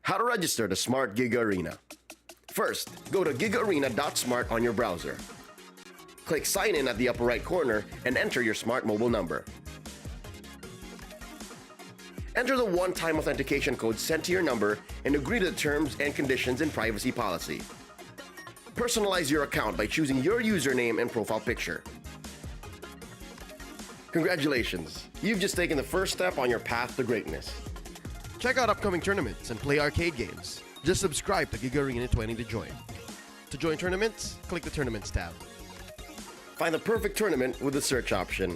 How to register the Smart Giga Arena. First, go to gigaarena.smart on your browser. Click Sign In at the upper right corner and enter your smart mobile number. Enter the one-time authentication code sent to your number and agree to the terms and conditions and privacy policy. Personalize your account by choosing your username and profile picture. Congratulations! You've just taken the first step on your path to greatness. Check out upcoming tournaments and play arcade games. Just subscribe to Giga Arena 20 to join. To join tournaments, click the Tournaments tab. Find the perfect tournament with the search option.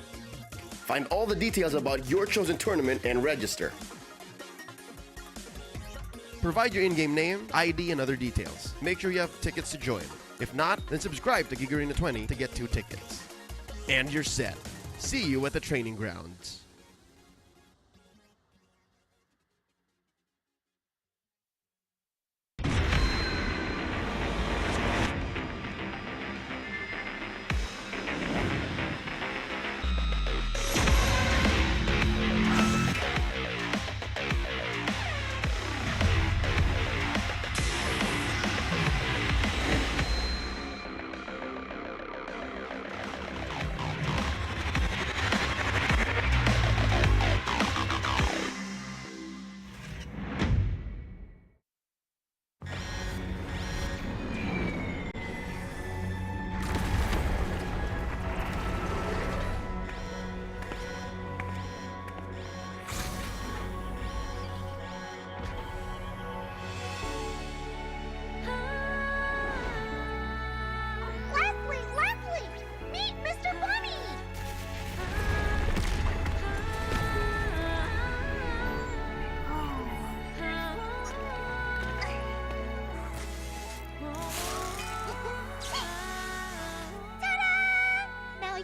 Find all the details about your chosen tournament and register. Provide your in-game name, ID, and other details. Make sure you have tickets to join. If not, then subscribe to Giga Arena 20 to get 2 tickets. And you're set. See you at the training grounds.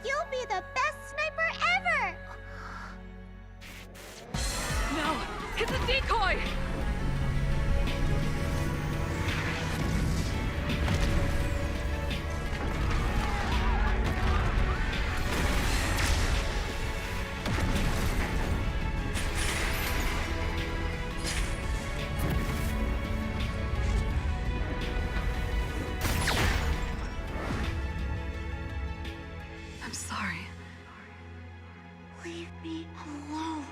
You'll be the best sniper ever! No! Hit the decoy! I'm sorry. Leave me alone.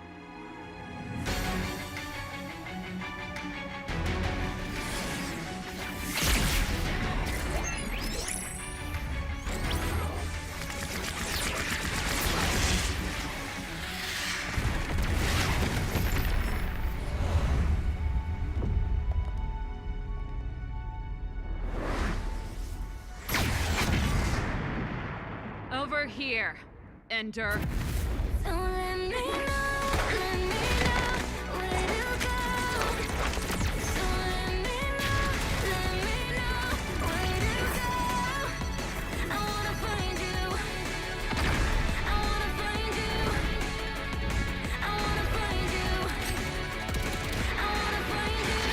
Over here, Ender. So let me know where to go. So let me know where to go. I wanna find you. I wanna find you. I wanna find you. I wanna find you.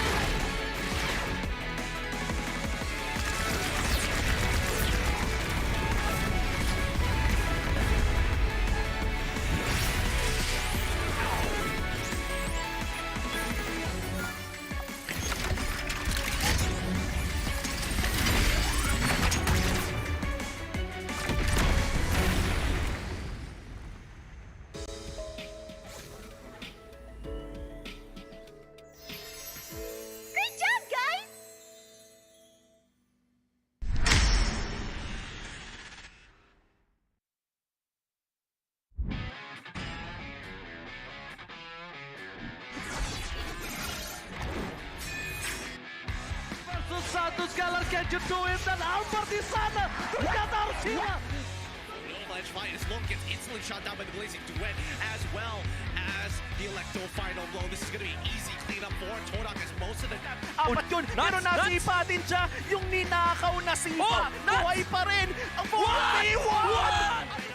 Scholar, can you do it? And Albertisana, Brigada Arcila. Avalanche fight as Lone gets instantly shot down by the Blazing Duet, as well as the Electo final blow. This is going to be easy cleanup for Todak as most of the... Apat yun, pero nasipa din siya. Yung ninakaw na sipa. Buhay pa rin. Ang buhay!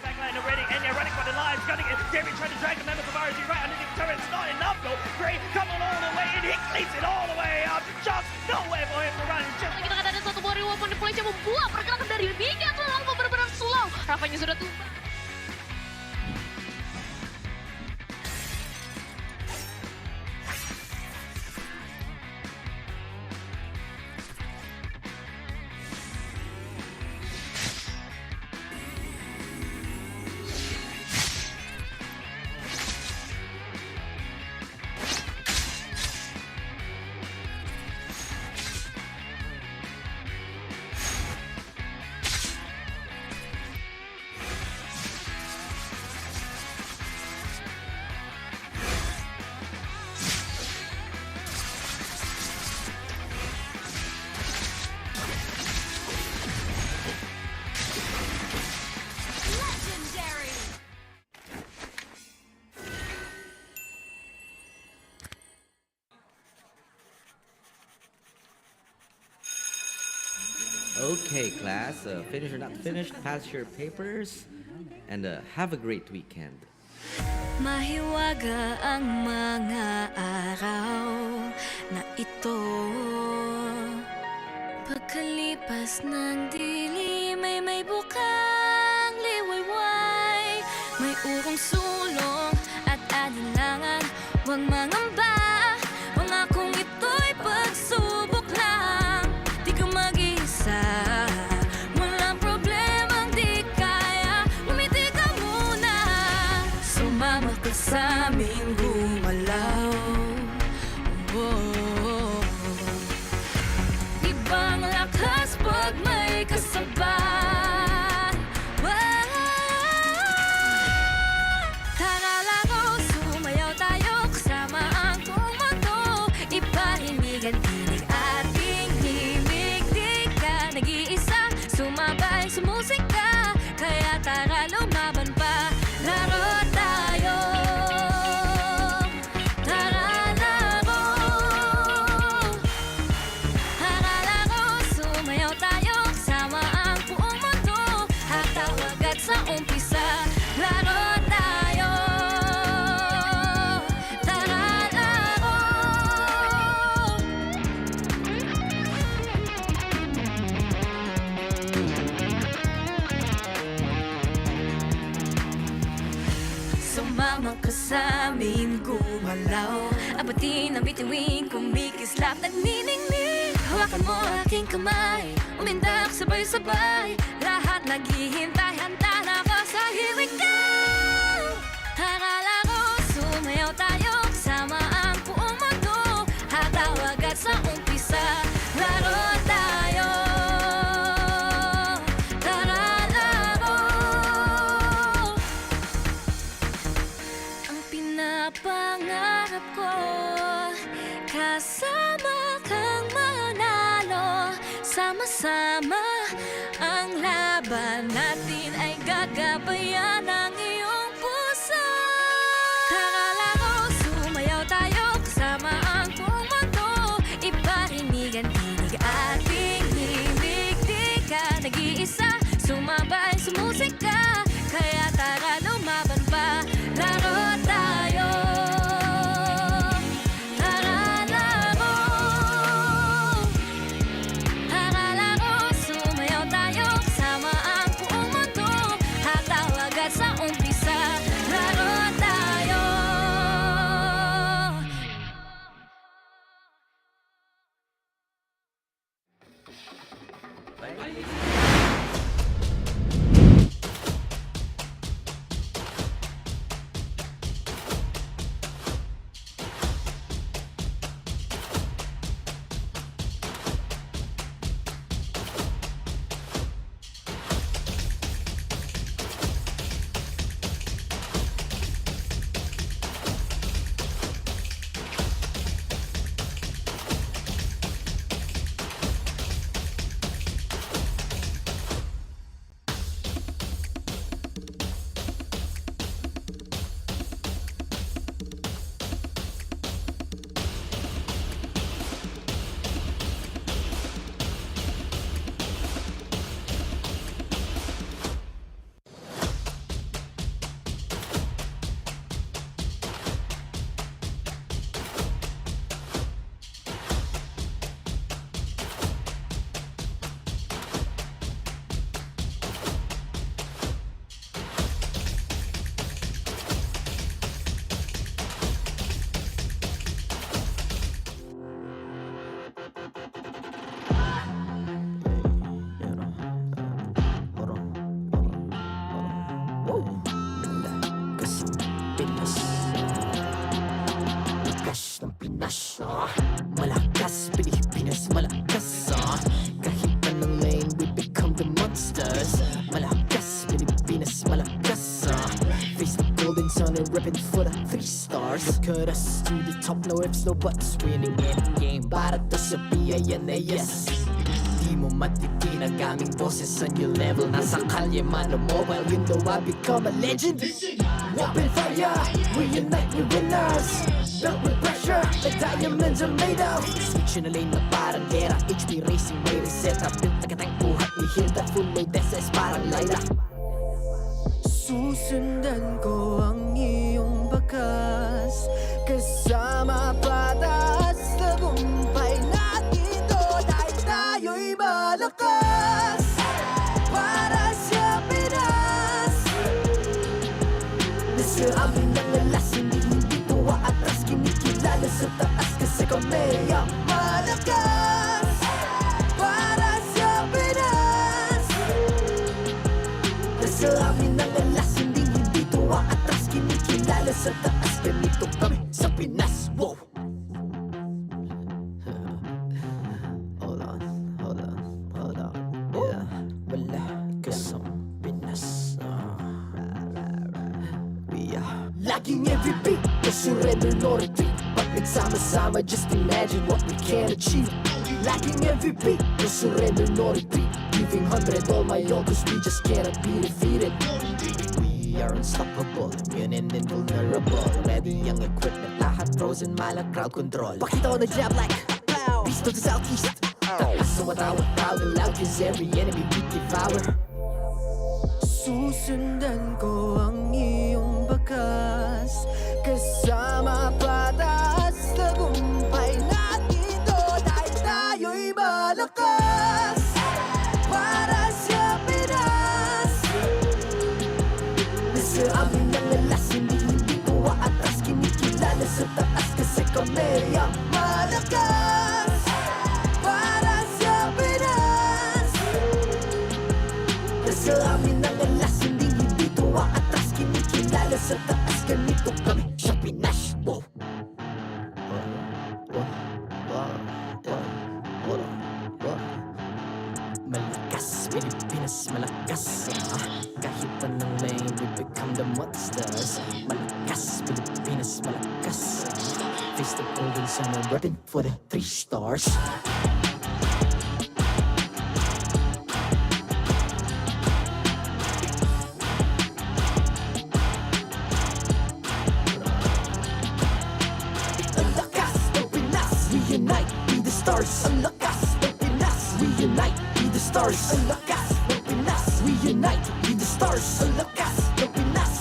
Backline already, and they're running for the lines. Gunning it. Jerry trying to drag the members of RG right underneath the turret. It's not enough though. Gray coming all the way, and he cleans it all the way up. Just no way for him to run. Just Lagi nakadaan satu buah weapon deploy siya membuat pergerakan dari Mega terlalu benar-benar slow. Rapanya sudah tumbang. Legendary. Okay, class. Finished or not finished, pass your papers, and have a great weekend. Mahiwaga ang mga araw na ito. Pagkalipas ng dilim ay may bukang liwayway. May urong sulong at alinlangan. Huwag mangamba, pangakong ito'y pagsubok lang. Di ka mag-isa, walang problemang di kaya. Umiti ka muna, sumama ka sa aming gumalaw. Oh. Ibang lakas pag may kasabay. Tara laro, sumayaw tayo kasama ang buong mundo. Iparinig ang tinig ating himig. Di ka nag-iisa, sumabay sa musika. Kaya tara lumaban pa, laro tayo. Tara laro, sumayaw tayo kasama ang buong mundo. Hatawag at sa umpisa, laro tayo. Tara laro. Sumama ka sa amin gumalaw. Abatin ang bituin, kumikislap, nagniningning. Hawakan mo aking kamay, umindak sabay-sabay. Lahat naghihintay, handa na ka sa here we go. Tara laro, sumayaw tayo kasama ang buong mundo. Hatawag at sa umpisa, laro tayo. Tara laro. Ang pinapangarap ko, kasama kang manalo. Sama-sama ang laban natin ay gagabayan ng iyong puso. Tara laro, sumayaw tayo kasama ang buong mundo. Iparinig ang tinig ating himig. Di ka nag-iisa, sumabay sa musika. Kaya tara lumaban pa, laro tayo. Tara laro, Pinas. Lakas ng Pinas, malakas Pilipinas, malakas, kahit anong lane we become the monsters. Malakas Pilipinas, malakas, face the golden sun and repping for the 3 stars. Look at us to the top, no ifs, no buts, winning any game para to sa PNNES. Di mo matitinag aming boses sa new level. Nasa kalye man o mobile, you know I become a legend. Open fire, we unite, we winners. Built with pressure, like diamonds are made of. Switch na lane na parang gera, HP racing, may reset up. Built agad ang buhat ni Hilda, full load SS parang Laila. Susundan ko ang iyong bakas, kasama patas, tagumpay natin to dahil tayo'y malakas. Para sa Pinas, nasa amin ang alas, hindi tuwa atras, kinikilala sa taas kasi kami ang malakas. Para sa Pinas, nasa amin ang alas, hindi tuwa atras, kinikilala sa taas, ganito kami sa Pinas. Wow! Hold on. Yeah, wala kasang Pinas. Laging every beat, no surrender, no retreat. Pag nagsama-sama, just imagine what we can achieve. Laging every beat, no surrender, no retreat. Giving 100 all my all, cause we just cannot be defeated. We are unstoppable, immune and invulnerable. Ready ang equipment, lahat frozen, malang crowd control. Pakita ko na jab like beast of the southeast. Taas sa watawat, proud and loud, cause every enemy we devour. Susundan ko ang iyong bakas, kasama patas, tagumpay natin to dahil tayo'y malakas. Para sa Pinas, nasa amin ang alas, hindi tuwa atras, kinikilala sa taas kasi kami ang malakas. Para sa Pinas, nasa amin ang alas, hindi tuwa atras, kinikilala sa taas, ganito kami sa Pinas. Wow! Malakas, Pilipinas, malakas, kahit anong lane, we become the monsters. Malakas, Pilipinas, malakas, face the golden sun and repping for the 3 stars. Ang lakas ng Pinas, we unite, be the stars. Ang lakas ng Pinas, we unite, be the stars. Ang lakas ng Pinas, we unite, be the stars. Ang lakas ng Pinas,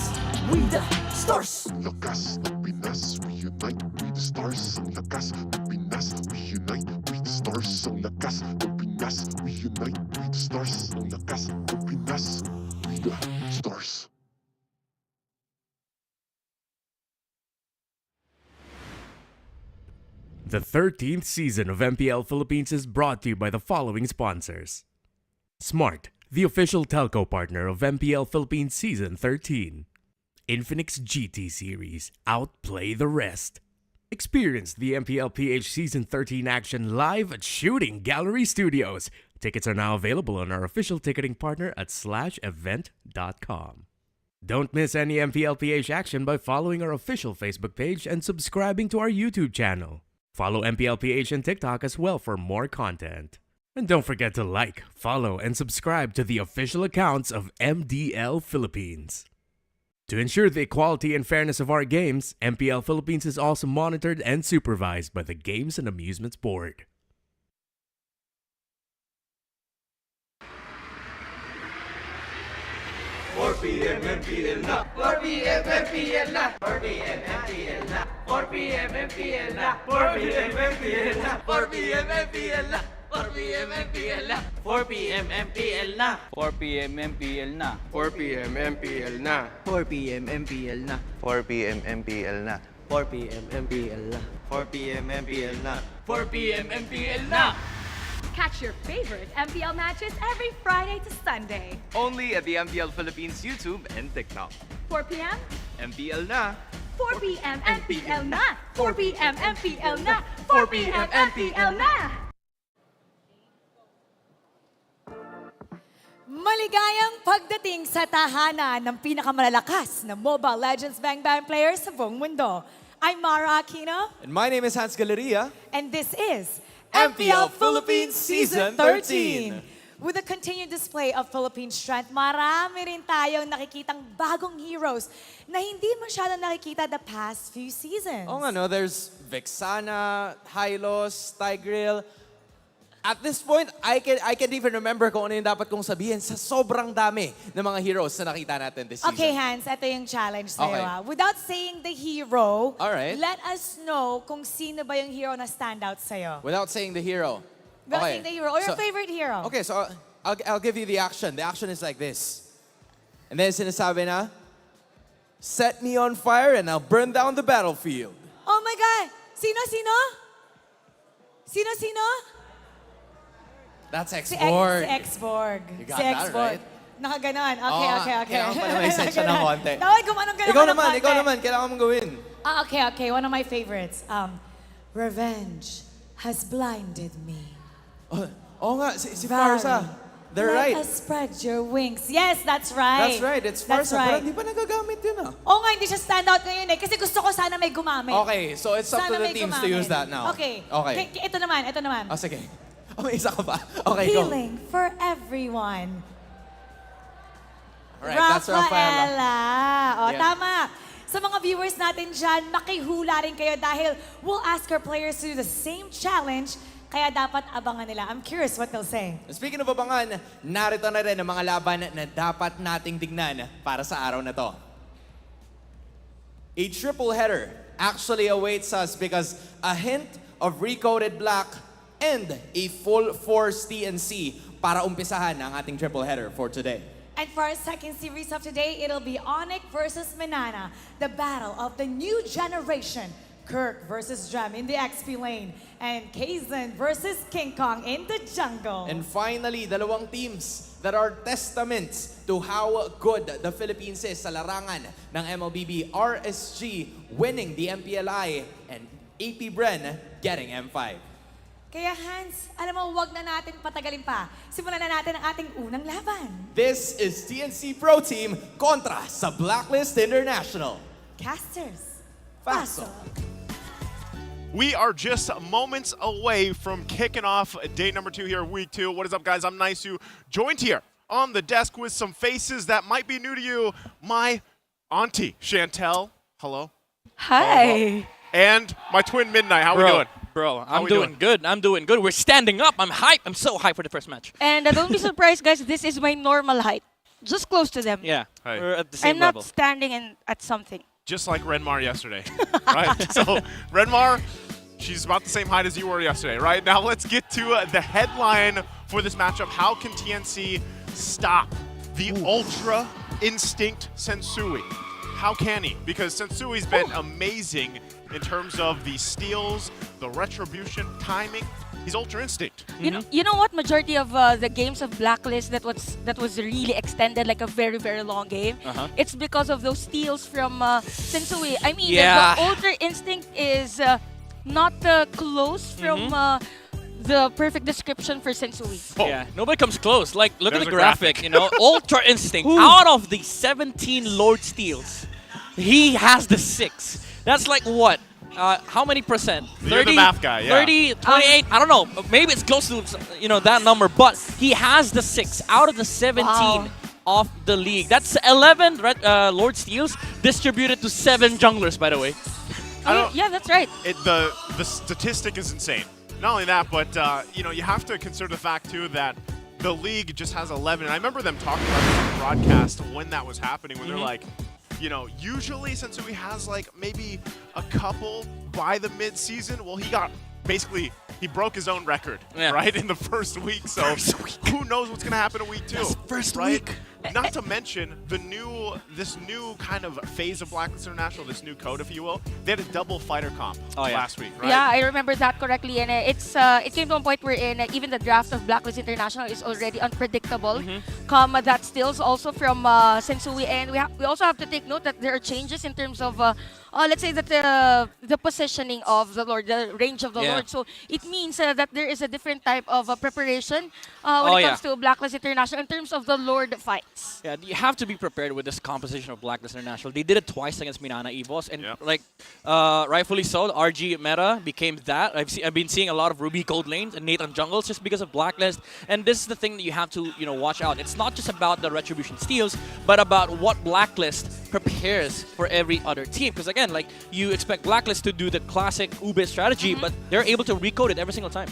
we the stars. Ang lakas ng Pinas, we unite, we the stars. Ang lakas ng Pinas, we unite, we the stars. Ang lakas ng Pinas, we unite, we the stars. Ang lakas ng Pinas, we the stars. The 13th season of MPL Philippines is brought to you by the following sponsors. Smart, the official telco partner of MPL Philippines Season 13. Infinix GT Series, outplay the rest. Experience the MPL PH Season 13 action live at Shooting Gallery Studios. Tickets are now available on our official ticketing partner at /event.com. Don't miss any MPL PH action by following our official Facebook page and subscribing to our YouTube channel. Follow MPL PH on TikTok as well for more content. And don't forget to like, follow, and subscribe to the official accounts of MDL Philippines. To ensure the equality and fairness of our games, MPL Philippines is also monitored and supervised by the Games and Amusements Board. PM MPL na 4 PM MPL na 4 PM MPL na 4 PM MPL na 4 PM MPL na 4 PM MPL na 4 PM MPL na 4 PM MPL na 4 PM MPL na 4 PM MPL na 4 PM MPL na 4 PM MPL na 4 PM MPL na 4 PM MPL na 4 PM MPL na. Catch your favorite MPL matches every Friday to Sunday. Only at the MPL Philippines YouTube and TikTok. 4 p.m., MPL na. 4 p.m. MPL na! 4 p.m. MPL na! 4 p.m. MPL na! Maligayang pagdating sa tahanan ng pinakamalalakas na Mobile Legends Bang Bang players sa buong mundo. I'm Mara Aquino. And my name is Hans Galeria. And this is MPL Philippines Season 13. With a continued display of Philippine strength, marami rin tayong nakikitang bagong heroes na hindi masyadong nakikita the past few seasons. Oh nga no, there's Vexana, Hylos, Tigreal. At this point, I can't even remember kung ano yung dapat kong sabihin sa sobrang dami ng mga heroes na nakita natin this season. Okay, Hans, ito yung challenge sa'yo. Okay. Without saying the hero, Alright. let us know kung sino ba yung hero na standout sa'yo. Without saying the hero. Without saying the hero, or your So- favorite hero. Okay, so I'll give you the action. The action is like this. And then sinasabi na, set me on fire and I'll burn down the battlefield. Oh my God! Sino? Sino? That's Si X-Borg. X-Borg. You got Si that X-Borg. right. Nakaganon. Okay, Oo nga. okay. Kailangan pala may set siya ng konti. Dapat gumanong-ganon Ikaw naman. Kailangan mong gawin. Okay. One of my favorites. Revenge has blinded me. Oo nga, si Farsa. They're Let right. us spread your wings. Yes, that's right. That's right, it's That's Farsa. right. Pero hindi pa nagagamit yun ah. Oo nga, hindi siya standout ngayon eh. Kasi gusto ko sana may gumamit. Okay, so it's up to Sana the may teams to gumamit. use that now. Okay. Okay. Ito naman. Oh, sige. Oh, may isa ka pa. Okay, go. Healing for everyone. Alright, that's Rafaela. Rafaela. O, Yeah. tama. Sa mga viewers natin dyan, makihula rin kayo dahil we'll ask our players to do the same challenge, kaya dapat abangan nila. I'm curious what they'll say. Speaking of abangan, narito na rin ang mga laban na dapat nating tignan para sa araw na to. A triple header actually awaits us because a hint of recoded black and a full force TNC para umpisahan ang ating triple header for today. And for our second series of today, it'll be ONIC versus Minana, the battle of the new generation. Kirk versus Jam in the XP lane, and Kaizen versus King Kong in the jungle. And finally, dalawang teams that are testaments to how good the Philippines is sa larangan ng MLBB. RSG winning the MPLI and AP Bren getting M5. Kaya Hans, alam mo, wag na natin patagalin pa. Simulan na natin ang ating unang laban. This is TNC Pro Team kontra sa Blacklist International. Casters, Paso. We are just moments away from kicking off day number 2 here, week 2. What is up, guys? I'm Naisu, joined here on the desk with some faces that might be new to you. My auntie, Chantel. Hello. Hi. And my twin, Midnight. How we doing? Bro, How I'm we doing good. I'm doing good. We're standing up. I'm hyped. I'm so hyped for the first match. And don't be surprised, guys. This is my normal height. Just close to them. Yeah, Hey. we're at the same I'm not level. standing at something. Just like Renmar yesterday, right? So, Renmar, she's about the same height as you were yesterday, right? Now let's get to the headline for this matchup. How can TNC stop the Ultra Instinct Sensui? How can he? Because Sensui's been amazing in terms of the steals, the retribution, timing. He's Ultra Instinct. You know what? Majority of the games of Blacklist that was really extended, like a very, very long game. It's because of those steals from Sensui. I mean, Yeah. the Ultra Instinct is not close from the perfect description for Sensui. Yeah, nobody comes close. Like, look at There's the a graphic. graphic, you know? Ultra Instinct. Out of the 17 Lord Steals, he has the 6. That's like what? How many percent? You're the math guy, yeah. 30, 28, I don't know. Maybe it's close to, you know, that number, but he has the 6 out of the 17 of the league. That's 11 Lord Steals distributed to 7 junglers, by the way. Yeah, that's right. The statistic is insane. Not only that, but you know, you have to consider the fact too that the league just has 11. And I remember them talking about this on the broadcast when that was happening, when they're like, you know, usually Sensui has like maybe a couple by the mid-season. Well, he broke his own record, right, in the first week. So who knows what's going to happen in week 2? First right? week. Not to mention this new kind of phase of Blacklist International, this new code, if you will. They had a double fighter comp last week, right? Yeah, I remember that correctly, and it came to a point wherein even the draft of Blacklist International is already unpredictable. Come that steals also from Sensui, and we also have to take note that there are changes in terms of let's say that the positioning of the Lord, the range of the Lord. So it means that there is a different type of preparation when it comes to Blacklist International in terms of the Lord fights. Yeah, you have to be prepared with this composition of Blacklist International. They did it twice against Minana Evos, and like rightfully so, the RG meta became that. I've been seeing a lot of Ruby Gold lanes and Nathan jungles just because of Blacklist. And this is the thing that you have to watch out. It's not just about the Retribution steals, but about what Blacklist prepares for every other team. Because again, like you expect Blacklist to do the classic Ube strategy, but they're able to recode it every single time.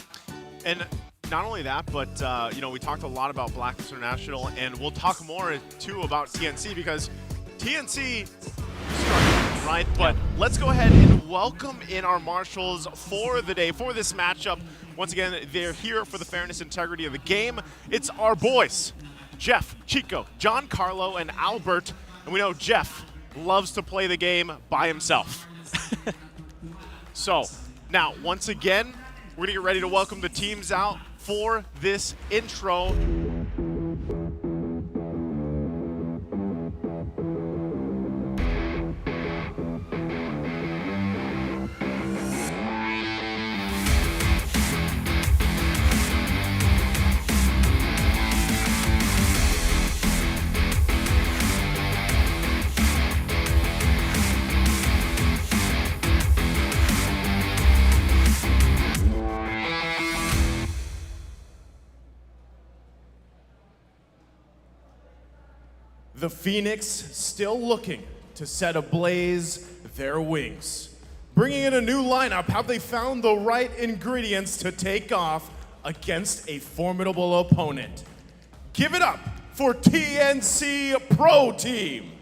And not only that, but we talked a lot about Blacklist International, and we'll talk more too about TNC because TNC struggling, right? But let's go ahead and welcome in our marshals for the day, for this matchup. Once again, they're here for the fairness and integrity of the game. It's our boys, Jeff, Chico, John Carlo, and Albert. And we know Jeff loves to play the game by himself. So now, once again, we're going to get ready to welcome the teams out for this intro. The Phoenix still looking to set ablaze their wings. Bringing in a new lineup, have they found the right ingredients to take off against a formidable opponent? Give it up for TNC Pro Team.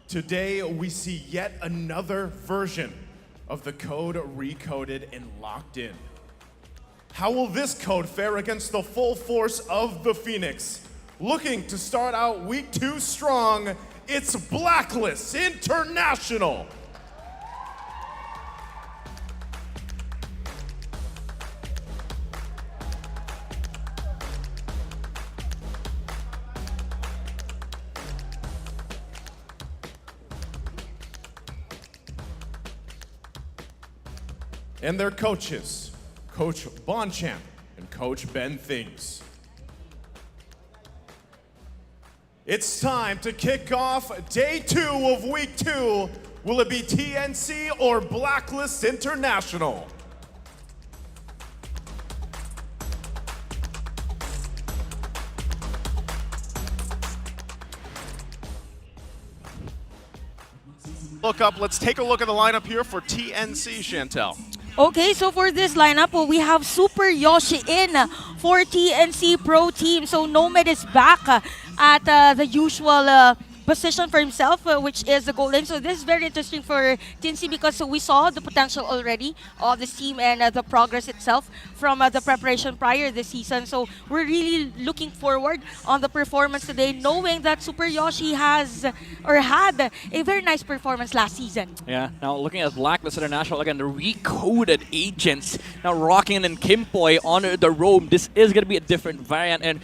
Today, we see yet another version of the code recoded and locked in. How will this code fare against the full force of the Phoenix? Looking to start out week 2 strong, it's Blacklist International. And their coaches, Coach Bonchamp and Coach Ben Things. It's time to kick off day 2 of week 2. Will it be TNC or Blacklist International? Look up, let's take a look at the lineup here for TNC, Chantel. Okay, so for this lineup, we have Super Yoshi in for TNC Pro Team. So Nomad is back at the usual position for himself, which is the goal lane. So this is very interesting for TNC because we saw the potential already of this team and the progress itself from the preparation prior this season. So we're really looking forward on the performance today, knowing that Super Yoshi has or had a very nice performance last season. Yeah, now looking at Blacklist International, again, the recoded agents now rocking in Kimpoy on the roam. This is going to be a different variant and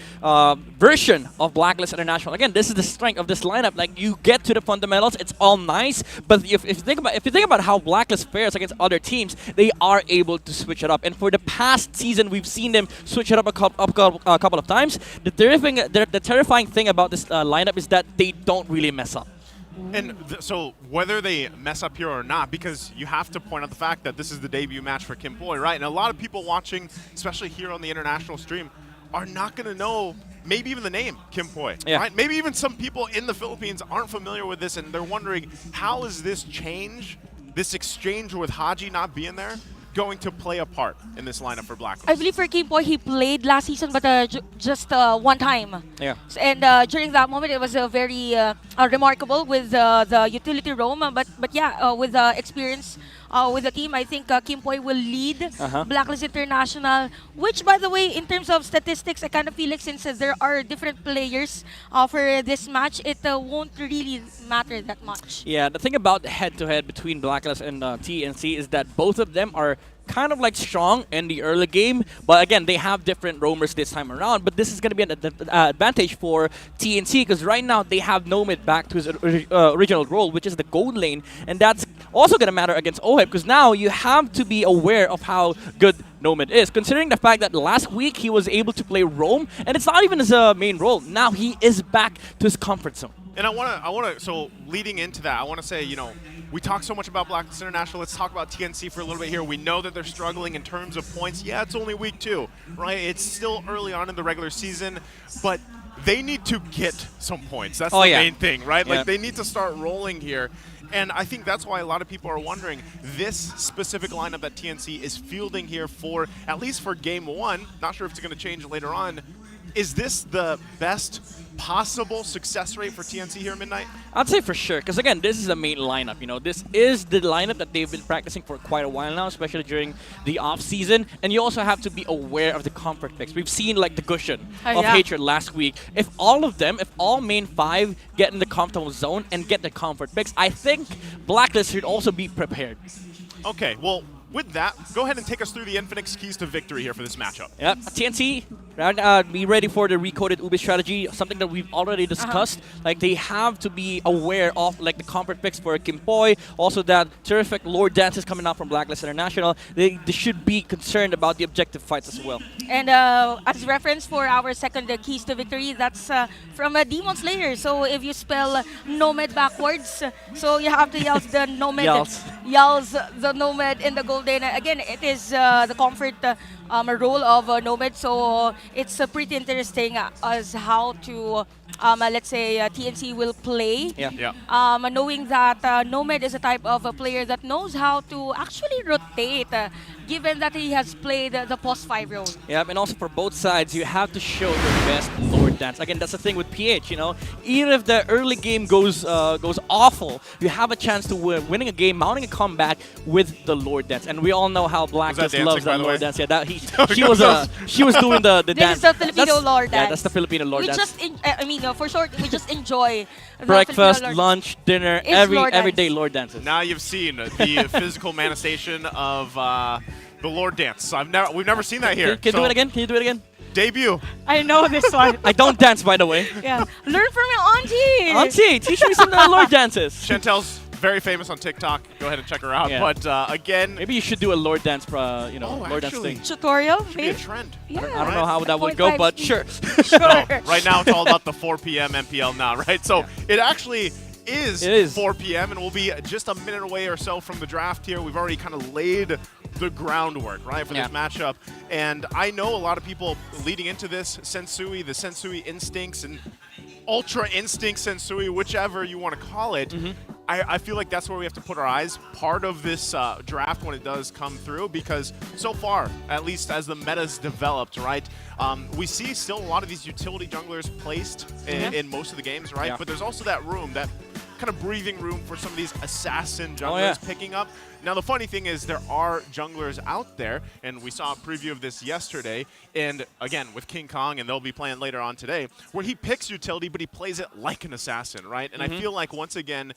version of Blacklist International. Again, this is the strength of this lineup. Like, you get to the fundamentals, it's all nice, but if you think about how Blacklist fares against other teams, they are able to switch it up. And for the past season, we've seen them switch it up a couple of times. The terrifying thing about this lineup is that they don't really mess up. And so whether they mess up here or not, because you have to point out the fact that this is the debut match for Kim Poi, right? And a lot of people watching, especially here on the international stream, are not going to know maybe even the name Kim Poi, right? Maybe even some people in the Philippines aren't familiar with this, and they're wondering, how is this change, this exchange with Haji not being there, going to play a part in this lineup for Blacklist? I believe for Kim Poi, he played last season, but just one time. Yeah. And during that moment, it was very remarkable with the utility roam. But yeah, with the experience with the team, I think Kim Poi will lead Blacklist International. Which, by the way, in terms of statistics, I kind of feel like since there are different players for this match, it won't really matter that much. Yeah, the thing about head-to-head between Blacklist and TNC is that both of them are kind of like strong in the early game, but again, they have different roamers this time around. But this is going to be an advantage for TNC because right now they have Nomad back to his original role, which is the gold lane, and that's also going to matter against OHIP because now you have to be aware of how good Nomad is, considering the fact that last week he was able to play roam, and it's not even his main role. Now he is back to his comfort zone. And I want to, so leading into that, I want to say, you know, we talk so much about Blacklist International. Let's talk about TNC for a little bit here. We know that they're struggling in terms of points. Yeah, it's only week 2, right? It's still early on in the regular season, but they need to get some points. That's the main thing, right? Like, they need to start rolling here. And I think that's why a lot of people are wondering, this specific lineup that TNC is fielding here for, at least for game 1, not sure if it's going to change later on, is this the best possible success rate for TNC here, Midnight? I'd say for sure, because again, this is the main lineup. You know, this is the lineup that they've been practicing for quite a while now, especially during the off season. And you also have to be aware of the comfort picks. We've seen like the Gushin of Hatred last week. If all of them, if all main 5 get in the comfortable zone and get the comfort picks, I think Blacklist should also be prepared. Okay, well, with that, go ahead and take us through the Infinix keys to victory here for this matchup. Yep, TNC, be ready for the recoded Ubi strategy, something that we've already discussed. Like, they have to be aware of like the comfort picks for Kim Poi, also that terrific Lord dances coming out from Blacklist International. They should be concerned about the objective fights as well. And as reference for our second keys to victory, that's from Demon Slayer. So if you spell Nomad backwards, so you have to yell the Nomad, yells the Nomad in the golden. Again, it is the comfort role of Nomad, so it's pretty interesting as how to, let's say, TNC will play. Knowing that Nomad is a type of a player that knows how to actually rotate, given that he has played the post 5 role. Yeah, and also for both sides, you have to show your best Lord dance. Again, that's the thing with PH, you know. Even if the early game goes awful, you have a chance to winning a game, mounting a comeback with the Lord dance. And we all know how Blacklist loves that Lord dance. Yeah, that she was doing the dance. This is the Filipino Lord dance. Yeah, that's the Filipino Lord dance. I mean, for short, we just enjoy breakfast, lunch, dinner, every day Lord dances. Now you've seen the physical manifestation of the Lord dance. We've never seen that here. Can you do it again? Can you do it again? Debut. I know this one. I don't dance, by the way. Yeah, learn from your auntie. Auntie, teach me some Lord dances. Chantel's very famous on TikTok. Go ahead and check her out. Yeah. But again, maybe you should do a Lord dance, Lord dance thing. Tutorial, should be a trend. Yeah. I don't know how that would go, but sure. No, right now, it's all about the 4 p.m. MPL now, right? So it actually is 4 p.m. and we'll be just a minute away or so from the draft here. We've already kind of laid the groundwork, right, for this matchup. And I know a lot of people leading into this, Sensui, the Sensui instincts and Ultra Instinct Sensui, whichever you want to call it. I feel like that's where we have to put our eyes, part of this draft when it does come through, because so far, at least as the meta's developed, right, we see still a lot of these utility junglers placed in most of the games, right? But there's also that room, that kind of breathing room for some of these assassin junglers picking up. Now, the funny thing is there are junglers out there, and we saw a preview of this yesterday, and again, with King Kong, and they'll be playing later on today, where he picks utility, but he plays it like an assassin, right? And I feel like, once again,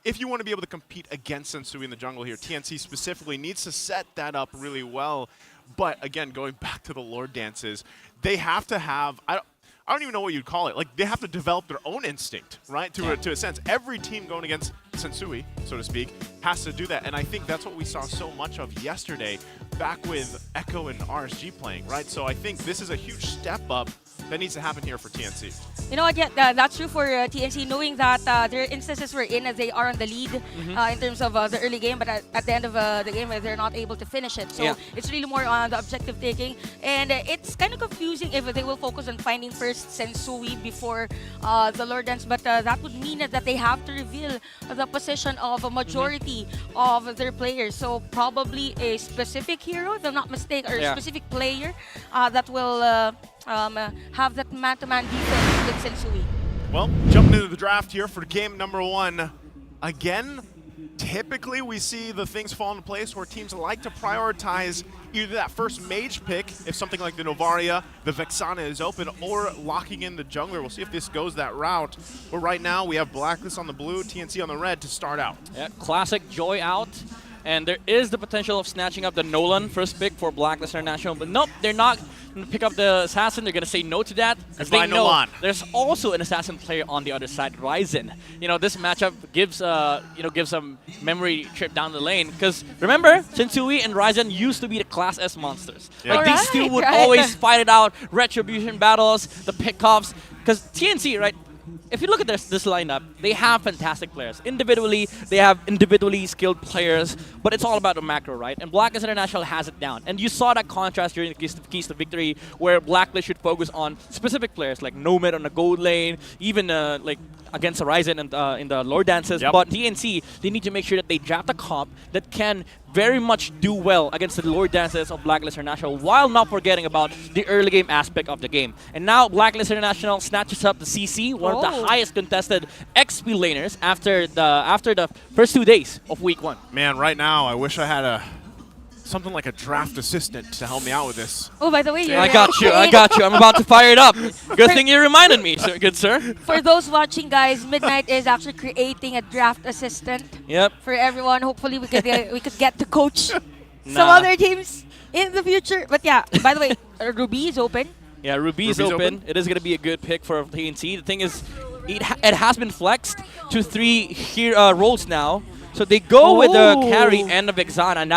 if you want to be able to compete against Sensui in the jungle here, TNC specifically needs to set that up really well. But again, going back to the Lord dances, they have to have, I don't even know what you'd call it. Like, they have to develop their own instinct, right? To a sense. Every team going against Sensui, so to speak, has to do that. And I think that's what we saw so much of yesterday back with Echo and RSG playing, right? So I think this is a huge step up that needs to happen here for TNC. You know what, yeah, that's true for TNC, knowing that there are instances wherein they are on the lead in terms of the early game, but at the end of the game, they're not able to finish it. So it's really more on the objective taking. And it's kind of confusing if they will focus on finding first Sensui before the Lord Dance, but that would mean that they have to reveal the position of a majority of their players. So probably a specific hero, if I'm not mistaken, or a specific player that will have that man-to-man defense with Sensui. Well, jumping into the draft here for game number 1. Again, typically we see the things fall into place where teams like to prioritize either that first mage pick, if something like the Novaria, the Vexana is open, or locking in the jungler. We'll see if this goes that route. But right now we have Blacklist on the blue, TNC on the red to start out. Yeah, classic Joy out. And there is the potential of snatching up the Nolan first pick for Blacklist International, but nope, they're not going to pick up the Assassin. They're going to say no to that, as they know Nolan. There's also an Assassin player on the other side, Ryzen. You know, this matchup gives gives some memory trip down the lane, because remember, Sensui and Ryzen used to be the Class S monsters. Yeah. Like, these two would always fight it out, retribution battles, the pickoffs, because TNC, right? If you look at this lineup, they have fantastic players. Individually, they have individually skilled players, but it's all about the macro, right? And Blacklist International has it down. And you saw that contrast during the Keys to Victory, where Blacklist should focus on specific players, like Nomad on the gold lane, even like against Horizon and in the Lord Dances. But TNC, they need to make sure that they draft a comp that can very much do well against the Lord Dances of Blacklist International, while not forgetting about the early game aspect of the game. And now Blacklist International snatches up the CC, one of the highest contested XP laners after the first 2 days of week 1. Man, right now I wish I had something like a draft assistant to help me out with this. Oh, by the way, I got you. I'm about to fire it up. Good thing you reminded me, sir. Good sir. For those watching, guys, Midnight is actually creating a draft assistant. For everyone. Hopefully, we could get to coach some other teams in the future. But yeah, by the way, Ruby is open. Yeah, Ruby's open. It is going to be a good pick for TNC. The thing is, it has been flexed to 3 roles now. So they go with the carry and the Vexana, and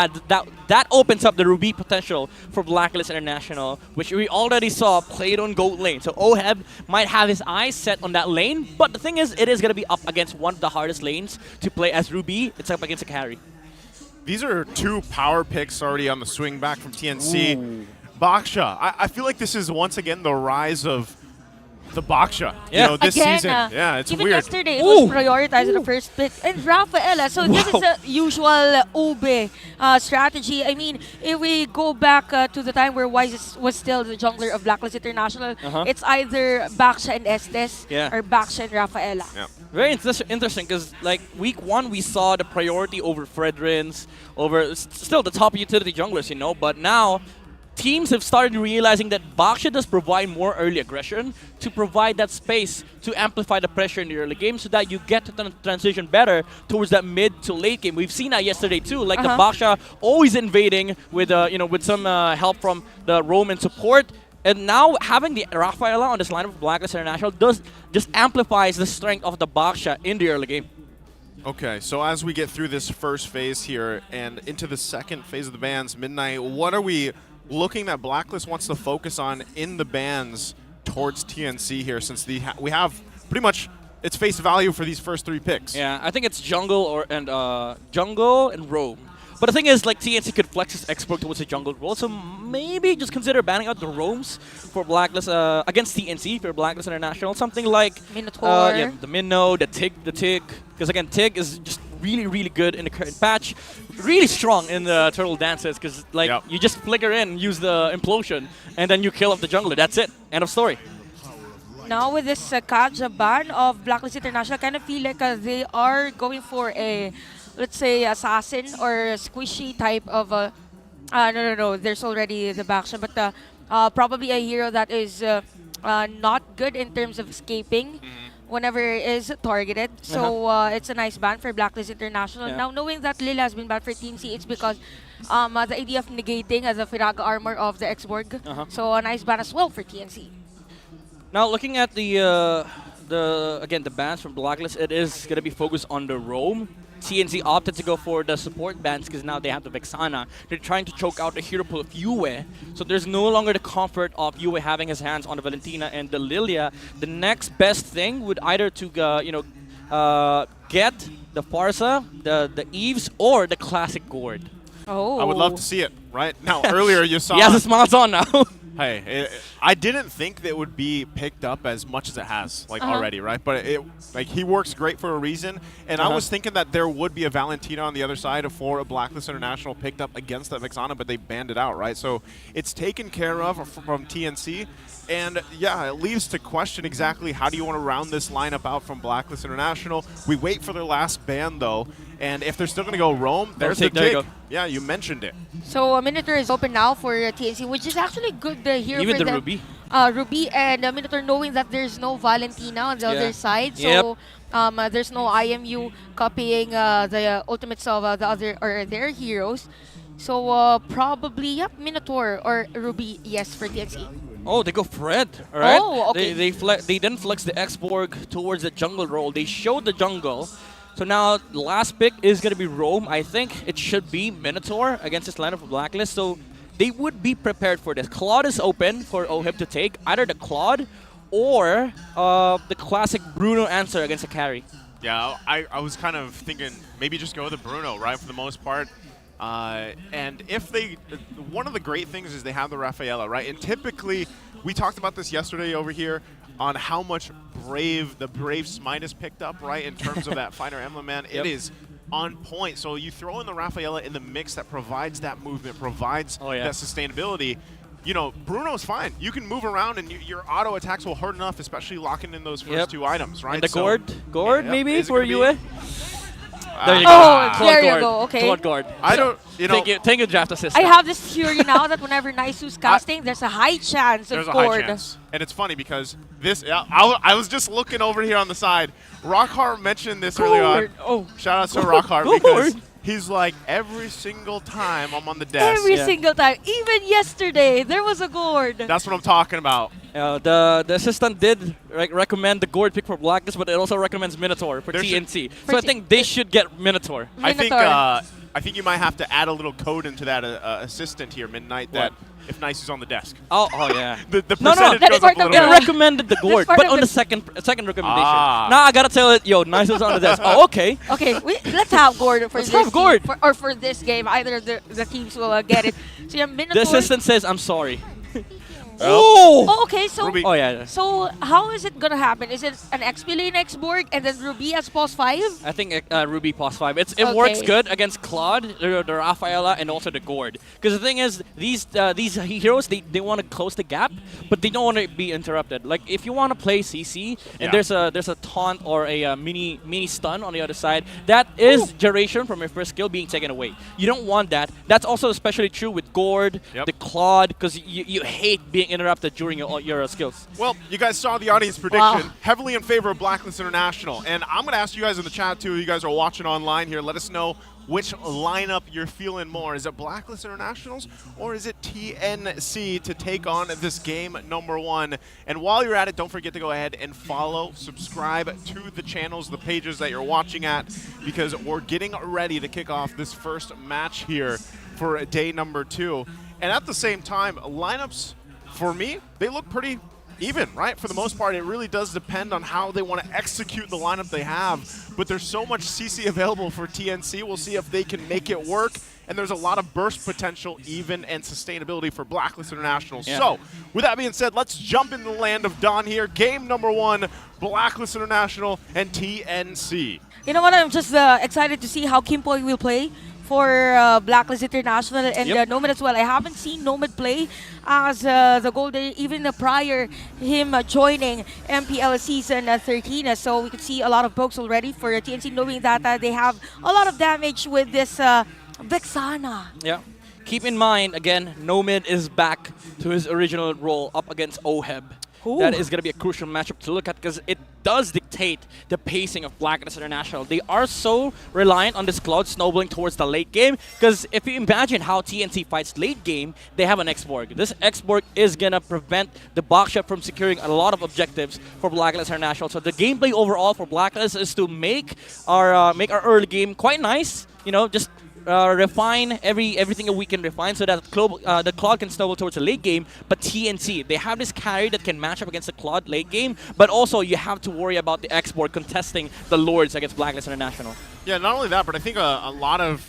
that opens up the Ruby potential for Blacklist International, which we already saw played on gold lane. So Oheb might have his eyes set on that lane, but the thing is, it is going to be up against one of the hardest lanes to play as Ruby. It's up against a carry. These are 2 power picks already on the swing back from TNC. Baksha, I feel like this is once again the rise of the Baksha, you know, this season. Yeah, it's even weird. Yesterday, it was prioritized in the first pick. And Rafaela, so this is a usual Ube strategy. I mean, if we go back to the time where Wise was still the jungler of Blacklist International, it's either Baksha and Estes or Baksha and Rafaela. Very interesting, because like week 1, we saw the priority over Fredrins, over still the top utility junglers, you know, but now teams have started realizing that Baksha does provide more early aggression to provide that space to amplify the pressure in the early game, so that you get to transition better towards that mid to late game. We've seen that yesterday too, like the Baksha always invading with with some help from the Roman support. And now having the Rafaela on this line of Blacklist International does just amplifies the strength of the Baksha in the early game. Okay, so as we get through this first phase here and into the second phase of the bans, Midnight, what are we looking that Blacklist wants to focus on in the bans towards TNC here, since we have pretty much its face value for these first 3 picks? Yeah, I think it's jungle and roam. But the thing is, like, TNC could flex his export towards the jungle role, so maybe just consider banning out the roams for Blacklist against TNC for Blacklist International. Something like Minotaur, the Minnow, the Tig, because again, Tig is just really good in the current patch, really strong in the Turtle Dances, because like you just flicker in, use the implosion, and then you kill off the jungler. That's it. End of story. Now with this Kaja ban of Blacklist International, I kind of feel like they are going for a, let's say, assassin or a squishy type of no, there's already the Baksha, but probably a hero that is not good in terms of escaping whenever it is targeted. So it's a nice ban for Blacklist International. Now, knowing that Lila has been banned for Team C, it's because the idea of negating the Firaga armor of the X-Borg. So a nice ban as well for TNC. Now, looking at the bans from Blacklist, it is going to be focused on the roam. TNC opted to go for the support bans because now they have the Vexana. They're trying to choke out the hero pool of Yue. So there's no longer the comfort of Yue having his hands on the Valentina and the Lilia. The next best thing would either to get the Farsa, the Eves, or the classic Gord. Oh. I would love to see it, right? Now, earlier you saw... He has his smiles on now. Hey, I didn't think that it would be picked up as much as it has, already, right? But he works great for a reason. And I was thinking that there would be a Valentina on the other side for a Blacklist International picked up against that Vexana, but they banned it out, right? So it's taken care of from TNC. And yeah, it leaves to question exactly how do you want to round this lineup out from Blacklist International. We wait for their last ban, though. And if they're still going to go roam, there's the jig. Yeah, you mentioned it. So Minotaur is open now for TNC, which is actually good here Even for the them. Ruby. Ruby and Minotaur knowing that there's no Valentina on the other side. So there's no IMU copying the ultimates of the other or their heroes. So probably, Minotaur or Ruby, yes, for TNC. Oh, they go Fred, all right? Oh, okay. They didn't flex the X-Borg towards the jungle role. They showed the jungle. So now the last pick is going to be Rome. I think it should be Minotaur against this lineup of Blacklist. So they would be prepared for this. Claude is open for OHIB to take. Either the Claude or the classic Bruno answer against a carry. Yeah, I was kind of thinking maybe just go with the Bruno, right, for the most part. And if they, one of the great things is they have the Rafaela, right? And typically, we talked about this yesterday over here on how much the Brave Smite is picked up, right? In terms of that Fighter Emblem, man, it is on point. So you throw in the Rafaela in the mix that provides that movement, provides that sustainability. You know, Bruno's fine. You can move around and your auto attacks will hurt enough, especially locking in those first two items, right? And the Gord maybe for Yue? There you go. There you go. Okay. Claude Gord. I don't, Thank you, draft assist. I have this theory now that whenever Naisu's casting, there's a high chance of Gord. High chance. And it's funny because this, I was just looking over here on the side. Rockhart mentioned this earlier on. Oh. Shout out to Rockhart because he's like, every single time I'm on the desk. Every single time. Even yesterday, there was a Gord. That's what I'm talking about. The assistant did recommend the Gord pick for Blacklist, but it also recommends Minotaur for TNC. So I think they should get Minotaur. I think you might have to add a little code into that assistant here, Midnight, that if Nice is on the desk. Oh yeah. the percentage goes up a little bit. It recommended the Gord, but on the second recommendation. Now I gotta tell it, yo, Nice is on the desk. Oh, okay. Okay, let's have Gord for for this game. Either the teams will get it. So yeah, Minotaur. The assistant says, "I'm sorry." Oh, okay. So, Ruby. So how is it gonna happen? Is it an XP lane X-Borg and then Ruby as pos 5? I think Ruby pos 5. It works good against Claude, the Rafaela, and also the Gord. Because the thing is, these heroes they want to close the gap, but they don't want to be interrupted. Like if you want to play CC and there's a taunt or a mini stun on the other side, that is duration from your first skill being taken away. You don't want that. That's also especially true with Gord, the Claude, because you hate being interrupted during your skills. Well, you guys saw the audience prediction heavily in favor of Blacklist International. And I'm going to ask you guys in the chat, too. You guys are watching online here. Let us know which lineup you're feeling more. Is it Blacklist Internationals or is it TNC to take on this game number 1? And while you're at it, don't forget to go ahead and follow, subscribe to the channels, the pages that you're watching at, because we're getting ready to kick off this first match here for day number 2. And at the same time, lineups, for me, they look pretty even, right? For the most part, it really does depend on how they want to execute the lineup they have. But there's so much CC available for TNC. We'll see if they can make it work. And there's a lot of burst potential, even, and sustainability for Blacklist International. So, with that being said, let's jump in the land of Dawn here. Game number 1, Blacklist International and TNC. You know what? I'm just excited to see how Kimpoy will play for Blacklist International and Nomad as well. I haven't seen Nomad play as the Golden even prior him joining MPL season 13. So we could see a lot of pokes already for TNC, knowing that they have a lot of damage with this Vexana. Yeah. Keep in mind, again, Nomad is back to his original role up against OHIB. that is going to be a crucial matchup to look at because it does dictate the pacing of Blacklist International. They are so reliant on this Cloud snowballing towards the late game because if you imagine how TNC fights late game, they have an X-Borg. This X-Borg is going to prevent the Boxshot from securing a lot of objectives for Blacklist International. So the gameplay overall for Blacklist is to make our early game quite nice, you know, just refine everything that we can refine so that the Claude can snowball towards the late game. But TNC, they have this carry that can match up against the Claude late game, but also you have to worry about the X-Board contesting the Lords against Blacklist International. Yeah, not only that, but I think a lot of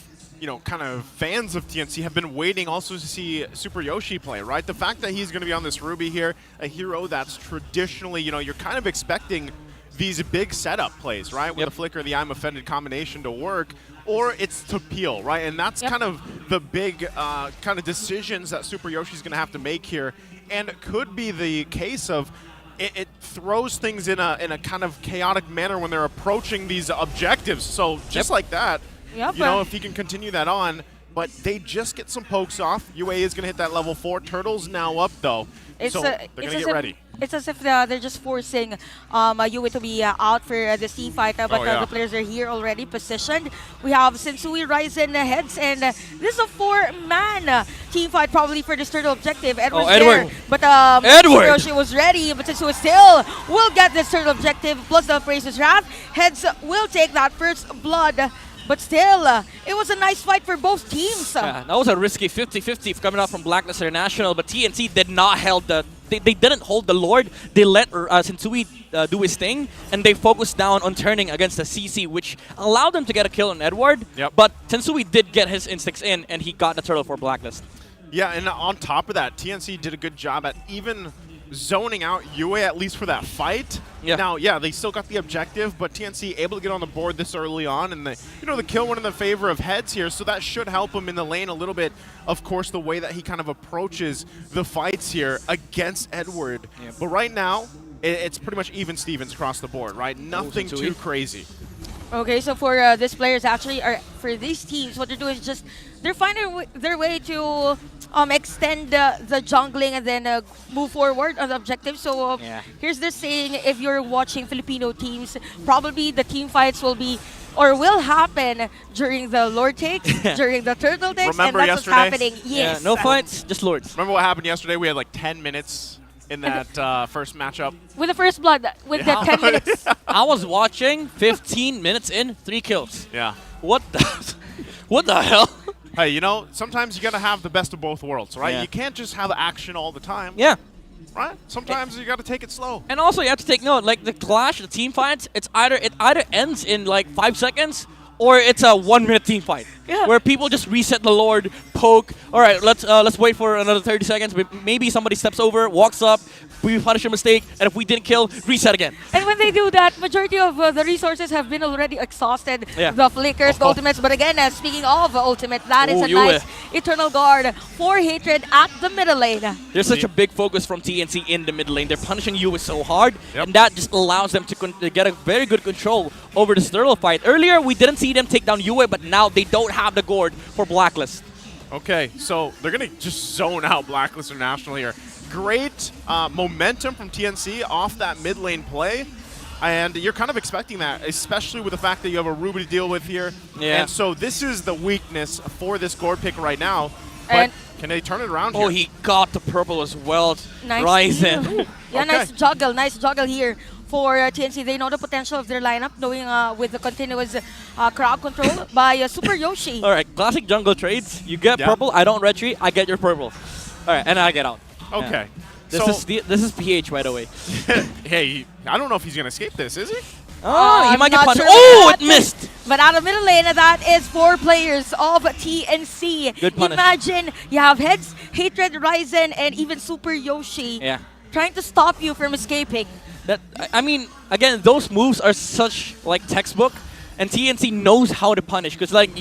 kind of fans of TNC have been waiting also to see Super Yoshi play, right? The fact that he's going to be on this Ruby here, a hero that's traditionally, you're kind of expecting these big setup plays, right? With the Flicker, the I'm Offended combination to work, or it's to peel, right? And that's kind of the big kind of decisions that Super Yoshi's going to have to make here. And it could be the case of it throws things in a kind of chaotic manner when they're approaching these objectives. So just like that, if he can continue that on, but they just get some pokes off. UA is going to hit that level 4. Turtle's now up, though. So they're going to get ready. It's as if they're just forcing UA to be out for the C fight, but the players are here already positioned. We have Sensui, Ryzen heads, and this is a 4-man team fight probably for this turtle objective. Edward's there, but Edward Yoshi was ready, but Sensui still will get this turtle objective, plus the Praise's Wrath. Heads will take that first blood. But still, it was a nice fight for both teams. Yeah, that was a risky 50-50 coming out from Blacklist International, but TNC did not hold they didn't hold the Lord. They let Sensui do his thing, and they focused down on turning against the CC, which allowed them to get a kill on Edward. But Sensui did get his instincts in, and he got the turtle for Blacklist. Yeah, and on top of that, TNC did a good job at even zoning out UA at least for that fight. Now, they still got the objective, but TNC able to get on the board this early on, and the kill went in the favor of heads here, so that should help him in the lane a little bit. Of course, the way that he kind of approaches the fights here against Edward. But right now, it's pretty much even Stevens across the board, right? Nothing too crazy. Okay, so for these players, actually, for these teams, what they're doing is just they're finding their way to extend the jungling and then move forward on the objective. So here's the saying: if you're watching Filipino teams, probably the team fights will be or will happen during the Lord takes, during the turtle takes, Remember and that's yesterday? what's happening. Yes. Yeah, no fights, just Lords. Remember what happened yesterday? We had like 10 minutes in that first matchup. With the first blood, with the 10 minutes. I was watching, 15 minutes in, 3 kills. Yeah. What the hell? Hey, sometimes you got to have the best of both worlds, right? You can't just have action all the time. Yeah. Right? Sometimes you got to take it slow. And also you have to take note, like the clash, the team fights, it either ends in like 5 seconds or it's a 1-minute team fight. Where people just reset the Lord, poke. All right, let's wait for another 30 seconds. Maybe somebody steps over, walks up, we punish a mistake, and if we didn't kill, reset again. And when they do that, majority of the resources have been already exhausted. The flickers, the ultimates. But again, speaking of ultimate, that is a nice Eternal Guard for Hatred at the middle lane. There's such a big focus from TNC in the mid lane. They're punishing Yue so hard, and that just allows them to get a very good control over this turtle fight. Earlier, we didn't see them take down Yue, but now they don't have the gourd for Blacklist. Okay, so they're going to just zone out Blacklist International here. Great momentum from TNC off that mid lane play. And you're kind of expecting that, especially with the fact that you have a Ruby to deal with here. And so this is the weakness for this gourd pick right now. But can they turn it around here? Oh, he got the purple as well. Nice. Ryzen. Nice juggle here for TNC. They know the potential of their lineup, knowing with the continuous crowd control by Super Yoshi. All right, classic jungle trades. You get purple, I don't retreat, I get your purple. All right, and I get out. Okay. This is PH, by the way. Hey, I don't know if he's going to escape this, is he? Oh, he might get punished. Sure Oh, it missed! But out of middle lane, that is 4 players of TNC. Good punish. Imagine you have Heads, Hatred, Ryzen, and even Super Yoshi trying to stop you from escaping. I mean, again, those moves are such like textbook, and TNC knows how to punish because like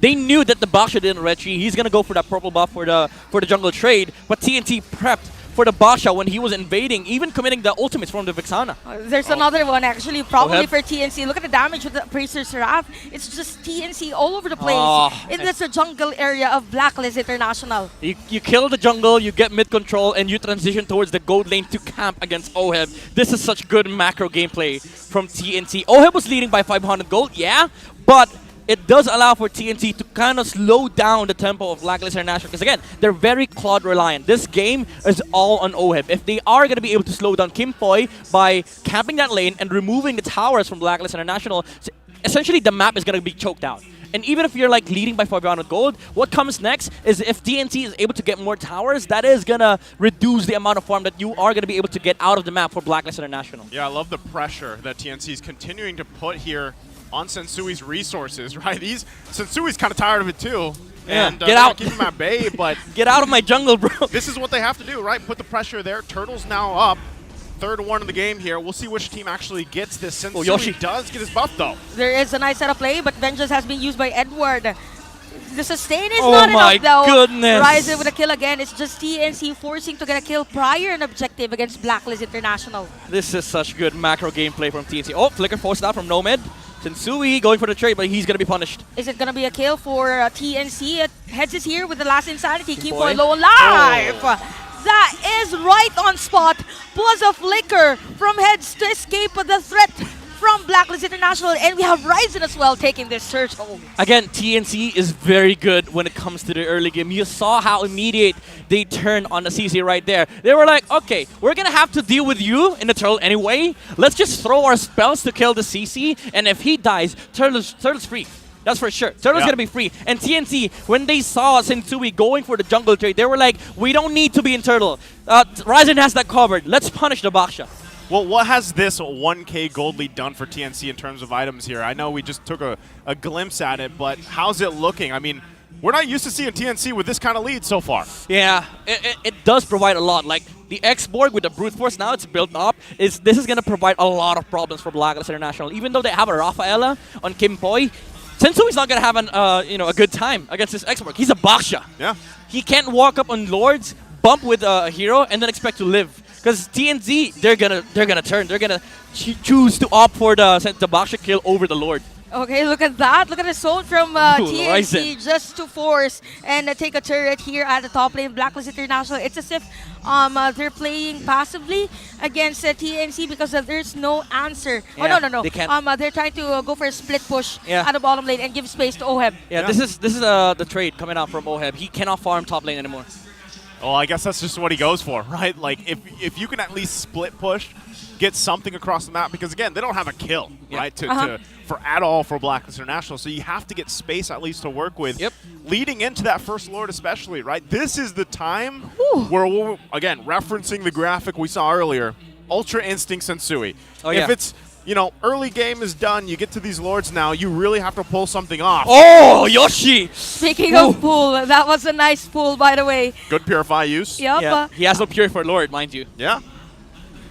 they knew that the Baksha didn't retreat. He's gonna go for that purple buff for the jungle trade, but TNC prepped for the Basha when he was invading, even committing the ultimates from the Vixana. There's another one actually, probably Oheb. for TNC. Look at the damage with the Praetor's Wrath. It's just TNC all over the place in this jungle area of Blacklist International. You kill the jungle, you get mid control, and you transition towards the gold lane to camp against Oheb. This is such good macro gameplay from TNC. Oheb was leading by 500 gold, yeah, but it does allow for TNC to kind of slow down the tempo of Blacklist International because, again, they're very Claude reliant. This game is all on Oheb. If they are going to be able to slow down Kimpoy by camping that lane and removing the towers from Blacklist International, essentially the map is going to be choked out. And even if you're like leading by 500 gold, what comes next is if TNC is able to get more towers, that is going to reduce the amount of farm that you are going to be able to get out of the map for Blacklist International. Yeah, I love the pressure that TNC is continuing to put here on Sensui's resources, right? Sensui's kind of tired of it too. Yeah, And get out. Keep him at bay, but get out of my jungle, bro. This is what they have to do, right? Put the pressure there. Turtle's now up. Third one of the game here. We'll see which team actually gets this. Sensui Yoshi does get his buff though. There is a nice setup play, but Vengeance has been used by Edward. The sustain is Oh not my enough though. goodness. Ryzen with a kill again. It's just TNC forcing to get a kill prior an objective against Blacklist International. This is such good macro gameplay from TNC. Oh, Flicker forced out from Nomad. Sensui going for the trade, but he's going to be punished. Is it going to be a kill for TNC? Heads is here with the last Insanity. Keep boy. going low alive. That is right on spot. Plus a Flicker from Heads to escape the threat from Blacklist International. And we have Ryzen as well taking this surge home. Again, TNC is very good when it comes to the early game. You saw how immediate they turned on the CC right there. They were like, okay, we're going to have to deal with you in the turtle anyway. Let's just throw our spells to kill the CC. And if he dies, Turtle's free. That's for sure. Turtle's going to be free. And TNC, when they saw Sensui going for the jungle trade, they were like, we don't need to be in Turtle. Ryzen has that covered. Let's punish the Baksha. Well, what has this 1K gold lead done for TNC in terms of items here? I know we just took a glimpse at it, but how's it looking? I mean, we're not used to seeing TNC with this kind of lead so far. Yeah, it does provide a lot. Like, the X-Borg with the Brute Force, now it's built up. This is going to provide a lot of problems for Blacklist International. Even though they have a Rafaela on Kimpoy, Sensui's not going to have a good time against this X-Borg. He's a Baksha. Yeah. He can't walk up on Lords, bump with a hero, and then expect to live. Because TNC, they're gonna turn. They're gonna choose to opt for the Baksha kill over the Lord. Okay, look at that. Look at the zone from TNC Ryzen. just to force and take a turret here at the top lane. Blacklist International. It's as if they're playing passively against TNC because there's no answer. Yeah, Oh, no. they can't. They're trying to go for a split push Yeah. at the bottom lane and give space to Oheb. Yeah, this is the trade coming out from Oheb. He cannot farm top lane anymore. Well, I guess that's just what he goes for, right? Like, if you can at least split push, get something across the map, because, again, they don't have a kill, right, at all for Blacklist International, so you have to get space at least to work with. Yep. Leading into that first Lord especially, right? This is the time where, again, referencing the graphic we saw earlier, Ultra Instinct Sensui. Oh, yeah. If it's, early game is done, you get to these Lords now, you really have to pull something off. Oh, Yoshi! Speaking of pull, that was a nice pull, by the way. Good Purify use. Yep. Yeah. He has no Purify Lord, mind you. Yeah.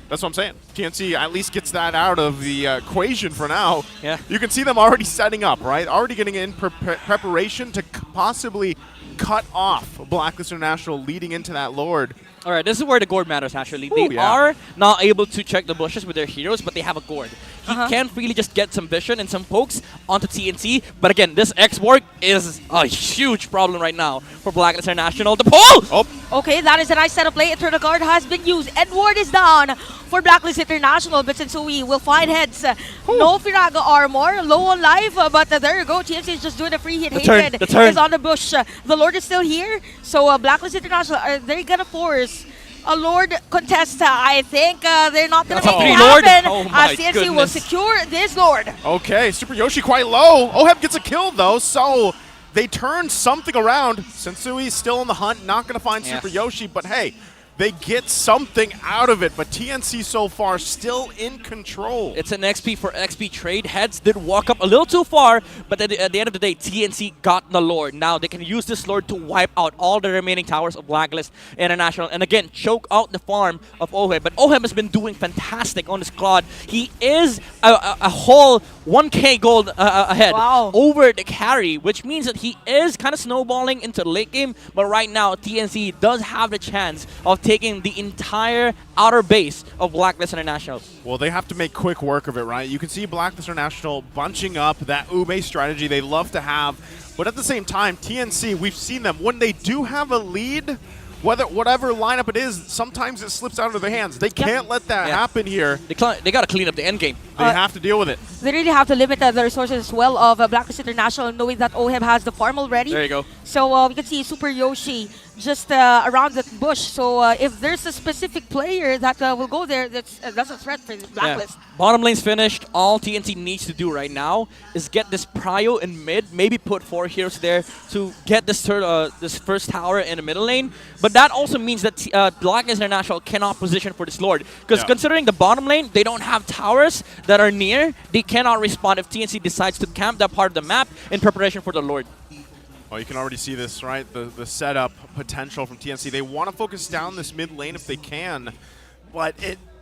That's what I'm saying. TNC at least gets that out of the equation for now. Yeah. You can see them already setting up, right? Already getting in preparation to possibly cut off Blacklist International leading into that Lord. All right, this is where the gourd matters, actually. They yeah. are not able to check the bushes with their heroes, but they have a gourd. He can really just get some vision and some pokes onto TNC. But again, this X-Borg is a huge problem right now for Blacklist International. The pull! Oh. Okay, that is a nice setup play. Eternal Guard has been used. Edward is down for Blacklist International, but Sensui will find Heads. No Firaga armor, low on life, but there you go. TNC is just doing a free hit. The turn. Is on the bush. The Lord is still here, so Blacklist International, are they going to force a Lord contest? I think they're not going to make it happen. Oh my TNC will goodness. secure this Lord. Okay, Super Yoshi quite low. Oheb gets a kill, though, so they turn something around. Sensui still on the hunt, not going to find Super Yoshi, but hey, they get something out of it, but TNC so far still in control. It's an XP for XP trade. Heads did walk up a little too far, but at the end of the day, TNC got the Lord. Now they can use this Lord to wipe out all the remaining towers of Blacklist International, and again, choke out the farm of Oheb. But Oheb has been doing fantastic on this squad. He is a whole 1k gold ahead Wow. over the carry, which means that he is kind of snowballing into the late game. But right now, TNC does have the chance of taking the entire outer base of Blacklist International. Well, they have to make quick work of it, right? You can see Blacklist International bunching up that Ube strategy they love to have. But at the same time, TNC, we've seen them, when they do have a lead, whatever lineup it is, sometimes it slips out of their hands. They can't let that happen here. They got to clean up the end game. They have to deal with it. They really have to limit the resources as well of Blacklist International, knowing that OHEB has the farm already. There you go. So we can see Super Yoshi just around that bush. So if there's a specific player that will go there, that's a threat for the Blacklist. Yeah. Bottom lane's finished. All TNC needs to do right now is get this prio in mid, maybe put 4 heroes there to get this first tower in the middle lane. But that also means that Blacklist International cannot position for this Lord. Because considering the bottom lane, they don't have towers that are near. They cannot respond if TNC decides to camp that part of the map in preparation for the Lord. Well, you can already see this, right? The setup potential from TNC. They want to focus down this mid lane if they can, but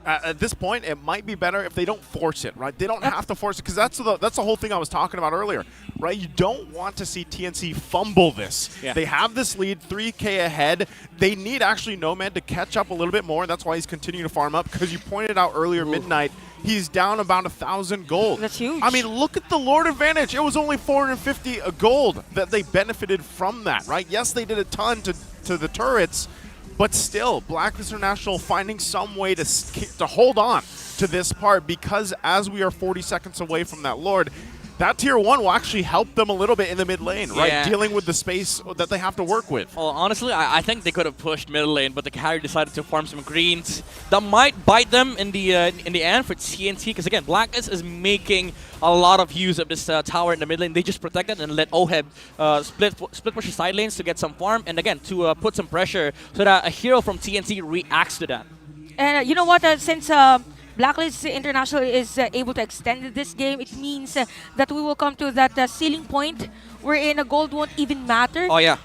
at this point, it might be better if they don't force it, right? They don't have to force it, because that's the whole thing I was talking about earlier, right? You don't want to see TNC fumble this. Yeah. They have this lead, 3K ahead. They need actually Nomad to catch up a little bit more. That's why he's continuing to farm up, because you pointed out earlier, Midnight, he's down about 1,000 gold. That's huge. I mean, look at the Lord advantage. It was only 450 gold that they benefited from that, right? Yes, they did a ton to the turrets, but still, Blacklist International finding some way to hold on to this part, because as we are 40 seconds away from that Lord, that tier 1 will actually help them a little bit in the mid lane, right? Yeah. Dealing with the space that they have to work with. Well, honestly, I think they could have pushed middle lane, but the carry decided to farm some greens. That might bite them in the end for TNT, because again, Blacklist is making a lot of use of this tower in the mid lane. They just protect it and let OHEB split push the side lanes to get some farm, and again, to put some pressure so that a hero from TNT reacts to that. And you know what? Since Blacklist International is able to extend this game, it means that we will come to that ceiling point wherein a gold won't even matter. Oh, yeah.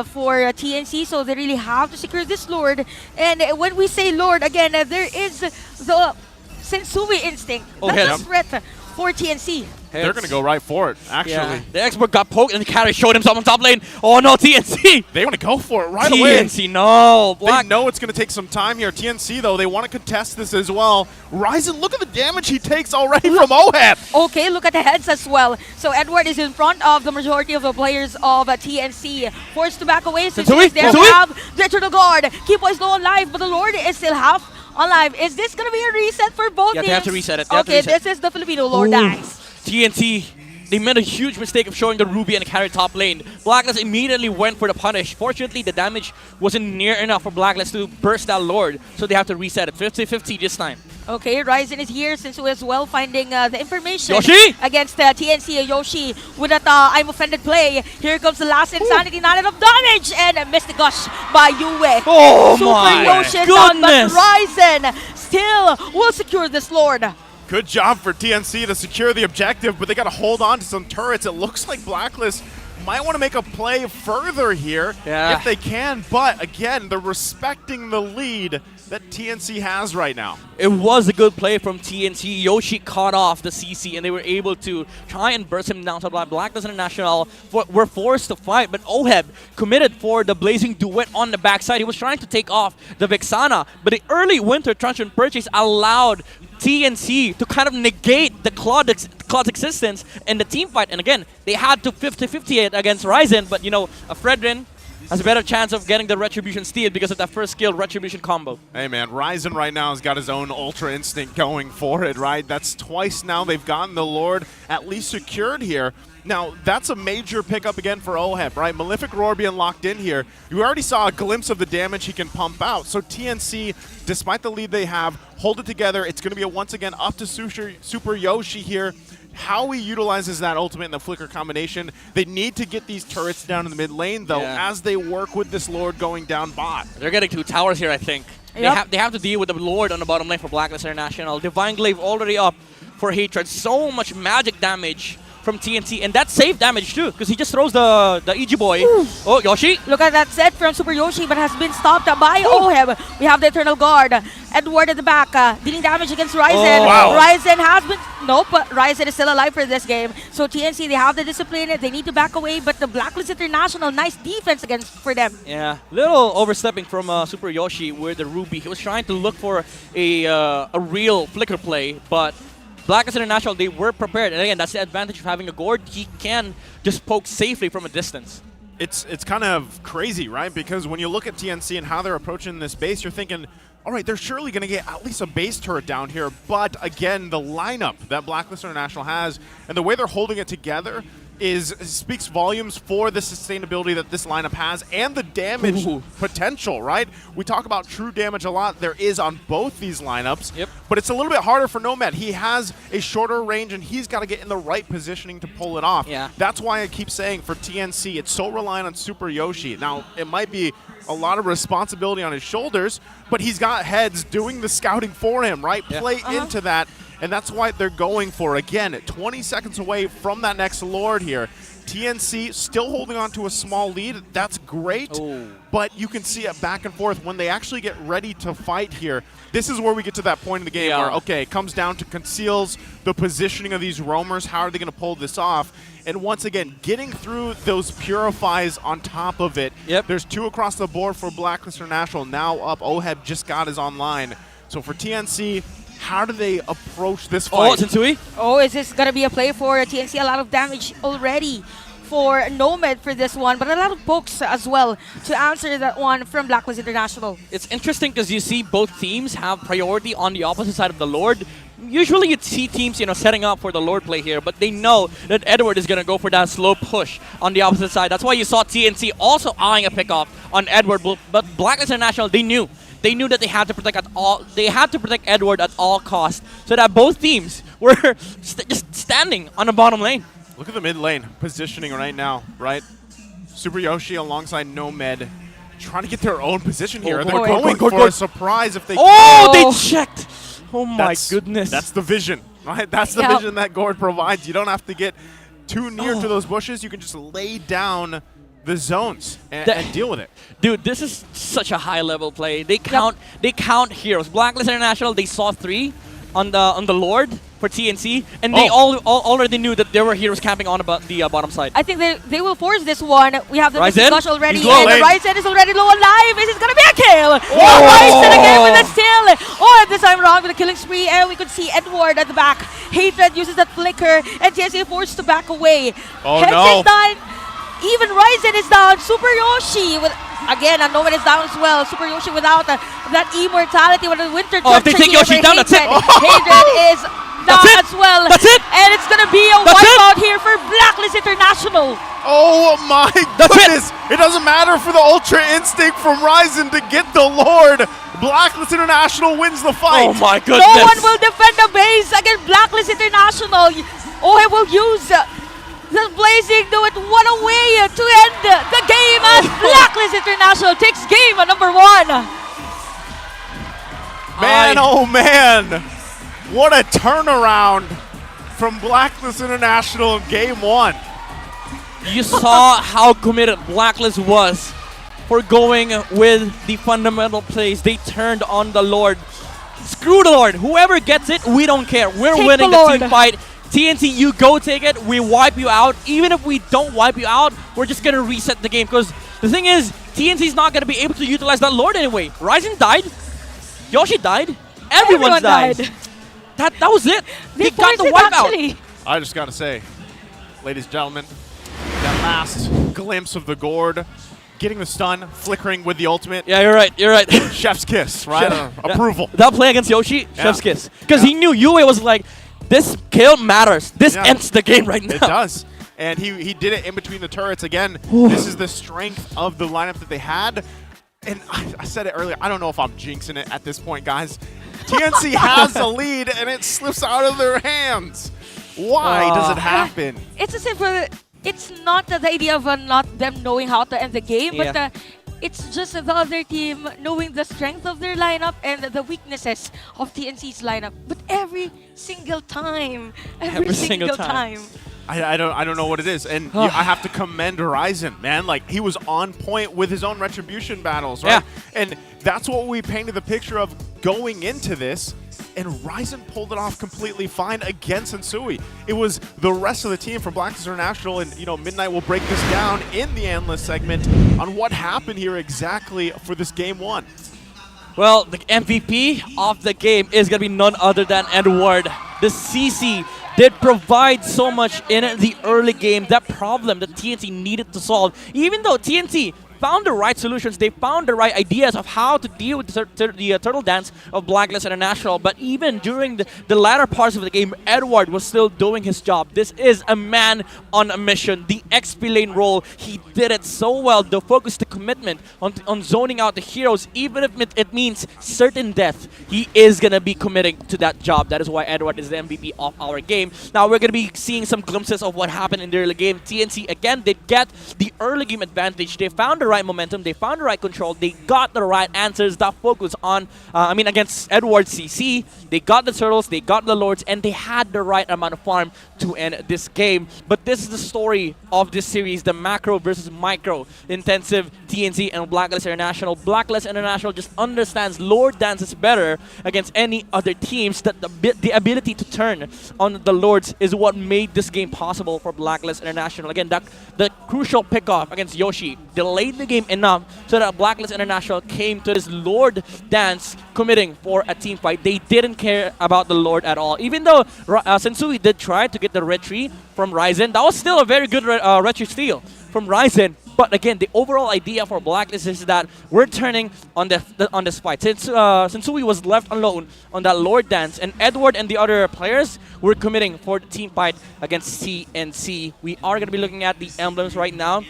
For TNC, so they really have to secure this Lord. And when we say Lord, again, there is the Sensui instinct. That's a threat for TNC. They're going to go right for it, actually. Yeah. The expert got poked and the carry showed himself on top lane. Oh no, TNC! They want to go for it right away. TNC, no. They know it's going to take some time here. TNC, though, they want to contest this as well. Ryzen, look at the damage he takes already from OHEB. Okay, look at the heads as well. So Edward is in front of the majority of the players of TNC. Forced to back away since he's there. We have the Eternal Guard. Keep is low on life, but the Lord is still half alive. Is this going to be a reset for both teams? They have to reset it. Okay, this is the Filipino Lord dies. TNT, they made a huge mistake of showing the Ruby and carry top lane. Blacklist immediately went for the punish. Fortunately, the damage wasn't near enough for Blacklist to burst that Lord, so they have to reset it. 50-50 this time. Okay, Ryzen is here since we as well finding the information Yoshi! against TNC. Yoshi with that I'm offended play. Here comes the last insanity, not enough damage, and missed the gush by Yue. Oh Super my Yoshi is down, but goodness! Ryzen still will secure this Lord. Good job for TNC to secure the objective, but they got to hold on to some turrets. It looks like Blacklist might want to make a play further here if they can, but again, they're respecting the lead that TNC has right now. It was a good play from TNC. Yoshi caught off the CC, and they were able to try and burst him down to Blacklist International. Were forced to fight, but OHEB committed for the Blazing Duet on the backside. He was trying to take off the Vexana, but the early Winter Truncheon purchase allowed TNC to kind of negate the Claude's existence in the team fight. And again, they had to 50-50 it against Ryzen, but you know, Fredrin has a better chance of getting the Retribution steal because of that first skill Retribution combo. Hey man, Ryzen right now has got his own Ultra Instinct going for it, right? That's twice now they've gotten the Lord at least secured here. Now, that's a major pickup again for OHEB, right? Malefic Roar being locked in here. You already saw a glimpse of the damage he can pump out. So TNC, despite the lead they have, hold it together. It's going to be once again up to Super Yoshi here. How he utilizes that ultimate and the flicker combination. They need to get these turrets down in the mid lane, though, as they work with this Lord going down bot. They're getting 2 towers here, I think. Yep. They have to deal with the Lord on the bottom lane for Blacklist International. Divine Glaive already up for Hatred. So much magic damage from TNC, and that's safe damage too, because he just throws the EG boy. Oh, Yoshi. Look at that set from Super Yoshi, but has been stopped by Oheb. We have the Eternal Guard. Edward at the back, dealing damage against Ryzen. Oh, wow. Ryzen has been... Nope, but Ryzen is still alive for this game. So TNC, they have the discipline. They need to back away, but the Blacklist International, nice defense against for them. Yeah, little overstepping from Super Yoshi with the Ruby. He was trying to look for a real flicker play, but Blacklist International, they were prepared. And again, that's the advantage of having a Gord. He can just poke safely from a distance. It's kind of crazy, right? Because when you look at TNC and how they're approaching this base, you're thinking, all right, they're surely going to get at least a base turret down here. But again, the lineup that Blacklist International has and the way they're holding it together speaks volumes for the sustainability that this lineup has and the damage potential, right? We talk about true damage a lot. There is on both these lineups, but it's a little bit harder for Nomad. He has a shorter range, and he's got to get in the right positioning to pull it off. Yeah. That's why I keep saying for TNC, it's so reliant on Super Yoshi. Now, it might be a lot of responsibility on his shoulders, but he's got heads doing the scouting for him, right? Play into that. And that's why they're going for, again, 20 seconds away from that next Lord here. TNC still holding on to a small lead. That's great, but you can see it back and forth when they actually get ready to fight here. This is where we get to that point in the game where, okay, it comes down to conceals, the positioning of these roamers. How are they going to pull this off? And once again, getting through those purifies on top of it. There's 2 across the board for Blacklist International. Now up, Oheb just got his online. So for TNC, how do they approach this fight? Oh, is this going to be a play for TNC? A lot of damage already for Nomad for this one, but a lot of pokes as well to answer that one from Blacklist International. It's interesting because you see both teams have priority on the opposite side of the Lord. Usually you'd see teams, setting up for the Lord play here, but they know that Edward is going to go for that slow push on the opposite side. That's why you saw TNC also eyeing a pickoff on Edward, but Blacklist International, they knew. They knew that they had to protect Edward at all costs, so that both teams were just standing on the bottom lane. Look at the mid lane positioning right now, right? Super Yoshi alongside Nomad trying to get their own position here. They're going for a surprise if they can. They checked. Oh my goodness. That's the vision, right? That's the vision that Gord provides. You don't have to get too near to those bushes. You can just lay down the zones and deal with it. Dude, this is such a high-level play. They count heroes. Blacklist International, they saw 3 on the Lord for TNC, and they already knew that there were heroes camping on the bottom side. I think they will force this one. We have the Rush already, and Ryzen is already low alive. Is it going to be a kill? Ryzen again with a steal. Oh, this time around with a killing spree, and we could see Edward at the back. Hatred uses that flicker, and TNC forced to back away. Heads is done. Even Ryzen is down. Super Yoshi with again, Nomad is down as well. Super Yoshi without that immortality with the winter. If they take Yoshi down, that's it. Hatred is down as well. That's it. And it's gonna be a wipeout here for Blacklist International. Oh my goodness! It doesn't matter for the Ultra Instinct from Ryzen to get the Lord. Blacklist International wins the fight. Oh my goodness! No one will defend the base against Blacklist International. He will use the Blazing do it one away to end the game as Blacklist International takes game number 1. Man, oh man! What a turnaround from Blacklist International in game 1. You saw how committed Blacklist was for going with the fundamental plays. They turned on the Lord. Screw the Lord. Whoever gets it, we don't care. We're winning the team fight. TNC, you go take it. We wipe you out. Even if we don't wipe you out, we're just going to reset the game. Because the thing is, TNC's not going to be able to utilize that Lord anyway. Ryzen died. Yoshi died. Everyone died. That was it. He got the wipeout. I just got to say, ladies and gentlemen, that last glimpse of the Gord, getting the stun, flickering with the ultimate. Yeah, you're right. You're right. Chef's kiss, right? Approval. That play against Yoshi, chef's kiss. Because he knew Yue was like, this kill matters. This ends the game right now. It does. And he did it in between the turrets. Again, this is the strength of the lineup that they had. And I said it earlier, I don't know if I'm jinxing it at this point, guys. TNC has the lead, and it slips out of their hands. Why does it happen? It's as if it's not the idea of not them knowing how to end the game, but it's just the other team knowing the strength of their lineup and the weaknesses of TNC's lineup. But every single time, every single time. I don't know what it is, and I have to commend Ryzen, man. Like, he was on point with his own retribution battles, right? Yeah. And that's what we painted the picture of going into this, and Ryzen pulled it off completely fine against Sensui. It was the rest of the team from Blacklist International, and Midnight will break this down in the analyst segment on what happened here exactly for this game one. Well, the MVP of the game is going to be none other than Edward. The CC did provide so much in the early game, that problem that TNC needed to solve. Even though TNC found the right solutions, they found the right ideas of how to deal with the turtle dance of Blacklist International. But even during the latter parts of the game, Edward was still doing his job. This is a man on a mission. The XP lane role, he did it so well. The focus, the commitment on zoning out the heroes, even if it means certain death, he is going to be committing to that job. That is why Edward is the MVP of our game. Now we're going to be seeing some glimpses of what happened in the early game. TNC, again, did get the early game advantage. They found the right momentum, they found the right control, they got the right answers that focus on, against Edward CC. They got the turtles, they got the lords, and they had the right amount of farm to end this game. But this is the story of this series, the macro versus micro intensive TNC and Blacklist International. Blacklist International just understands Lord dances better against any other teams, that the ability to turn on the lords is what made this game possible for Blacklist International. Again, the crucial pickoff against Yoshi delayed the game enough so that Blacklist International came to this Lord dance committing for a team fight. They didn't care about the Lord at all. Even though Sensui did try to get the retry from Ryzen, that was still a very good retry steal from Ryzen. But again, the overall idea for Blacklist is that we're turning on this fight. Since Sensui was left alone on that Lord dance, and Edward and the other players were committing for the team fight against CNC. We are going to be looking at the emblems right now.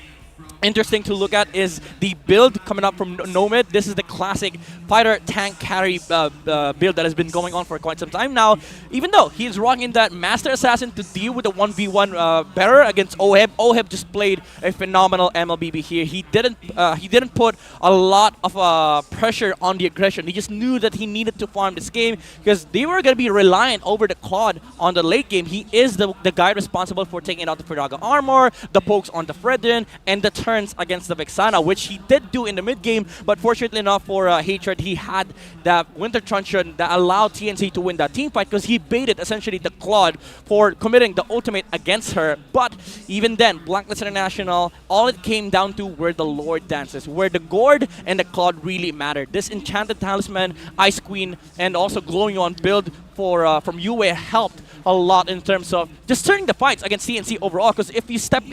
Interesting to look at is the build coming up from Nomad. This is the classic fighter tank carry build that has been going on for quite some time now. Even though he is rocking that Master Assassin to deal with the 1v1 better against Oheb. Oheb just played a phenomenal MLBB here. He didn't put a lot of pressure on the aggression. He just knew that he needed to farm this game because they were going to be reliant over the Claude on the late game. He is the guy responsible for taking out the Firaga armor, the pokes on the Fredrin, and the turns against the Vexana, which he did do in the mid game, but fortunately enough for Hatred, he had that Winter Truncheon that allowed TNC to win that team fight because he baited essentially the Claude for committing the ultimate against her. But even then, Blacklist International, all it came down to were the Lord dances, where the Gourd and the Claude really mattered. This Enchanted Talisman, Ice Queen, and also Glowing On build from UA helped a lot in terms of just turning the fights against CNC overall, because if you step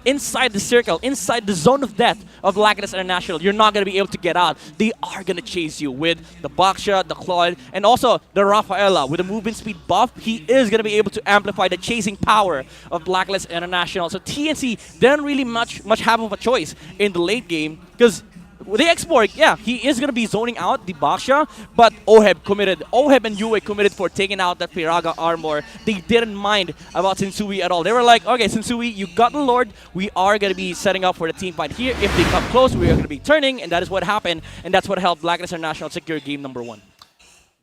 inside the circle, inside the zone of death of Blacklist International, you're not going to be able to get out. They are going to chase you with the Baksha, the Claude, and also the Rafaela. With the movement speed buff, he is going to be able to amplify the chasing power of Blacklist International. So TNC didn't really much have of a choice in the late game, because the X-Borg, yeah, he is going to be zoning out the Baksha, but Oheb and Yue committed for taking out that Firaga armor. They didn't mind about Sensui at all. They were like, okay, Sensui, you got the Lord. We are going to be setting up for the team fight here. If they come close, we are going to be turning, and that is what happened, and that's what helped Blacklist International secure game number 1.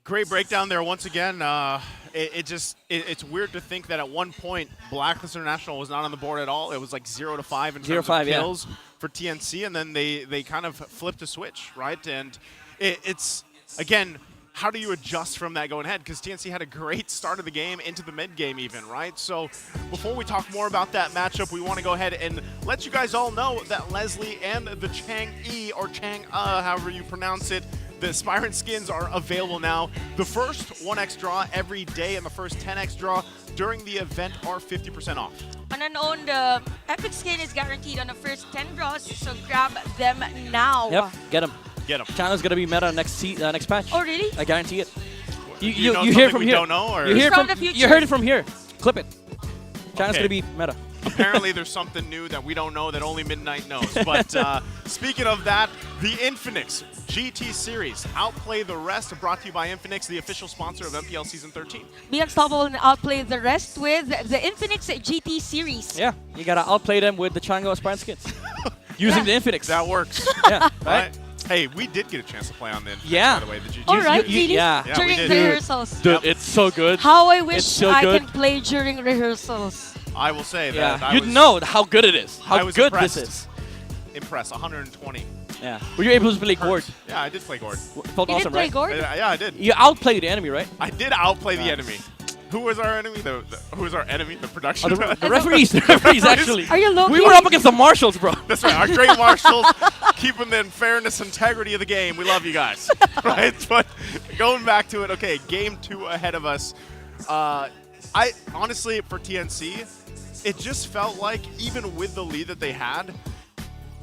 Great breakdown there once again. It's weird to think that at one point Blacklist International was not on the board at all. It was like 0-5 in terms of kills for TNC, and then they kind of flipped a switch, right? And it's again, how do you adjust from that going ahead? Because TNC had a great start of the game into the mid game even, right? So before we talk more about that matchup, we want to go ahead and let you guys all know that Leslie and the Chang-E, or Chang-E, however you pronounce it, the Spirant skins are available now. The first 1x draw every day and the first 10x draw during the event are 50% off. On an own, the epic skin is guaranteed on the first 10 draws, so grab them now. Yep, get them. Get them. Channel's gonna be meta next patch. Oh, really? I guarantee it. You know hear from we here. Don't know, or? You heard it from here. Clip it. Channel's gonna be meta. Apparently there's something new that we don't know that only Midnight knows. But speaking of that, the Infinix GT Series, Outplay the Rest, brought to you by Infinix, the official sponsor of MPL Season 13. Be unstoppable and outplay the rest with the Infinix GT Series. Yeah, you gotta outplay them with the Chango Aspirant skins. Using the Infinix. That works. Yeah, right? Hey, we did get a chance to play on the Infinix, yeah. by the way. The GT All right, Series. really? Yeah. During we did. the rehearsals. Dude, it's so good. How I wish so I good. can play during rehearsals. I will say Yeah, that. you'd know how good it is. How good impressed. this is. Impressed. 120. Yeah. Were you able to play Gord? Yeah, I did play Gord. Felt You did awesome, play right? Gord? Yeah, I did. You outplayed the enemy, right? I did outplay the Nice. enemy. Who was our enemy? Who was our enemy? The production. The referees. The referees, actually. Are you low-key? We were up against the Marshals, bro. That's right. Our great marshals keeping the fairness, integrity of the game. We love you guys. Right? But going back to it, okay, game 2 ahead of us. I honestly, for TNC, it just felt like even with the lead that they had,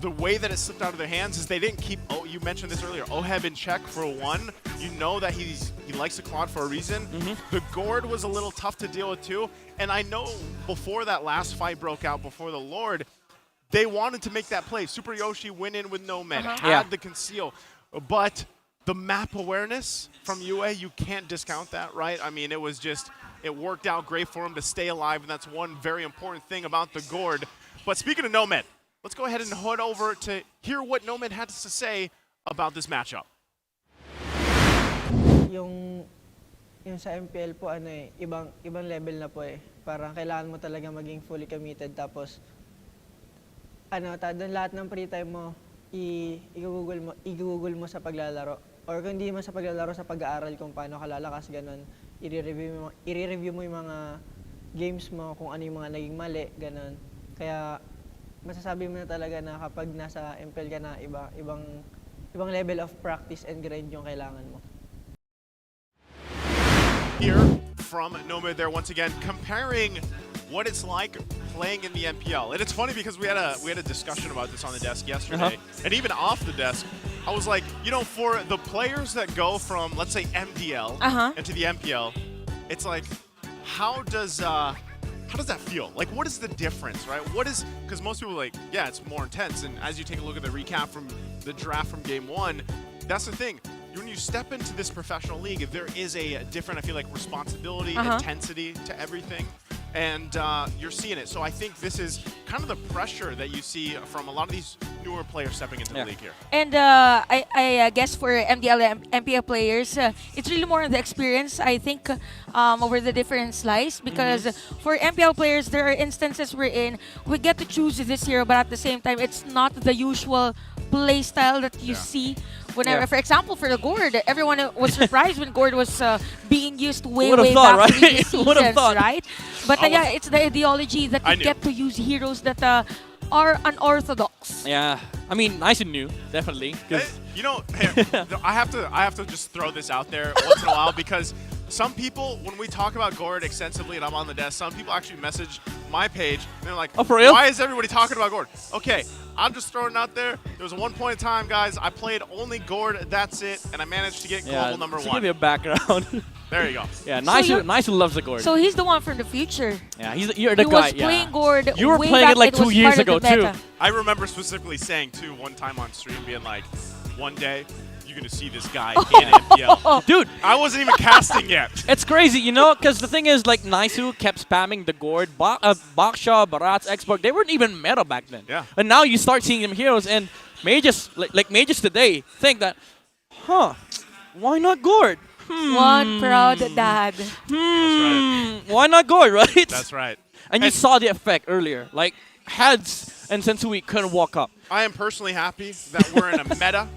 the way that it slipped out of their hands is they didn't keep, you mentioned this earlier, Oheb in check for 1. You know that he likes the quad for a reason. The Gord was a little tough to deal with too. And I know before that last fight broke out, before the Lord, they wanted to make that play. Super Yoshi went in with no med, had the conceal. But the map awareness from UA, you can't discount that, right? I mean, it was just, it worked out great for him to stay alive, and that's one very important thing about the Gord. But speaking of Nomad, let's go ahead and head over to hear what Nomad had to say about this matchup. Yung sa MPL po ibang level na po eh. Parang kailangan mo talaga maging fully committed, tapos doon lahat ng free time mo i-google mo sa paglalaro, or kung hindi mo sa paglalaro, sa pag-aaral kung paano ka lalakas, ganun. I-review mo yung mga games mo, kung ano yung mga naging mali, ganun. Kaya masasabi mo na talaga na kapag nasa MPL ka na, ibang level of practice and grind yung kailangan mo. Here from Nomad there once again, comparing what it's like playing in the MPL. And it's funny because we had a discussion about this on the desk yesterday, and even off the desk, I was like, you know, for the players that go from, let's say, MDL into the MPL, it's like, how does that feel? Like, what is the difference, right? What is, because most people are like, yeah, it's more intense. And as you take a look at the recap from the draft from game 1, that's the thing. When you step into this professional league, if there is a different, I feel like, responsibility, intensity to everything. And you're seeing it. So I think this is kind of the pressure that you see from a lot of these newer players stepping into the league here. And I guess for MDL and MPL players, it's really more on the experience, I think, over the different slice. Because for MPL players, there are instances wherein we get to choose this hero, but at the same time, it's not the usual play style that you see. Whenever, for example, for the Gord, everyone was surprised when Gord was being used way back in previous seasons, right? But yeah, it's the ideology that you get to use heroes that are unorthodox. Yeah, I mean, nice and new, definitely. You know, I have to just throw this out there once in a while, because some people, when we talk about Gord extensively and I'm on the desk, some people actually message my page and they're like, oh, for real? Why is everybody talking about Gord? Okay, I'm just throwing it out there. There was one point in time, guys, I played only Gord, that's it, and I managed to get global number 1. Give you a background. There you go. Yeah, nice who loves the Gord. So he's the one from the future. Yeah, you're the guy. He was playing Gord. You were way playing back, it like 2 years ago too. I remember specifically saying too one time on stream, being like, one day you're gonna see this guy in MPL. Dude, I wasn't even casting yet. It's crazy, you know, because the thing is, like, Naisu kept spamming the Gord. Baksha, Baratz, Xbox, they weren't even meta back then. Yeah. And now you start seeing them heroes, and mages, like mages today, think that, why not Gord? One proud dad. That's right. Why not Gord, right? That's right. And you saw the effect earlier. Like, Heads and Sensui couldn't walk up. I am personally happy that we're in a meta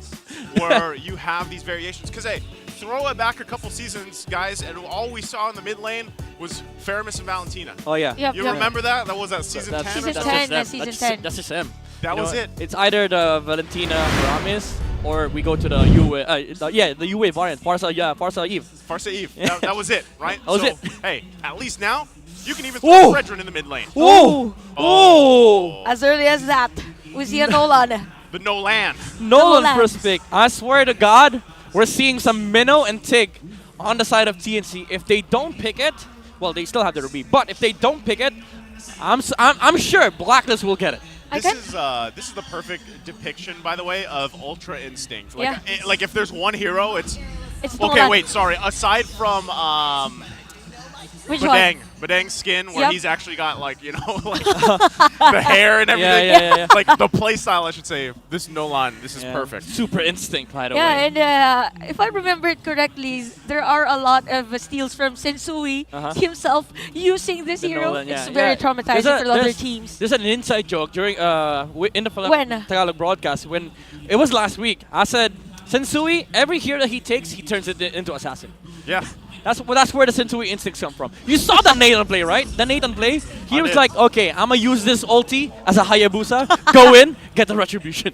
where you have these variations. Because, hey, throw it back a couple seasons, guys, and all we saw in the mid lane was Faramis and Valentina. Oh, yeah. You remember that? That was season 10 Season or 10, something? season 10. That's just him. That was it. It's either the Valentina Ramis or we go to the UA, the UA variant, Farsa Eve. Farsa Eve. That was it, right? That was it. Hey, at least now, you can even throw Fredrin in the mid lane. As early as that, we see a Nolan. The Nolan. Nolan first pick. I swear to God, we're seeing some Minnow and Tig on the side of TNC. If they don't pick it, well, they still have the Ruby. But if they don't pick it, I'm sure Blacklist will get it. This is the perfect depiction, by the way, of Ultra Instinct. Like, like if there's one hero, it's okay. Nolan. Wait, sorry. Aside from Which Badang's skin, where Yep. he's actually got like like the hair and everything. Yeah. Like the play style, I should say. This Nolan, this is perfect. Super instinct, by the way. Yeah, and if I remember it correctly, there are a lot of steals from Sensui himself using this The hero. Nolan, It's very traumatizing for other teams. There's an inside joke during in the When? Tagalog broadcast when it was last week. I said, Sensui, every hero that he takes, he turns it into assassin. Yeah. That's where the Sensui instincts come from. You saw the Nathan play, right? The Nathan play. He was like, okay, I'm gonna use this ulti as a Hayabusa. Go in, get the retribution.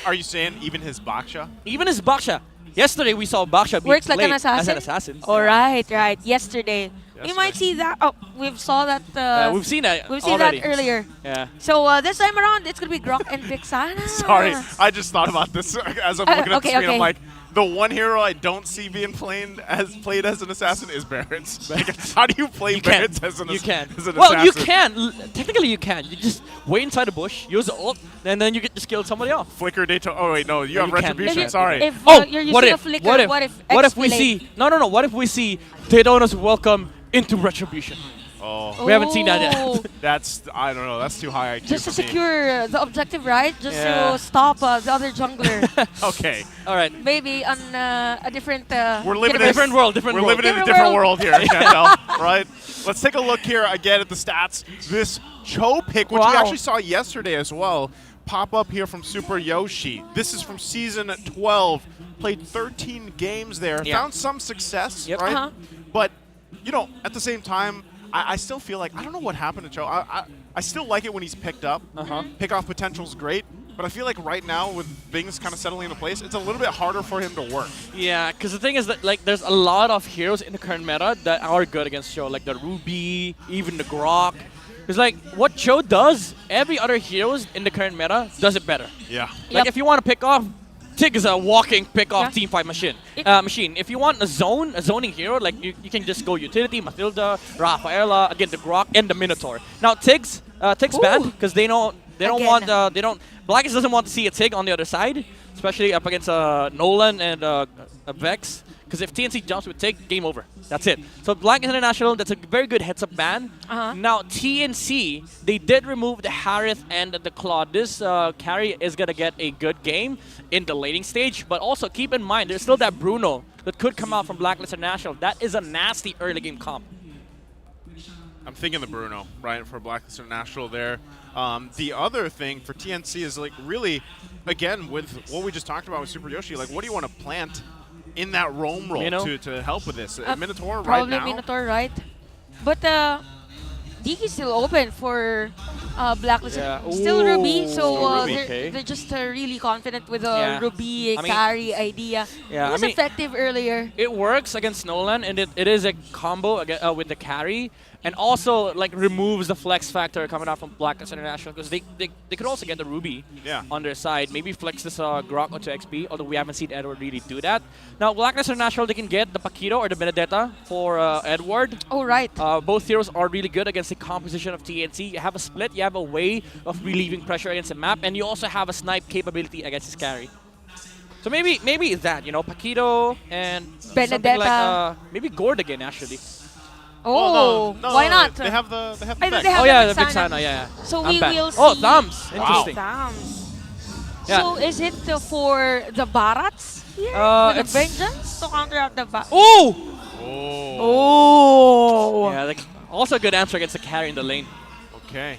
Are you saying even his Baksha? Even his Baksha. Yesterday we saw Baksha be Works like played an assassin? as an assassin. All right. Yesterday. We might see that. Oh, we've saw that. We've seen that. We've seen already. that earlier. Yeah. So this time around, it's gonna be Grok and Vixana. Sorry, I just thought about this as I'm looking at the screen. I'm like, the one hero I don't see being played as an assassin is Barrett's. Like, how do you play Barrett's as an assassin? Well, you can. Technically, you can. You just wait inside the bush, use the ult, and then you get to kill somebody else. Flicker Daytona. Oh wait, no, you have you can't. retribution. Sorry. If you're using what a if? flicker, What if we see? No. What if we see Daytona's welcome into retribution? Oh. We haven't seen that yet. That's, I don't know, that's too high IQ Just to for me. secure the objective, right? Just to stop the other jungler. Okay. All right. Maybe on a different. We're living in universe. different world. We're living in a different world here, Chantel, right? Let's take a look here again at the stats. This Cho pick, which we actually saw yesterday as well, pop up here from Super Yoshi. This is from Season 12. Played 13 games there. Yeah. Found some success, right? But, at the same time, I still feel like, I don't know what happened to Cho. I still like it when he's picked up. Pick-off potential's great. But I feel like right now, with things kind of settling into place, it's a little bit harder for him to work. Yeah, because the thing is that there's a lot of heroes in the current meta that are good against Cho, like the Ruby, even the Grok. Because what Cho does, every other heroes in the current meta does it better. Yeah. If you want to pick off, Tig is a walking pick-off teamfight machine. If you want a zoning hero, you can just go utility, Matilda, Rafaela, again the Grok, and the Minotaur. Now Tig's banned because they don't want Blacklist doesn't want to see a Tig on the other side, especially up against Nolan and Vex. Because if TNC jumps with Tig, game over. That's it. So Black International, that's a very good heads-up ban. Now TNC, they did remove the Harith and the Claw. This carry is going to get a good game in the laning stage. But also keep in mind, there's still that Bruno that could come out from Blacklist International. That is a nasty early game comp. I'm thinking the Bruno, right, for Blacklist International there. The other thing for TNC is really, again, with what we just talked about with Super Yoshi, what do you want to plant in that roam role to help with this? Minotaur right now? Probably Minotaur, right? But Diki's still open for Blacklist. Still Ruby, so they're just really confident with the Ruby carry idea. It was effective earlier. It works against Nolan, and it is a combo with the carry. And also, removes the flex factor coming out from Blacklist International, because they could also get the Ruby on their side. Maybe flex this Grok onto XP, although we haven't seen Edward really do that. Now, Blacklist International, they can get the Paquito or the Benedetta for Edward. Oh, right. Both heroes are really good against the composition of TNC. You have a split, you have a way of relieving pressure against the map, and you also have a snipe capability against his carry. So maybe it's that, Paquito and Benedetta. Maybe Gord again, actually. Oh, why not? They have the They have the Vixana, yeah. So we will see. Oh, Thumbs. Interesting. Thumbs. Yeah. So is it for the Barats here? With the Vengeance to counteract the Barats? Oh! Oh! Yeah, also a good answer against the carry in the lane. Okay.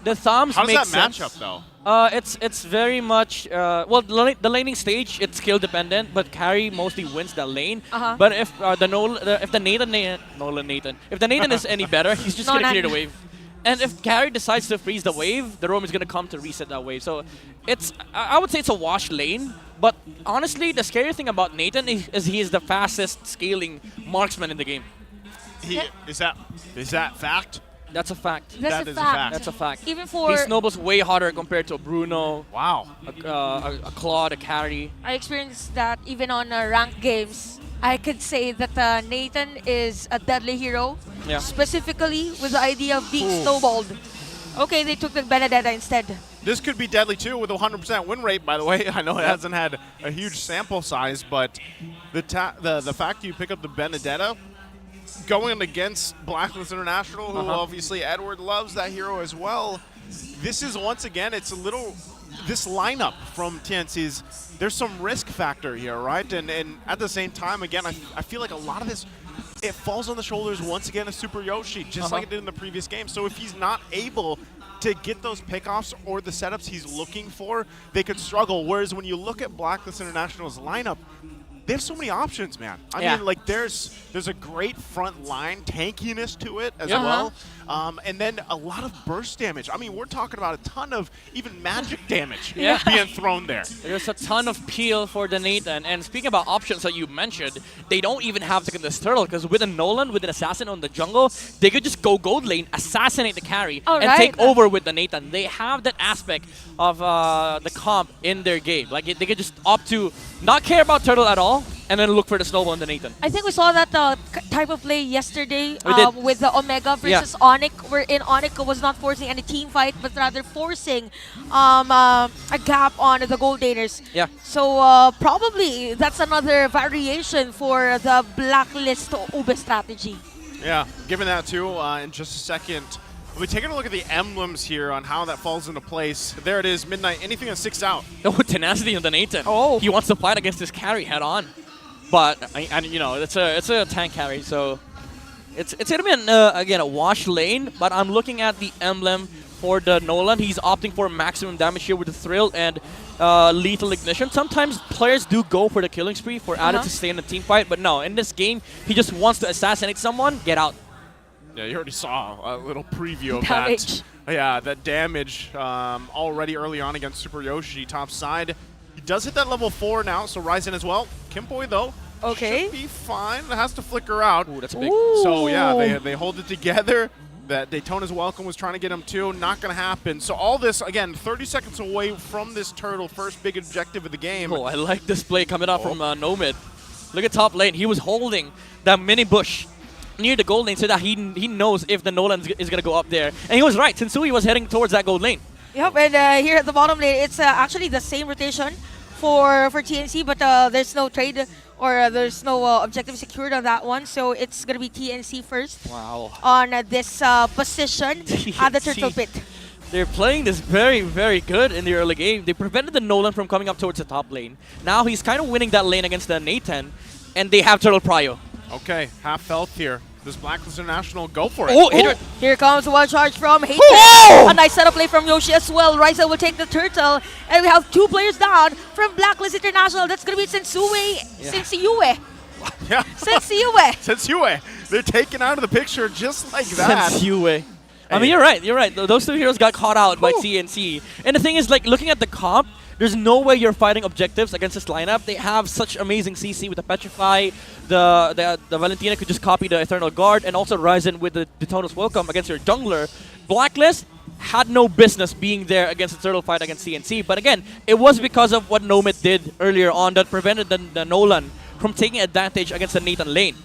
The Thumbs How does make that match sense. up, though? It's very much the laning stage, it's skill dependent, but carry mostly wins the lane. But if the Nathan is any better, he's just gonna clear the wave. And if carry decides to freeze the wave, the roam is gonna come to reset that wave. So I would say it's a wash lane. But honestly, the scary thing about Nathan is he is the fastest scaling marksman in the game. Is that fact? That's a fact. That's a fact. That's a fact. Even for he snowballs way harder compared to a Bruno. Wow. A Claude, a carry. I experienced that even on ranked games. I could say that Nathan is a deadly hero. Yeah. Specifically with the idea of being snowballed. Okay, they took the Benedetta instead. This could be deadly too with a 100% win rate, by the way. I know it hasn't had a huge sample size, but the fact you pick up the Benedetta, going against Blacklist International, who obviously Edward loves that hero as well. This is, once again, it's a little, this lineup from TNC's, there's some risk factor here, right? And at the same time, again, I feel like a lot of this, it falls on the shoulders once again of Super Yoshi, just like it did in the previous game. So if he's not able to get those pickoffs or the setups he's looking for, they could struggle. Whereas when you look at Blacklist International's lineup, they have so many options, man. I mean, like, there's a great front line tankiness to it as well. And then a lot of burst damage. I mean, we're talking about a ton of even magic damage being thrown there. There's a ton of peel for the Nathan. And speaking about options that you mentioned, they don't even have to get this turtle, because with a Nolan, with an assassin on the jungle, they could just go gold lane, assassinate the carry, and take over with the Nathan. They have that aspect of the comp in their game. Like, they could just opt to not care about turtle at all, and then look for the snowball in the Nathan. I think we saw that type of play yesterday with the Omega versus ONIC, wherein ONIC was not forcing any team fight, but rather forcing a gap on the gold laners. Yeah. So probably that's another variation for the Blacklist Ube strategy. Yeah, given that too, in just a second. We'll be taking a look at the emblems here on how that falls into place. There it is, Midnight. Anything that sticks out? Oh, tenacity on the Nathan. Oh. He wants to fight against this carry head on. But, and you know, it's a tank carry, so it's going to be, again, a wash lane. But I'm looking at the emblem for the Nolan. He's opting for maximum damage here with the Thrill and Lethal Ignition. Sometimes players do go for the killing spree for added to stay in the team fight. But no, in this game, he just wants to assassinate someone, get out. Yeah, you already saw a little preview of that. Yeah, that damage already early on against Super Yoshi top side. He does hit that level 4 now, so Ryzen as well. Kimboy, though, should be fine. It has to flicker out. Ooh, that's big. So, yeah, they hold it together. That Daytona's Welcome was trying to get him too. Not going to happen. So all this, again, 30 seconds away from this turtle. First big objective of the game. Oh, I like this play coming up from Nomad. Look at top lane. He was holding that mini bush near the gold lane so that he knows if the Nolan is going to go up there. And he was right. Sensui was heading towards that gold lane. Yep, and here at the bottom lane, it's actually the same rotation for TNC, but there's no trade or there's no objective secured on that one. So it's going to be TNC first on this position at the turtle pit. They're playing this very, very good in the early game. They prevented the Nolan from coming up towards the top lane. Now he's kind of winning that lane against the Nathan, and they have turtle prio. Okay, half health here. Does Blacklist International go for it? Oh, here comes one charge from Hater. A nice setup play from Yoshi as well. Ryza will take the turtle. And we have 2 players down from Blacklist International. That's going to be Sensui. Sensui. Yeah. Sensui. Sensui. They're taken out of the picture just like that. Sensui. I mean, you're right. Those 2 heroes got caught out by TNC. And the thing is, like, looking at the comp, there's no way you're fighting objectives against this lineup. They have such amazing CC with the Petrify. The Valentina could just copy the Eternal Guard, and also Ryzen with the Daytona's Welcome against your jungler. Blacklist had no business being there against the turtle fight against CNC. But again, it was because of what Nomad did earlier on that prevented the Nolan from taking advantage against the Nathan lane.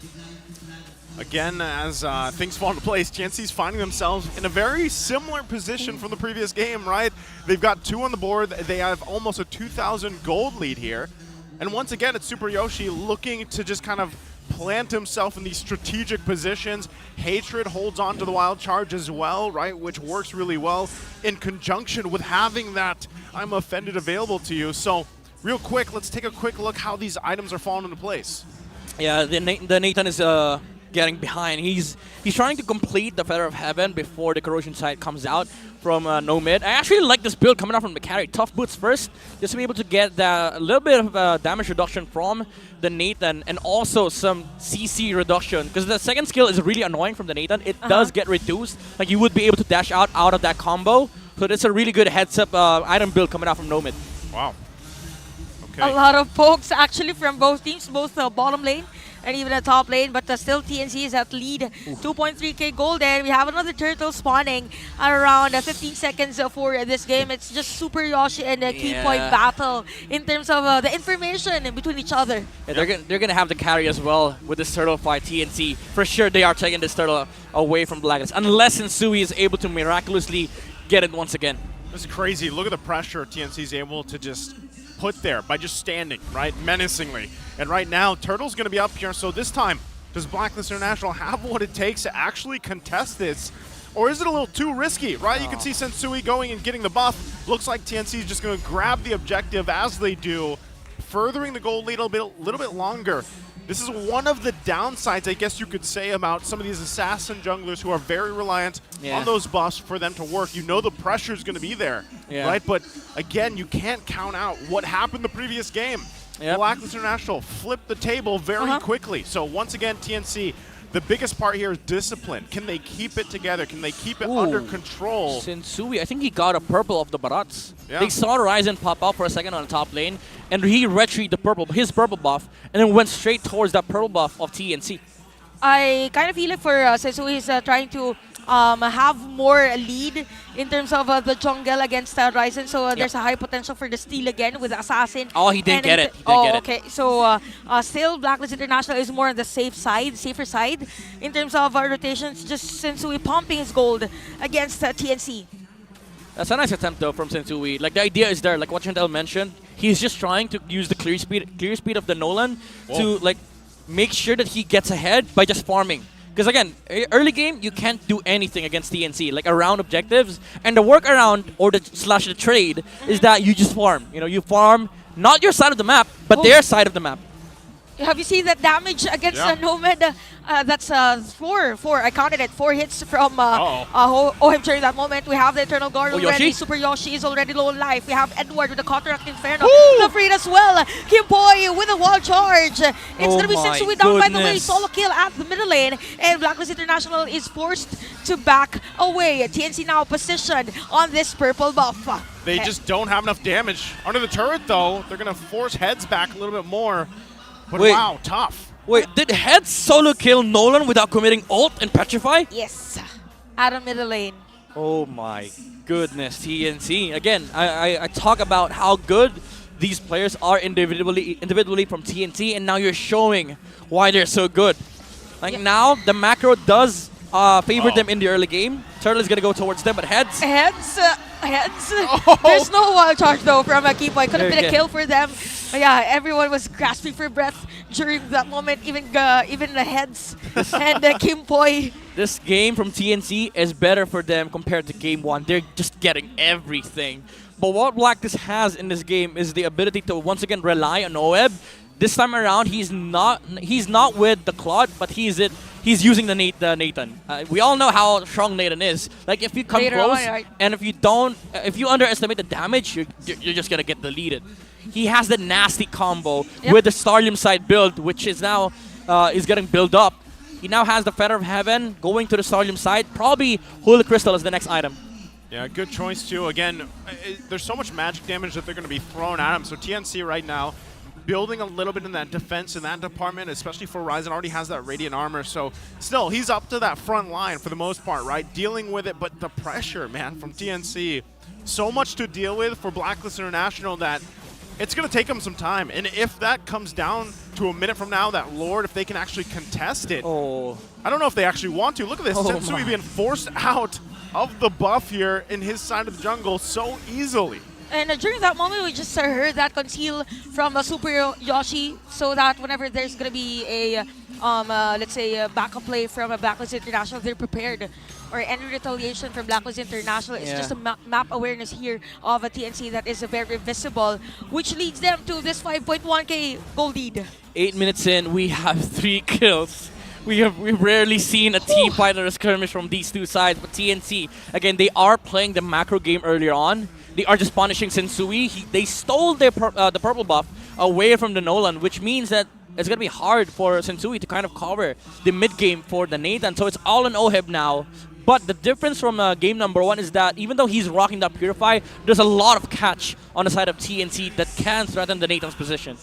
Again, as things fall into place, GNC's finding themselves in a very similar position from the previous game, right? They've got 2 on the board. They have almost a 2,000 gold lead here. And once again, it's Super Yoshi looking to just kind of plant himself in these strategic positions. Hatred holds on to the wild charge as well, right? Which works really well in conjunction with having that I'm offended available to you. So real quick, let's take a quick look how these items are falling into place. Yeah, the Nathan is getting behind. He's trying to complete the Feather of Heaven before the Corrosion Sight comes out from Nomad. I actually like this build coming out from the carry. Tough boots first, just to be able to get a little bit of damage reduction from the Nathan, and also some CC reduction, because the second skill is really annoying from the Nathan. It does get reduced. Like, you would be able to dash out of that combo. So it's a really good heads-up item build coming out from Nomad. Wow. Okay. A lot of pokes actually from both teams, both the bottom lane and even the top lane, but still TNC is at lead. 2.3k gold, and we have another turtle spawning at around 15 seconds for this game. It's just Super Yoshi and a key point battle in terms of the information in between each other. Yeah, they're gonna have the carry as well with this turtle fight. TNC, for sure they are taking this turtle away from Blacklist, unless Sensui is able to miraculously get it once again. This is crazy. Look at the pressure TNC is able to just put there by just standing, right, menacingly. And right now, Turtle's going to be up here, so this time, Does Blacklist International have what it takes to actually contest this? Or is it a little too risky, right? You can see Sensui going and getting the buff. Looks like TNC is just going to grab the objective as they do, furthering the gold lead a little bit longer. This is one of the downsides, I guess you could say, about some of these assassin junglers who are very reliant on those buffs for them to work. You know the pressure is going to be there, right? But again, you can't count out what happened the previous game. Blacklist International flipped the table very quickly. So once again, TNC, the biggest part here is discipline. Can they keep it together? Can they keep it under control? Sensui, I think he got a purple of the Barats. They saw Ryzen pop up for a second on the top lane, and he retrieved the purple, his purple buff, and then went straight towards that purple buff of TNC. I kind of feel it for Sensui is trying to have more lead in terms of the jungle against Ryzen, so there's a high potential for the steal again with Assassin. Oh, he didn't get it. Okay. So still Blacklist International is more on the safer side in terms of rotations, just Sensui pumping his gold against TNC. That's a nice attempt though from Sensui. Like the idea is there, like what Chantel mentioned, he's just trying to use the clear speed of the Nolan to like make sure that he gets ahead by just farming. Because again, early game, you can't do anything against TNC, like around objectives. And the workaround, or the trade, is that you just farm. You know, you farm not your side of the map, but their side of the map. Have you seen that damage against Nomad? That's 4. I counted it. 4 hits from OHIM during that moment. We have the Eternal Guard already. Super Yoshi is already low on life. We have Edward with the Counteract Inferno. The Freed as well. Kimboy with a wall charge. It's going to be Sensui down, by the way. Solo kill at the middle lane. And Blacklist International is forced to back away. TNC now positioned on this purple buff. They just don't have enough damage. Under the turret, though, they're going to force Heads back a little bit more. But wow, tough. Wait, did Heads solo kill Nolan without committing ult and Petrify? Yes, out of middle lane. Oh my goodness, TNC. Again, I talk about how good these players are individually from TNC, and now you're showing why they're so good. Like now, the macro does favor them in the early game. Turtle is going to go towards them, but Heads. Heads. There's no wall charge though from Kipoy. Could have been a kill for them. But yeah, everyone was grasping for breath during that moment, even the Heads and Kimpoy. This game from TNC is better for them compared to game 1. They're just getting everything. But what Blacklist has in this game is the ability to once again rely on OEB. This time around, he's not with the Claude, but he's using the Nathan. We all know how strong Nathan is. Like if you come close, and if you underestimate the damage, you're just gonna get deleted. He has the nasty combo with the Starlium side build, which is now is getting built up. He now has the Feather of Heaven going to the Starlium side. Probably Holy Crystal is the next item. Yeah, good choice too. Again, there's so much magic damage that they're going to be thrown at him. So TNC right now building a little bit in that defense in that department, especially for Ryzen, already has that Radiant Armor. So still, he's up to that front line for the most part, right? Dealing with it, but the pressure, man, from TNC. So much to deal with for Blacklist International that it's going to take them some time. And if that comes down to a minute from now, that Lord, if they can actually contest it, I don't know if they actually want to. Look at this, Sensui being forced out of the buff here in his side of the jungle so easily. And during that moment, we just heard that conceal from Super Yoshi, so that whenever there's going to be a, let's say, a backup play from a Blacklist International, they're prepared. Or any retaliation from Blacklist International. It's just a map awareness here of a TNC that is very visible, which leads them to this 5.1k gold lead. 8 minutes in, we have 3 kills. We've rarely seen a team fight or a skirmish from these two sides, but TNC, again, they are playing the macro game earlier on. They are just punishing Sensui. They stole their the purple buff away from the Nolan, which means that it's going to be hard for Sensui to kind of cover the mid game for the Nathan. So it's all on OHIB now. But the difference from game number 1 is that even though he's rocking that Purify, there's a lot of catch on the side of TNC that can threaten the Nathan's position.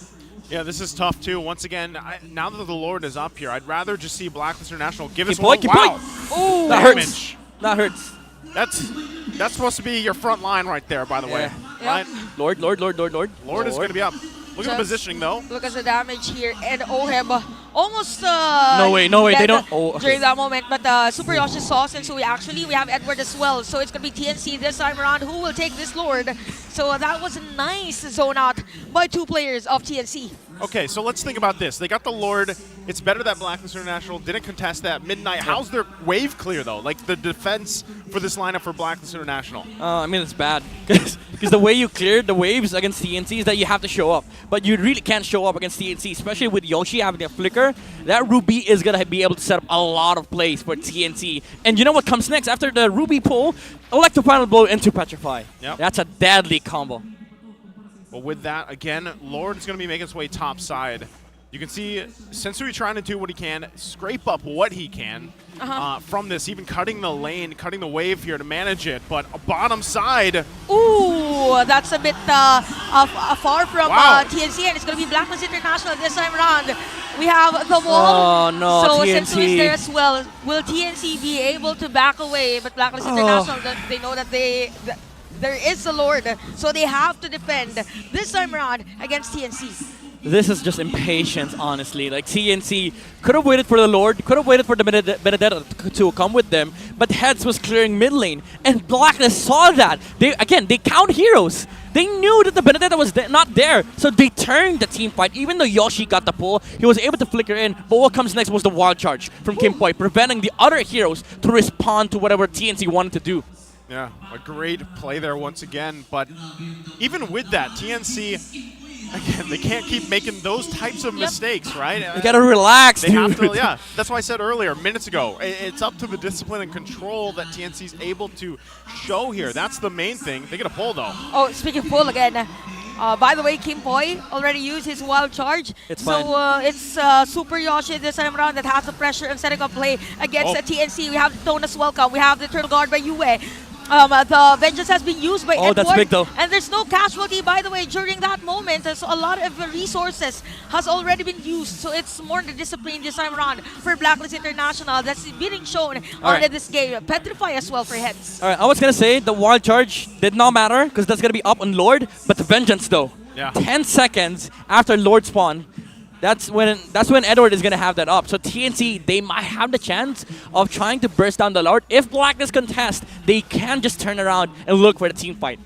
Yeah, this is tough too. Once again, now that the Lord is up here, I'd rather just see Blacklist International give us one. Wow! Oh, that hurts. That hurts. That's supposed to be your front line right there, by the way. Right? Lord. Lord is going to be up. Look at the positioning, though. Look at the damage here. And OHIB almost... no way, they don't... During that moment. But Super Yoshi saw Sensui. Actually, we have Edward as well. So it's going to be TNC this time around. Who will take this Lord? So that was a nice zone out by 2 players of TNC. Okay, so let's think about this. They got the Lord. It's better that Blacklist International didn't contest that midnight. How's their wave clear, though? Like, the defense for this lineup for Blacklist International? I mean, it's bad. Because the way you cleared the waves against TNC is that you have to show up. But you really can't show up against TNC, especially with Yoshi having a flicker. That Ruby is going to be able to set up a lot of plays for TNC. And you know what comes next? After the Ruby pull, Electro Final Blow into Petrify. Yep. That's a deadly combo. Well, with that, again, Lord is going to be making his way top side. You can see Sensui trying to do what he can, scrape up what he can from this, even cutting the lane, cutting the wave here to manage it. But bottom side. Ooh, that's a bit far from TNC, and it's going to be Blacklist International this time around. We have the wall. Oh, no, so TNC. Sensui is there as well. Will TNC be able to back away? But Blacklist International, they know that there is a Lord, so they have to defend this time around against TNC. This is just impatience, honestly. Like, TNC could have waited for the Lord, could have waited for the Benedetta to come with them, but Heads was clearing mid lane, and Blacklist saw that. They count heroes. They knew that the Benedetta was not there, so they turned the team fight. Even though Yoshi got the pull, he was able to flicker in, but what comes next was the wild charge from Kimpoi, preventing the other heroes to respond to whatever TNC wanted to do. Yeah, a great play there once again, but even with that, TNC... Again, they can't keep making those types of mistakes, right? You gotta relax, They have dude. to, yeah. That's why I said earlier, minutes ago, it's up to the discipline and control that TNC is able to show here. That's the main thing. They get a pull, though. Oh, speaking of pull again. By the way, Kimpoi already used his wild charge. It's so it's Super Yoshi this time around that has the pressure and setting up play against TNC. We have the Tonas welcome. We have the Turtle Guard by Yue. The Vengeance has been used by Edward. That's big, though. And there's no casualty, by the way, during that moment. So a lot of resources has already been used. So it's more the discipline this time around for Blacklist International that's being shown on this game. Petrify as well for Heads. All right, I was going to say the wild charge did not matter because that's going to be up on Lord, but the Vengeance, though. Yeah. 10 seconds after Lord spawn, that's when Edward is going to have that up. So TNC, they might have the chance of trying to burst down the Lord. If Blacklist contest, they can just turn around and look for the team fight.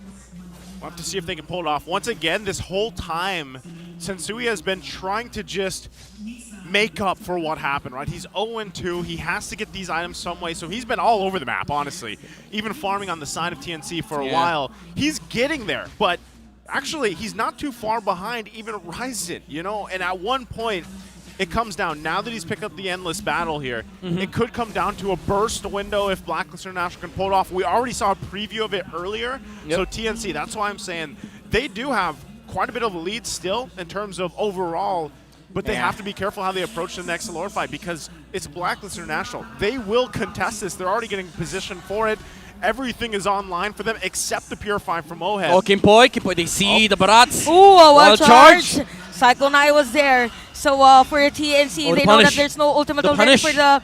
We'll have to see if they can pull it off. Once again, this whole time, Sensui has been trying to just make up for what happened, right? He's 0-2. He has to get these items some way, so he's been all over the map, honestly. Even farming on the side of TNC for a while. He's getting there, but actually, he's not too far behind even Ryzen, you know? And at one point, it comes down. Now that he's picked up the endless battle here, it could come down to a burst window if Blacklist International can pull it off. We already saw a preview of it earlier. So TNC, that's why I'm saying they do have quite a bit of a lead still in terms of overall, but they have to be careful how they approach the next Lord fight because it's Blacklist International. They will contest this. They're already getting positioned for it. Everything is online for them except the Purify from Ohead. Oh, Kimpoi, they see the Barats. Ooh, a wild charge. Cyclone Eye was there. So for TNC, they know that there's no ultimate already for the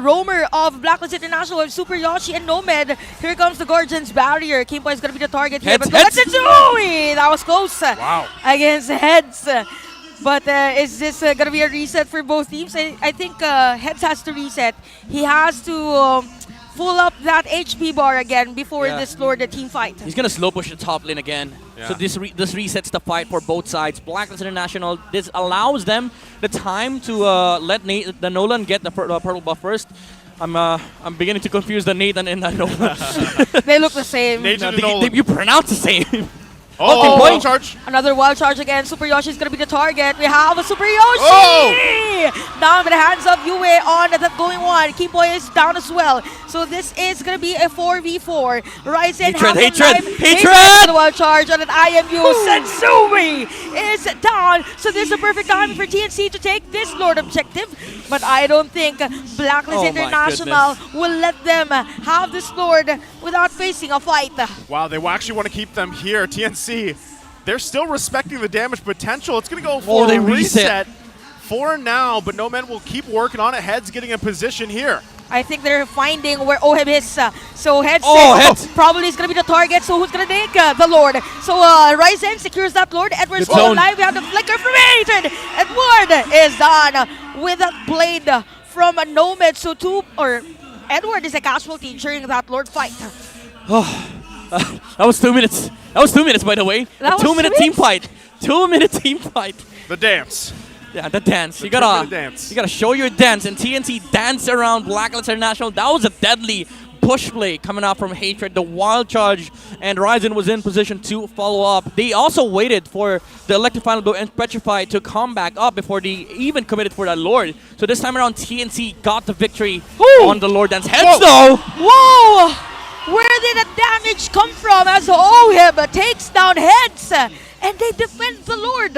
roamer of Blacklist International with Super Yoshi and Nomad. Here comes the Guardian's Barrier. Kimpoi is going to be the target here. But Sensui! That was close against Heads. But is this going to be a reset for both teams? I think Heads has to reset. He has to full up that HP bar again before this Lord the team fight. He's going to slow push the top lane again. So this resets the fight for both sides. Blacklist International, this allows them the time to let the Nolan get the purple buff first. I'm beginning to confuse the Nathan and the Nolan. They look the same. Nathan and Nolan. You pronounce the same. Oh, wild charge. Another wild charge again. Super Yoshi is going to be the target. We have a Super Yoshi! Down by the hands of Yue on that going one. Kimpoi is down as well. So this is going to be a 4v4. Ryzen Hatred! The wild charge on an IMU. Sensui is down. So this is a perfect time for TNC to take this Lord objective. But I don't think Blacklist International will let them have this Lord without facing a fight. Wow, they actually want to keep them here. TNC, they're still respecting the damage potential. It's going to go for a reset for now, but Nomad will keep working on it. Heads getting in position here. I think they're finding where Oheb is. So Heads probably is going to be the target. So who's going to take the Lord? So Ryzen secures that Lord. Edward's still alive. We have the flicker from Hatred. Edward is done with that blade from Nomad. So Edward is a casualty during that Lord fight. That was 2 minutes. That was 2 minutes, by the way. That A 2 was minute 2 team minutes? fight. 2 minute team fight. The dance. Yeah, the dance. The You gotta 2 minute dance. You gotta show your dance. And TNC danced around Blacklist International. That was a deadly push play coming out from Hatred. The wild charge, and Ryzen was in position to follow up. They also waited for the electric final blow and Petrify to come back up before they even committed for that Lord. So this time around, TNC got the victory on the Lord dance. Heads though. Whoa! Where did the damage come from as OHIB takes down Heads and they defend the Lord?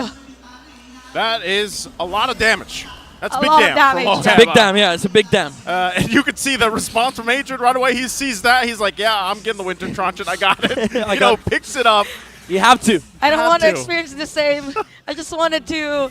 That is a lot of damage. That's A big lot of damn. damage. It's a big damn, yeah, it's a big damn. And you can see the response from Hatred right away. He sees that. He's like, yeah, I'm getting the Winter Tronchant. I got it. Picks it up. You have to. I don't want to experience the same. I just wanted to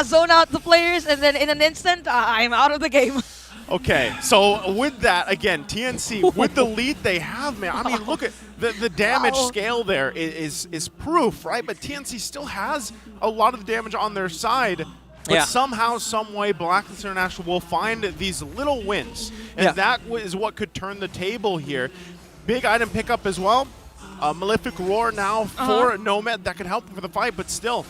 zone out the players, and then in an instant, I'm out of the game. Okay, so with that, again, TNC, with the lead they have, man, I mean, look at the damage scale there is proof, right? But TNC still has a lot of the damage on their side. But somehow, some way, Blacklist International will find these little wins. And that is what could turn the table here. Big item pickup as well. Malefic Roar now for Nomad. That could help for the fight, but still,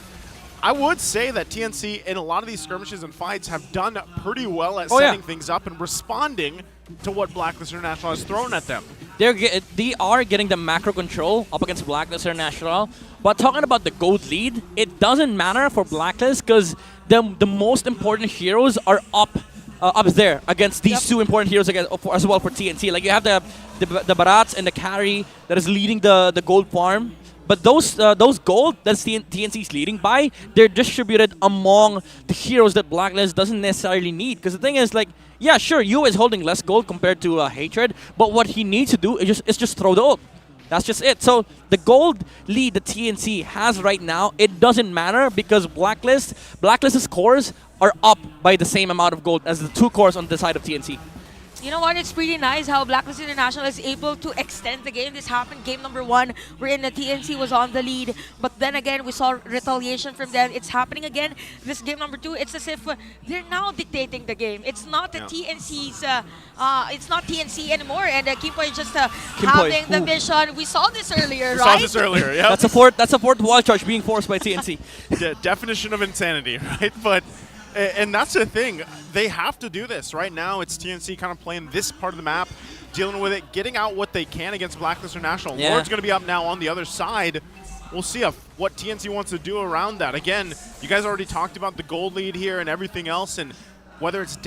I would say that TNC in a lot of these skirmishes and fights have done pretty well at setting things up and responding to what Blacklist International has thrown at them. They are getting the macro control up against Blacklist International. But talking about the gold lead, it doesn't matter for Blacklist because the most important heroes are up there against these two important heroes as well for TNC. Like you have the Barats and the carry that is leading the gold farm. But those gold that TNC is leading by, they're distributed among the heroes that Blacklist doesn't necessarily need. Because the thing is, like, yeah, sure, Yu is holding less gold compared to Hatred, but what he needs to do is just throw the ult. That's just it. So the gold lead that TNC has right now, it doesn't matter because Blacklist's cores are up by the same amount of gold as the 2 cores on the side of TNC. You know what? It's pretty nice how Blacklist International is able to extend the game. This happened game number 1, wherein the TNC was on the lead. But then again, we saw retaliation from them. It's happening again. This game number 2, it's as if they're now dictating the game. It's not the TNC's. It's not TNC anymore. And Kimpoy just having the vision. We saw this earlier, right? We saw this earlier. Yeah. That's a fourth wild charge being forced by TNC. The definition of insanity, right? But. And that's the thing. They have to do this. Right now, it's TNC kind of playing this part of the map, dealing with it, getting out what they can against Blacklist International. Yeah. Lord's going to be up now on the other side. We'll see what TNC wants to do around that. Again, you guys already talked about the gold lead here and everything else, and whether it's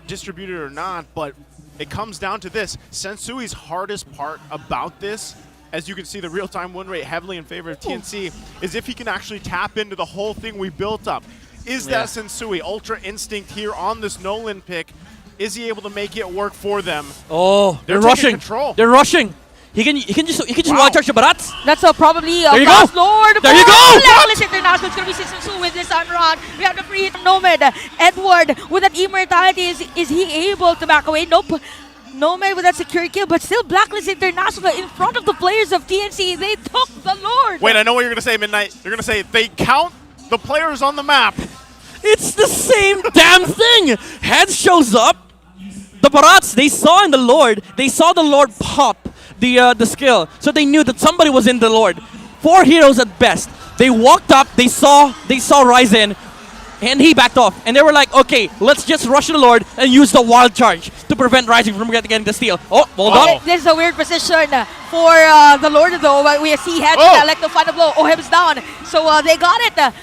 distributed or not, but it comes down to this. Sensui's hardest part about this, as you can see the real-time win rate heavily in favor of TNC, is if he can actually tap into the whole thing we built up. Is that Sensui Ultra Instinct here on this Nolan pick? Is he able to make it work for them? Oh, they're taking rushing. Control. They're rushing. He can just wild charge the Barats. That's probably a there you go. Lord. There you go. Blacklist International. It's going to be 6-2 with this time around. We have the free hit from Nomad. Edward with that immortality. Is he able to back away? Nope. Nomad with that secure kill, but still Blacklist International in front of the players of TNC. They took the Lord. Wait, I know what you're going to say, Midnight. You're going to say they count the players on the map. It's the same damn thing. Heads shows up. The Barats, they saw in the Lord. They saw the Lord pop the skill, so they knew that somebody was in the Lord. 4 heroes at best. They walked up. They saw Ryzen, and he backed off. And they were like, okay, let's just rush the Lord and use the wild charge to prevent Ryzen from getting the steal. Oh, hold on. This is a weird position for the Lord, though. We see Heads elect to find a blow. OHIB's down, so they got it.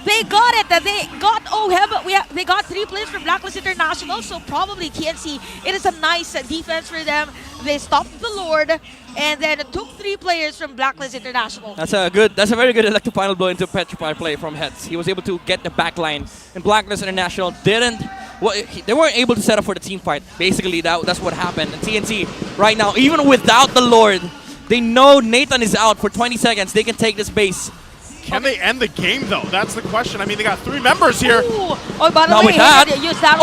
They got it. They got OHIB. They got 3 players from Blacklist International, so probably TNC. It is a nice defense for them. They stopped the Lord, and then took 3 players from Blacklist International. That's a very good electric final blow into Petrify play from Heads. He was able to get the back line, and Blacklist International didn't. Well, they weren't able to set up for the team fight. Basically, that's what happened. And TNC right now, even without the Lord, they know Nathan is out for 20 seconds. They can take this base. Can they end the game, though? That's the question. I mean, they got 3 members here. Ooh. Oh, by the way, Hayden used that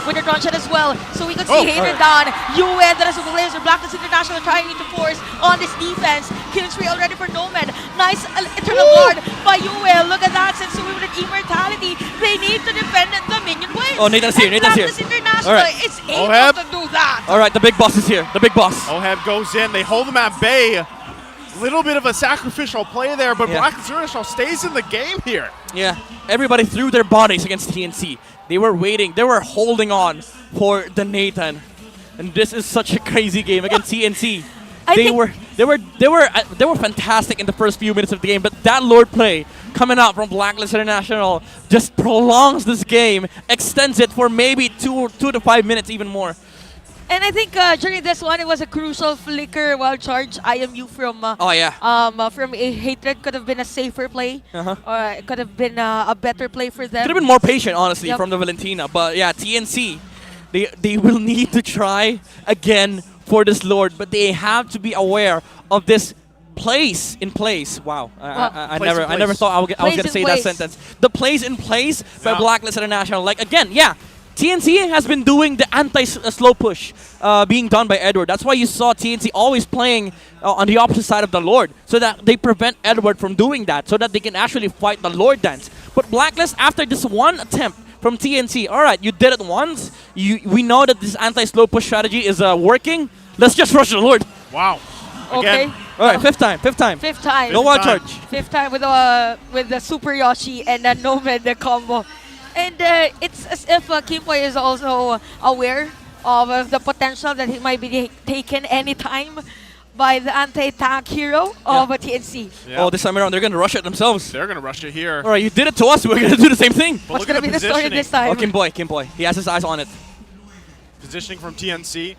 with the drone shot as well. So we could see Hayden down. UN, the rest of the players of Blacklist International trying to force on this defense. Kill spree already for Nomad. Nice Eternal Guard by UN. Look at that. Since we with an immortality, they need to defend the minion wave. Oh, Nathan's here. Nathan's here. Blacklist International is able to do that. All right, the big boss is here. The big boss. OHIB goes in. They hold him at bay. Little bit of a sacrificial play there, but Yeah. Blacklist International stays in the game here. Yeah, everybody threw their bodies against TNC. They were waiting. They were holding on for the Nathan. And this is such a crazy game against TNC. They were fantastic in the first few minutes of the game, but that Lord play coming out from Blacklist International just prolongs this game, extends it for maybe 2 to 5 minutes even more. And I think during this one, it was a crucial flicker wild charge IMU from from a Hatred could have been a safer play. Or it could have been a better play for them. Could have been more patient, honestly, Yep. from the Valentina. But yeah, TNC, they will need to try again for this Lord, but they have to be aware of this place in place. Wow, I never thought I was going to say that sentence. The place in place by Blacklist International. Like again, yeah. TNC has been doing the anti-slow push being done by Edward. That's why you saw TNC always playing on the opposite side of the Lord, so that they prevent Edward from doing that, so that they can actually fight the Lord dance. But Blacklist, after this one attempt from TNC, all right, you did it once. We know that this anti-slow push strategy is working. Let's just rush the Lord. Wow. Okay. All right, fifth time. Fifth time. No wild charge. Fifth time with the Super Yoshi and the Nomad combo. And it's as if Kimboy is also aware of the potential that he might be taken anytime by the anti-tank hero of TNC. Yeah. Oh, this time around, they're going to rush it themselves. They're going to rush it here. All right, you did it to us. We're going to do the same thing. But What's going to be the story this time? Oh, Kimboy. He has his eyes on it. Positioning from TNC.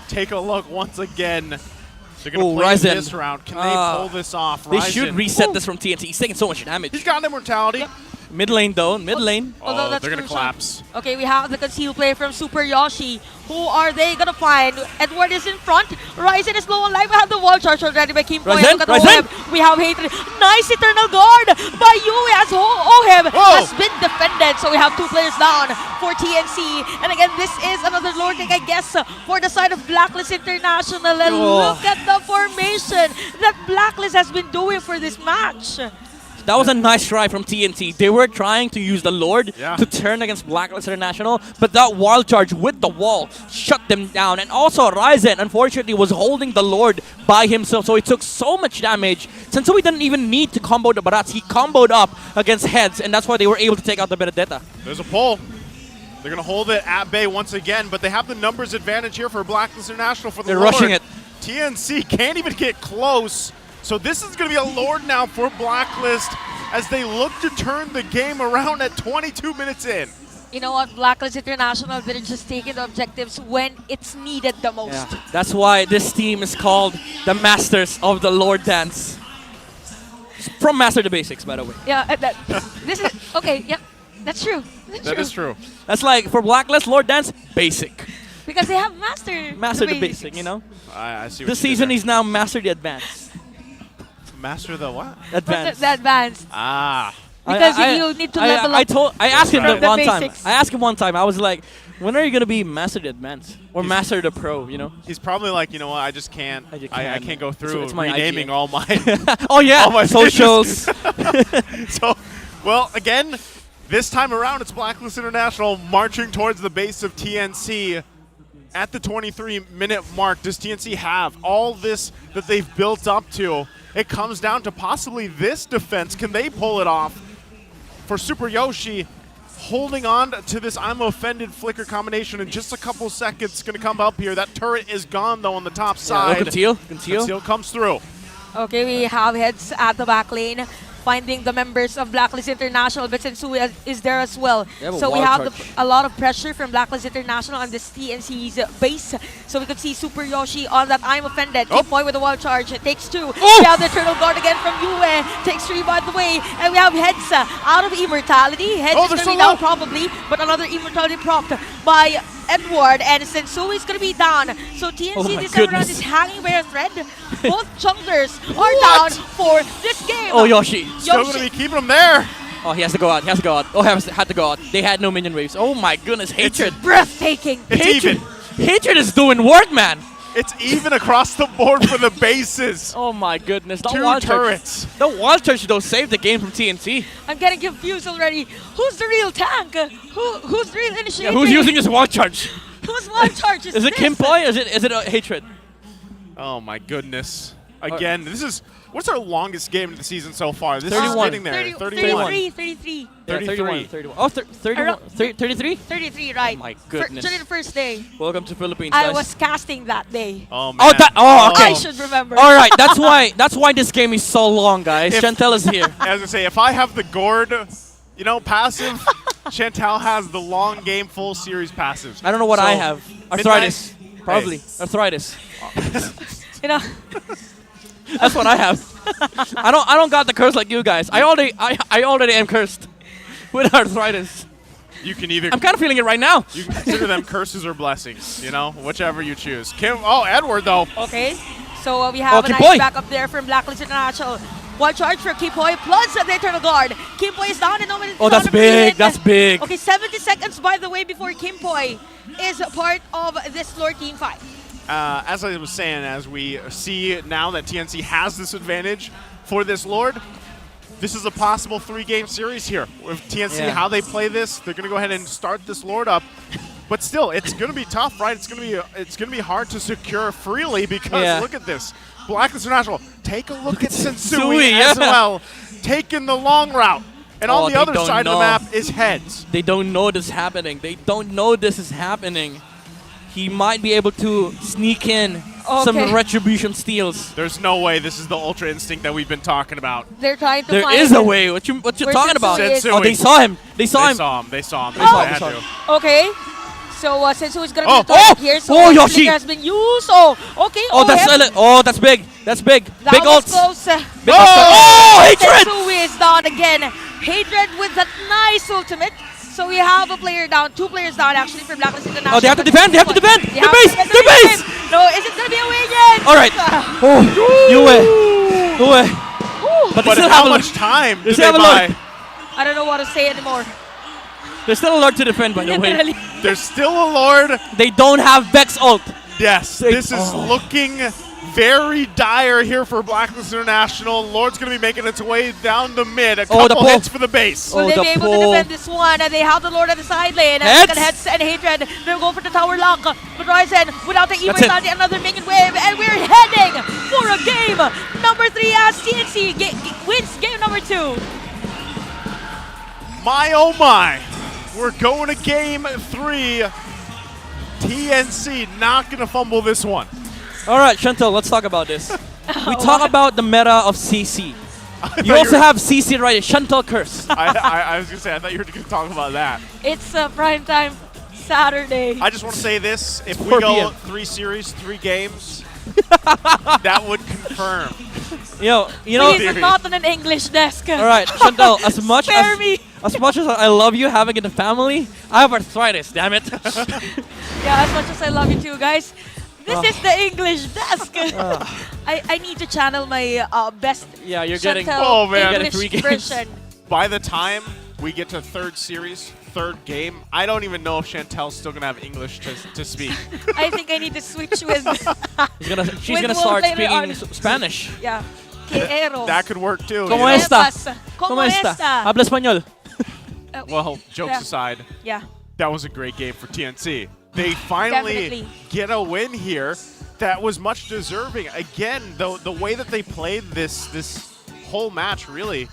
Take a look once again. They're going to Oh, play Ryzen. this round. Can they pull this off? They should Ryzen. reset this from TNC. He's taking so much damage. He's got immortality. Mid lane though, mid lane. Although that's they're going to crucial. collapse. Okay, we have the concealed play from Super Yoshi. Who are they gonna find? Edward is in front. Ryzen is low on life. We have the wall charge already by Kimboy. Ryzen, Look at Ryzen. Oheb. We have Hatred. Nice Eternal Guard by Yui as Oheb has been defended. So we have 2 players down for TNC. And again, this is another Lord League, I guess, for the side of Blacklist International. And look at the formation that Blacklist has been doing for this match. That was a nice try from TNT. They were trying to use the Lord to turn against Blacklist International, but that wild charge with the wall shut them down. And also Ryzen, unfortunately, was holding the Lord by himself, so he took so much damage. Sensui didn't even need to combo the Barats. He comboed up against heads, and that's why they were able to take out the Benedetta. There's a pull. They're going to hold it at bay once again, but they have the numbers advantage here for Blacklist International for the They're Lord. rushing it. TNC can't even get close. So this is going to be a Lord now for Blacklist as they look to turn the game around at 22 minutes in. You know what? Blacklist International, they're just taking the objectives when it's needed the most. Yeah, that's why this team is called the Masters of the Lord Dance. From Master the Basics, by the way. Yeah, this is okay. Yeah, that's true. That is true. That's like for Blacklist, Lord Dance, basic. Because they have master the basic, you know? I see what This you did season, there. he's now Master the Advanced. Master the what? Advanced. The advanced. Ah. Because you need to level up. I asked him from the one time. basics. I asked him one time. I was like, when are you gonna be Master the Advanced or Master the Pro? You know? He's probably like, you know what? I just can't. I can't go through It's my renaming IGN. all my. Oh yeah, all my socials. So, well, again, this time around, it's Blacklist International marching towards the base of TNC. At the 23-minute mark, does TNC have all this that they've built up to? It comes down to possibly this defense. Can they pull it off? For Super Yoshi, holding on to this I'm Offended flicker combination in just a couple seconds. Going to come up here. That turret is gone, though, on the top side. Conceal comes through. Okay, we have heads at the back lane, finding the members of Blacklist International, but Sensui is there as well. So we have a lot of pressure from Blacklist International on this TNC's base. So we could see Super Yoshi on that I'm Offended. Boy with the wild charge. It takes 2. We have the Eternal Guard again from Yue. Takes 3 by the way. And we have Heads out of Immortality. Heads is going to be down probably, but another Immortality propped by Edward, and Sensui is going to be down. So TNC this time around is hanging by a thread. Both junglers are down for this game. Oh, Yoshi. Still going to be keeping him there. Oh, he has to go out. He has to go out. Oh, had to go out. They had no minion waves. Oh my goodness, Hatred. Breathtaking. It's even. Hatred is doing work, man. It's even across the board for the bases. Oh my goodness. The 2 wild turrets. The wild charge though saved the game from TNC. I'm getting confused already. Who's the real tank? Who's the real initiator? Yeah, who's using his wild charge? Whose wild charge is Is it this? Kimboy or is it Hatred? Oh my goodness. Again, this is what's our longest game of the season so far? This 31. is getting there. 31. 33. Yeah, 33. 31. Oh, 31. 33? 33, right. Oh my goodness. During the first day. Welcome to Philippines, I guys. was casting that day. Oh, man. Okay. I should remember. All right, that's why this game is so long, guys. Chantel is here. As I say, if I have the gourd, you know, passive, Chantal has the long game full series passives. I don't know what So, I have. Arthritis. Probably. Hey. Arthritis. You know. That's what I have. I don't got the curse like you guys. I already am cursed with arthritis. You can either. I'm kind of feeling it right now. You can consider them curses or blessings, you know, whichever you choose. Kim. Oh, Edward though. Okay. So we have a Kim nice Poi. backup there from Blacklist International. One charge for Kim Poi plus the Eternal Guard. Kim Poi is down and nobody. Oh, that's big. That's big. Okay, 70 seconds by the way before Kim Poi is part of this Lord team fight. As I was saying, as we see now that TNC has this advantage for this Lord, this is a possible 3-game series here. With TNC, how they play this, they're going to go ahead and start this Lord up. But still, it's going to be tough, right? It's going to be hard to secure freely because look at this. Blacklist International, take a look at Sensui as well, taking the long route. And on the other side of the map is Heads. They don't know this is happening. They don't know this is happening. He might be able to sneak in some retribution steals. There's no way this is the Ultra Instinct that we've been talking about. They're trying to There find is a way. What you talking about? Sensui. Oh, they saw him. They saw him. They saw him. They saw him. Okay. So Sensui is going to be the here. So Yoshi has been used. Oh, okay. That's big. That's big. That Big was ults. close. Big ults. Hatred! Sensui is down again. Hatred with that nice ultimate. So we have a player down, 2 players down actually for Blacklist International. Oh, they have to defend. They have to defend. They The have base. to defend The base. No, is it going to be a win yet? All right. You But they still how have much time They do still they have a buy? I don't know what to say anymore. There's still a Lord to defend, by the way. Literally. There's still a Lord. They don't have Vex ult. Yes, this is looking very dire here for Blacklist International. Lord's going to be making its way down the mid. A couple hits for the base. Will they be able to defend this one? They have the Lord at the side lane. Heads and Hatred. They'll go for the tower lock. But Ryzen, without the Evos, another minion wave. And we're heading for a game number 3 as TNC wins game number 2. My oh my. We're going to game 3. TNC not going to fumble this one. All right, Chantal, let's talk about this. We talk about the meta of CC. You also have CC right, Chantal curse. I was going to say, I thought you were going to talk about that. It's a primetime Saturday. I just want to say this. If we 4 go PM. 3 series, 3 games, that would confirm. You know. Please, not on an English desk. All right, Chantal, as much Spare me. as I love you having in the family, I have arthritis, damn it. Yeah, as much as I love you too, guys. This is the English desk. I need to channel my best. Yeah, you're Chantal getting. Oh man, English 3 games. version. By the time we get to 3rd series, 3rd game, I don't even know if Chantel's still gonna have English to speak. I think I need to switch with. She's gonna start speaking Spanish. Yeah. Quiero. That could work too. ¿Cómo you know? está? ¿Cómo está? Habla español. Well, jokes aside, Yeah. that was a great game for TNC. They finally Definitely. get a win here that was much deserving. Again, the way that they played this whole match, really,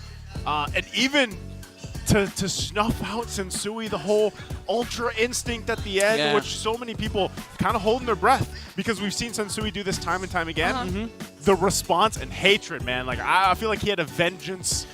and even to snuff out Sensui, the whole Ultra Instinct at the end, which so many people kind of holding their breath because we've seen Sensui do this time and time again. The response and hatred, man, like I feel like he had a vengeance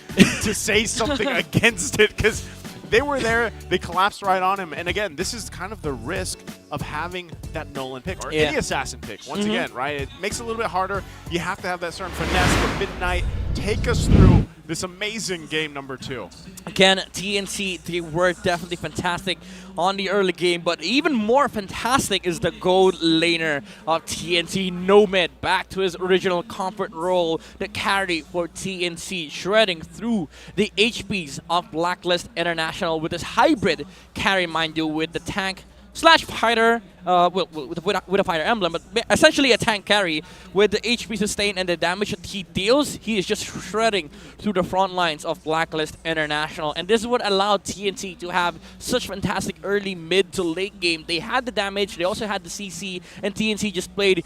to say something against it because they were there, they collapsed right on him. And again, this is kind of the risk of having that Nolan pick or any assassin pick. Once again, right? It makes it a little bit harder. You have to have that certain finesse. But Midnight, take us through this amazing game number 2. Again, TNC, they were definitely fantastic on the early game, but even more fantastic is the gold laner of TNC, Nomad, back to his original comfort role, the carry for TNC, shredding through the HPs of Blacklist International with his hybrid carry, mind you, with the tank / fighter with a Fire Emblem, but essentially a tank carry with the HP sustain and the damage that he deals. He is just shredding through the front lines of Blacklist International, and this is what allowed TNC to have such fantastic early, mid to late game. They had the damage, they also had the CC, and TNC just played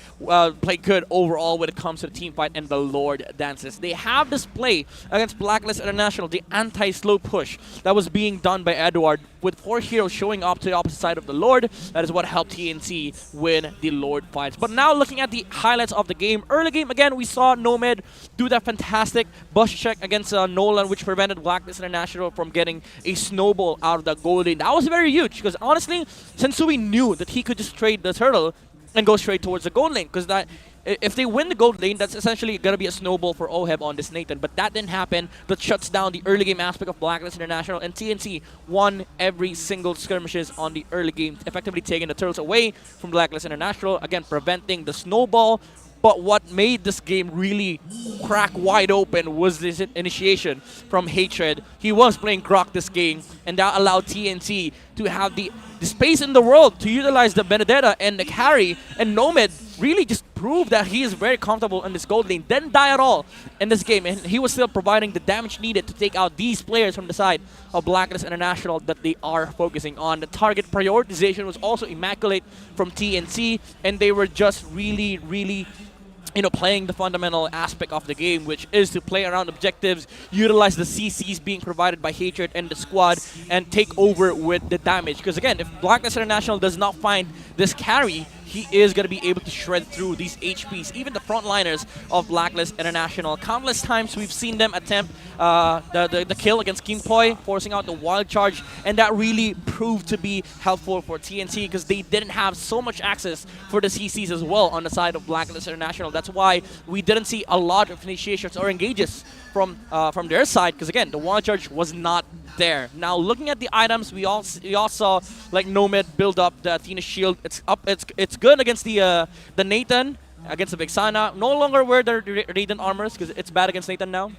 good overall when it comes to the team fight and the Lord dances. They have this play against Blacklist International, the anti-slow push that was being done by Edward, with 4 heroes showing up to the opposite side of the Lord. That is what helped TNC win the Lord fights. But now looking at the highlights of the game, early game again, we saw Nomad do that fantastic bush check against Nolan, which prevented Blacklist International from getting a snowball out of the goal lane. That was very huge because honestly, Sensui knew that he could just trade the turtle and go straight towards the gold lane, because that if they win the gold lane, that's essentially going to be a snowball for Oheb on this Nathan. But that didn't happen. That shuts down the early game aspect of Blacklist International, and TNC won every single skirmishes on the early game, effectively taking the turtles away from Blacklist International, again preventing the snowball. But what made this game really crack wide open was this initiation from Hatred. He was playing Grok this game, and that allowed TNC to have the space in the world to utilize the Benedetta and the carry, and Nomad really just proved that he is very comfortable in this gold lane. Didn't die at all in this game, and he was still providing the damage needed to take out these players from the side of Blacklist International that they are focusing on. The target prioritization was also immaculate from TNC, and they were just really, really playing the fundamental aspect of the game, which is to play around objectives, utilize the CCs being provided by Hatred and the squad, and take over with the damage. Because again, if Blacklist International does not find this carry, he is going to be able to shred through these HPs, even the frontliners of Blacklist International. Countless times we've seen them attempt the kill against King Poi, forcing out the wild charge, and that really proved to be helpful for TNC because they didn't have so much access for the CCs as well on the side of Blacklist International. That's why we didn't see a lot of initiations or engages from their side, because again, the wild charge was not there. Now looking at the items, we all saw like Nomad build up the Athena shield. It's good against the Nathan, against the Vexana. No longer wear the Radiant armors because it's bad against Nathan now.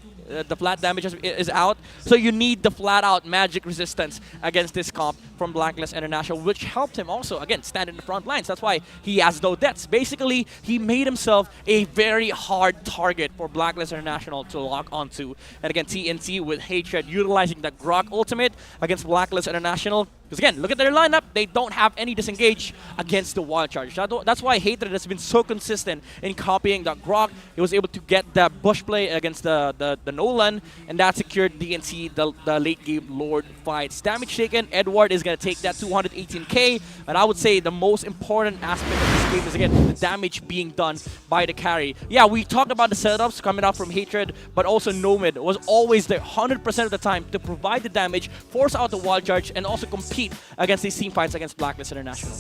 The flat damage is out, so you need the flat out magic resistance against this comp from Blacklist International, which helped him also again stand in the front lines. That's why he has no deaths. Basically, he made himself a very hard target for Blacklist International to lock onto. And again, TNC with Hatred utilizing the Grok ultimate against Blacklist International. Because again, look at their lineup. They don't have any disengage against the wild charge. That's why Hatred has been so consistent in copying the Grok. He was able to get that bush play against the Nolan, and that secured DNC the late game Lord fights. Damage taken, Edward is going to take that 218k, and I would say the most important aspect of this game is again the damage being done by the carry. Yeah, we talked about the setups coming out from Hatred, but also Nomad was always there 100% of the time to provide the damage, force out the wild charge, and also compete against these team fights against Blacklist International.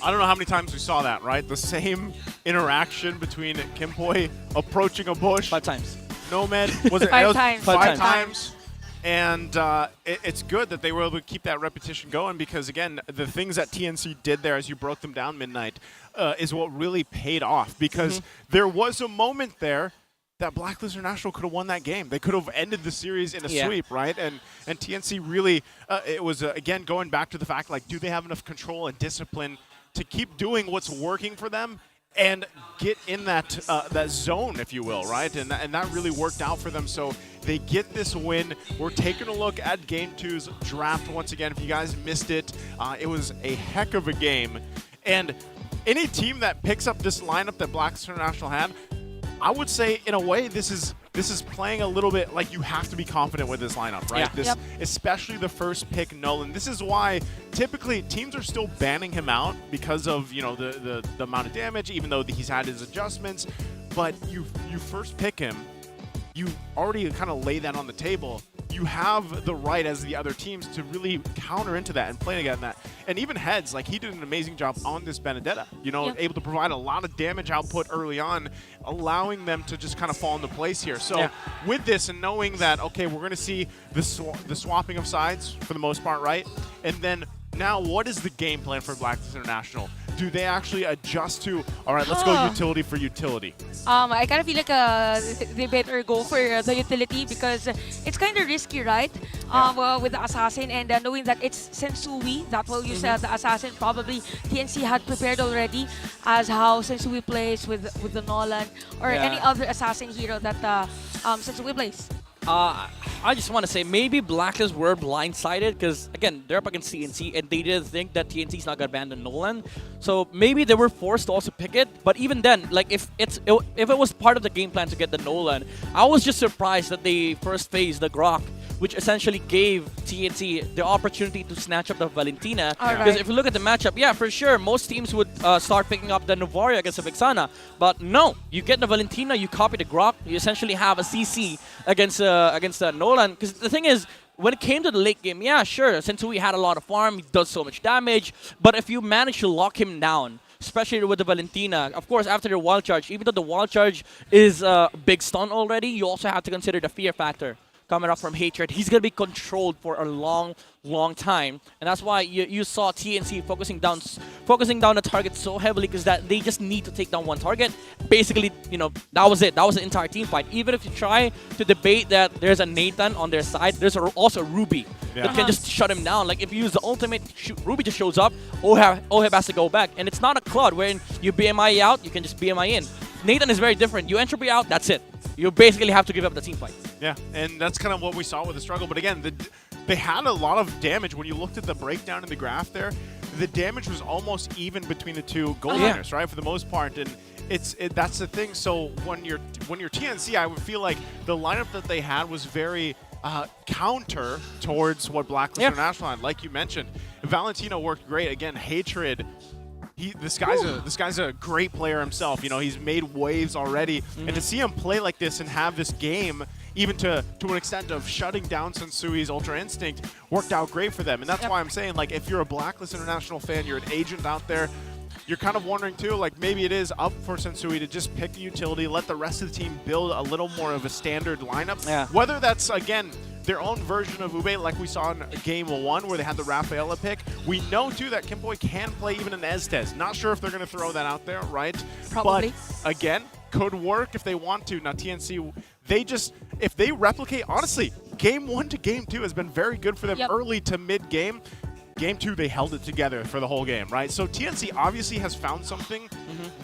I don't know how many times we saw that, right? The same interaction between Kimpoi approaching a bush. 5 times. Nomad, was it? Five times. Five times. And it's good that they were able to keep that repetition going because, again, the things that TNC did there as you broke them down midnight is what really paid off because there was a moment there that Blacklist International could have won that game. They could have ended the series in a sweep, right? And TNC really, it was, again, going back to the fact, like, do they have enough control and discipline to keep doing what's working for them and get in that that zone, if you will, right? And that really worked out for them. So they get this win. We're taking a look at Game 2's draft once again. If you guys missed it, it was a heck of a game. And any team that picks up this lineup that Blacklist International had, I would say, in a way, this is playing a little bit like you have to be confident with this lineup, right? Yeah. Especially the first pick, Nolan. This is why typically teams are still banning him out because of the amount of damage, even though he's had his adjustments. But you first pick him, you already kind of lay that on the table. You have the right as the other teams to really counter into that and play against that. And even Heads, like he did an amazing job on this Benedetta, able to provide a lot of damage output early on, allowing them to just kind of fall into place here. So with this and knowing that, okay, we're going to see the swapping of sides for the most part, right? And then now what is the game plan for Blacklist International? do they actually adjust to, all right, let's go utility for utility? I kind of feel like they better go for the utility because it's kind of risky, right? With the assassin and knowing that it's Sensui that will use the assassin. Probably TNC had prepared already as how Sensui plays with the Nolan or any other assassin hero that Sensui plays. I just want to say maybe Blacklist were blindsided because, again, they're up against TNC and they didn't think that TNC's not going to abandon Nolan. So maybe they were forced to also pick it. But even then, like if it was part of the game plan to get the Nolan, I was just surprised that they first phased the Grok, which essentially gave TNC the opportunity to snatch up the Valentina. Because if you look at the matchup, yeah, for sure, most teams would start picking up the Novaria against the Vexana. But no, you get the Valentina, you copy the Grok, you essentially have a CC against Nolan. Because the thing is, when it came to the late game, yeah, sure, Sensui had a lot of farm, he does so much damage. But if you manage to lock him down, especially with the Valentina, of course, after the wild charge, even though the wild charge is a big stun already, you also have to consider the fear factor coming up from Hatred. He's going to be controlled for a long time. And that's why you saw TNC focusing down the target so heavily because that they just need to take down one target. Basically, you know, that was it. That was the entire team fight. Even if you try to debate that there's a Nathan on their side, there's also Ruby that can just shut him down. Like if you use the ultimate, Ruby just shows up, Oheb has to go back. And it's not a Claude wherein you BMI out, you can just BMI in. Nathan is very different. You entropy out, that's it. You basically have to give up the team fight. Yeah, and that's kind of what we saw with the struggle. But again, they had a lot of damage. When you looked at the breakdown in the graph there, the damage was almost even between the two goal liners, right, for the most part. And that's the thing. So when you're TNC, I would feel like the lineup that they had was very counter towards what Blacklist International had. Like you mentioned, Valentino worked great. Again, Hatred. This guy's a great player himself. You know, he's made waves already, and to see him play like this and have this game, even to an extent of shutting down Sensui's Ultra Instinct, worked out great for them. And that's why I'm saying, like, if you're a Blacklist International fan, you're an agent out there, you're kind of wondering too, like maybe it is up for Sensui to just pick the utility, let the rest of the team build a little more of a standard lineup. Yeah. Whether that's, again, their own version of Ube, like we saw in Game 1 where they had the Rafaela pick. We know, too, that Kimboy can play even an Estes. Not sure if they're going to throw that out there, right? Probably. But, again, could work if they want to. Now, TNC, if they replicate, honestly, Game 1 to Game 2 has been very good for them early to mid-game. Game 2, they held it together for the whole game, right? So TNC obviously has found something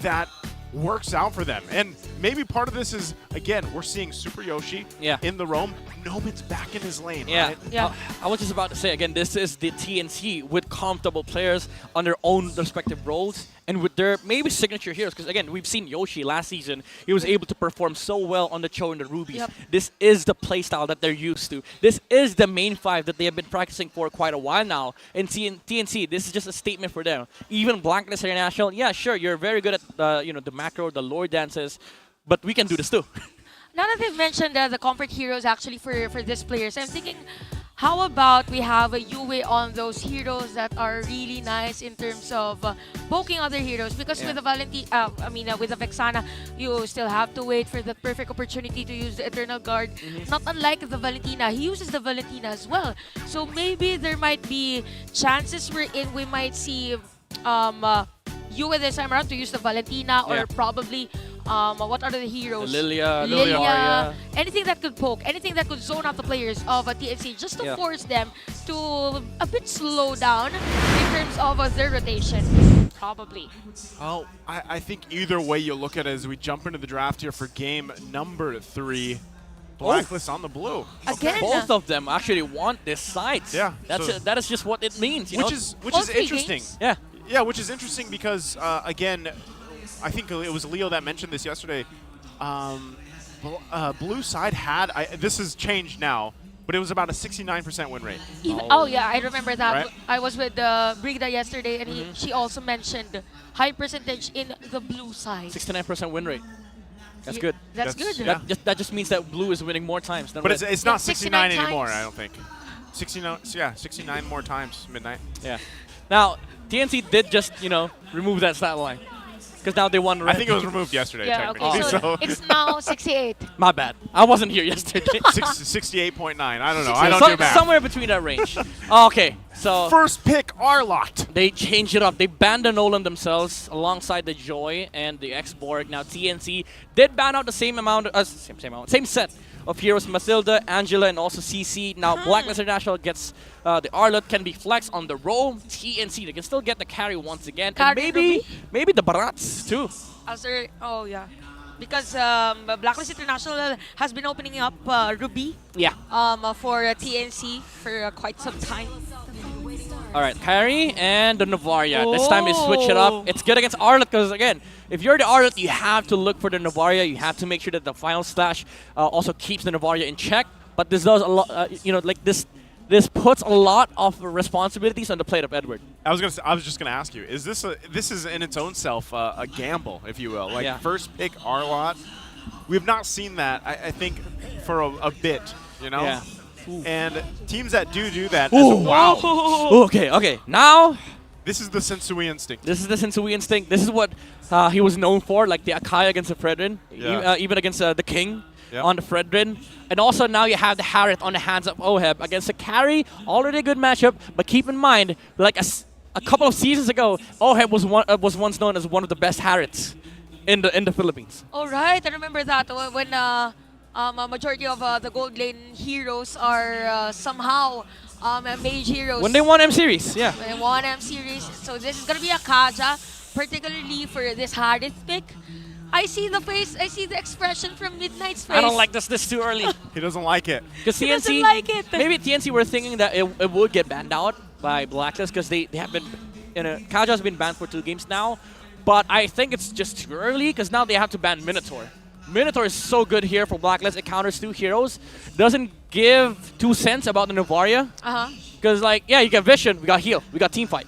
that works out for them. And maybe part of this is, again, we're seeing Super Yoshi in the roam. Nomad's back in his lane, right? Yeah. I was just about to say, again, this is the TNC with comfortable players on their own respective roles and with their maybe signature heroes. Because, again, we've seen Yoshi last season. He was able to perform so well on the Cho and the Rubies. This is the playstyle that they're used to. This is the main five that they have been practicing for quite a while now. And TNC, this is just a statement for them. Even Blacklist International, yeah, sure, you're very good at the macro, the lore dances, but we can do this too. Now that they've mentioned the comfort heroes actually for these players, I'm thinking, how about we have a Yue on those heroes that are really nice in terms of poking other heroes? Because with the with the Vexana, you still have to wait for the perfect opportunity to use the Eternal Guard. Not unlike the Valentina, he uses the Valentina as well. So maybe there might be chances wherein we might see Yue this time around to use the Valentina or probably what are the heroes? Lilia. Anything that could poke, anything that could zone out the players of a TNC just to force them to a bit slow down in terms of their rotation. Probably. Oh, I think either way you look at it as we jump into the draft here for game number 3. Blacklist on the blue. Again, both of them actually want this side. Yeah, that is just what it means. Which is interesting. Games. Yeah, which is interesting because again, I think it was Leo that mentioned this yesterday. Blue side had this has changed now, but it was about a 69% win rate. Yeah, I remember that. Right? I was with Brigda yesterday, and she also mentioned high percentage in the blue side. 69% win rate. That's good. That's good. That just means that blue is winning more times than but red. it's not 69 anymore, I don't think. 69 more times midnight. Yeah. Now, TNC did just, remove that stat line. because now they won red. I think it was removed yesterday, Yeah, technically. okay, so it's now 68. My bad. I wasn't here yesterday. 68.9. I don't know. I don't do math. Somewhere between that range. Okay, so first pick Arlott. They changed it up. They banned the Nolan themselves alongside the Joy and the X-Borg. Now TNC did ban out the same amount, same set of heroes: Mathilda, Angela, and also CC. Now Blacklist International gets the Arlott, can be flexed on the roll. TNC, they can still get the carry once again. And maybe the Barats too. Oh yeah, because Blacklist International has been opening up Ruby. Yeah. For TNC for quite some time. All right, carry and the Navaria. This time they switch it up. It's good against Arlott because, again, if you're the Arlott, you have to look for the Navaria. You have to make sure that the final slash also keeps the Navaria in check. But this does a lot, like this puts a lot of responsibilities on the plate of Edward. I was just gonna ask you: is this is in its own self a gamble, if you will? Like first pick Arlott. We have not seen that. I think for a bit, you know. Yeah. And teams that do that. Wow. Okay. Now, this is the Sensui instinct. This is the Sensui instinct. This is what he was known for, like the Akai against the Fredrin, even against the King on the Fredrin. And also now you have the Harith on the hands of Oheb against the carry. Already a good matchup, but keep in mind, like a couple of seasons ago, Oheb was once known as one of the best Hariths in the Philippines. All right, I remember that when a majority of the gold lane heroes are somehow mage heroes. When they won M Series, yeah. When they won M Series. So this is going to be a Kaja, particularly for this Harith pick. I see the face, I see the expression from Midnight's face. I don't like this too early. He doesn't like it. Because He doesn't like it. Maybe TNC were thinking that it would get banned out by Blacklist because they have been, Kaja has been banned for 2 games now. But I think it's just too early because now they have to ban Minotaur. Minotaur is so good here for Blacklist. It counters 2 heroes. Doesn't give 2 cents about the Navaria. Because, like, yeah, you get Vision, we got heal, we got team fight.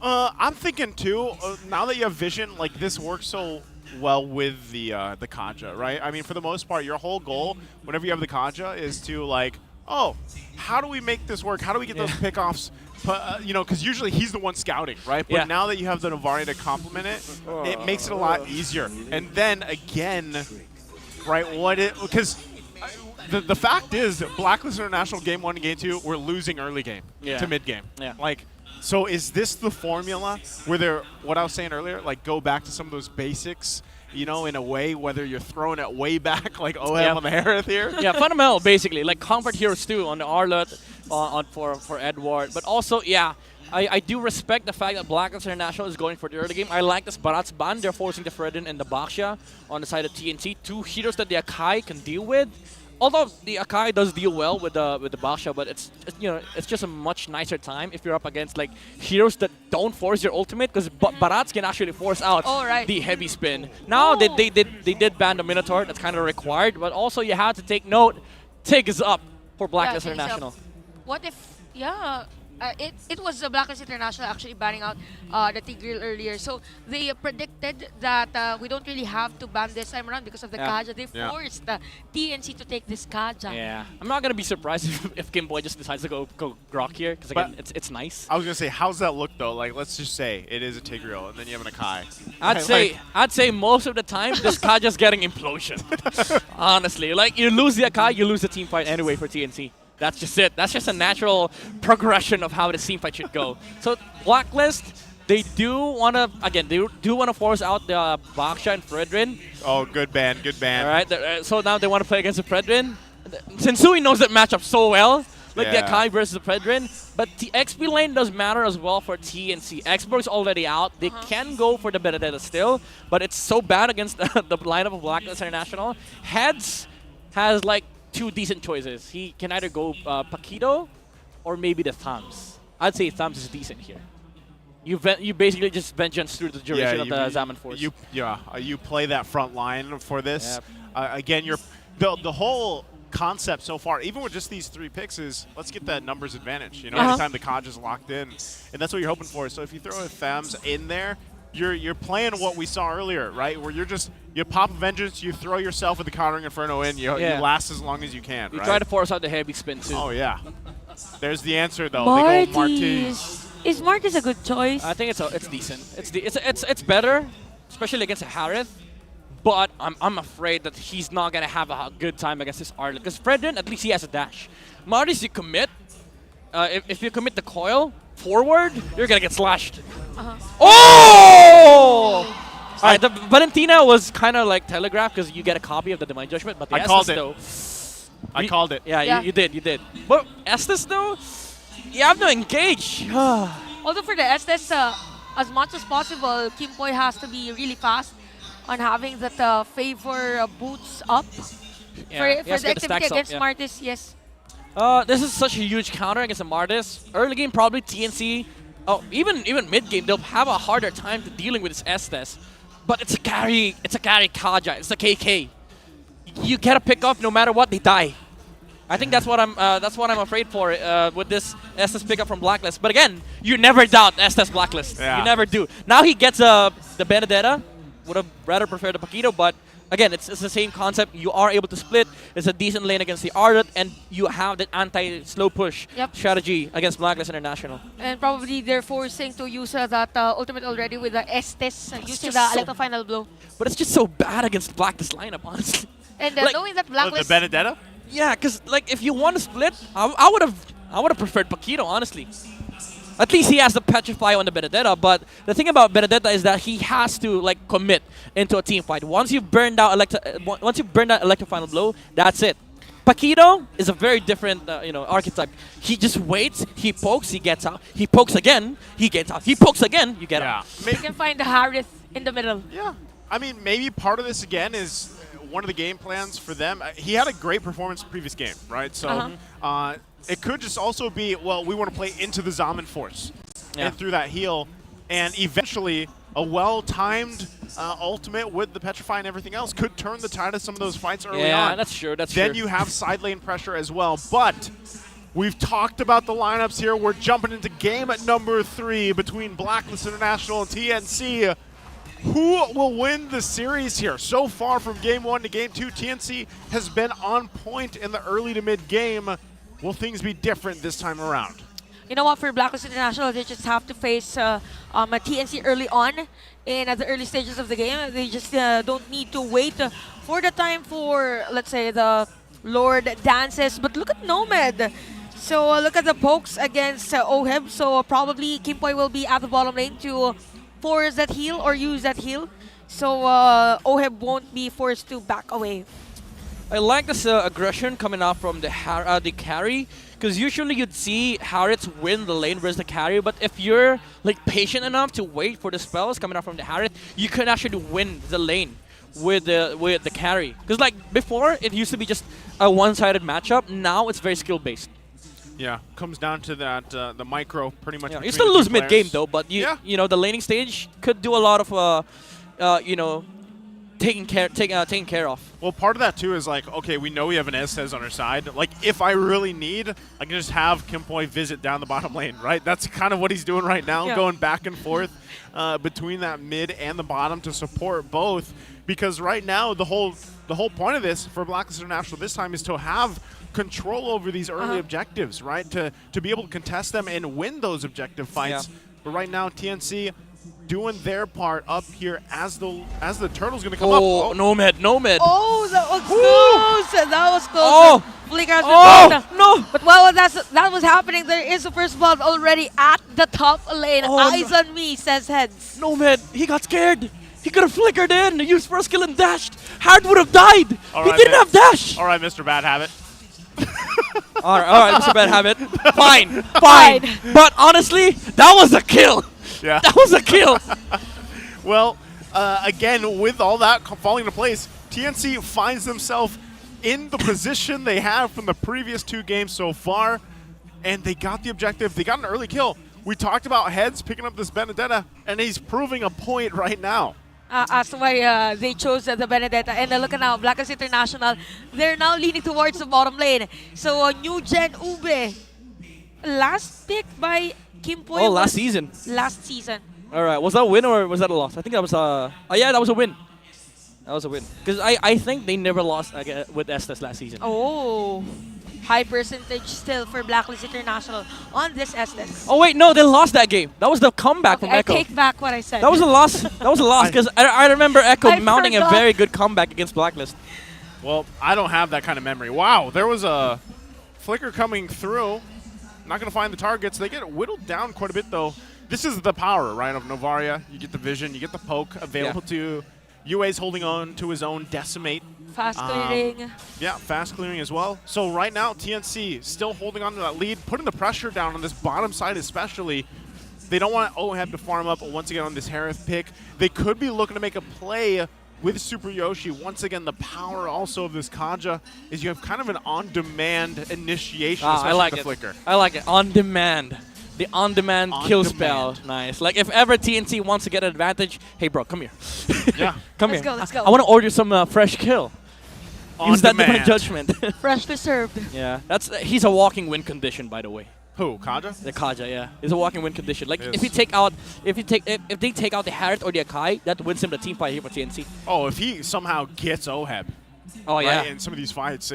I'm thinking too. Now that you have Vision, like this works so well with the Kaja, right? I mean, for the most part, your whole goal whenever you have the Kaja is to like, oh, how do we make this work? How do we get those pickoffs? You know, because usually he's the one scouting, right? But now that you have the Navaria to complement it, it makes it a lot easier. And then again, right? Because the fact is, Blacklist International Game 1 and Game 2, we're losing early game to mid game. Yeah. Like, so is this the formula where they're, what I was saying earlier, like go back to some of those basics, you know, in a way, whether you're throwing it way back like OM on the Harith here? Yeah, fundamental, basically, like comfort heroes too on the Arlott, for Edward. But also, yeah, I do respect the fact that Blacklist International is going for the early game. I like this Barat's ban. They're forcing the Fredin and the Baksha on the side of TNC. 2 heroes that the Akai can deal with. Although the Akai does deal well with the Baksha, but it's just a much nicer time if you're up against like heroes that don't force your ultimate, because Barats can actually force out the heavy spin. Now they did ban the Minotaur. That's kind of required, but also you have to take note. Tig is up for Blacklist International. What if, it was Blacklist International actually banning out the Tigreal earlier. So they predicted that we don't really have to ban this time around because of the Kaja. They forced TNC to take this Kaja. Yeah, I'm not gonna be surprised if Game Boy just decides to go Grok here, because again, it's nice. I was gonna say, how's that look though? Like, let's just say it is a Tigreal, and then you have an Akai. I'd say most of the time this Kaja's getting implosion. Honestly, like you lose the Akai, you lose the team fight anyway for TNC. That's just it. That's just a natural progression of how the team fight should go. So Blacklist, they do want to force out the Baksha and Fredrin. Oh, good ban, good ban. All right, so now they want to play against the Fredrin. Sensui knows that matchup so well, like the Akai versus the Fredrin. But the XP lane does matter as well for TNC. Xborg's already out. They can go for the Benedetta still, but it's so bad against the lineup of Blacklist International. Heads has like 2 decent choices. He can either go Paquito or maybe the Thumbs. I'd say Thumbs is decent here. You basically just vengeance through the duration of the Zaman Force. You play that front line for this. Again, the whole concept so far, even with just these 3 picks, is let's get that numbers advantage. You know, anytime the Kaj is locked in, and that's what you're hoping for. So if you throw a Thumbs in there, you're playing what we saw earlier, right? Where you pop a Vengeance, you throw yourself with the Countering Inferno in, you last as long as you can, You right? try to force out the heavy spin too. Oh yeah. There's the answer though. Martis. Big old Martis. Is Martis a good choice? I think it's decent. It's better especially against a Harith. But I'm afraid that he's not going to have a good time against this Arlet. Because Fredrin, at least he has a dash. Martis, you commit. If you commit the coil forward, you're going to get slashed. Oh! Alright, the Valentina was kind of like telegraphed because you get a copy of the Divine Judgment. But the I called it. though, I called it. Yeah, you did. But Estes, though, you have to engage. Although for the Estes, as much as possible, Kimpoy has to be really fast on having that favor boots up Yeah, for the activity against Martis, yes. This is such a huge counter against a Martis. Early game, probably TNC. Oh, even mid game, they'll have a harder time to dealing with this Estes. But it's a carry Kaja. It's a KK. You get a pick off no matter what, they die. I think that's what I'm afraid for with this Estes pickup from Blacklist. But again, you never doubt Estes Blacklist. Yeah. You never do. Now he gets the Benedetta. Would have rather preferred the Paquito, but again, it's the same concept. You are able to split. It's a decent lane against the Ardent, and you have that anti-slow push strategy against Blacklist International. And probably they're forcing to use that ultimate already with the Estes, using the Electro Final Blow. But it's just so bad against Blacklist lineup, honestly. And Like- knowing that Blacklist... The Benedetta? Yeah, because like if you want to split, I would have preferred Paquito, honestly. At least he has the Petrify on the Benedetta, but the thing about Benedetta is that he has to like commit into a team fight. Once you've burned out Electro Final Blow, that's it. Paquito is a very different archetype. He just waits, he pokes, he gets out, he pokes again, he gets out, he pokes again, you get out. You can find the Harith in the middle. Yeah. I mean, maybe part of this again is one of the game plans for them. He had a great performance previous game, right? So it could just also be, well, we want to play into the Zaman Force and through that heal, and eventually a well-timed ultimate with the Petrify and everything else could turn the tide of some of those fights early on. Yeah, that's true. Then you have side lane pressure as well. But we've talked about the lineups here. We're jumping into game at number 3 between Blacklist International and TNC. Who will win the series here? So far from game 1 to game 2, TNC has been on point in the early to mid game. Will things be different this time around? You know what, for Blacklist International, they just have to face a TNC early on in the early stages of the game. They just don't need to wait for the time for, let's say, the Lord dances. But look at Nomad. So look at the pokes against Oheb. So probably Kimpoy will be at the bottom lane to force that heal or use that heal. So Oheb won't be forced to back away. I like this aggression coming out from the carry, because usually you'd see Harriets win the lane versus the carry, but if you're like patient enough to wait for the spells coming out from the Harriet, you can actually win the lane with the carry. Because like before, it used to be just a one-sided matchup. Now it's very skill-based. Yeah, comes down to that the micro pretty much. You still lose mid-game though, but you know the laning stage could do a lot of taking care of. Well, part of that too is like, okay, we know we have an Estes on our side. Like, if I really need, I can just have Kimpoy visit down the bottom lane, right? That's kind of what he's doing right now, going back and forth between that mid and the bottom to support both. Because right now, the whole point of this for Blacklist International this time is to have control over these early objectives, right? To be able to contest them and win those objective fights. But right now, TNC doing their part up here as the turtle's gonna come up. Oh, Nomad. Oh, that was close. That was close. Oh, Flicker has been no. But while that was happening, there is a first blood already at the top lane. Eyes on me, says Heads. Nomad, he got scared. He could have flickered in, used first skill and dashed. Hard would have died. He didn't have dash. All right, Mr. Bad Habit. all right, Mr. Bad Habit. Fine. But honestly, that was a kill. Yeah. That was a kill. Well, again, with all that falling into place, TNC finds themselves in the position they have from the previous 2 games so far, and they got the objective. They got an early kill. We talked about Heads picking up this Benedetta, and he's proving a point right now. As to why they chose the Benedetta. And look at now, Blacklist International, they're now leaning towards the bottom lane. So new gen Ube, last pick by Kimpoy. Oh, last season. Last season. All right, was that a win or was that a loss? I think that was that was a win. That was a win. Because I think they never lost with Estes last season. Oh. high percentage still for Blacklist International on this Estes. Oh wait, no, they lost that game. That was the comeback from I Echo. take back what I said. That was a loss. That was a loss because I remember Echo mounting a forgot. very good comeback against Blacklist. Well, I don't have that kind of memory. Wow, there was a flicker coming through. Not going to find the targets. They get whittled down quite a bit, though. This is the power, right, of Novaria. You get the vision, you get the poke available to UA's holding on to his own Decimate. Fast clearing. Yeah, fast clearing as well. So right now, TNC still holding on to that lead, putting the pressure down on this bottom side especially. They don't want OHEB to farm up once again on this Harith pick. They could be looking to make a play with Super Yoshi. Once again, the power also of this Kaja is you have kind of an on-demand initiation, especially I like with it. the flicker. I like it. On demand. The on-demand kill spell. Nice. Like if ever TNC wants to get an advantage, hey bro, come here. Yeah. Come Let's here. go, let's go. I want to order some fresh kill. Use that divine judgment. Freshly served. Yeah. He's a walking win condition, by the way. Who, Kaja? The Kaja, yeah. He's a walking win condition. Like if they take out the Harith or the Akai, that wins him the team fight here for TNC. Oh, if he somehow gets OHEB. Oh, right, yeah. in some of these fights,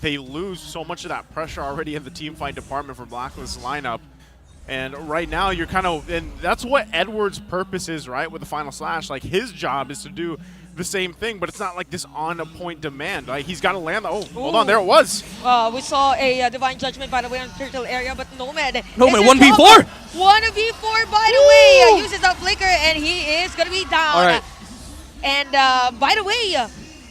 they lose so much of that pressure already in the team fight department for Blacklist lineup. And right now, you're kind of, and that's what Edward's purpose is, right, with the Final Slash. Like, his job is to do the same thing, but it's not like this on-a-point demand. Like, he's got to land. Oh, hold on, there it was. We saw a Divine Judgment, by the way, on the turtle area, but Nomad. 1v4? 1v4, by the way. Uses that flicker, and he is going to be down. All right. And by the way,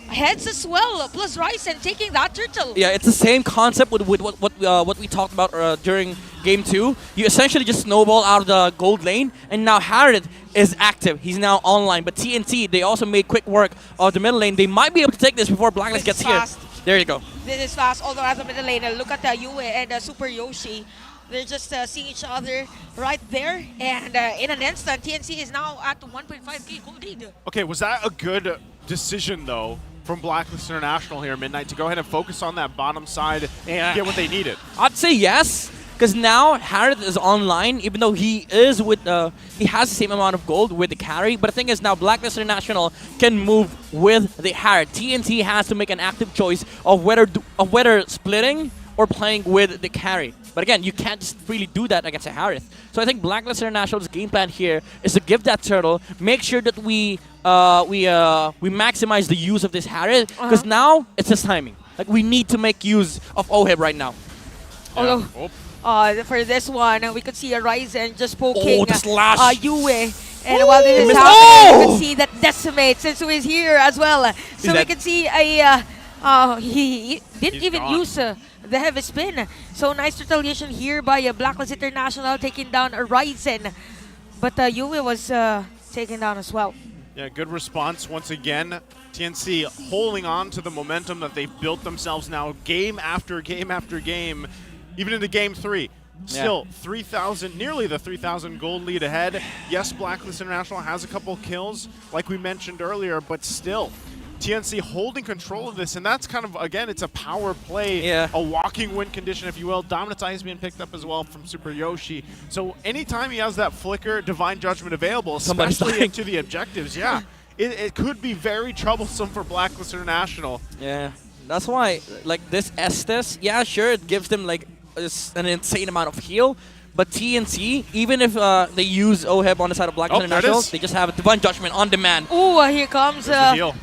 heads as well, plus Ryzen taking that turtle. Yeah, it's the same concept with what we talked about during Game 2. You essentially just snowball out of the gold lane, and now Harith is active. He's now online. But TNT, they also made quick work of the middle lane. They might be able to take this before Blacklist gets here. There you go. This is fast all around the middle lane. Look at Yue and Super Yoshi. They're just seeing each other right there. And in an instant, TNC is now at 1.5k gold lead. Okay, was that a good decision, though, from Blacklist International here, Midnight, to go ahead and focus on that bottom side and get what they needed? I'd say yes, because now Harith is online, even though he is with he has the same amount of gold with the carry. But the thing is now Blacklist International can move with the Harith. TNT has to make an active choice of whether splitting or playing with the carry. But again, you can't just really do that against a Harith. So I think Blacklist International's game plan here is to give that turtle, make sure that we maximize the use of this Harith, because now it's just timing. Like, we need to make use of OHEB right now. Although, for this one, we could see a Ryzen just poking Yue. And while this is happening, we can see that Decimate, since he is here as well. So we can see a he didn't even use the heavy spin. So nice retaliation here by Blacklist International taking down a Ryzen. But Yue was taken down as well. Yeah, good response once again. TNC holding on to the momentum that they've built themselves now game after game after game, even into game 3. Still, 3,000, nearly the 3,000 gold lead ahead. Yes, Blacklist International has a couple kills, like we mentioned earlier, but still, TNC holding control of this, and that's kind of, again, it's a power play, a walking win condition, if you will. Dominance Eye is being picked up as well from Super Yoshi. So anytime he has that flicker, Divine Judgment available, especially into the objectives, it could be very troublesome for Blacklist International. Yeah, that's why, like, this Estes, yeah, sure, it gives them, like, an insane amount of heal, but TNC, even if they use OHEB on the side of Blacklist International, they just have a Divine Judgment on demand. Oh, here comes the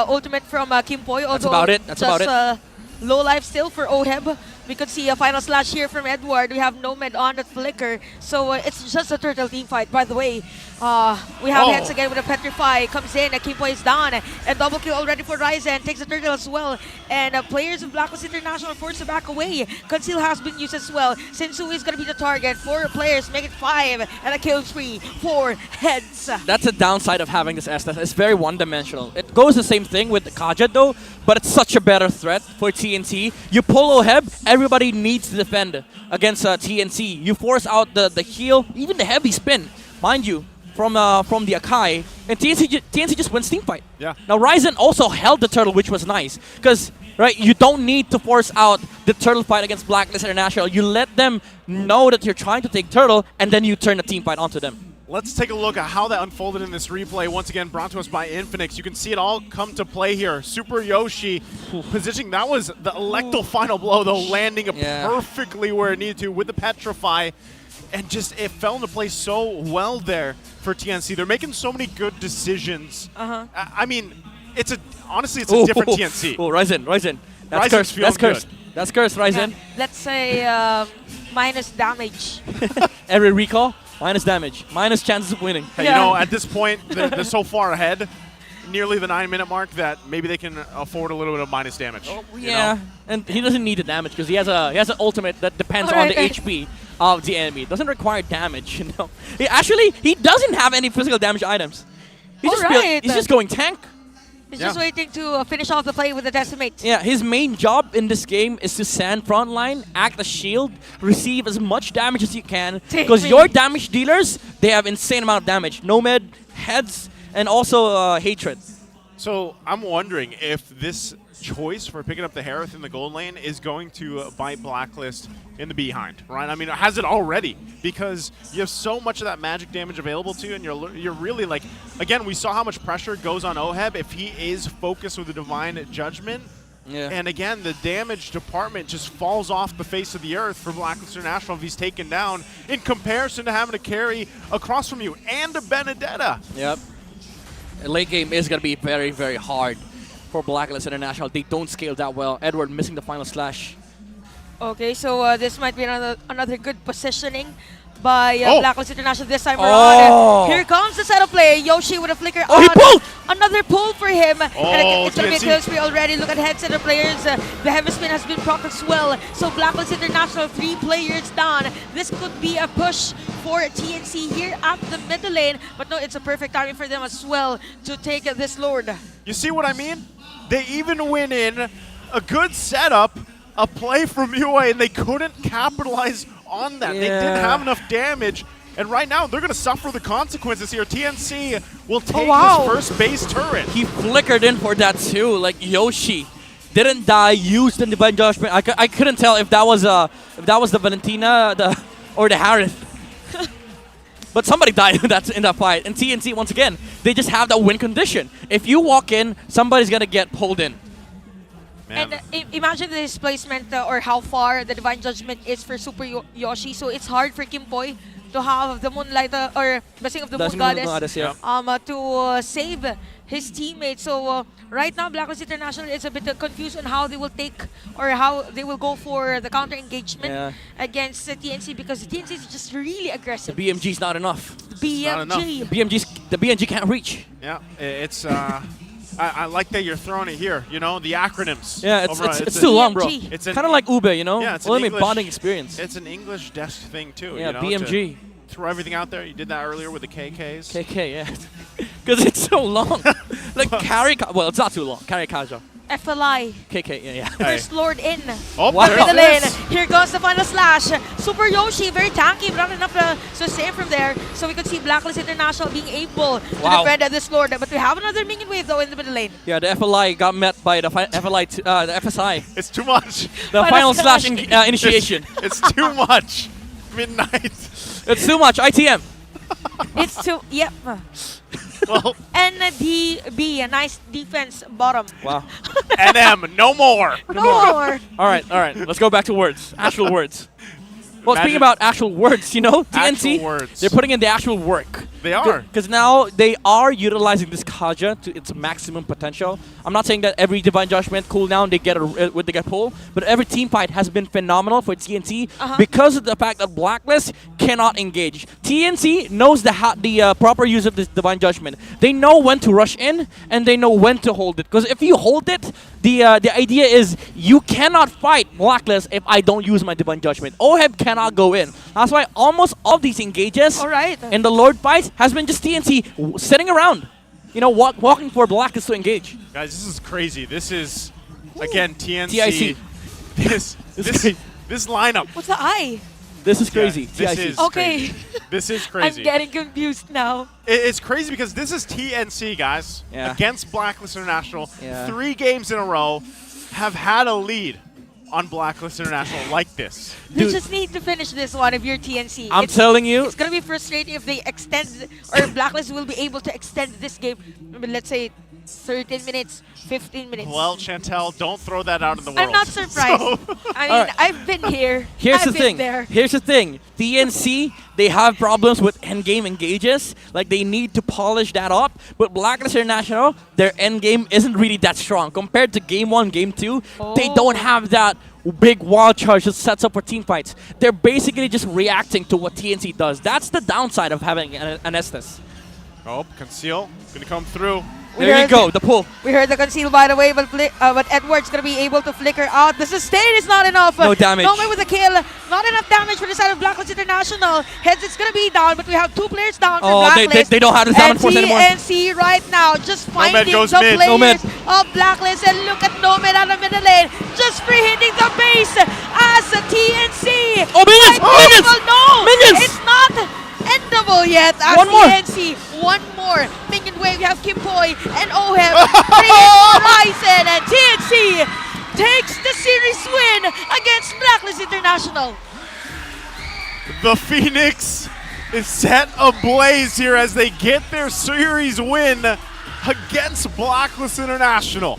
ultimate from Kimpoy. That's about it. That's about it. Low life still for OHEB. We could see a final slash here from Edward. We have Nomad on that flicker. So it's just a turtle team fight, by the way. We have heads again with a Petrify. Comes in, Kimpoy is down. And double kill already for Ryzen. Takes the turtle as well. And players of Blacklist International forced to back away. Conceal has been used as well. Sinsu is going to be the target. 4 players make it 5. And a kill tree. 4 heads. That's a downside of having this Estes. It's very one-dimensional. It goes the same thing with the Kaja though, but it's such a better threat for TNT. You pull OHEB, everybody needs to defend against TNC. You force out the heal, even the heavy spin, mind you, from the Akai, and TNC just wins team fight. Yeah. Now Ryzen also held the turtle, which was nice, because you don't need to force out the turtle fight against Blacklist International. You let them know that you're trying to take turtle, and then you turn the team fight onto them. let's take a look at how that unfolded in this replay. Once again, brought to us by Infinix. You can see it all come to play here. Super Yoshi positioning. That was the Electo final blow, though, landing perfectly where it needed to with the Petrify. And just, it fell into place so well there for TNC. They're making so many good decisions. I mean, honestly, it's a different TNC. Oh, Ryzen. That's Ryzen's cursed. That's cursed. That's cursed, Ryzen. Yeah, let's say minus damage. Every recall, minus damage. Minus chances of winning. Hey, you know, at this point, they're so far ahead, nearly the 9-minute mark, that maybe they can afford a little bit of minus damage. You know? And he doesn't need the damage because he has an ultimate that depends on the HP of the enemy. It doesn't require damage, you know. He doesn't have any physical damage items. He's just going tank. He's just waiting to finish off the play with the decimate. Yeah, his main job in this game is to stand front line, act as shield, receive as much damage as you can. Because your damage dealers, they have insane amount of damage. Nomad, heads, and also hatred. So I'm wondering if this choice for picking up the Harith in the gold lane is going to bite Blacklist in the behind, right? I mean, it has it already because you have so much of that magic damage available to you, and you're really like, again, we saw how much pressure goes on Oheb if he is focused with the Divine Judgment. And again, the damage department just falls off the face of the earth for Blacklist International if he's taken down in comparison to having to carry across from you and a Benedetta. Yep. The late game is going to be very, very hard for Blacklist International. They don't scale that well. Edward missing the final slash. Okay, so this might be another good positioning by Blacklist International this time around. Here comes the setup play. Yoshi with a flicker. He pulled! Another pull for him. And it's going to be a TNC. kill spree already. Look at head center players. The heavy spin has been procced as well. So Blacklist International, 3 players down. This could be a push for TNC here at the middle lane. But no, it's a perfect timing for them as well to take this Lord. You see what I mean? They even went in a good setup, a play from UA, and they couldn't capitalize on that. They didn't have enough damage, and right now they're going to suffer the consequences here. TNC will take his first base turret. He flickered in for that too, like Yoshi. Didn't die, used the Divine Judgment. I couldn't tell if that was the Valentina or the Harith. But somebody died in that fight. And TNC, once again, they just have that win condition. If you walk in, somebody's going to get pulled in. And imagine the displacement or how far the Divine Judgment is for Super Yoshi. So it's hard for Kimboy to have the Moonlight or Blessing of the Moon Goddess to save his teammates. So right now, Blacklist International is a bit confused on how they will take or how they will go for the counter engagement against TNC because TNC is just really aggressive. The BMG is not enough. BMG. The BMG can't reach. Yeah, it's I like that you're throwing it here, you know, the acronyms. Yeah, it's too long, bro. It's kind of like Ube, you know? Yeah, it's only English, bonding experience. It's an English desk thing, too. Yeah, you know, BMG. Throw everything out there. You did that earlier with the KKs. KK, yeah. Because it's so long. Like, well, it's not too long. Carry Kaja. FLI. KK, yeah. First Lord in. Oh, the lane. Here goes the final slash. Super Yoshi, very tanky, but not enough to save from there. So we could see Blacklist International being able to defend this Lord. But we have another minion wave though in the middle lane. Yeah, the FLI got met by the the FSI. It's too much. The final slash initiation. It's too much. Midnight. It's too much. ITM. It's too, yep. Well, NDB, a nice defense bottom. Wow. NM, no more. No more. All right. Let's go back to words. Actual words. Well, speaking about actual words, you know, TNC, they're putting in the actual work. They are. Because now they are utilizing this Kaja to its maximum potential. I'm not saying that every Divine Judgment cooldown they get pulled, but every team fight has been phenomenal for TNC because of the fact that Blacklist cannot engage. TNC knows the proper use of this Divine Judgment. They know when to rush in and they know when to hold it. Because if you hold it, the idea is you cannot fight Blacklist if I don't use my Divine Judgment. Oheb cannot go in. That's why almost all these engages in the Lord fights has been just TNC sitting around, you know, walking for Blacklist to engage. Guys, this is crazy. This is, again, TNC. TIC. This lineup. What's the I? This is crazy. This is okay. crazy. This is crazy. I'm getting confused now. It's crazy because this is TNC, guys, against Blacklist International. 3 games in a row have had a lead on Blacklist International like this. You just need to finish this one if you're TNC. I'm telling you. It's going to be frustrating if they extend, or Blacklist will be able to extend this game, let's say 13 minutes, 15 minutes. Well, Chantel, don't throw that out in the world. I'm not surprised. I mean, I've been here. Here's the I've been thing. there. Here's the thing. TNC, they have problems with endgame engages. Like, they need to polish that up. But Blacklist International, their endgame isn't really that strong. Compared to Game 1, Game 2, they don't have that big wild charge that sets up for team fights. They're basically just reacting to what TNC does. That's the downside of having an Estes. Oh, Conceal. Gonna come through. There you go, the pull. We heard the conceal, by the way, but Edward's going to be able to flicker out. The sustain is not enough. No damage. Nomad with a kill. Not enough damage for the side of Blacklist International. Heads, it's going to be down, but we have 2 players down for Blacklist. They don't have the salmon force anymore. TNC right now just finding goes the mid. players of Blacklist. And look at Nomad on the middle lane. Just free hitting the base as a TNC. Oh, minions! Minions! No! Minions! It's not endable yet as One more. TNC. One more. Minion wave, we have Kimpoy and Ohem. Horizon, and TNC takes the series win against Blacklist International. The Phoenix is set ablaze here as they get their series win against Blacklist International.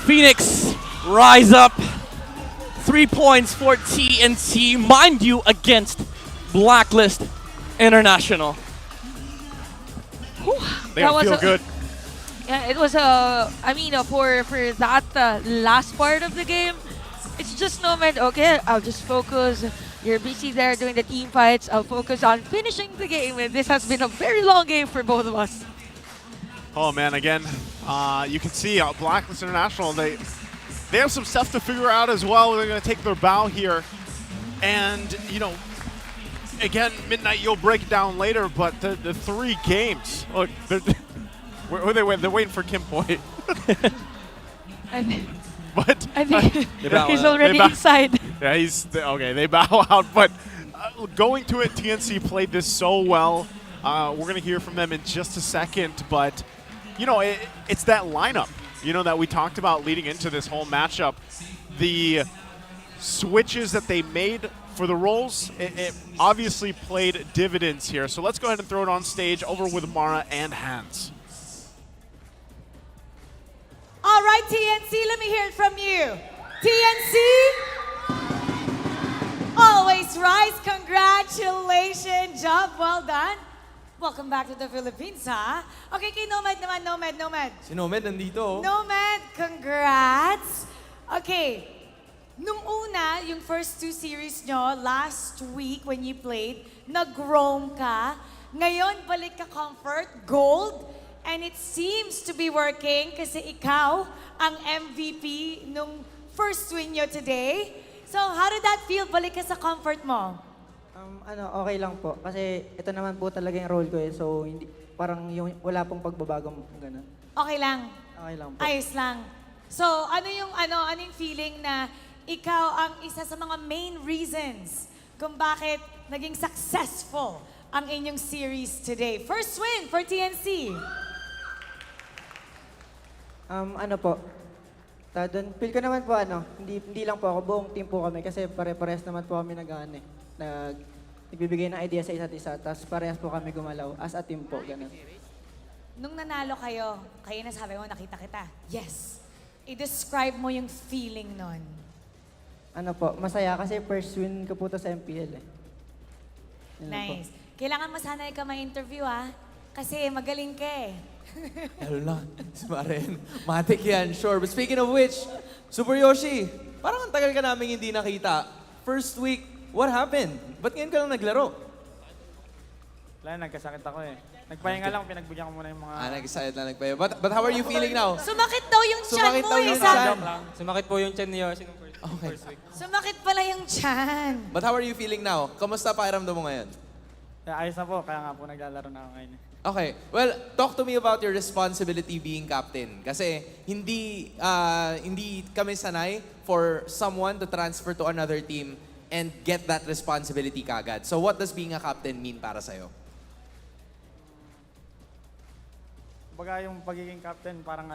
Phoenix rise up. 3 points for TNC, mind you, against Blacklist International. They don't feel good. Yeah, it was I mean, for that last part of the game, it's just Nomad. Okay, I'll just focus. You're busy there doing the team fights. I'll focus on finishing the game. And this has been a very long game for both of us. Oh man, again, you can see Blacklist International, they have some stuff to figure out as well. They're going to take their bow here. And, you know, again, Midnight, you'll break it down later, but the 3 games, look, they're waiting for Kim Boy. But I think he's already inside. Yeah, okay, they bow out. But going to it, TNC played this so well. We're going to hear from them in just a second. But, you know, it's that lineup, you know, that we talked about leading into this whole matchup. The switches that they made for the roles, it obviously played dividends here. So let's go ahead and throw it on stage over with Mara and Hans. All right, TNC, let me hear it from you. TNC, always rise. Congratulations. Job well done. Welcome back to the Philippines, ha? Okay, kay Nomad naman, Nomad. Si Nomad nandito. Nomad, congrats. Okay, nung una, yung first 2 series nyo, last week when you played, nag-roam ka. Ngayon, balik ka Comfort, Gold. And it seems to be working kasi ikaw ang MVP nung first win nyo today. So, how did that feel? Balik ka sa Comfort mo. Okay lang po. Kasi ito naman po talaga yung role ko eh. So, hindi, parang yung, wala pong pagbabago ganun. Okay lang? Okay lang po. Ayos lang. So, ano yung feeling na ikaw ang isa sa mga main reasons kung bakit naging successful ang inyong series today? First win for TNC. Feel ko naman po hindi lang po ako, buong team po kami kasi pare-pares naman po kami nagbibigay ng idea sa isa't isa, tapos parehas po kami gumalaw as a team po, ganun. Nung nanalo kayo na sabi mo, nakita kita. Yes. I-describe mo yung feeling nun. Masaya kasi first win ko po to sa MPL eh. Nice. Kailangan mo sana ka ma-interview kasi magaling ka eh. Lalo na, si Bren. Matik yan, sure. But speaking of which, Super Yoshi, parang ang tagal ka namin hindi nakita. First week, what happened? Ba't ngayon ka lang naglaro? Wala, nagkasakit ako eh. Nagpahinga lang, pinagbigyan ko muna yung mga... nag-excited lang nagpahinga. But how are you feeling now? Sumakit daw yung tiyan mo eh. Sumakit po yung tiyan ni Yoshi nung first week. Sumakit pala yung tiyan. But how are you feeling now? Kamusta pakiramdam mo ngayon? Ayos na po, kaya nga po naglalaro na ako ngayon. Okay. Well, talk to me about your responsibility being captain. Kasi hindi kami sanay for someone to transfer to another team and get that responsibility kagad. So what does being a captain mean para sa'yo? Baga yung pagiging captain, parang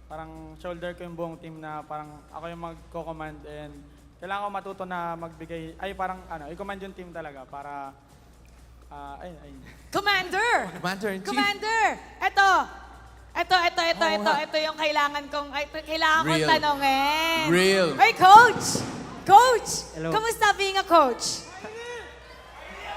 parang shoulder ko yung buong team na parang ako yung magko-command and kailangan ko matuto na magbigay, ay parang i-command yung team talaga para, Commander! Commander-in-Chief. Commander! Ito yung kailangan kong Real. tanongin. Real. Hey, Coach! Coach! Hello. Kamusta being a coach?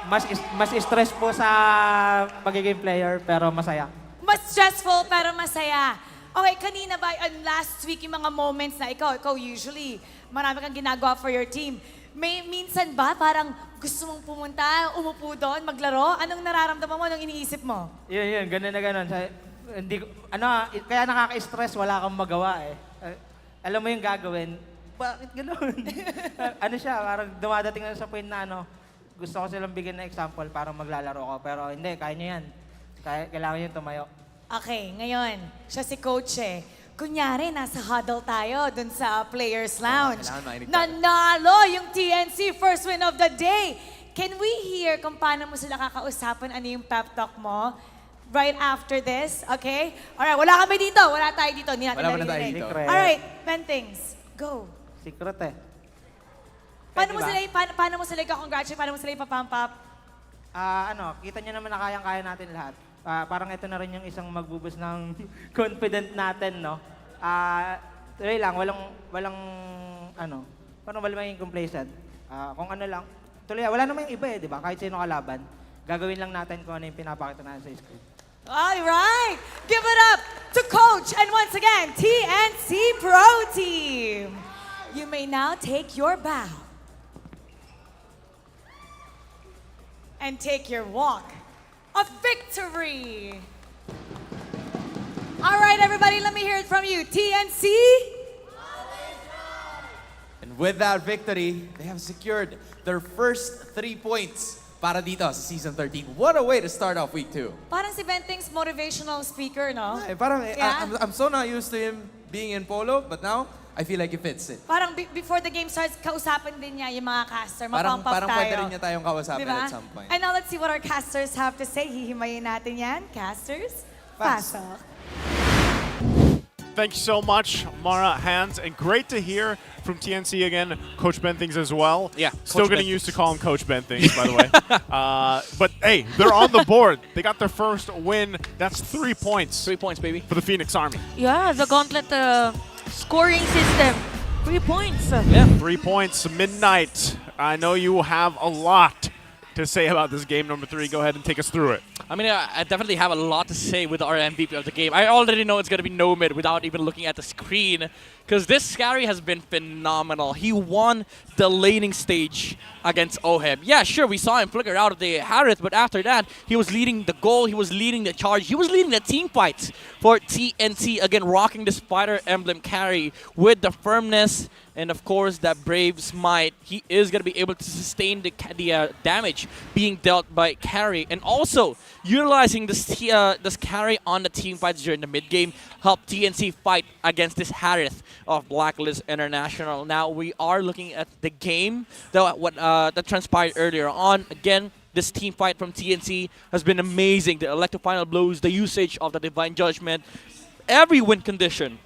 mas stress po sa pagiging player pero masaya. Mas stressful pero masaya. Okay, kanina ba, last week yung mga moments na ikaw usually, marami kang ginagawa for your team. May minsan ba parang gusto mong pumunta, umupo doon, maglaro? Anong nararamdaman mo, anong iniisip mo? Yun, ganun na ganun. Hindi, kaya nakaka-stress, wala kang magawa eh. Alam mo yung gagawin, bakit ganun? Siya, parang dumadating na sa point na gusto ko silang bigyan ng example para maglalaro ko. Pero hindi, kaya nyo yan. Kailangan nyo tumayo. Okay, ngayon, siya si Coach eh. Kunyari, nasa huddle tayo dun sa Players Lounge. Nanalo yung TNC first win of the day. Can we hear kung paano mo sila kakausapan, ano yung pep talk mo? Right after this, okay? Alright, wala kami dito. Wala tayo dito. Hindi natin naririnig. Alright, Pentings, go. Secret eh. Paano mo sila i-congratulate? Paano mo sila ipapump up? Kita nyo naman na kayang-kaya natin lahat. Parang ito na rin yung isang magbubus ng confident natin, no? Tuloy lang, walang parang wala maging complacent. Kung lang, tuloy, wala naman yung iba eh, di ba? Kahit sino kalaban, gagawin lang natin kung ano yung pinapakita natin sa screen. All right, give it up to Coach and once again, TNC Pro Team. You may now take your bow and take your walk of victory. All right, everybody, let me hear it from you. TNC. And with that victory, they have secured their first 3 points para dito sa Season 13. What a way to start off Week 2. Parang si Bentings motivational speaker, no? I'm so not used to him being in polo, but now I feel like he fits it. Parang before the game starts, kausapan din niya yung mga caster. Parang Mapump up tayo. pwede rin niya tayong kausapin diba? at some point. And now let's see what our casters have to say. Hihimayin natin yan. Casters, pasok. Thank you so much, Mara, Hans, and great to hear from TNC again, Coach Benthings as well. Yeah, Still getting used to call him Coach Benthings, by the way. But hey, they're on the board. They got their first win. That's 3 points. 3 points, baby. For the Phoenix Army. Yeah, the Gauntlet scoring system. 3 points. Yeah. 3 points, midnight. I know you have a lot to say about this game number 3. Go ahead and take us through it. I mean, I definitely have a lot to say with our MVP of the game. I already know it's going to be Nomad without even looking at the screen, because this Scary has been phenomenal. He won the laning stage against Oheb. Yeah, sure, we saw him flicker out of the Harith, but after that, he was leading the goal, he was leading the charge, he was leading the team fights for TNT, again, rocking the Spider Emblem carry with the firmness and, of course, that Brave Smite. He is going to be able to sustain the damage being dealt by carry, and also utilizing this carry on the team fights during the mid-game helped TNC fight against this Harith of Blacklist International. Now we are looking at the game that transpired earlier on. Again, this team fight from TNC has been amazing. The electro final blows, the usage of the Divine Judgment, every win condition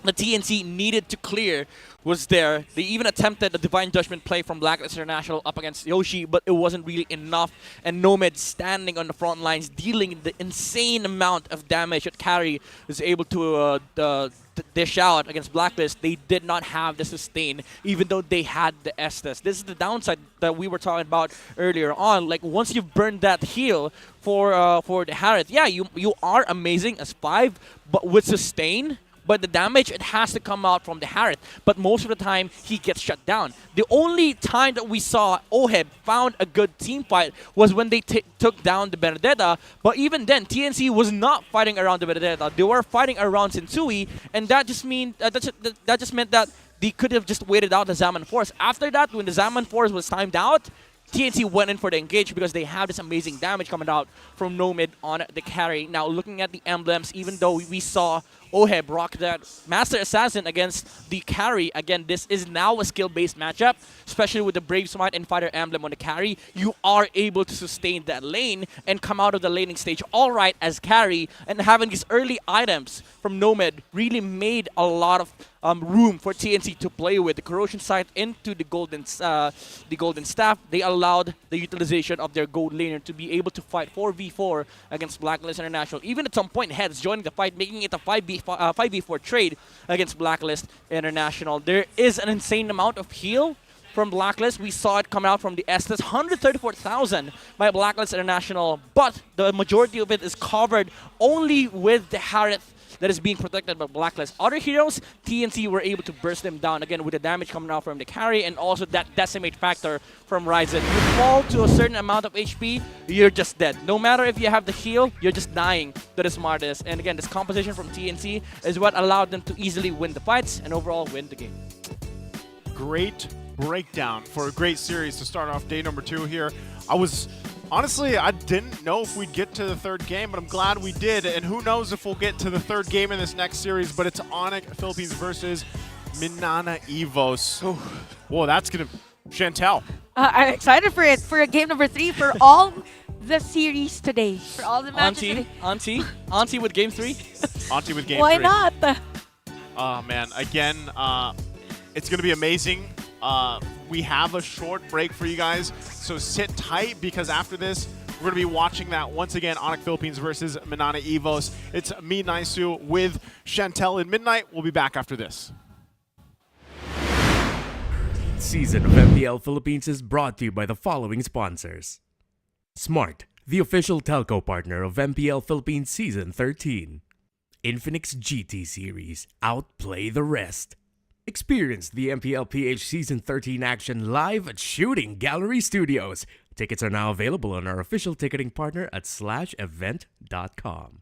the TNC needed to clear was there. They even attempted the Divine Judgment play from Blacklist International up against Yoshi, but it wasn't really enough. And Nomad standing on the front lines, dealing the insane amount of damage that Carry was able to dish out against Blacklist. They did not have the sustain, even though they had the Estes. This is the downside that we were talking about earlier on. Like, once you've burned that heal for the Harith, yeah, you are amazing as 5, but with sustain, but the damage, it has to come out from the Harith. But most of the time, he gets shut down. The only time that we saw Oheb found a good team fight was when they took down the Benedetta. But even then, TNC was not fighting around the Benedetta. They were fighting around Sensui, and that just meant that they could have just waited out the Zaman Force. After that, when the Zaman Force was timed out, TNC went in for the engage because they have this amazing damage coming out from Nomad on the carry. Now, looking at the emblems, even though we saw Oheb rock that Master Assassin against the carry, again, this is now a skill-based matchup, especially with the Brave Smite and Fighter emblem on the carry. You are able to sustain that lane and come out of the laning stage all right as carry, and having these early items from Nomad really made a lot of room for TNC to play with. The Corrosion Sight into the Golden Staff, they allowed the utilization of their gold laner to be able to fight 4v4 against Blacklist International. Even at some point, Heads joining the fight, making it a 5v4 trade against Blacklist International. There is an insane amount of heal from Blacklist. We saw it come out from the Estes, 134,000 by Blacklist International, but the majority of it is covered only with the Harith that is being protected by Blacklist. Other heroes, TNC were able to burst them down again with the damage coming out from the carry and also that decimate factor from Ryzen. You fall to a certain amount of HP, you're just dead. No matter if you have the heal, you're just dying to the smartest. And again, this composition from TNC is what allowed them to easily win the fights and overall win the game. Great breakdown for a great series to start off day number 2 here. Honestly, I didn't know if we'd get to the third game, but I'm glad we did. And who knows if we'll get to the third game in this next series, but it's ONIC Philippines versus Minana Evos. Whoa, that's going to... Chantel. I'm excited for it, for game number 3, for all the series today. For all the matches today. Auntie with game 3? Auntie with game 3. Why not? Oh, man. Again, it's going to be amazing. We have a short break for you guys, so sit tight because after this, we're going to be watching that once again, ONIC Philippines versus Minana Evos. It's me, Naisu, with Chantel in Midnight. We'll be back after this. Season of MPL Philippines is brought to you by the following sponsors. Smart, the official telco partner of MPL Philippines Season 13. Infinix GT Series, outplay the rest. Experience the MPL PH Season 13 action live at Shooting Gallery Studios. Tickets are now available on our official ticketing partner at /event.com.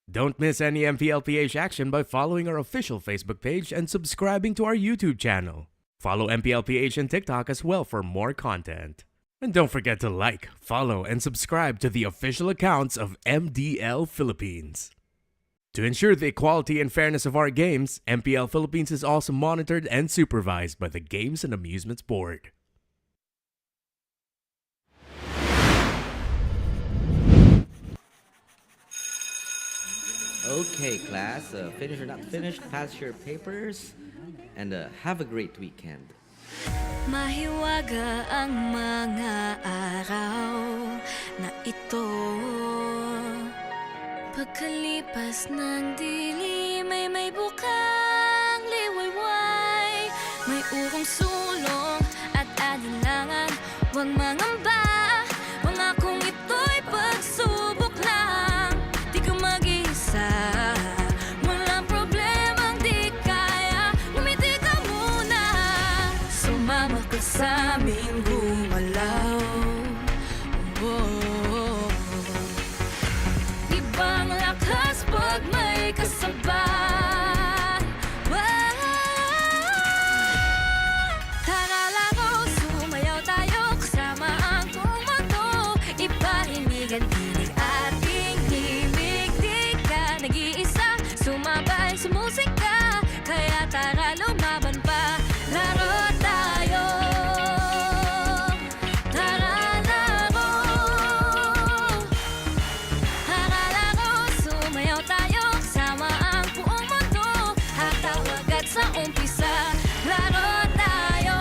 Don't miss any MPL PH action by following our official Facebook page and subscribing to our YouTube channel. Follow MPL PH on TikTok as well for more content. And don't forget to like, follow, and subscribe to the official accounts of MDL Philippines. To ensure the equality and fairness of our games, MPL Philippines is also monitored and supervised by the Games and Amusements Board. Okay, class. Finished or not finished, pass your papers, and have a great weekend. Mahiwaga ang mga araw na ito. Pagkalipas ng dilim ay may bukang liwayway. May urong sulong at alinlangan. Huwag mangamba, mangakong ito'y pagsubok lang. Di ka mag-iisa, walang problemang di kaya. Ngumiti ka muna, sumama ka sa aming gumalaw. Ibang lakas pag may kasabay. Tara laro, sumayaw tayo kasama ang buong mundo. Ipahinig ang tinig ating himig. Di ka nag-iisa, sumabay sa musika. Kaya tara lumaban pa, laro tayo. Sa umpisa, laro tayo.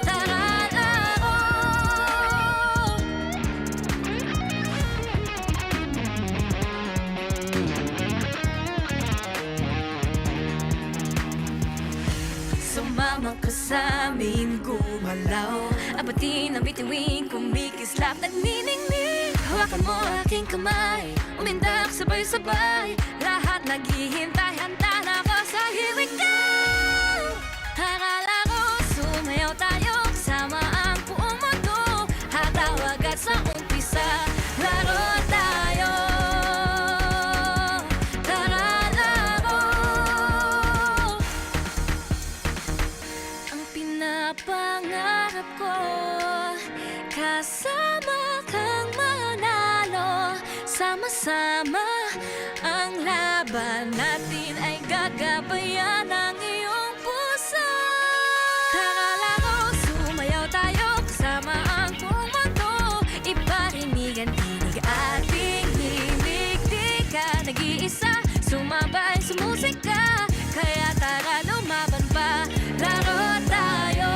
Tara laro. Sumama ka sa amin gumalaw. Abatin ang bituin, kumikislap, nagniningning. Hawakan mo aking kamay, umindak sabay-sabay. Lahat naghihintay, handa na ako sa here we go. Tara laro, sumayaw tayo kasama ang buong mundo. Hatawag at sa umpisa, laro tayo. Tara laro. Ang pinapangarap ko Sama-sama ang laban natin ay gagabayan ng iyong puso. Tara laro, sumayaw tayo kasama ang buong mundo. Iparinig ang tinig ating himig. Di ka nag-iisa, sumabay sa musika. Kaya tara lumaban pa, laro tayo.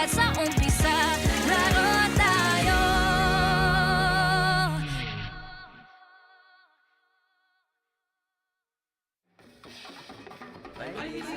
Sa umpisa, laro tayo. Bye, Lisa.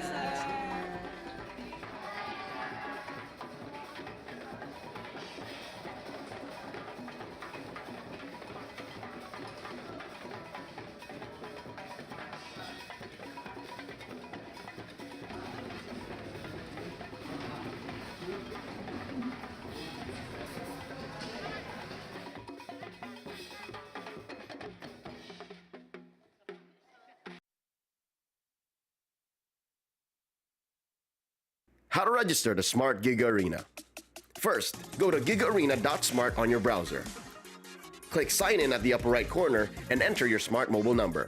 How to register the Smart Giga Arena. First, go to gigaarena.smart on your browser. Click Sign In at the upper right corner and enter your smart mobile number.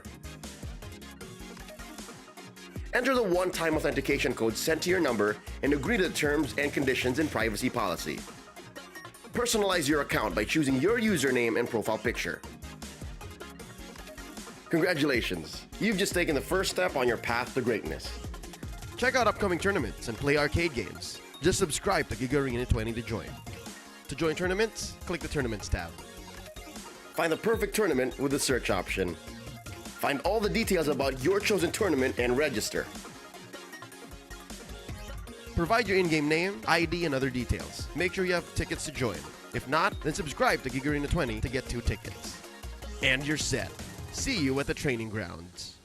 Enter the one-time authentication code sent to your number and agree to the terms and conditions and privacy policy. Personalize your account by choosing your username and profile picture. Congratulations! You've just taken the first step on your path to greatness. Check out upcoming tournaments and play arcade games. Just subscribe to Giga Arena 20 to join. To join tournaments, click the Tournaments tab. Find the perfect tournament with the search option. Find all the details about your chosen tournament and register. Provide your in-game name, ID, and other details. Make sure you have tickets to join. If not, then subscribe to Giga Arena 20 to get 2 tickets. And you're set. See you at the training grounds.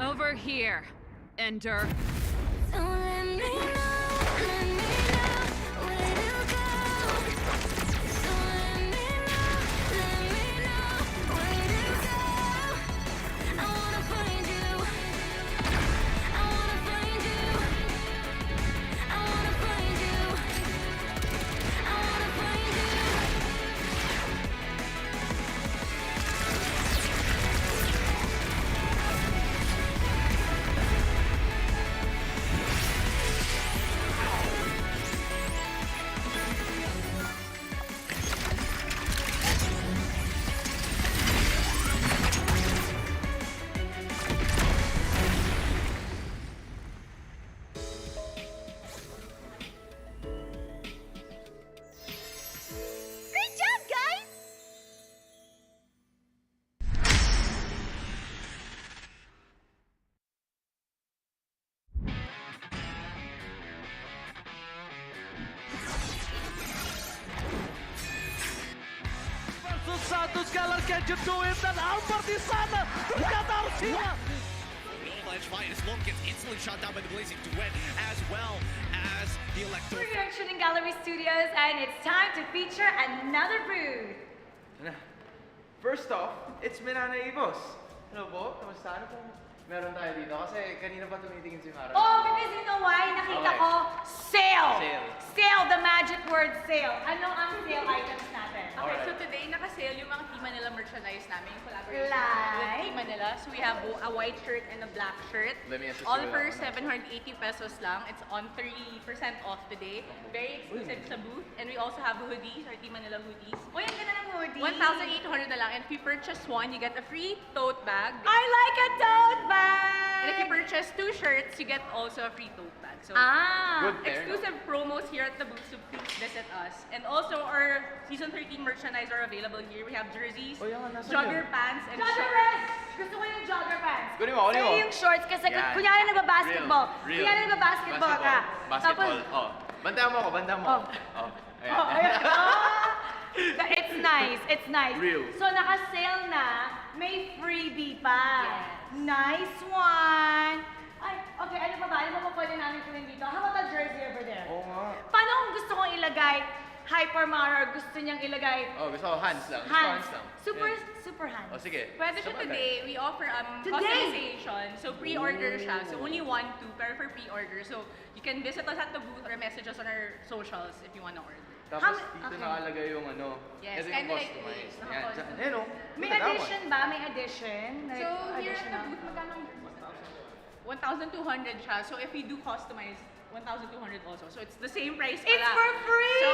Over here. Enter. Galar, can you do it? And Alpartisan, Katarsia! The avalanche fight is Lone gets instantly shot down by the blazing duet, as well as the Electro. We're here at Shooting Gallery Studios, and it's time to feature another booth. First off, it's Minana Evos. Hello po, kamusta? Ano po meron tayo dito? Kasi kanina pa tumitingin si Mara. Oh, because you know why? Nakita ko, sale! Sale, the magic word sale. Ano ang sale items natin? Okay, so today naka-sale yung mga Team Manila merchandise namin, yung collaboration Like? with Team Manila. So we have a white shirt and a black shirt. Let me assist All you with for that. 780 pesos lang. It's on 30% off today. Very exclusive sa booth. And we also have hoodies, our Team Manila hoodies. Uy, ang ganda ng hoodie. 1,800 na lang. And if you purchase one, you get a free tote bag. I like a tote bag! And if you purchase 2 shirts, you get also a free tote bag. So Good pair, no? exclusive promos here at the booth, so please visit us. And also our season 13 merchandise are available here. We have jerseys, jogger pants, and Jogger shorts. pants! Gusto ko yung jogger pants. Kunin mo, kunin mo. Sa'yo yung shorts kasi Yan. kunyari nagbabasketball. Real. Kunyari nagbabasketball ka. Basketball. Tapos, Bantayan mo ako, bantayan mo. Oh. Ayan. Oh, ayan. It's nice, it's nice. Real. So naka-sale na, may freebie pa. Nice one! Ay, okay, ano pa ba? Ano pa ba pwede namin kunin dito? How about the jersey over there? Oo nga. Paano kung gusto kong ilagay Hypermara or gusto niyang ilagay Oh, gusto ko hands lang. Gusto ko hands? hands lang. Super hands. Oh, sige. Pwede siya today. We offer customization. So pre-order siya. So only 1, 2, pero for pre-order. So you can visit us at the booth or message us on our socials if you want to order. Tapos dito nakalagay yung ano. Yes, ito yung kinda like customized. this. Ayan, Naka-customize. ayan o. May addition ba? May addition? Like, So here at the additional? booth, magkano ang 1,200 siya. So if we do customize, 1,200 also. So it's the same price pala. It's for free! So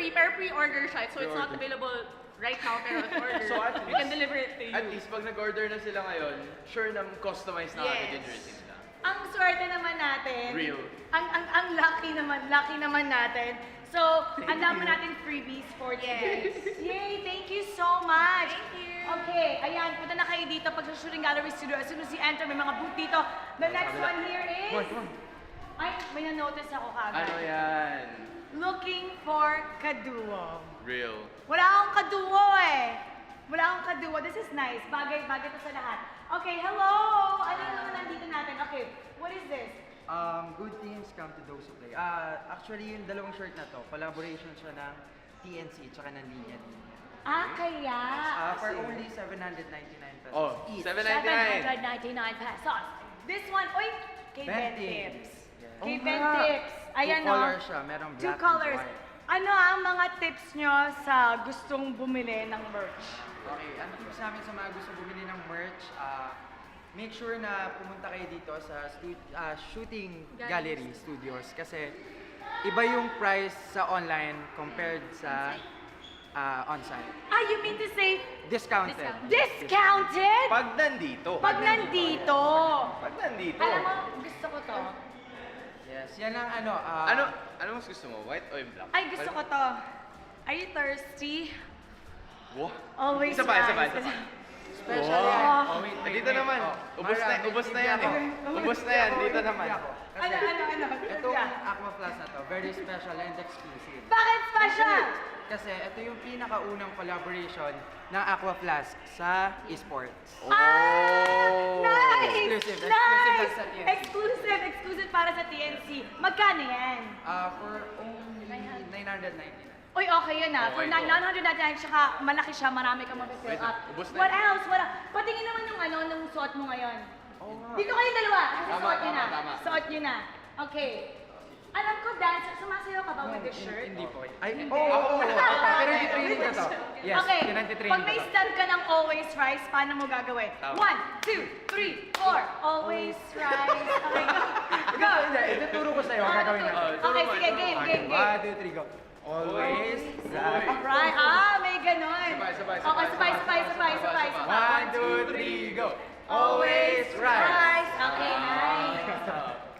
it's per pre-order siya. So it's not available right now, pero if order, So at we can deliver it to you. At least pag nag-order na sila ngayon, sure na customize na agad yung jersey nila. Ang swerte naman natin. Real. Ang lucky naman natin. So, ang dami natin freebies for today. Yay! Thank you so much. Thank you. Okay, ayan, punta na kayo dito pag sa Shooting Gallery Studio. As soon as you enter, may mga booth dito. The next one here is... Come on. Ay, may na-notice ako kagad. Ano yan? Looking for kaduo. Real. Wala akong kaduo eh. Wala akong kaduo. This is nice. Bagay to sa lahat. Okay, hello! Ano yung naman nandito natin? Okay, what is this? Good teams come to those who play. Actually, yung dalawang shirt na to, collaboration siya ng TNC tsaka ng Linya. Ah, kaya. For only 799 pesos Oh, each. 799 pesos. This one, oy, kay Ben Tips. Kay Ben Tips. Ayan, Two no? colors siya, merong black Two colors. and white. Ano ang mga tips nyo sa gustong bumili ng merch? Okay, ang tips namin sa mga gusto bumili ng merch, make sure na pumunta kayo dito sa Shooting Gallery Studios kasi iba yung price sa online compared sa on-site. Ah, you mean to say Discounted. discounted? Pag nandito. Pag nandito. Pag nandito. Alam mo, gusto ko to. Yes, yan ang ano. Ano mas gusto mo? White o yung black? Ay, gusto ko to. Are you thirsty? Wow. Always Isa pa. rise. Special Wow. yan. Oh, wait. Dito naman. Ubus na yan eh. Ubus na yan. Dito naman. Ano? Itong Aqua Plus na to, very special and exclusive. Bakit special? Kasi ito yung pinakaunang collaboration ng Aqua Flask sa esports. Nice! Exclusive Nice! sa TNC. Exclusive para sa TNC. Magkano yan? For only 999. Uy, okay yun ah. For Okay, 999, tsaka malaki siya, marami kang mapifill Wait, up. ubos na What yun. else? Patingin naman yung nung suot mo ngayon. Dito kayo dalawa. Kasi suot nyo na. tama. Suot nyo na. Okay. Alam ko, dancer, sumasayaw ka ba with this shirt? Hindi po. Ay, oo. Pero hindi training na to. Yes, Okay, pinantitraining pag may ko to. stand ka ng always rise, paano mo gagawin? Tama. 1, 2, 3, 4. Always rise. Okay, go. Hindi, ituturo ko sa'yo. Gagawin natin. Okay, sige, game. 1, 2, 3, go. Always rise. Alright, may ganon. Sabay. Okay, sabay. 1, 2, 3, go. Always rise. Okay, nice.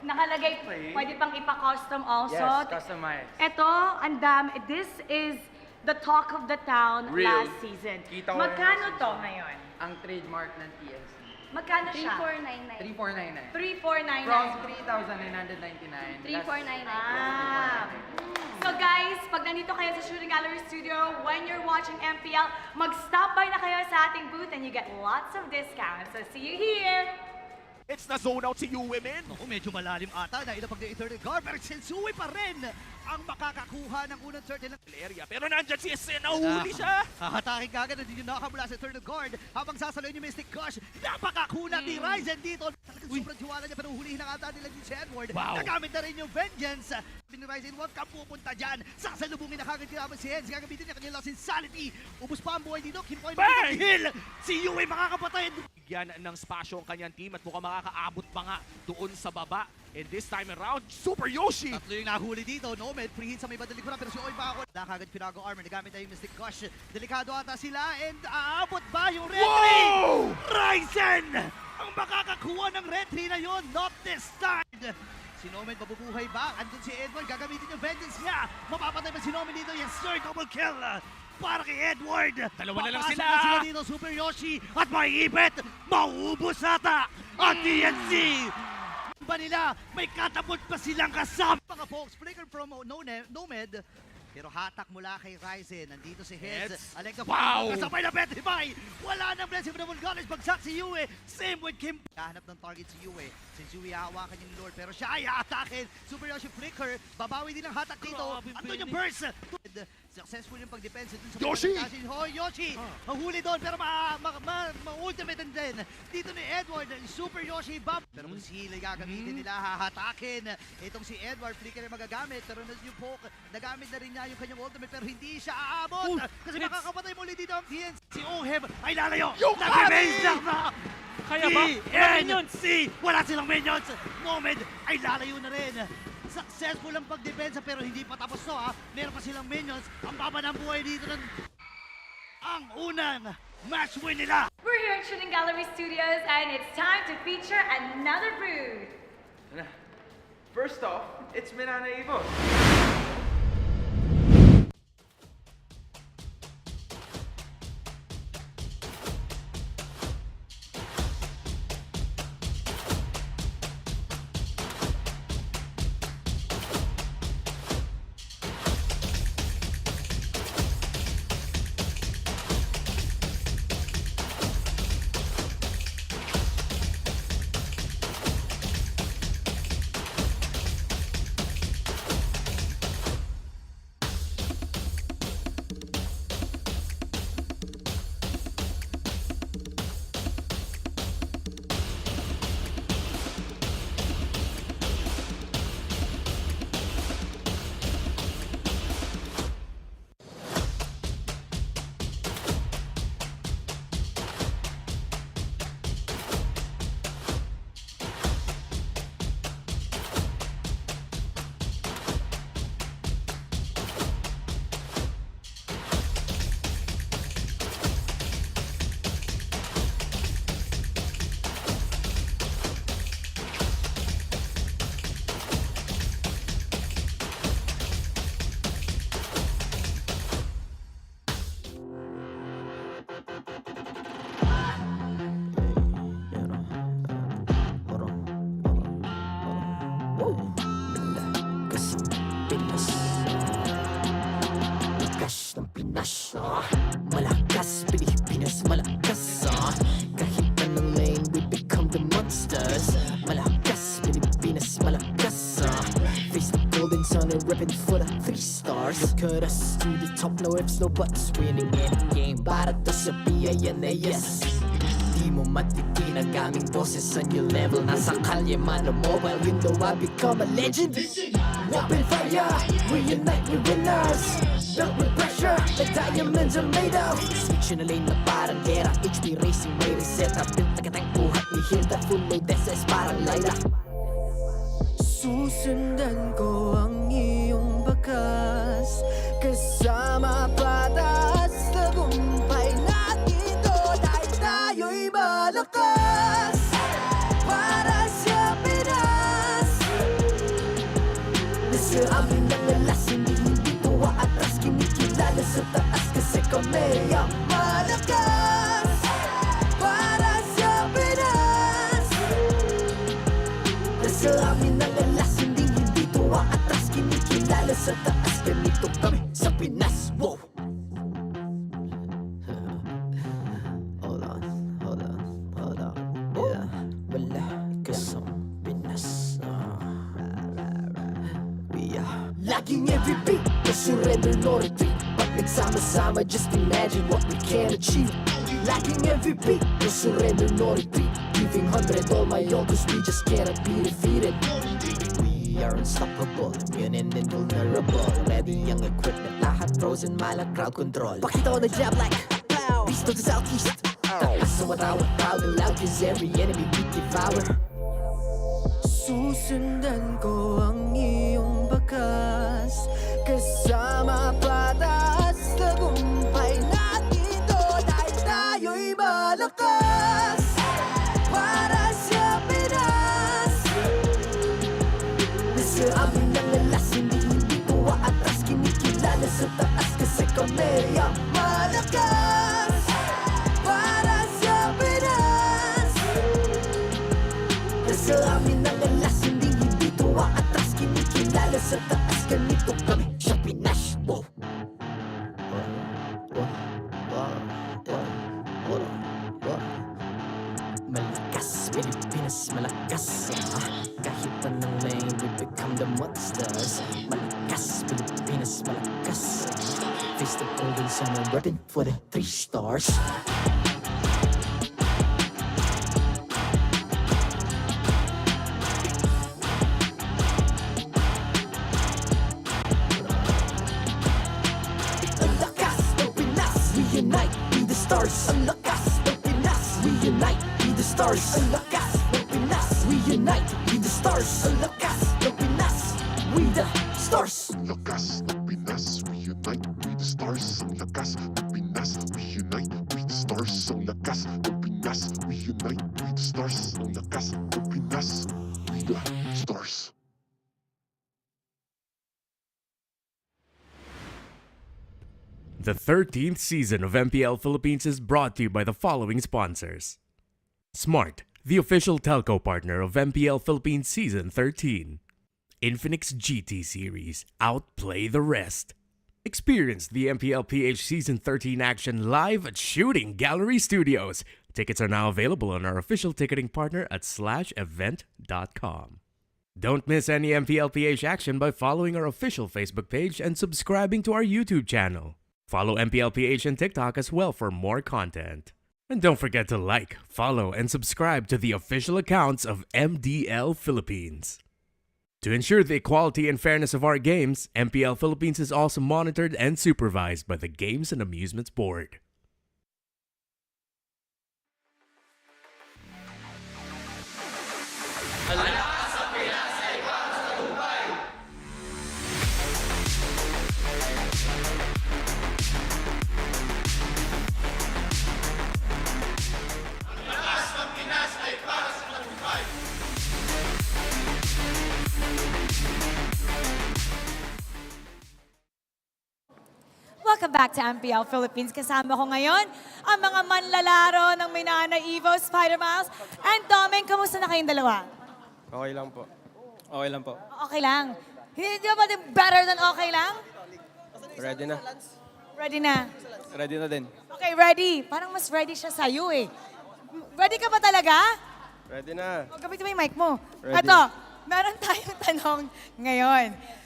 Nakalagay, pwede pang ipa-custom also. Yes, customize. Ito, ang dami. This is the talk of the town Real. last season. Kita ko Magkano yung to ngayon? Ang trademark ng TNC. Magkano siya? 3499. 3499. From 3,999. 3499. Ah. So So guys, pag nandito kayo sa Shooting Gallery Studio, when you're watching MPL, mag-stop by na kayo sa ating booth and you get lots of discounts. So see you here! It's na zone out si Yue, men. Naku, medyo malalim ata na ilapag na eternal guard, pero Sensui pa rin ang makakakuha ng unang turtle ng area. Pero nandyan si Sen, nahuli siya. Hahatakin kagad na din yung nakamula sa eternal guard habang sasaloy ni Mystic Gush. Napakakulat ni Ryzen dito. Talagang sobrang tiwala niya, pero hulihin na ata nila si Edward. Wow. Nagamit na rin yung Vengeance. Ni Ryzen, huwag kang pupunta dyan. Sasalubungin na kagad kinaban si Hens. Gagamitin niya kanyang lost insanity. Ubus pa ang buhay dito. Kinpoint na heal. Si Yue makakapatay. Bigyan ng spasyo ang kanyang team at mukhang makakaabot pa nga doon sa baba. And this time around, Super Yoshi! Tatlo yung nahuli dito. Nomad, free hit sa may bandang likuran, pero si Oy Bako. Nakagad Pinago Armor, nagamit na yung Mystic Gush. Delikado ata sila, and aabot ba yung Red 3? Ryzen! Ang makakakuha ng Red 3 na yun, not this time! Si Nomad mabubuhay ba? Andun si Edward, gagamitin yung Vengeance niya. Mapapatay ba si Nomad dito? Yes sir, double kill! Para kay Edward! Dalawa na lang Papasok sila! na sila dito, Super Yoshi! At may ipit! Mauubos ata! At TNC! Ba nila, may katapot pa silang kasama. Mga folks, flicker from Nomad. Pero hatak mula kay Ryzen. Nandito si Heads. Alek na wow! Kasabay na Petrify. Wala nang blessing from the Vulgaris. Bagsak si Yue. Same with Kim. Kahanap ng target si Yue. Si Yue hahawakan yung Lord. Pero siya ay aatakin. Super Yoshi flicker. Babawi din ang hatak dito. At doon yung burst. Successful yung pag-defense dun sa Yoshi! Yoshi! Mahuli doon pero ma-ultimate din. Dito ni Edward, Super Yoshi Bob. Pero kung sila gagamitin nila, hahatakin. Itong si Edward, flicker na magagamit. Pero yung poke, nagamit na rin niya yung kanyang ultimate pero hindi siya aabot. Kasi makakapatay muli dito ang TNC. Si Ohem ay lalayo. Nag-remains lang na! Kaya ba? Walang minions! Wala silang minions! Nomad ay lalayo na rin. Successful ang pagdepensa pero hindi pa tapos to ha. Meron pa silang minions. Ang baba ng buhay dito ng ang unang match win nila. We're here at Shooting Gallery Studios and it's time to feature another brood. First off, it's Minana Evos. Malakas, Pilipinas, malakas Kahit anong lane, we become the monsters Malakas, Pilipinas, malakas Face the golden sun and ribbon for the 3 stars Look at us to the top, no ifs, no buts Winning any game, para to sa PNAS Di mo matitin ang aming boses on your level Nasa kalye man o mobile window, I become a legend Open fire, reunite with winners Built with pressure, the diamonds are made of Switch in a lane na parang gera HP racing may reset na built na kitang buhat ni Hilda Full load SS parang Lyra Susundan ko ang iyong bakas Kasama patas Tagumpay natin doon ay tayo'y malakas Para sa Pinas Nasa amin ang alas Hindi tuwa atras Kinikilala sa taas Kasi kami ang malakas Para sa Pinas Nasa amin ang alas Hindi tuwa atras Kinikilala kinikilala sa taas. Ganito kami sa Pinas, wow. Hold on, hold on, hold on. Yeah, wala ka sa Pinas. We are laging MVP, no surrender, no retreat. Pag nagsama-sama, just imagine what we can achieve. Laging MVP, no surrender, no retreat. Giving 100 all my all, cause we just cannot be defeated. We are unstoppable, immune and invulnerable. Ready ang equipment, lahat frozen, malak crowd control. Pakita ko na jab like East to the southeast. Takas sa watawat, proud and loud, cause every enemy we devour. Susundan ko ang iyong bakas, kasama pataas. Tagumpay natin to dahil tayo'y malakas. Para sa Pinas, nasa amin ang alas, hindi tuwa atras. Kinikilala sa taas kasi kami ang malakas. Para sa Pinas, nasa amin ang alas, hindi tuwa atras. Kinikilala sa taas, ganito kami sa Pinas, wow. Malakas, Pilipinas, malakas. Kahit anong lane, we become the monsters. Malakas, Pilipinas, malakas. Face the golden sun and repping for the 3 stars. Ang lakas ng Pinas, we unite, be the stars. Ang lakas ng Pinas, we unite, be the stars. Ang lakas ng Pinas, we unite, be the stars. Ang lakas ng Pinas, we the stars. Ang lakas ng Pinas, we unite, we the stars. Ang lakas ng Pinas, we unite, we the stars. Ang lakas ng Pinas, we unite, we the stars. Ang lakas ng Pinas, we the stars. The 13th season of MPL Philippines is brought to you by the following sponsors. Smart, the official telco partner of MPL Philippines Season 13. Infinix GT Series, outplay the rest. Experience the MPL PH Season 13 action live at Shooting Gallery Studios. Tickets are now available on our official ticketing partner at /event.com. Don't miss any MPL PH action by following our official Facebook page and subscribing to our YouTube channel. Follow MPL PH on TikTok as well for more content. And don't forget to like, follow, and subscribe to the official accounts of MDL Philippines. To ensure the equality and fairness of our games, MPL Philippines is also monitored and supervised by the Games and Amusements Board. Welcome back to MPL Philippines. Kasama ko ngayon ang mga manlalaro ng Minana, Evos, Spider Miles, and Doming. Kamusta na kayong dalawa? Okay lang po. Okay lang po. Okay lang. Hindi ba better than okay lang? Ready na. Ready na. Ready na din. Okay, ready. Parang mas ready siya sa'yo eh. Ready ka ba talaga? Ready na. O, gamitin mo yung mic mo. Ready. Ito, meron tayong tanong ngayon.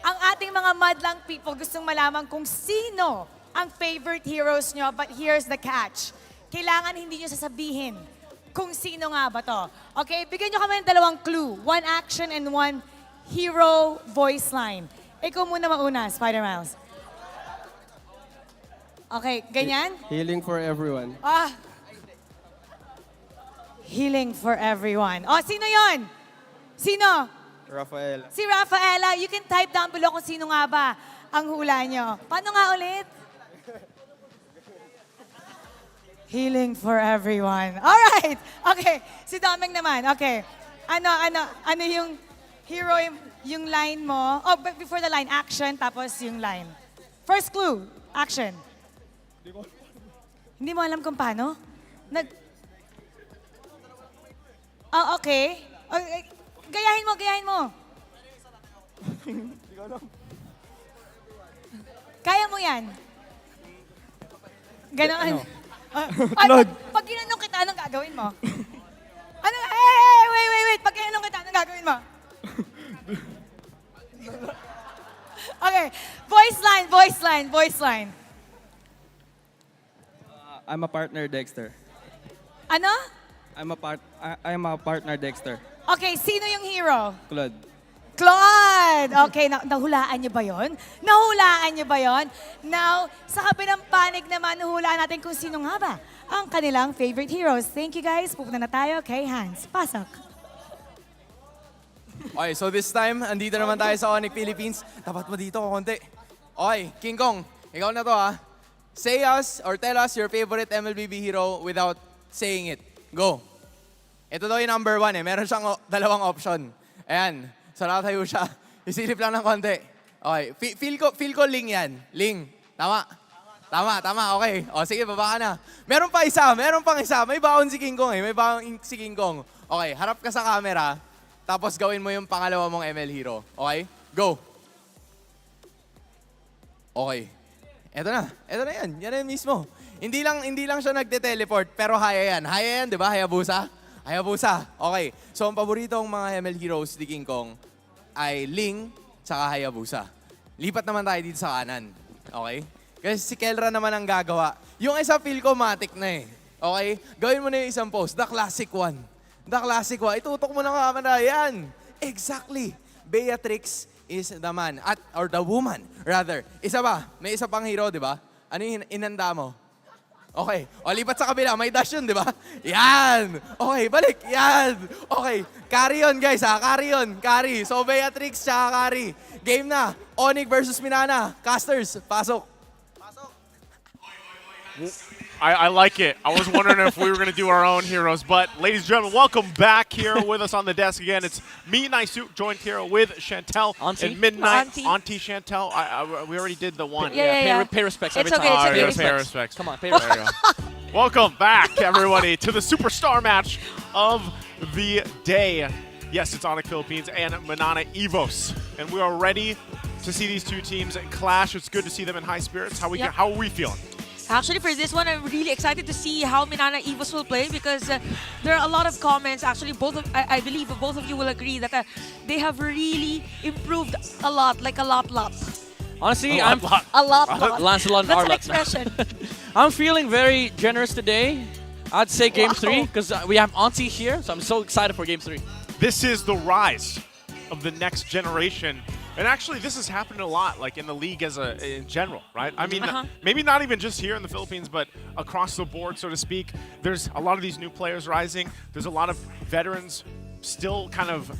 Ang ating mga madlang people gustong malaman kung sino ang favorite heroes nyo, but here's the catch. Kailangan hindi nyo sasabihin kung sino nga ba to. Okay, bigyan nyo kami ng dalawang clue. 1 action and 1 hero voice line. Ikaw muna mauna, Spider Miles. Okay, ganyan? Healing for everyone. Healing for everyone. Oh, sino yon? Sino? Rafael. Si Rafaela. You can type down below kung sino nga ba ang hula nyo. Paano nga ulit? Healing for everyone. Alright. Okay. Si Doming naman. Okay. Ano yung hero, yung line mo? Oh, but before the line, action, tapos yung line. First clue, action. Hindi mo alam kung paano? Oh, okay. Gayahin mo. Kaya mo yan. Ganon. Pag ginanong kita, anong gagawin mo? Ano? Hey, wait. Pag ginanong kita, anong gagawin mo? Okay. Voice line. I'm a partner, Dexter. Ano? I'm a partner, Dexter. Okay, sino yung hero? Claude. Okay, nahulaan niyo ba yun? Now, sa kabilang panig naman, nahulaan natin kung sino nga ba ang kanilang favorite heroes. Thank you guys. Pupunta na tayo kay Hans. Pasok. Okay, so this time, andito naman tayo sa ONIC Philippines. Tapat mo dito konti. Okay, King Kong, ikaw na to ha. Say us or tell us your favorite MLBB hero without saying it. Go. Ito daw yung number 1 eh. Meron siyang dalawang option. Ayan. So nakatayo siya. Isilip lang ng konti. Okay. Feel ko Ling yan. Ling. Tama. Okay. O sige, baba ka na. Meron pang isa. May baon si King Kong eh. Okay, harap ka sa camera. Tapos gawin mo yung pangalawa mong ML hero. Okay? Go. Okay. Eto na yan. Yan na mismo. Hindi lang siya nagte-teleport, pero haya yan, di ba? Hayabusa. Okay. So, ang paboritong mga ML heroes ni King Kong ay Ling tsaka Hayabusa. Lipat naman tayo dito sa kanan. Okay? Kasi si Kelra naman ang gagawa. Yung isa feel ko matic na eh. Okay? Gawin mo na yung isang pose. The classic one. Itutok mo na camera. Yan. Exactly. Beatrix is the man. Or the woman, rather. Isa ba? May isa pang hero, di ba? Ano yung inanda mo? Okay. O, lipat sa kabila. May dash yun, di ba? Yan! Okay, balik. Yan! Okay. Carry yun, guys, ha? Carry. So, Beatrix siya carry. Game na. ONIC versus Minana. Casters, pasok. I like it. I was wondering if we were going to do our own heroes. But, ladies and gentlemen, welcome back here with us on the desk again. It's me, Naisuk, joined here with Chantel and Midnight. Auntie Chantel. We already did the one. Yeah. Pay respects every time. Pay respects. Come on, pay respects. Welcome back, everybody, to the superstar match of the day. Yes, it's ONIC Philippines and Minana Evos. And we are ready to see these two teams clash. It's good to see them in high spirits. How are we feeling? Actually, for this one, I'm really excited to see how Minana Evos will play because there are a lot of comments. Actually, I believe both of you will agree that they have really improved a lot, like a lot. Honestly, a lot. Lancelot That's Arlott. an expression. I'm feeling very generous today. I'd say Game 3 because we have Auntie here, so I'm so excited for Game 3. This is the rise of the next generation. And actually, this has happened a lot, like in the league in general, right? I mean, maybe not even just here in the Philippines, but across the board, so to speak. There's a lot of these new players rising. There's a lot of veterans still kind of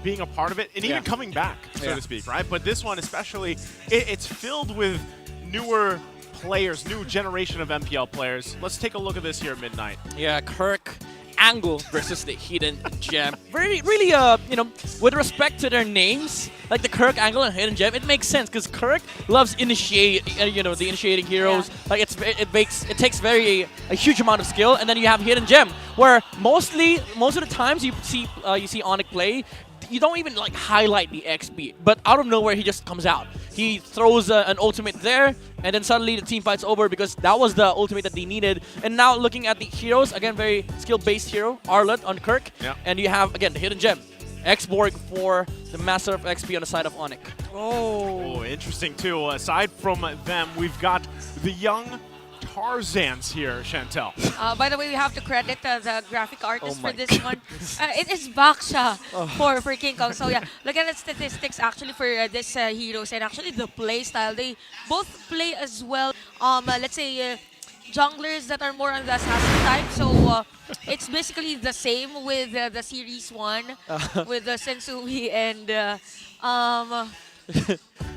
being a part of it and even coming back, so to speak, right? But this one especially, it's filled with newer players, new generation of MPL players. Let's take a look at this here at Midnight. Yeah, Kirk, Angle versus the Hidden Gem. Really, with respect to their names, like the Kirk, Angle, and Hidden Gem, it makes sense because Kirk loves the initiating heroes. Like it takes a huge amount of skill, and then you have Hidden Gem, where most of the times you see ONIC play, you don't even like highlight the XP, but out of nowhere he just comes out. He throws an ultimate there, and then suddenly the team fight's over because that was the ultimate that they needed. And now looking at the heroes, again, very skill-based hero, Arlott on Kirk, and you have, again, the Hidden Gem. X-Borg for the Master of XP on the side of ONIC. Oh, interesting too. Aside from them, we've got the young Tarzans here, Chantel. By the way, we have to credit the graphic artist for this one. It is Baksha for King Kong. So yeah, look at the statistics actually for this heroes and actually the play style. They both play as well. Let's say junglers that are more on the assassin type. So it's basically the same with the Series 1 with the Sensui and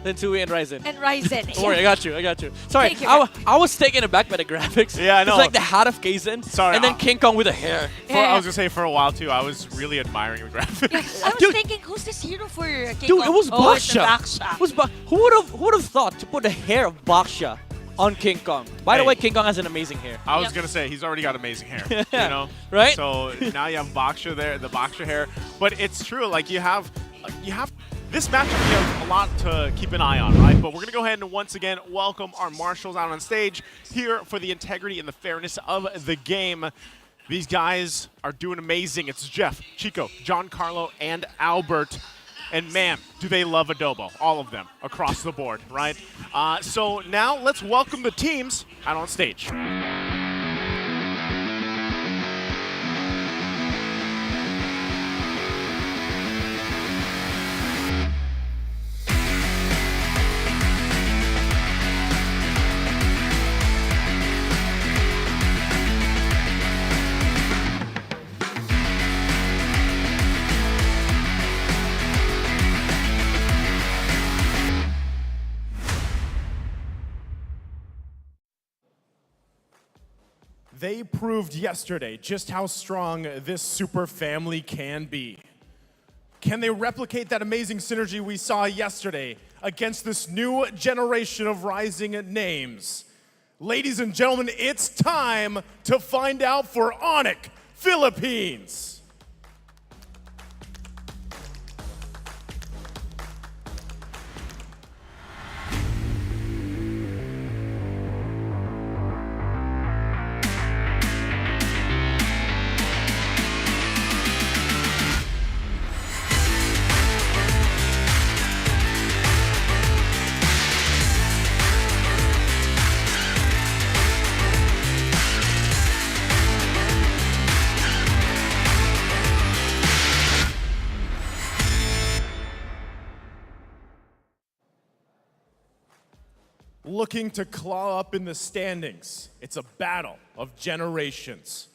Sensui and Ryzen. Don't worry, I got you. Sorry, I was taken aback by the graphics. Yeah, I know. It's like the hat of Kaizen, and then King Kong with the hair. I was gonna say for a while too, I was really admiring the graphics. I was thinking, who's this hero for King Dude, Kong? it was Baksha. Who would have thought to put the hair of Baksha on King Kong? By the way, King Kong has an amazing hair. I was gonna say he's already got amazing hair. You know, right? So now you have Baksha there, the Baksha hair. But it's true, like you have this matchup, we have a lot to keep an eye on, right? But we're going to go ahead and once again welcome our marshals out on stage here for the integrity and the fairness of the game. These guys are doing amazing. It's Jeff, Chico, Giancarlo, and Albert. And man, do they love adobo, all of them, across the board, right? So now let's welcome the teams out on stage. They proved yesterday just how strong this super family can be. Can they replicate that amazing synergy we saw yesterday against this new generation of rising names? Ladies and gentlemen, it's time to find out for ONIC Philippines. Looking to claw up in the standings. It's a battle of generations.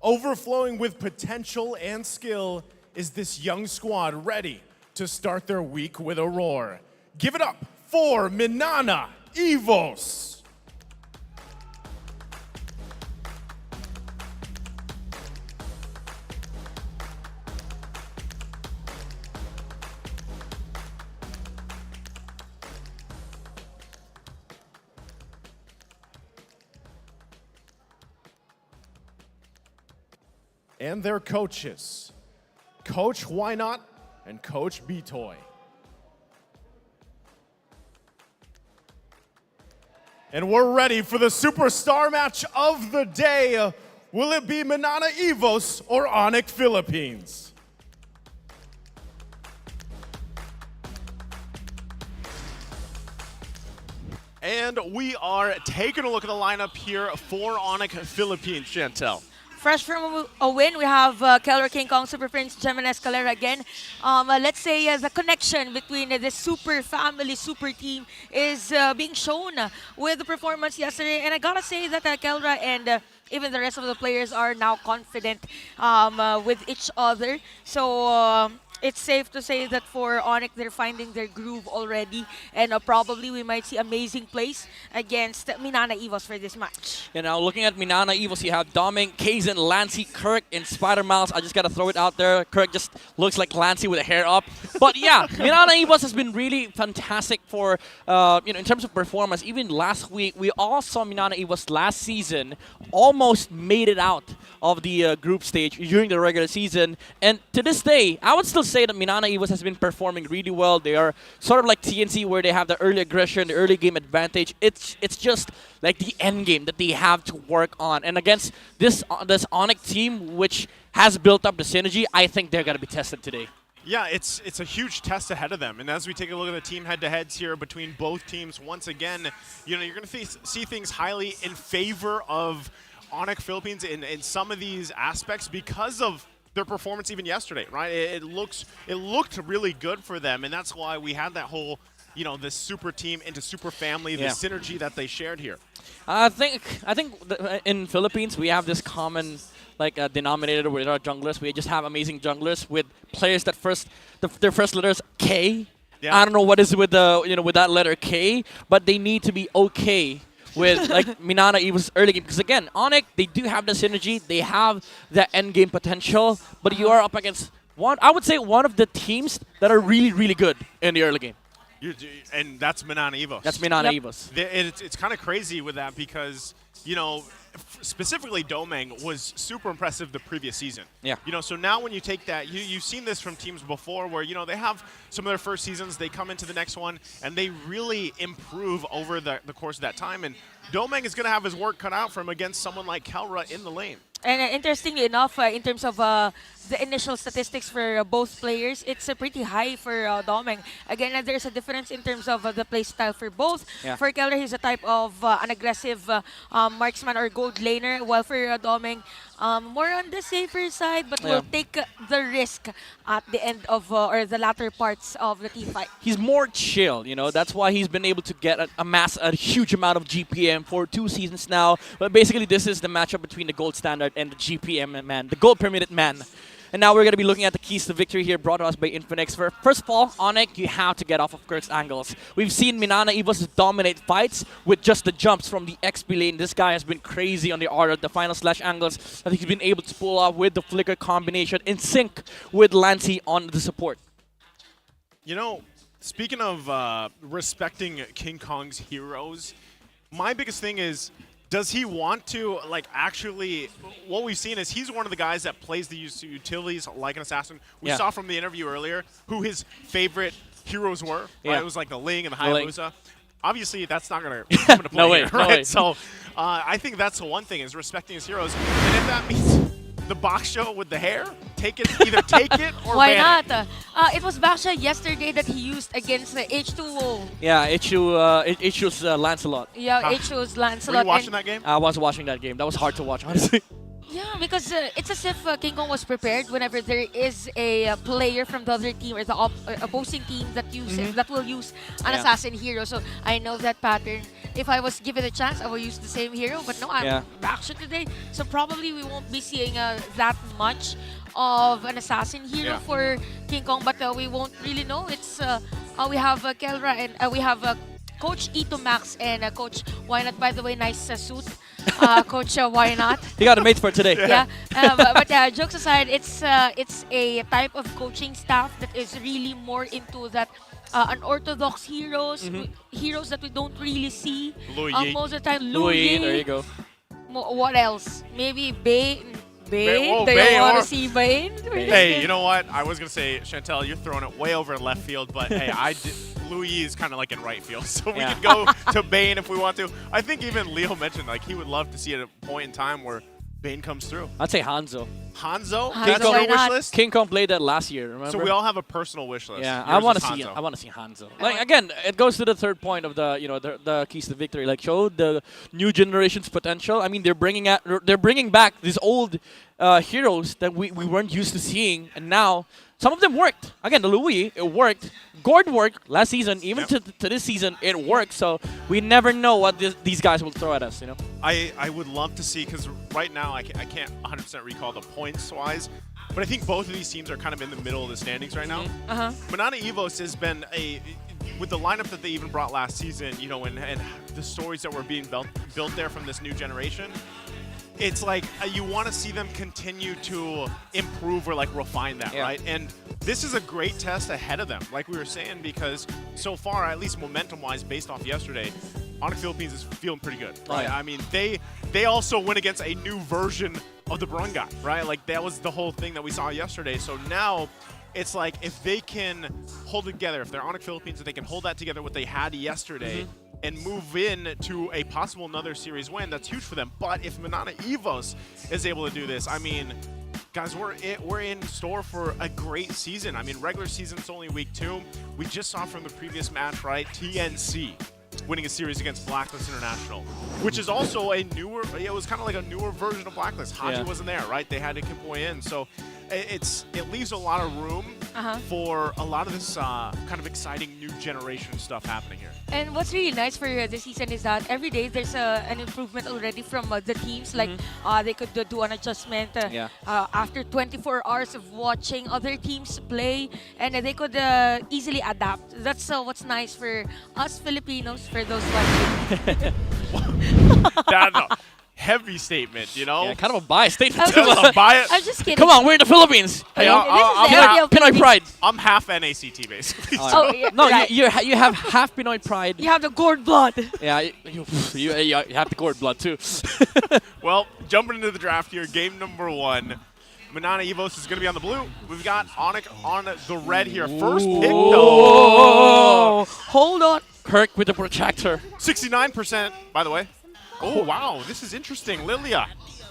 Overflowing with potential and skill is this young squad ready to start their week with a roar. Give it up for Minana Evos. And their coaches, Coach Why Not and Coach B-Toy. And we're ready for the superstar match of the day. Will it be Minana Evos or ONIC Philippines? And we are taking a look at the lineup here for ONIC Philippines, Chantel. Fresh from a win, we have Kelra King Kong, Super Prince, Gemini Escalera again. Let's say the connection between this super family, super team is being shown with the performance yesterday. And I gotta say that Kelra and even the rest of the players are now confident with each other. So it's safe to say that for ONIC, they're finding their groove already. And probably we might see amazing plays against Minana Evos for this match. You know, looking at Minana Evos, you have Doming, Kaizen, Lancey, Kirk, and Spider-Mouse. I just got to throw it out there. Kirk just looks like Lancey with a hair up. But yeah, Minana Evos has been really fantastic for, in terms of performance. Even last week, we all saw Minana Evos last season almost made it out of the group stage during the regular season. And to this day, I would still say that Minana Evos has been performing really well. They are sort of like TNC where they have the early aggression, the early game advantage. It's just like the end game that they have to work on. And against this ONIC team, which has built up the synergy, I think they're going to be tested today. Yeah, it's a huge test ahead of them. And as we take a look at the team head-to-heads here between both teams, once again, you're going to see things highly in favor of ONIC Philippines in some of these aspects because of their performance even yesterday, right? It looked really good for them, and that's why we had that whole, this super team into super family, the synergy that they shared here. I think in Philippines we have this common denominator with our junglers. We just have amazing junglers with players that their first letter is K. Yeah. I don't know what is with with that letter K, but they need to be okay with Minana Evos early game. Because again, ONIC, they do have the synergy, they have the end game potential, but you are up against I would say one of the teams that are really, really good in the early game. And that's Minana Evos. That's Minana Evos. It's kind of crazy with that because, you know, specifically Domeng was super impressive the previous season. Yeah. You know, so now when you take that, you've seen this from teams before where, you know, they have some of their first seasons, they come into the next one, and they really improve over the course of that time. And Domeng is going to have his work cut out for him against someone like Kelra in the lane. And interestingly enough, in terms of the initial statistics for both players, it's pretty high for Domeng. Again, there's a difference in terms of the play style for both. Yeah. For Keller, he's a type of an aggressive marksman or gold laner, while for Domeng, more on the safer side, but will take the risk at the end of or the latter parts of the team fight. He's more chill, you know. That's why he's been able to get amass a huge amount of GPM for 2 seasons now. But basically, this is the matchup between the gold standard and the GPM man, the gold permitted man. And now we're going to be looking at the keys to victory here brought to us by Infinix. First of all, ONIC, you have to get off of Kirk's angles. We've seen Minana Evos dominate fights with just the jumps from the XP lane. This guy has been crazy on the order, the final slash angles that he's been able to pull off with the flicker combination in sync with Lancey on the support. You know, speaking of respecting King Kong's heroes, my biggest thing is, does he want to, like, actually, what we've seen is he's one of the guys that plays the utilities like an assassin. We saw from the interview earlier who his favorite heroes were. Right? It was like the Ling and the Hayabusa. Obviously, that's not going to come into play No way, here, no right? way. So I think that's the one thing, is respecting his heroes. And if that means the box show with the hair, either take it or Why ban not? It was Baksha yesterday that he used against H2O. Yeah, H2's Lancelot. Yeah, H2's Lancelot. Were you watching that game? I was watching that game. That was hard to watch, honestly. Yeah, because it's as if King Kong was prepared whenever there is a player from the other team or the opposing team that that will use an assassin hero. So I know that pattern. If I was given a chance, I will use the same hero. But no, I'm Baksha today. So probably we won't be seeing that much of an assassin hero for King Kong. But we won't really know. It's we have Kelra and we have Coach Ito Max and Coach Why Not. By the way, nice suit. Coach Why Not. He got a mate for today. Yeah, but jokes aside, it's a type of coaching staff that is really more into that unorthodox heroes, heroes that we don't really see most of the time. Louis, there you go. What else? Maybe Bane. Oh, Do you want to see Bane? Hey, you know what? I was going to say, Chantel, you're throwing it way over in left field, but hey, Louis is kind of like in right field, so we could go to Bane if we want to. I think even Leo mentioned like he would love to see at a point in time where Bane comes through. I'd say Hanzo. Hanzo? That's your wish list? King Kong played that last year, remember? So we all have a personal wish list. Yeah, Yours I want is to see. Hanzo. I want to see Hanzo. Like again, it goes to the third point of the the keys to victory. Like show the new generation's potential. I mean, they're bringing back these old heroes that we weren't used to seeing, and now some of them worked. Again, the Louis, it worked. Gord worked last season, even to this season, it worked. So we never know what these guys will throw at us, you know? I would love to see, because right now I can't 100% recall the points-wise, but I think both of these teams are kind of in the middle of the standings right now. Minana Evos has been with the lineup that they even brought last season, you know, and the stories that were being built there from this new generation, it's like you want to see them continue to improve or like refine that, right? And this is a great test ahead of them, like we were saying, because so far, at least momentum-wise, based off yesterday, ONIC Philippines is feeling pretty good, right? I mean, they also went against a new version of the Bren guy, right? Like that was the whole thing that we saw yesterday. So now it's like if they can hold it together, if they're ONIC Philippines, if they can hold that together what they had yesterday, and move in to a possible another series win, that's huge for them. But if Minana Evos is able to do this, I mean, guys, we're in store for a great season. I mean, regular season's only week 2. We just saw from the previous match, right, TNC winning a series against Blacklist International, which is also a newer, it was kind of like a newer version of Blacklist. Haji wasn't there, right? They had to Kimpoy in. So it leaves a lot of room for a lot of this kind of exciting new generation stuff happening here. And what's really nice for this season is that every day there's an improvement already from the teams. Like they could do an adjustment after 24 hours of watching other teams play, and they could easily adapt. That's what's nice for us Filipinos, for those watching. No. heavy statement, you know? Yeah, kind of a biased statement. I'm just- Bias. I'm just kidding. Come on, we're in the Philippines. Hey, This is the area of Pinoy Philippines. pride. I'm half NACT, basically. Oh, yeah, No, right. you have half Pinoy pride. You have the gourd blood. Yeah, you have the cord blood too. Well, jumping into the draft here, game number 1. Minana Evos is going to be on the blue. We've got ONIC on the red here. First pick, though. Hold on. Kirk with the projector. 69%, by the way. Oh, wow. This is interesting. Lilia.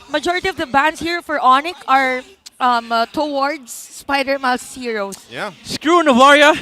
Majority of the bans here for ONIC are towards Spider Mouse heroes. Yeah. Screw Navaria.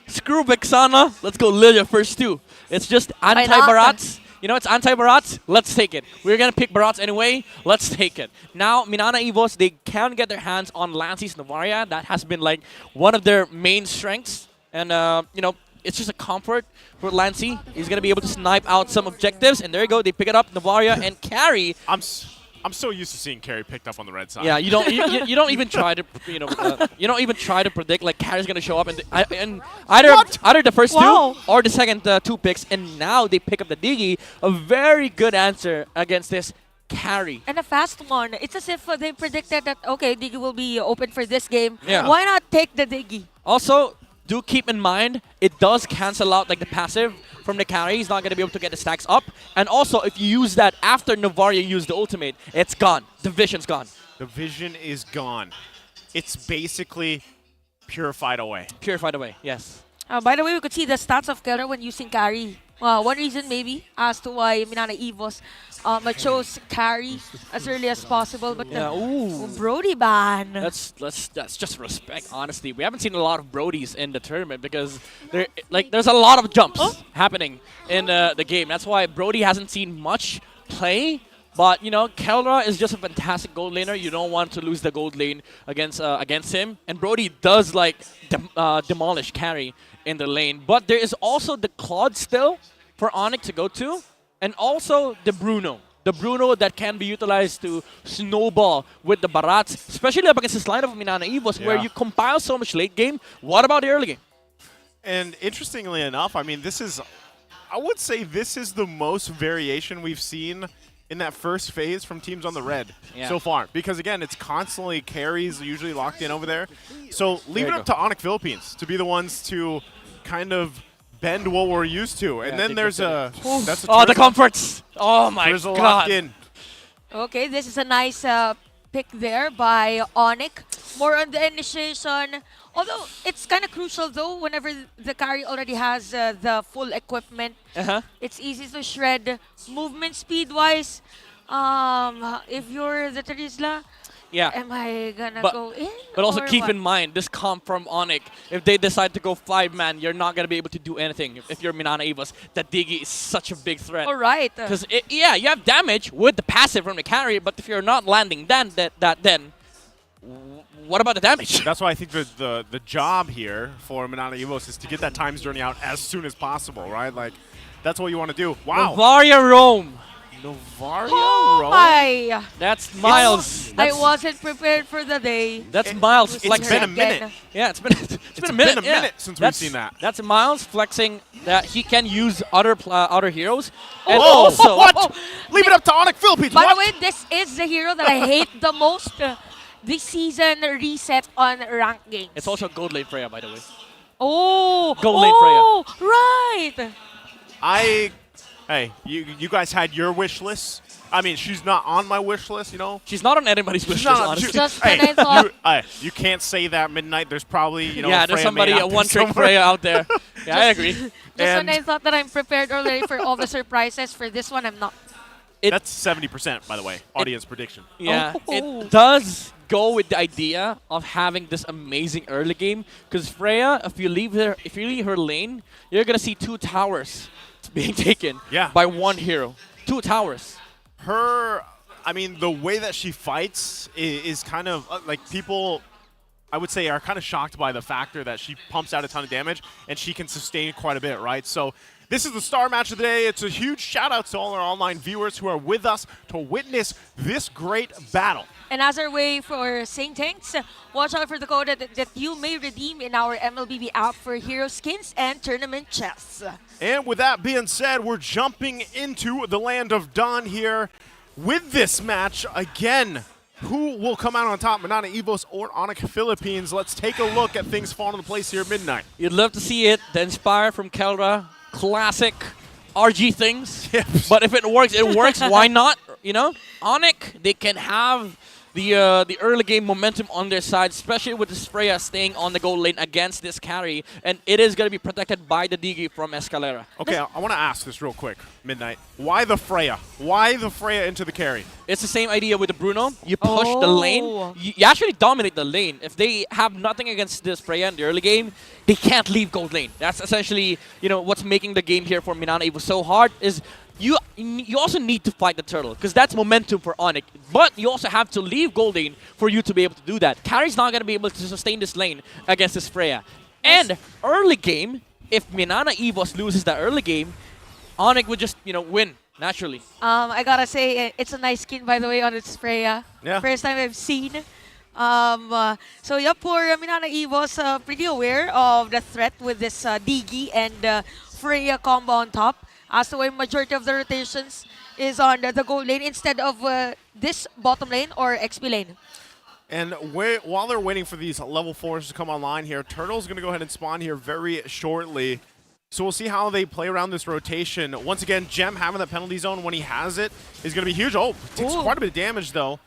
Screw Vexana. Let's go Lilia first too. It's just not? anti-Barats. You know, it's anti-Barats. Let's take it. We're going to pick Barats anyway. Let's take it. Now, Minana Evos, they can get their hands on Lancy's Navaria. That has been like one of their main strengths. And, you know, it's just a comfort for Lancy. He's going to be able to snipe out some objectives. And there you go. They pick it up, Navaria and carry. I'm so used to seeing Carry picked up on the red side. Yeah, you don't you don't even try to you don't even try to predict like Carry's gonna show up and either the first two or the second 2 picks, and now they pick up the Diggy. A very good answer against this Carry. And a fast one. It's as if they predicted that, okay, Diggy will be open for this game. Yeah. Why not take the Diggy? Also, do keep in mind it does cancel out like the passive from the Carry. He's not going to be able to get the stacks up. And also, if you use that after Navaria used the ultimate, it's gone. The vision's gone. The vision is gone. It's basically purified away. Purified away, yes. By the way, we could see the stats of Keller when using Carry. One reason maybe as to why Minana Evos chose Carry as early as possible, but Yeah, ooh. Brody ban. That's just respect, honestly. We haven't seen a lot of Brodies in the tournament because there's a lot of jumps happening in the game. That's why Brody hasn't seen much play. But you know, Kelra is just a fantastic gold laner. You don't want to lose the gold lane against him. And Brody does like demolish Carry in the lane. But there is also the Claude still for ONIC to go to, and also the Bruno. The Bruno that can be utilized to snowball with the Barats, especially up against this lineup of Minana Evos, where you compile so much late game. What about the early game? And interestingly enough, I mean, I would say this is the most variation we've seen in that first phase from teams on the red so far. Because again, it's constantly carries usually locked in over there. So leave it up to ONIC Philippines to be the ones to kind of bend what we're used to. And then there's that's the comforts. Oh my There's a god. locked in. Okay, this is a nice pick there by ONIC. More on the initiation. Although it's kind of crucial though, whenever the Carry already has the full equipment, it's easy to shred movement speed-wise. If you're the Terizla, am I gonna go in? But also or keep what? in mind, this comp from ONIC, if they decide to go 5-man, you're not going to be able to do anything. If you're Minana Evos, that Diggy is such a big threat. All right. Because, yeah, you have damage with the passive from the Carry, but if you're not landing then what about the damage? That's why I think the job here for Minana Evos is to get that Times Journey out as soon as possible, right? Like, that's what you want to do. Wow. Navaria Rome. Navaria Oh my! That's Miles. I wasn't prepared for the day. That's Miles flexing. It's been a minute. Yeah, it's been a minute. Been a minute since we've seen that. That's Miles flexing that he can use other heroes. And oh, also, what? Leave it up to ONIC Philippines. By What? the way, this is the hero that I hate the most. This season reset on ranked games. it's also Gold Lane Freya, by the way. Oh! Gold Lane Freya. Right! Hey, you guys had your wish list. I mean, she's not on my wish list, you know? She's not on anybody's wish list, honestly. Just when I thought... You can't say that, Midnight. There's probably, you know, yeah, a there's Freya somebody, main a out there one-trick somewhere. Freya out there. Yeah, I agree. Just when I thought that I'm prepared already for all the surprises, for this one, I'm not. That's 70%, by the her audience prediction. Yeah, it does go with the idea of having this amazing early game. Because Freya, if you leave her lane, you're gonna see 2 towers being taken by one hero. 2 towers. I mean, the way that she fights is kind of like people, I would say, are kind of shocked by the factor that she pumps out a ton of damage and she can sustain quite a bit, right? So this is the star match of the day. It's a huge shout out to all our online viewers who are with us to witness this great battle. And as our way for saying thanks, watch out for the code that you may redeem in our MLBB app for hero skins and tournament chests. And with that being said, we're jumping into the land of Dawn here. with this match, again, who will come out on top, Minana Evos or ONIC Philippines? Let's take a look at things falling into place here at midnight. You'd love to see it. The Inspire from Kelra, classic RG things. But if it works, it works. Why not? You know, ONIC, they can have the early game momentum on their side, especially with the Freya staying on the goal lane against this carry, and it is going to be protected by the Digi from Escalera. Okay, I want to ask this real quick, Midnight. Why the Freya? Why the Freya into the carry? It's the same idea with the Bruno. You push the lane. You actually dominate the lane. If they have nothing against this Freya in the early game, they can't leave gold lane. That's essentially, you know, what's making the game here for Minana Evo so hard is you also need to fight the turtle because that's momentum for ONIC. But you also have to leave gold lane for you to be able to do that. Carry's not going to be able to sustain this lane against this Freya. And early game, if Minana Evos loses that early game, ONIC would just, you know, win naturally. I gotta say, it's a nice skin, by the way, on its Freya. Yeah. First time I've seen. So yeah, for Minana Evos, pretty aware of the threat with this Digi and Freya combo on top. As the way majority of the rotations is on the gold lane instead of this bottom lane or XP lane. And while they're waiting for these level 4s to come online here, Turtle's going to go ahead and spawn here very shortly. So we'll see how they play around this rotation. Once again, Gem having the penalty zone when he has it is going to be huge. Oh, takes quite a bit of damage though.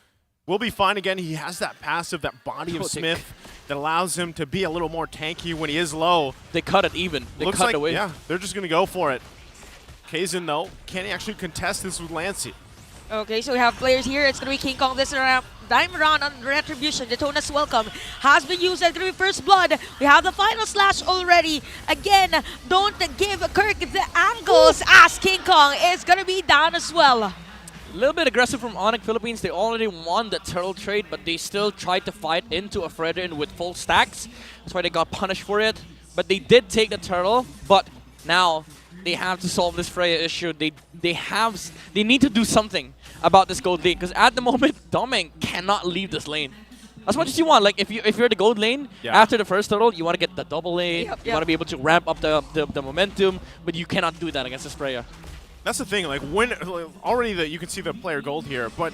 Will be fine again. He has that passive, that body of Smith that allows him to be a little more tanky when he is low. They cut it even. They Looks cut like, away. yeah, they're just going to go for it. Kazin, though, can he actually contest this with Lancey? Okay, so we have players here. It's going to be King Kong this round. Dime round on Retribution. Daytona's welcome has been used. It's going to be First Blood. We have the final slash already. Again, don't give Kirk the angles as King Kong is going to be down as well. A little bit aggressive from ONIC Philippines. They already won the turtle trade, but they still tried to fight into a Fredrin with full stacks. That's why they got punished for it. But they did take the turtle, but now they have to solve this Freya issue. They need to do something about this gold lane because at the moment, Domeng cannot leave this lane. As much as you want, like if you're the gold lane, after the first turtle, you want to get the double lane. You want to be able to ramp up the momentum, but you cannot do that against this Freya. That's the thing. Like already you can see the player gold here, but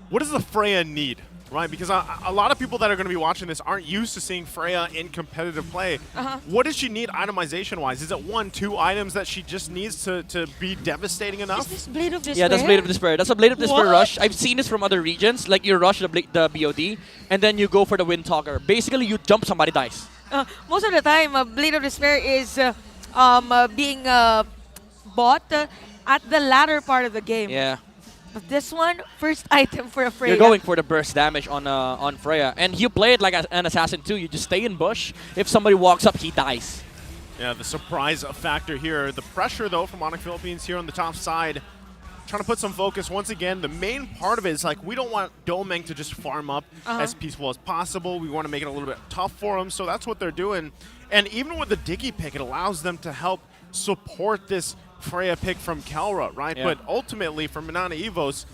what does the Freya need? Right, because a lot of people that are going to be watching this aren't used to seeing Freya in competitive play. What does she need itemization-wise? Is it 1, 2 items that she just needs to be devastating enough? Is this Blade of Despair? Yeah, that's Blade of Despair. That's a Blade of Despair rush. I've seen this from other regions. Like you rush the BOD, and then you go for the Wind Talker. Basically, you jump, somebody dies. Most of the time, Blade of Despair is being bought at the latter part of the game. Yeah. But this one, first item for a Freya. You're going for the burst damage on Freya. And you play it like an assassin too. You just stay in bush. If somebody walks up, he dies. Yeah, the surprise factor here. The pressure, though, from ONIC Philippines here on the top side. Trying to put some focus. Once again, the main part of it is like we don't want Domeng to just farm up as peaceful as possible. We want to make it a little bit tough for him. So that's what they're doing. And even with the Diggy pick, it allows them to help support this Freya pick from Kelra, right? Yeah. But ultimately, for Minana Evos,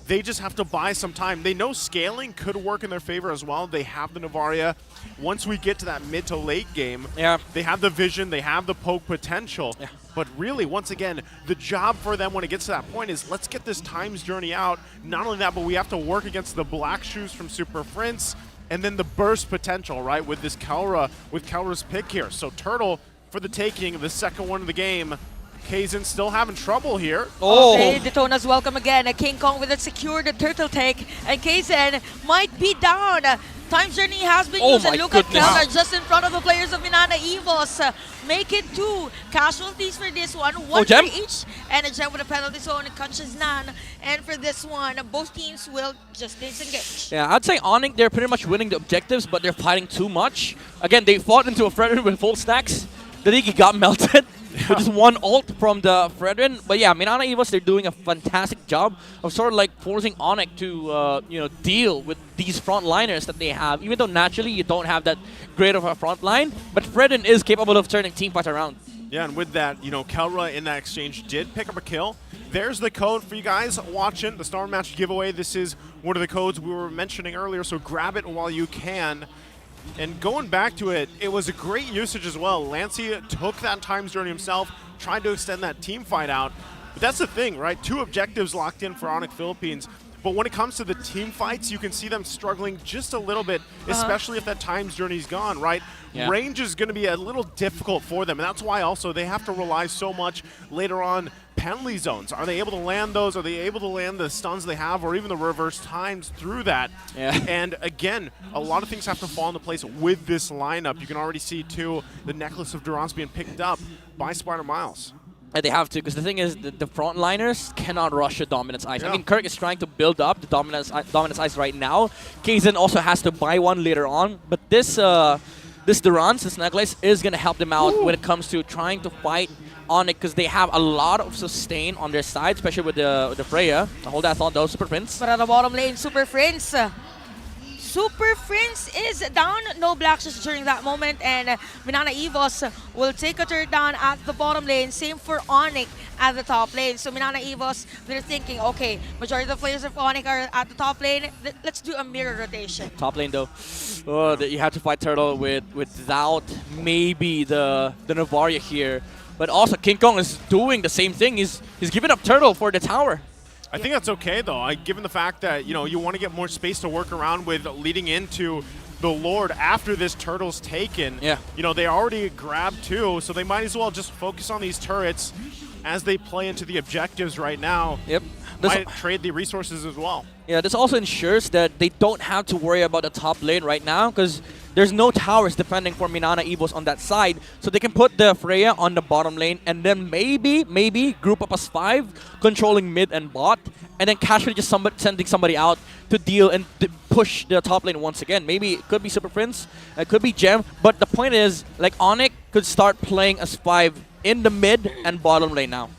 they just have to buy some time. They know scaling could work in their favor as well. They have the Navaria. Once we get to that mid to late game, they have the vision, they have the poke potential. But really, once again, the job for them when it gets to that point is let's get this times journey out. Not only that, but we have to work against the black shoes from Super Prince and then the burst potential, right, with this Kelra, with Kelra's pick here. So Turtle for the taking, the second one of the game. Kazin still having trouble here. Okay, Daytona's welcome again. King Kong with a secured turtle take. And Kazin might be down. Time journey has been used. And look at Kelra just in front of the players of Minana Evos. Make it 2 casualties for this one. 1 for each. And a gem with a penalty zone. Catches none. And for this one, both teams will just disengage. Yeah, I'd say ONIC, they're pretty much winning the objectives, but they're fighting too much. Again, they fought into a Fredrin with full stacks. The Digi got melted. With just one ult from the Fredrin. But yeah, Minana Evos, they're doing a fantastic job of sort of like forcing ONIC to you know, deal with these frontliners that they have. Even though naturally you don't have that great of a front line, but Fredrin is capable of turning team fight around. Yeah, and with that, you know, Kelra in that exchange did pick up a kill. There's the code for you guys watching the Star Match giveaway. This is one of the codes we were mentioning earlier, so grab it while you can. And going back to it, it was a great usage as well. Lancey took that times journey himself, tried to extend that team fight out. But that's the thing, right? 2 objectives locked in for ONIC Philippines. But when it comes to the team fights, you can see them struggling just a little bit, especially if that times journey's gone, right? Yeah. Range is going to be a little difficult for them, and that's why also they have to rely so much later on penalty zones. Are they able to land those? Are they able to land the stuns they have, or even the reverse times through that? Yeah. And again, a lot of things have to fall into place with this lineup. You can already see, too, the Necklace of Durance being picked up by Spider Miles. And they have to, because the thing is, the frontliners cannot rush the Dominance Ice. I mean, Kirk is trying to build up the Dominance Ice right now. Kaizen also has to buy one later on. But this Durance, this Necklace, is going to help them out when it comes to trying to fight ONIC, because they have a lot of sustain on their side, especially with the Freya. Hold that thought, though, Super Prince. But at the bottom lane, Super Prince. Super Prince is down. No Blacklist during that moment. And Minana Evos will take a turn down at the bottom lane. Same for ONIC at the top lane. So Minana Evos, they're thinking, okay, majority of the players of ONIC are at the top lane. Let's do a mirror rotation. Top lane, though. Oh, you have to fight Turtle without maybe the Navaria here. But also, King Kong is doing the same thing. He's giving up Turtle for the tower. I think that's okay, though, given the fact that, you know, you want to get more space to work around with leading into the Lord after this Turtle's taken. Yeah. You know, they already grabbed 2, so they might as well just focus on these turrets as they play into the objectives right now. Yep. Might trade the resources as well. Yeah, this also ensures that they don't have to worry about the top lane right now, because there's no towers defending for Minana Evos on that side. So they can put the Freya on the bottom lane and then maybe group up as 5, controlling mid and bot, and then casually just sending somebody out to deal and push the top lane once again. Maybe it could be Super Prince, it could be Gem, but the point is, like, ONIC could start playing as 5 in the mid and bottom lane now.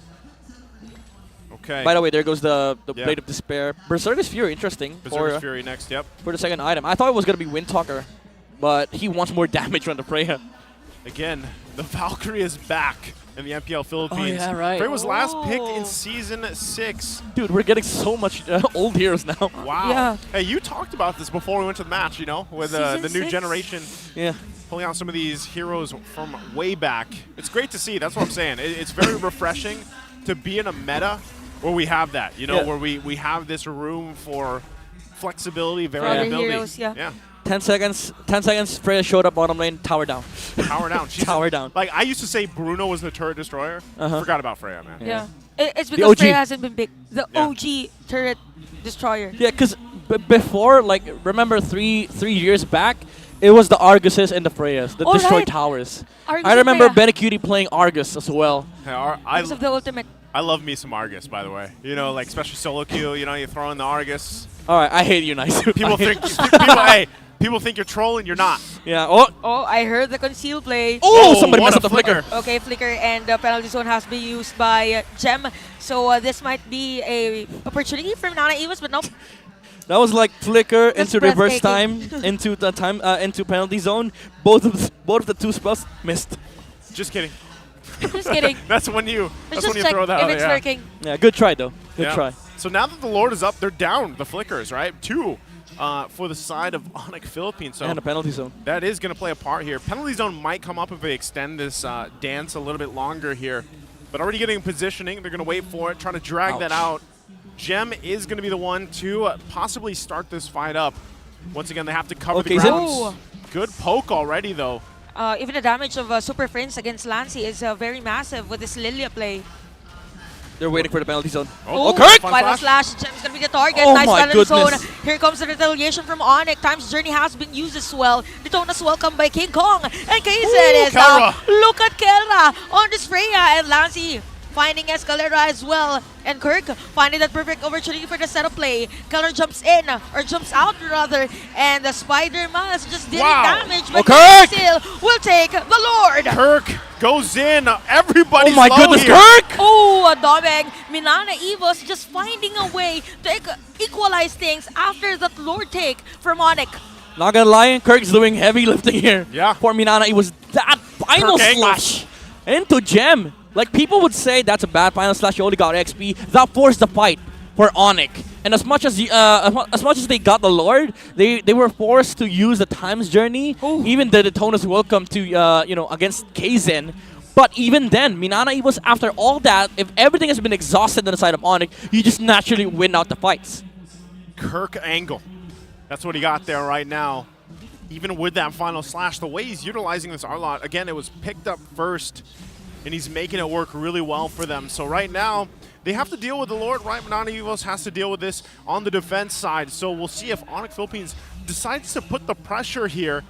Okay. By the way, there goes the Blade of Despair. Berserker's Fury, interesting. Berserker's Fury next, yep. For the second item. I thought it was going to be Windtalker, but he wants more damage from the Freya. Again, the Valkyrie is back in the MPL Philippines. Oh, yeah, right. Freya was last picked in Season 6. Dude, we're getting so much old heroes now. Wow. Yeah. Hey, you talked about this before we went to the match, you know, with the new generation. Yeah. Pulling out some of these heroes from way back. It's great to see. That's what I'm saying. It's very refreshing to be in a meta where we have that, you know, where we have this room for flexibility, variability. Heroes, yeah. 10 seconds, Freya showed up bottom lane, tower down. Tower down. Tower down. Like, I used to say Bruno was the turret destroyer. Forgot about Freya, man. Yeah. It's because Freya hasn't been big. The OG turret destroyer. Yeah, because before, like, remember 3 years back, it was the Arguses and the Freyas that destroyed towers. Argus I remember Benecutie playing Argus as well. Because of the ultimate. I love me some Argus, by the way. You know, like, especially solo queue, you know, you throw in the Argus. All right, I hate you, Nice. People think you're trolling, you're not. Yeah. Oh, I heard the conceal play. Oh, somebody messed up the flicker. Okay, flicker, and the penalty zone has been used by Gem. So this might be a opportunity for Minana Evos, but nope. That was like flicker into reverse time, into into penalty zone. Both of the 2 spells missed. Just kidding. Just kidding. That's when you Just throw that if out. it's working. Yeah, good try though. Good try. So now that the Lord is up, they're down the flickers, right? 2 for the side of ONIC Philippines. So and a penalty zone. That is going to play a part here. Penalty zone might come up if they extend this dance a little bit longer here. But already getting positioning. They're going to wait for it, trying to drag that out. Gem is going to be the one to possibly start this fight up. Once again, they have to cover the grounds. Good poke already, though. Even the damage of Super Prince against Lancy is very massive with this Lilia play. They're waiting for the penalty zone. Kirk! Final slash. Gem's gonna be the target. Oh nice my penalty zone. goodness. Here comes the retaliation from ONIC. Time's journey has been used as well. The tone as well come by King Kong. And Kaizen is look at Kelra on this Freya and Lancy finding Escalera as well. And Kirk finding that perfect opportunity for the setup play. Keller jumps in, or jumps out rather, and the Spider Miles just dealing damage. But Kirk still will take the Lord. Kirk goes in. Everybody's oh my goodness, here. Kirk! Oh, Domeng. Minana Evos just finding a way to equalize things after that Lord take from ONIC. Not gonna lie, Kirk's doing heavy lifting here. Yeah. For Minana, it was that final slash into Gem. Like, people would say that's a bad final slash, you only got XP. That forced the fight for ONIC. And as much as they got the Lord, they were forced to use the times journey. Even the Daytona's welcome to against Kaizen. But even then, Minana Evos, after all that, if everything has been exhausted on the side of ONIC, you just naturally win out the fights. Kirk angle. That's what he got there right now. Even with that final slash, the way he's utilizing this R-Lot, again, it was picked up first, and he's making it work really well for them. So right now, they have to deal with the Lord, right? Minana Evos has to deal with this on the defense side. So we'll see if ONIC Philippines decides to put the pressure here,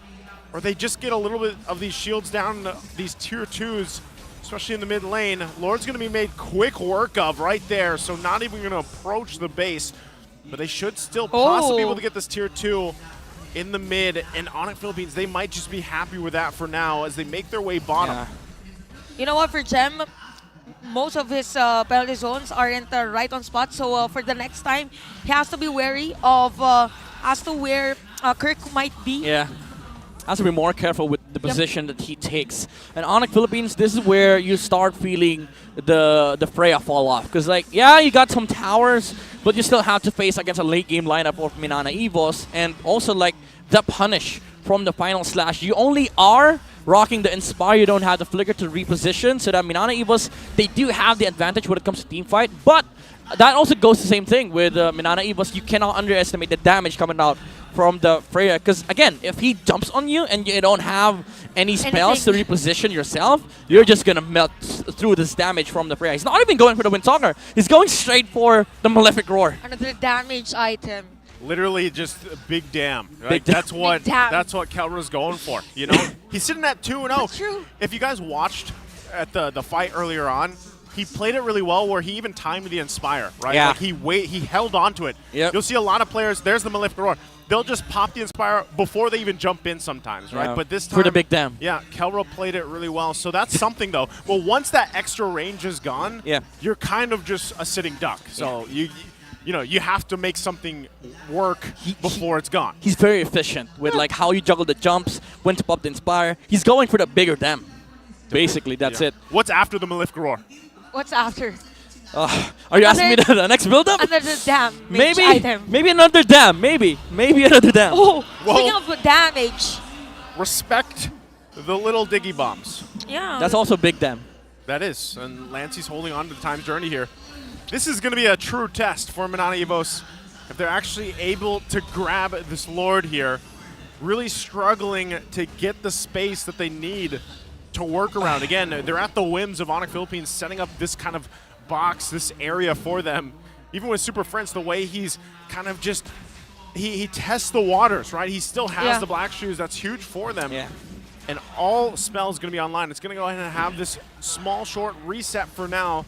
or they just get a little bit of these shields down, these tier 2s, especially in the mid lane. Lord's going to be made quick work of right there, so not even going to approach the base. But they should still possibly be able to get this tier 2 in the mid, and ONIC Philippines, they might just be happy with that for now as they make their way bottom. Yeah. You know what, for Gem, most of his penalty zones aren't right on spot, so for the next time, he has to be wary of as to where Kirk might be. Yeah. Has to be more careful with the position that he takes. And ONIC Philippines, this is where you start feeling the Freya fall off. Because, like, yeah, you got some towers, but you still have to face against a late game lineup of Minana Evos. And also, like, the punish from the final slash. You only are rocking the Inspire, you don't have the Flicker to reposition. So that Minana Evos, they do have the advantage when it comes to team fight. But that also goes the same thing with Minana Evos. You cannot underestimate the damage coming out from the Freya, because again, if he jumps on you and you don't have any spells to reposition yourself, you're just gonna melt through this damage from the Freya. He's not even going for the Windsonger. He's going straight for the Malefic Roar. Another damage item. Literally just a big damn. Right? Big damn. That's what Kelra's going for. You know, he's sitting at 2-0. That's true. If you guys watched at the fight earlier on, he played it really well where he even timed the Inspire, right? Yeah. Like he held on to it. Yep. You'll see a lot of players, there's the Malefic Roar. They'll just pop the Inspire before they even jump in sometimes, right? Yeah. But this time, for the big damn. yeah, Kelra played it really well. So that's something, though. Well, once that extra range is gone, you're kind of just a sitting duck. So you know, you have to make something work before it's gone. He's very efficient with like how you juggle the jumps, when to pop the Inspire. He's going for the bigger dam. Basically, that's it. What's after the Malefic Roar? What's after? Are you asking me the next build-up? Another dam. Maybe another dam. Maybe another dam. Oh, speaking of damage. Respect the little diggy bombs. Yeah. That's also big dam. That is, and Lancey's holding on to the time journey here. This is going to be a true test for Minana Evos if they're actually able to grab this Lord here. Really struggling to get the space that they need to work around. Again, they're at the whims of ONIC Philippines setting up this kind of box, this area for them. Even with Super Friends, the way he's kind of just, he tests the waters, right? He still has the black shoes. That's huge for them. Yeah. And all spells going to be online. It's going to go ahead and have this small, short reset for now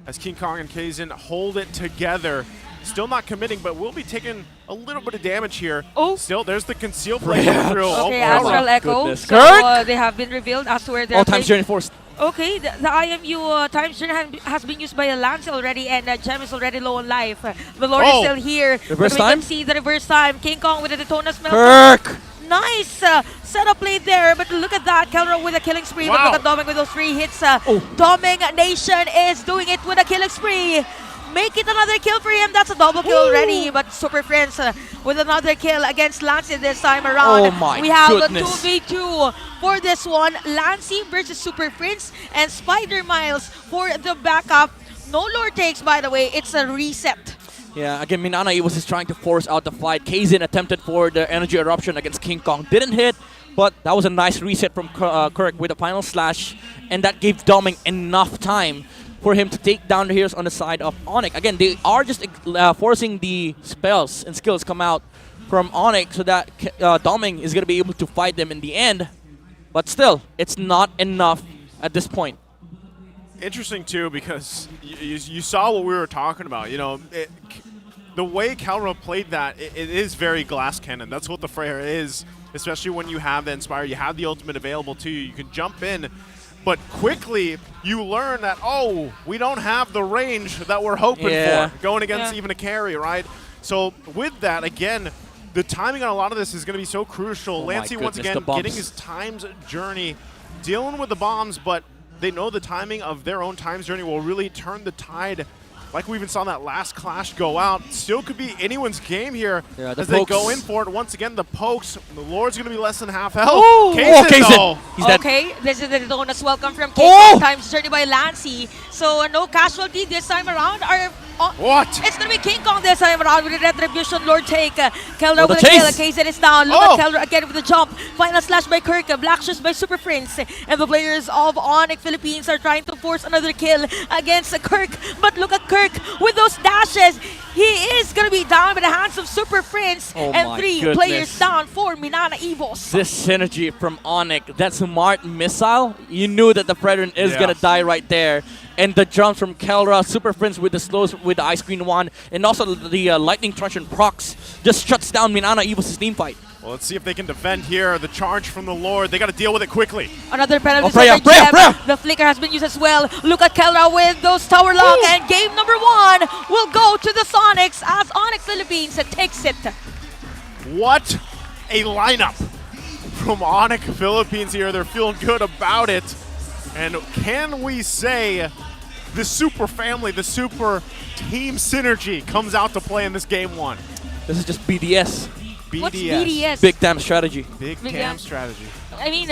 as King Kong and Kaizen hold it together. Still not committing, but will be taking a little bit of damage here. Oh. Still, there's the conceal play coming through. Okay, Astral Echo. Goodness. So Kirk! they have been revealed as to where they're All times journey forced. Okay, the IMU times journey has been used by Lance already, and Gem is already low on life. The Lord is still here. Reverse but time? We can see the reverse time. King Kong with the Daytona smell. Kirk! Nice setup play there, but look at that. Kelra with a killing spree. But look at Doming with those 3 hits. Doming Nation is doing it with a killing spree. Make it another kill for him. That's a double kill already. But Super Friends with another kill against Lancey this time around. Oh my We have goodness. a 2v2 for this one. Lancey versus Super Friends and Spider Miles for the backup. No Lord takes, by the way. It's a reset. Yeah, again, Minana Evos is trying to force out the fight. Kaizen attempted for the energy eruption against King Kong. Didn't hit, but that was a nice reset from Kirk with a final slash. And that gave Doming enough time for him to take down the heroes on the side of ONIC. Again, they are just forcing the spells and skills come out from ONIC so that Doming is going to be able to fight them in the end. But still, it's not enough at this point. Interesting, too, because you saw what we were talking about. You know, the way Kelra played that, it is very glass cannon. That's what the Freya is, especially when you have the Inspire. You have the ultimate available to you. You can jump in. But quickly, you learn that, oh, we don't have the range that we're hoping for going against even a carry, right? So with that, again, the timing on a lot of this is going to be so crucial. Lancey, once again, getting his times journey, dealing with the bombs, but they know the timing of their own times journey will really turn the tide like we even saw that last clash go out, still could be anyone's game here Yeah, as they go in for it. Once again, the pokes. The Lord's going to be less than half health. Kaysen, though. He's dead. Okay, this is the Donuts welcome from Oh! Kaysen times journey by Lancy. So no casualty this time around. What? It's gonna be King Kong this time around with the retribution. Lord take Keldra Oh, the with a kill. chase. Kaysen is down. Look Oh! at Keldra again with the jump. Final slash by Kirk. Black shoes by Super Prince. And the players of ONIC Philippines are trying to force another kill against Kirk. But look at Kirk with those dashes. He is gonna be down by the hands of Super Prince. Oh and my 3 goodness. players down for Minana Evos. This synergy from ONIC, that smart missile, you knew that the Predator is gonna die right there. And the jumps from Keldra, Super Prince with the slows with the Ice Queen 1, and also the Lightning Truncheon procs just shuts down Minana Evos' team fight. Well, let's see if they can defend here. The charge from the Lord. They got to deal with it quickly. Another penalty Freya, by Gem. Freya! The flicker has been used as well. Look at Keldra with those tower lock. And game number 1 will go to the Sonics as ONIC Philippines takes it. What a lineup from ONIC Philippines here. They're feeling good about it. And can we say the super family, the super team synergy comes out to play in this game 1? This is just BDS. BDS. What's BDS? Big damn strategy. Big Big damn damn. strategy. I mean,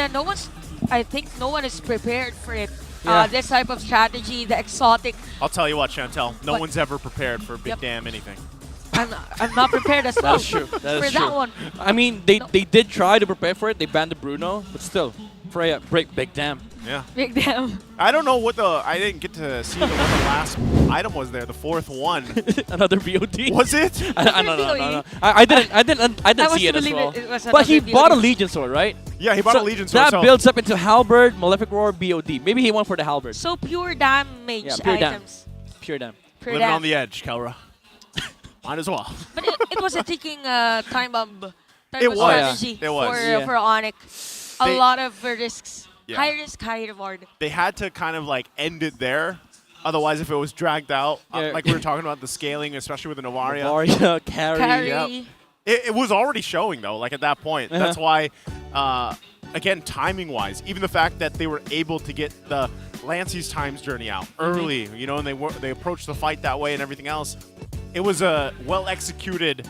I think no one is prepared for it. Yeah. This type of strategy, the exotic. I'll tell you what, Chantel. No What? one's ever prepared for big Yep. damn anything. I'm not prepared as well. That's true. That is for true. that one. I mean, they did try to prepare for it. They banned the Bruno, but still, Freya, break big damn. Yeah. Big damn. I don't know what I didn't get to see what the last item was there, the 4th one. Another BOD. Was it? I don't know. No. I didn't see it as believe well. it was But he another bought a BOD. Legion Sword, right? Yeah, he bought a Legion Sword. That so builds up into Halberd, Malefic Roar, BOD. Maybe he went for the Halberd. So pure damage Yeah, pure damn. items. Pure damn. Pure living damn. on the edge, Kelra. Might as well. But it was a ticking time bomb type It of was. strategy It was. for ONIC. A They- lot of risks. Yeah. High risk, high reward. They had to kind of like end it there. Otherwise, if it was dragged out, Yeah. like we were talking about the scaling, especially with the Novaria. Novaria, carry. Carry. Yep. It was already showing though, like at that point. That's why, again, timing-wise, even the fact that they were able to get the Lancey's Times journey out early, you know, and they approached the fight that way and everything else. It was a well-executed,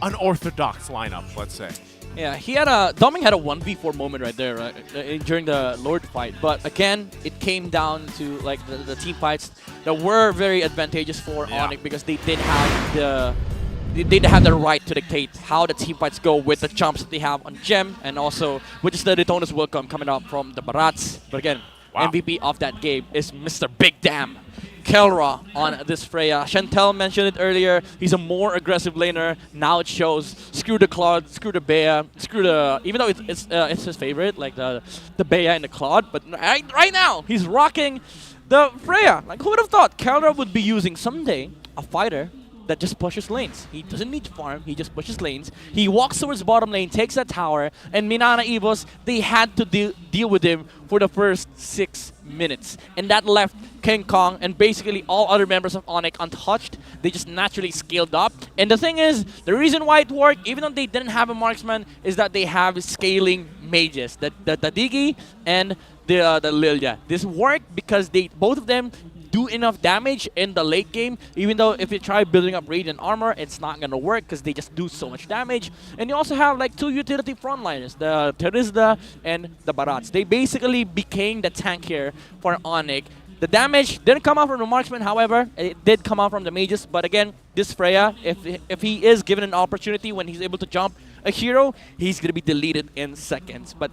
unorthodox lineup, let's say. Yeah, Doming had a 1v4 moment right there, right, during the Lord fight. But again, it came down to like the team fights that were very advantageous for ONIC because they did have the right to dictate how the team fights go with the jumps that they have on Gem, and also which is the Daytona's welcome coming out from the Barats. But again, MVP of that game is Mr. Big Damn Keldra on this Freya. Chantel mentioned it earlier. He's a more aggressive laner. Now it shows. Screw the Claude, screw the Bea, screw the. Even though it's his favorite, like the Bea and the Claude, but right now he's rocking the Freya. Like who would have thought Keldra would be using someday a fighter that just pushes lanes. He doesn't need to farm, he just pushes lanes. He walks towards bottom lane, takes that tower, and Minana Evos, they had to deal with him for the first 6 minutes. And that left King Kong and basically all other members of ONIC untouched. They just naturally scaled up. And the thing is, the reason why it worked, even though they didn't have a marksman, is that they have scaling mages, the Digi and the Lilia. This worked because both of them do enough damage in the late game, even though if you try building up Radiant Armor, it's not gonna work because they just do so much damage. And you also have like 2 utility frontliners, the Terizda and the Barats. They basically became the tank here for ONIC. The damage didn't come out from the marksman, however, it did come out from the mages. But again, this Freya, if he is given an opportunity when he's able to jump a hero, he's gonna be deleted in seconds. But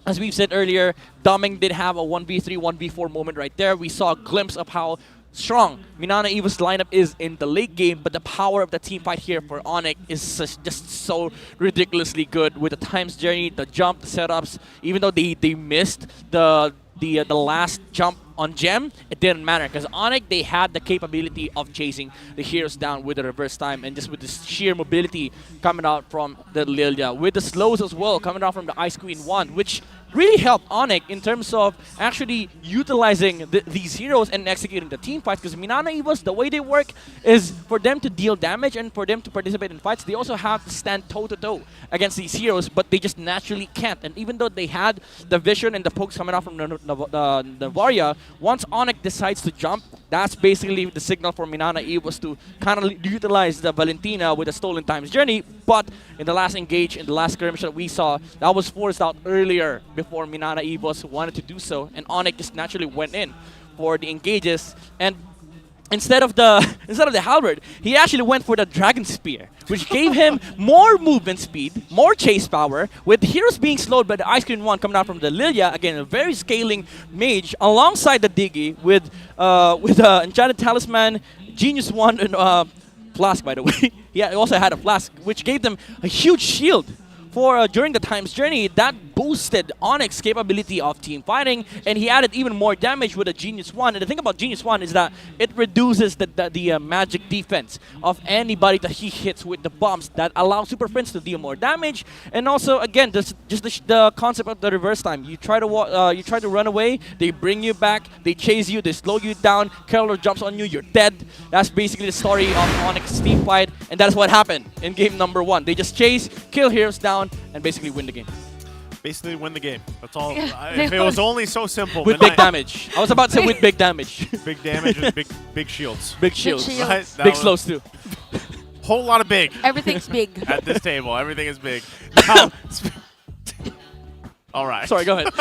as we've said earlier, Doming did have a 1v3, 1v4 moment right there. We saw a glimpse of how strong Minana Evos' lineup is in the late game, but the power of the team fight here for ONIC is just so ridiculously good with the times journey, the jump, the setups. Even though they missed the last jump on Gem, it didn't matter because ONIC, they had the capability of chasing the heroes down with the reverse time and just with this sheer mobility coming out from the Lilia, with the slows as well coming out from the Ice Queen 1, which really helped ONIC in terms of actually utilizing these heroes and executing the team fights. Because Minana Evos, the way they work is for them to deal damage and for them to participate in fights, they also have to stand toe-to-toe against these heroes, but they just naturally can't. And even though they had the vision and the pokes coming out from Navaria, once ONIC decides to jump, that's basically the signal for Minana Evos to kind of utilize the Valentina with a Stolen Times journey. But in the last engage, in the last skirmish that we saw, that was forced out earlier before Minana Evos wanted to do so, and ONIC just naturally went in for the engages. And instead of the halberd, he actually went for the Dragon Spear, which gave him more movement speed, more chase power, with heroes being slowed by the Ice Cream 1 coming out from the Lilia. Again, a very scaling mage alongside the Diggy with Enchanted Talisman, Genius 1, and Flask, by the way. He also had a Flask, which gave them a huge shield for during the Time's Journey. That boosted ONIC's capability of team fighting, and he added even more damage with a Genius 1. And the thing about Genius 1 is that it reduces the magic defense of anybody that he hits with the bombs that allow Super Friends to deal more damage. And also, again, just the concept of the reverse time. You try to run away, they bring you back, they chase you, they slow you down, Keller jumps on you, you're dead. That's basically the story of ONIC's team fight, and that's what happened in game number 1. They just chase, kill heroes down, and basically win the game. Basically win the game. That's all. If it was only so simple. With big damage. I was about to say with big damage. Big damage and big shields. Big shields. Right? Big slows too. Whole lot of big. Everything's big. At this table, everything is big. Now, all right. Sorry, go ahead.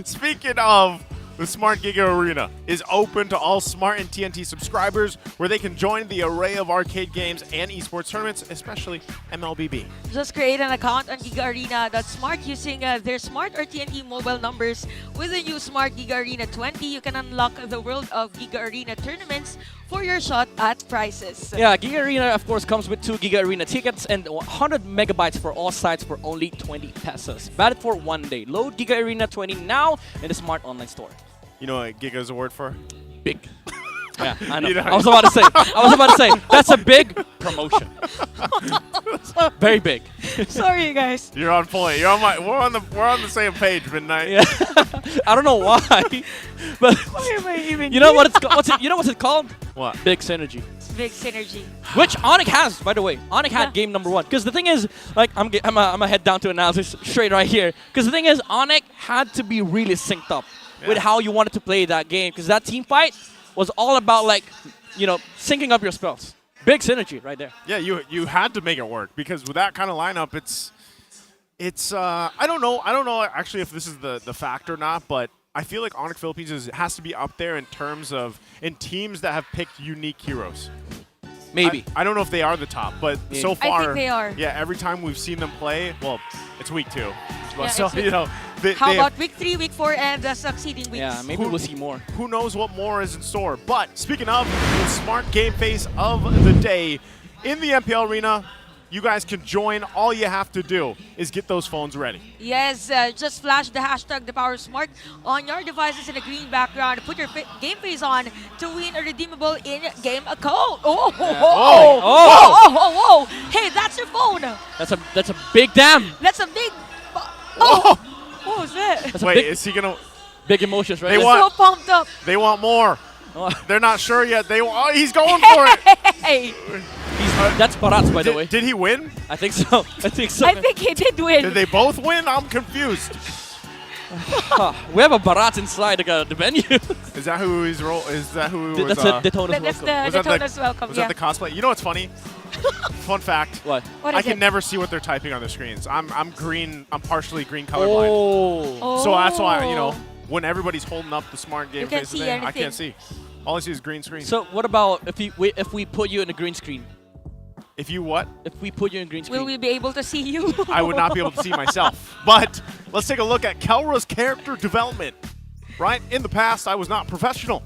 Speaking of, the Smart Giga Arena is open to all Smart and TNT subscribers, where they can join the array of arcade games and esports tournaments, especially MLBB. Just create an account on Giga Arena that's Smart using their Smart or TNT mobile numbers. With the new Smart Giga Arena 20, you can unlock the world of Giga Arena tournaments for your shot at prizes. Yeah, Giga Arena, of course, comes with 2 Giga Arena tickets and 100 megabytes for all sites for only 20 pesos. Valid for 1 day. Load Giga Arena 20 now in the Smart Online Store. You know what Giga is a word for? Big. Yeah, I know. I was about to say, that's a big promotion. Very big. Sorry, guys. You're on point. You're on we're on the same page, Midnight. Yeah. I don't know why, but why am I even? You know what it's called? What? Big synergy. Big synergy. Which ONIC has, by the way. ONIC had game number 1. Because the thing is, like, I'm gonna head down to analysis straight right here. Because the thing is, ONIC had to be really synced up with how you wanted to play that game. Because that team fight was all about, like, syncing up your spells. Big synergy right there. Yeah, you had to make it work, because with that kind of lineup, it's I don't know actually if this is the fact or not, but I feel like ONIC Philippines has to be up there in terms of teams that have picked unique heroes. Maybe. I don't know if they are the top, but so far, I think they are. Yeah, every time we've seen them play, well, it's week 2. Yeah, so, how about week 3, week 4, and the succeeding weeks? Yeah, maybe we'll see more. Who knows what more is in store. But speaking of the Smart Game Face of the day, in the MPL Arena, you guys can join. All you have to do is get those phones ready. Yes, just flash the hashtag #ThePowerSmart on your devices in a green background. Put your game face on to win a redeemable in-game code. Oh. Hey, that's your phone. That's a big damn. That's a big. Oh, what was that? Wait, is he gonna? Big emotions, right? They so pumped up. They want more. They're not sure yet. He's going for it. Hey. That's Barats, by the way. Did he win? I think so. I think he did win. Did they both win? I'm confused. We have a Barats inside the venue. Is that who he's Is that who was? That's a Daytona's That's welcome. the Daytona's welcome. Was that the cosplay? You know what's funny? Fun fact. What? I can never see what they're typing on their screens. I'm green. I'm partially green colorblind. Oh. So that's why when everybody's holding up the Smart Game can't Face see thing, I anything. can't see. All I see is green screen. So what about if we put you in a green screen? If you what? If we put you in green screen. Will we be able to see you? I would not be able to see myself. But let's take a look at Kelra's character development. Right? In the past, I was not professional.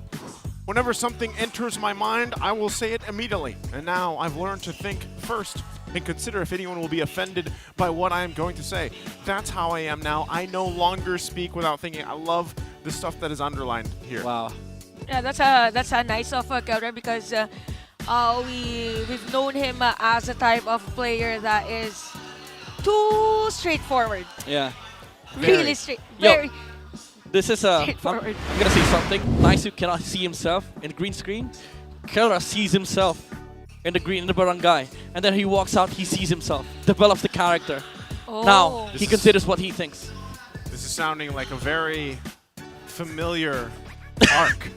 Whenever something enters my mind, I will say it immediately. And now I've learned to think first and consider if anyone will be offended by what I am going to say. That's how I am now. I no longer speak without thinking. I love the stuff that is underlined here. Wow. Yeah, that's a nice of Kelra, because we've known him as a type of player that is too straightforward. Yeah. Really straight. Yo, Very. This is I'm Straightforward. gonna say something. Naisu cannot see himself in the green screen. Kera sees himself in the barangay, and then he walks out. He sees himself, develops the character. Oh. Now he considers what he thinks. This is sounding like a very familiar arc.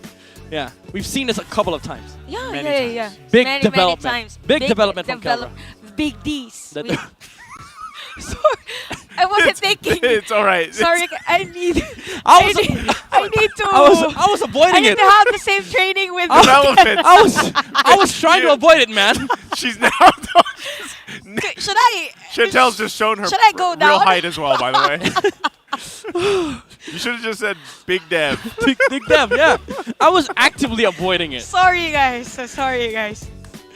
Yeah, we've seen this a couple of times. Yeah, Many yeah. Big many, development. Many times. Big development from Kelra. Big D's. That- Sorry, I wasn't thinking. It's all right. Sorry, I need. I was- I need to. I was avoiding I need it. to have the same training with Development. I was trying to avoid it, man. She's now. Should I? Chantel's just shown her Should I go real down? height as well, by the way. You should have just said Big Dev. Big Dev, yeah. I was actively avoiding it. Sorry, guys. So sorry, guys.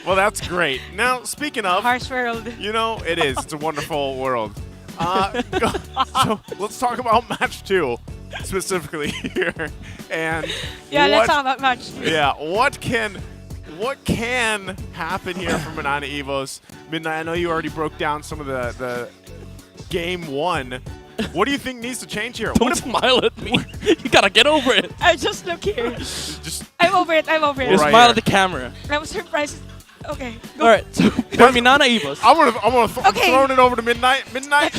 Well, that's great. Now, speaking of, Harsh world. you know, it is. It's a wonderful world. So let's talk about match 2 specifically here. And Yeah, let's talk about match 2. Yeah, what can happen here for Minana Evos? Midnight, I know you already broke down some of the game 1. What do you think needs to change here? Don't smile at me. You gotta get over it. I just look here. Just I'm over it. I'm over it. You Right smile here. at the camera. I'm surprised. Okay. Go. All right, so for Minana Evos. I'm Okay. throwing it over to Midnight. Midnight,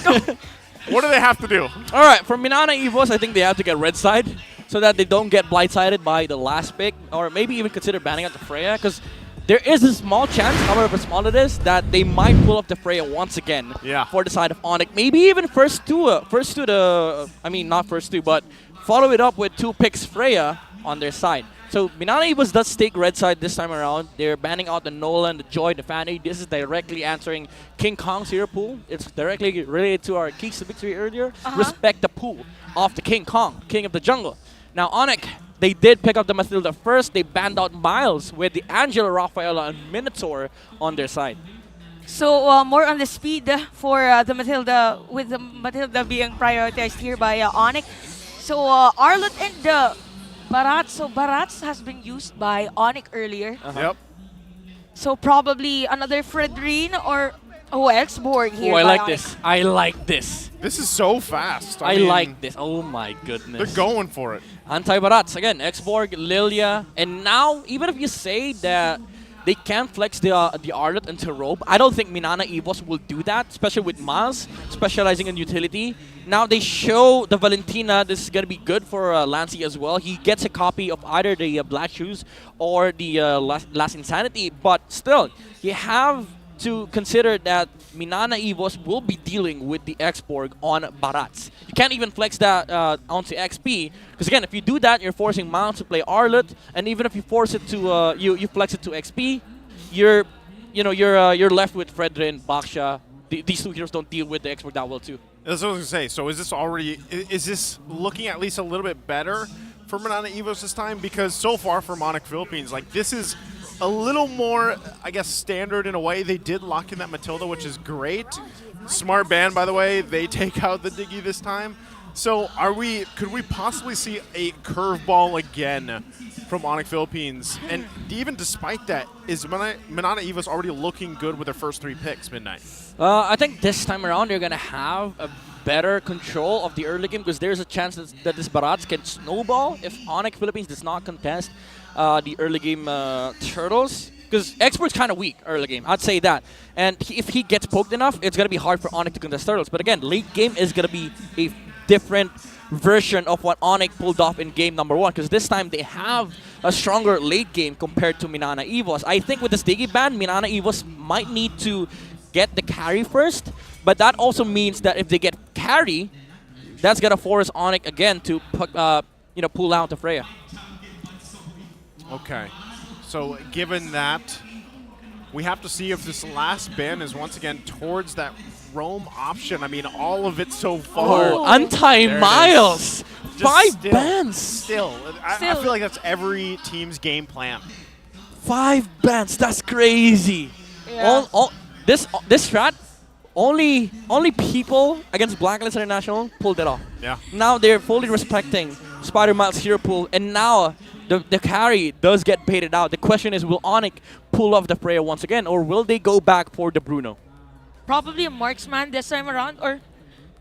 what do they have to do? All right, for Minana Evos, I think they have to get red side so that they don't get blindsided by the last pick, or maybe even consider banning out the Freya, because there is a small chance, however small it is, that they might pull up the Freya once again for the side of ONIC. Maybe even first two, not first two, but follow it up with 2 picks Freya on their side. So Minana Evos does take red side this time around. They're banning out the Nolan, the Joy, the Fanny. This is directly answering King Kong's hero pool. It's directly related to our keys to victory earlier. Respect the pool of the King Kong, King of the Jungle. Now ONIC, they did pick up the Matilda first. They banned out Miles with the Angela, Rafaela, and Minotaur on their side. So more on the speed for the Matilda, with the Matilda being prioritized here by ONIC. So Arlot and Barats. So Barats has been used by ONIC earlier. Yep. So probably another Fredrine or Xborg here. Oh, I by like ONIC. this. I like this. This is so fast. I mean, like this. Oh my goodness. They're going for it. Anti-Barats. Again, Xborg, Lilia. And now, even if you say that they can flex the Arlot into Robe, I don't think Minana Evos will do that, especially with Miles specializing in utility. Now they show the Valentina. This is going to be good for Lancey as well. He gets a copy of either the Black Shoes or the Last Insanity. But still, you have to consider that Minana Evos will be dealing with the Xborg on Barats. You can't even flex that onto XP, because again, if you do that, you're forcing Miles to play Arlot, and even if you force it to you flex it to XP, you're left with Fredrin, Baksha. These 2 heroes don't deal with the Xborg that well too. That's what I was going to say. So is this looking at least a little bit better for Minana Evos this time? Because so far for ONIC Philippines, like, this is a little more, I guess, standard in a way. They did lock in that Matilda, which is great. Smart ban, by the way. They take out the Diggy this time. So could we possibly see a curveball again from ONIC Philippines? And even despite that, is Minana Evos already looking good with their first 3 picks, Midnight? I think this time around they're going to have a better control of the early game, because there's a chance that this Barats can snowball if ONIC Philippines does not contest the early game Turtles. Because Expert's kind of weak early game, I'd say that. And if he gets poked enough, it's going to be hard for ONIC to contest Turtles. But again, late game is going to be a different version of what ONIC pulled off in game number 1, because this time they have a stronger late game compared to Minana Evos. I think with this Diggy ban, Minana Evos might need to get the carry first, but that also means that if they get carry, that's going to force ONIC again to pull out the Freya. Okay. So given that, we have to see if this last ban is once again towards that roam option. I mean, all of it so far. Oh, anti-Miles! 5 bans! Still. I feel like that's every team's game plan. 5 bans, that's crazy. Yeah. This strat, only people against Blacklist International pulled it off. Yeah. Now they're fully respecting Spider-Miles hero pool, and now the carry does get baited out. The question is, will ONIC pull off the Freya once again, or will they go back for the Bruno? Probably a marksman this time around, or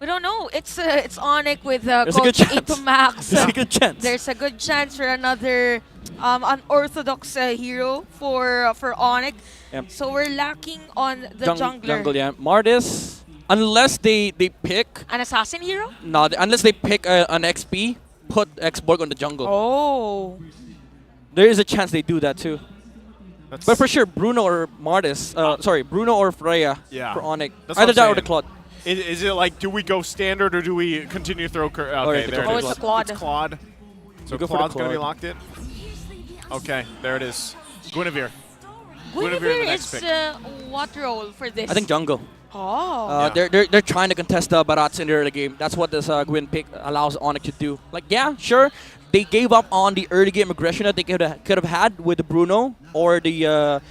We don't know. It's ONIC with There's a good Coach chance. Max. There's a good chance. There's a good chance for another unorthodox hero for ONIC. Yep. So we're lacking on the jungler. Jungle, yeah. Martis, unless they pick... An assassin hero? No, unless they pick an XP, put X-Borg on the jungle. Oh. There is a chance they do that too. But for sure, Bruno or Martis, sorry, Bruno or Freya for ONIC. That's Either what that I'm or the saying. Claude. Is it like, do we go standard or do we continue to throw... Okay, the there Claude. it is. Oh, it's the Claude. It's Claude. So We go for the Claude's going to be Claude. locked in. Okay, there it is. Guinevere. Guinevere the next is pick. what role for this? I think jungle. Oh. They're trying to contest the Barats in the early game. That's what this Gwyn pick allows ONIC to do. Like, yeah, sure, they gave up on the early game aggression that they could have had with the Bruno or the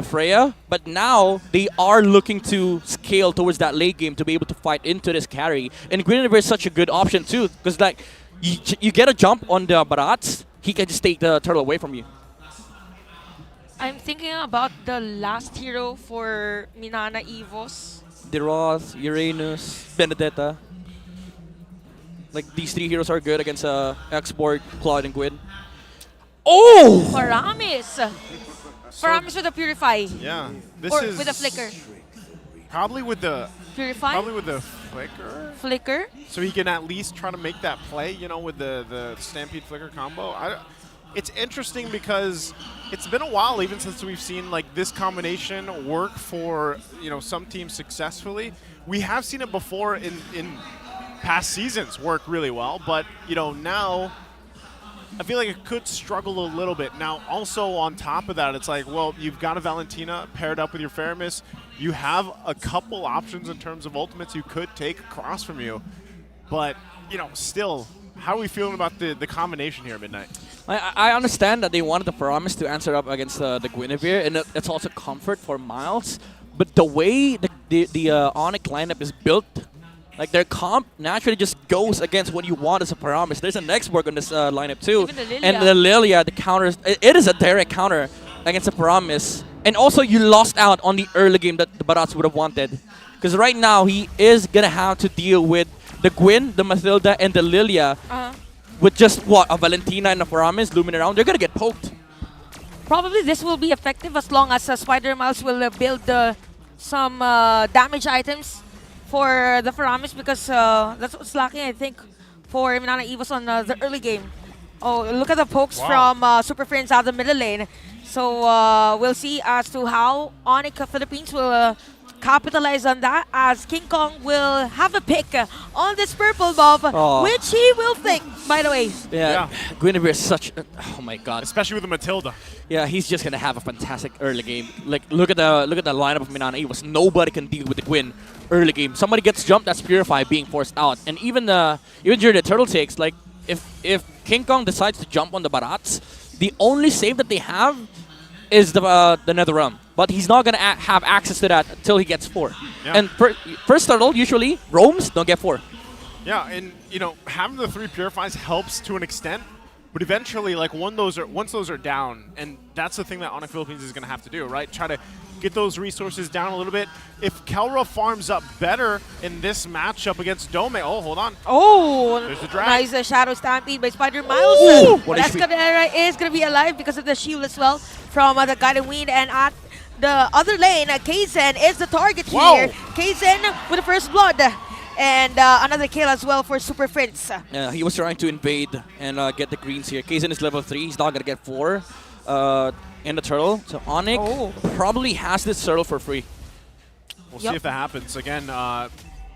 Freya, but now they are looking to scale towards that late game to be able to fight into this carry. And Guinevere is such a good option too, because like you get a jump on the Barats, he can just take the turtle away from you. I'm thinking about the last hero for Minana Evos. Deroth, Uranus, Benedetta. Like these three heroes are good against X-Borg, Claude, and Gwyn. Oh! Paramis! Paramis with a Purify. Yeah. This or is with a Flicker. Probably with the... Purify? Probably with the Flicker. Flicker? So he can at least try to make that play, you know, with the Stampede Flicker combo. It's interesting because it's been a while even since we've seen like this combination work for, you know, some teams successfully. We have seen it before in past seasons work really well, but, you know, now I feel like it could struggle a little bit. Now, also on top of that, it's like, well, you've got a Valentina paired up with your Faramis. You have a couple options in terms of ultimates you could take across from you. But, you know, still, how are we feeling about the combination here at Midnight? I understand that they wanted the Paramis to answer up against the Guinevere, and it's also comfort for Miles. But the way the ONIC lineup is built, like their comp naturally just goes against what you want as a Paramis. There's an X-Borg on this lineup too. Even the Lilia. And the Lilia, the counters, it is a direct counter against a Paramis. And also you lost out on the early game that the Barats would have wanted. Because right now he is going to have to deal with the Gwyn, the Mathilda, and the Lilia. With just what, a Valentina and a Paramis looming around. They're going to get poked. Probably this will be effective as long as Spider Miles will build some damage items for the Faramis, because that's what's lacking, I think, for Minana Evos on the early game. Oh, look at the pokes from Super Friends out of the middle lane. So we'll see as to how ONIC Philippines will capitalize on that, as King Kong will have a pick on this purple buff, which he will think, by the way. Yeah. Guinevere is such a, oh my god. Especially with the Matilda. Yeah, he's just gonna have a fantastic early game. Like look at the lineup of Minana Evos. Nobody can deal with the Gwyn early game. Somebody gets jumped, that's Purify being forced out. And even during the turtle takes, like if King Kong decides to jump on the Barats, the only save that they have is the Netherrealm. But he's not going to have access to that until he gets 4. Yeah. And first turtle, usually, roams don't get 4. Yeah, and, you know, having the 3 Purifies helps to an extent, but eventually, like, once those are down, and that's the thing that ONIC Philippines is going to have to do, right? Try to get those resources down a little bit. If Kelra farms up better in this matchup against Dome, oh, hold on. Oh, there's the drag. Nice Shadow Stampede by Spider Miles. What Escadera is going to be alive because of the shield as well from the Guided Wind, and at the other lane, Kaizen is the target here. Kaizen with the first blood. And another kill as well for Super Prince. Yeah, he was trying to invade and get the greens here. Kaizen is level 3. He's not going to get 4 in the turtle. So ONIC probably has this turtle for free. We'll see if that happens. Again,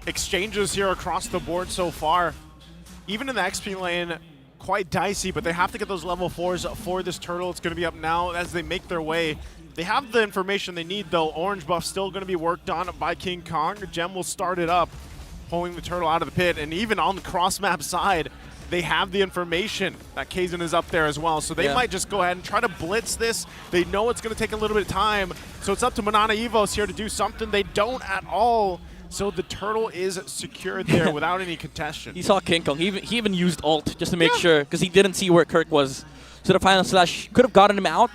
exchanges here across the board so far. Even in the XP lane, quite dicey, but they have to get those level 4s for this turtle. It's going to be up now as they make their way. They have the information they need, though. Orange buff still going to be worked on by King Kong. Gem will start it up, pulling the turtle out of the pit. And even on the cross-map side, they have the information that Kaizen is up there as well. So they might just go ahead and try to blitz this. They know it's going to take a little bit of time. So it's up to Minana Evos here to do something. They don't at all. So the turtle is secured there without any contestation. He saw King Kong. He even used ult just to make sure, because he didn't see where Kirk was. So the final slash could have gotten him out.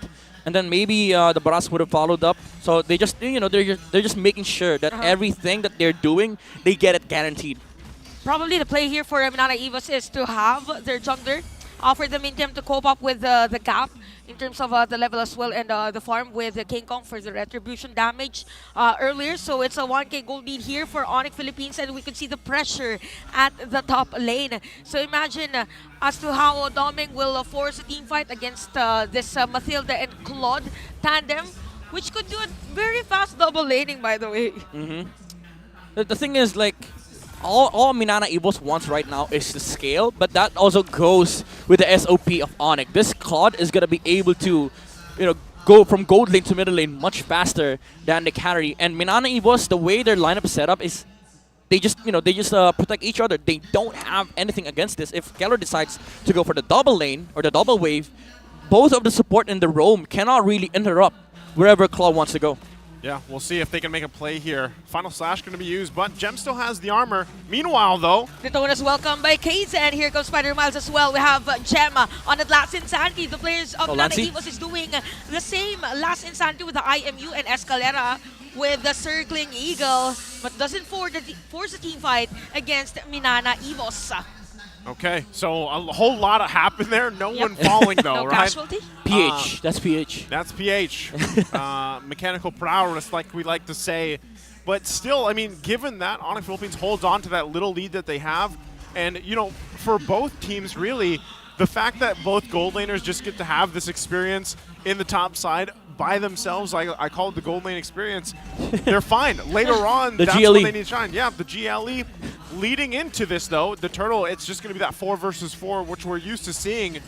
and then maybe the Baras would have followed up. So they just, they're just making sure that everything that they're doing, they get it guaranteed. Probably the play here for Minana Evos is to have their jungler offer them in time to cope up with the gap in terms of the level as well, and the farm with King Kong for the retribution damage earlier. So it's a 1K gold lead here for ONIC Philippines, and we could see the pressure at the top lane. So imagine as to how Doming will force a team fight against this Mathilda and Claude tandem, which could do a very fast double laning, by the way. The thing is, like, all Minana Evos wants right now is to scale, but that also goes with the SOP of ONIC. This Claude is gonna be able to, go from gold lane to middle lane much faster than the carry. And Minana Evos, the way their lineup is set up is they just protect each other. They don't have anything against this. If Keller decides to go for the double lane or the double wave, both of the support and the roam cannot really interrupt wherever Claude wants to go. Yeah, we'll see if they can make a play here. Final Slash going to be used, but Gem still has the armor. Meanwhile, though... Detona's welcome by Kaze, and here comes Spider Miles as well. We have Gem on the last Insanity. The players of Minana Evos is doing the same last Insanity with the IMU and Escalera with the Circling Eagle, but doesn't force a team fight against Minana Evos. Okay, so a whole lot happened there. No one falling, though, no right? Casualty? PH. That's PH. That's PH. Mechanical prowess, like we like to say. But still, I mean, given that ONIC Philippines holds on to that little lead that they have, and, for both teams, really, the fact that both gold laners just get to have this experience in the top side by themselves, I call it the gold lane experience, they're fine. Later on, the that's GLE. when they need to shine. Yeah, the GLE. Leading into this, though, the Turtle, it's just going to be that 4 versus 4, which we're used to seeing.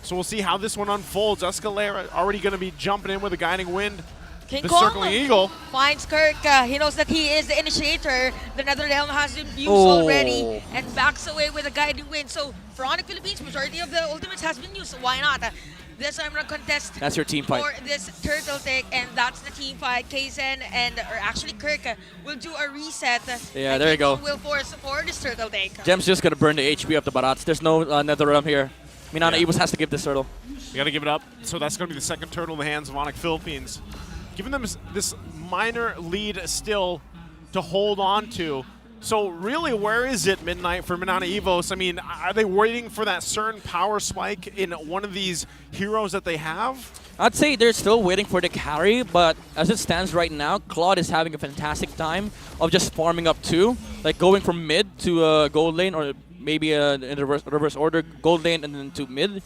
So we'll see how this one unfolds. Escalera already going to be jumping in with a guiding wind. King The Kong Circling Eagle. finds Kirk. He knows that he is the initiator. The Nether Realm has been used already and backs away with a guiding wind. So for ONIC Philippines, majority of the ultimates has been used. So why not? This I'm gonna contest. That's your team fight. For this turtle take, and that's the team fight. Kaizen or actually Kirk will do a reset. Yeah, there you go. Will force for this turtle take. Gem's just gonna burn the HP of the Barats. There's no Nether Realm here. Minana Evos has to give this turtle. You got to give it up. So that's going to be the second turtle in the hands of ONIC Philippines. Giving them this minor lead still to hold on to. So really, where is it, Midnight, for Minana Evos? I mean, are they waiting for that certain power spike in one of these heroes that they have? I'd say they're still waiting for the carry, but as it stands right now, Claude is having a fantastic time of just farming up too, like going from mid to gold lane, or maybe in reverse order, gold lane and then to mid.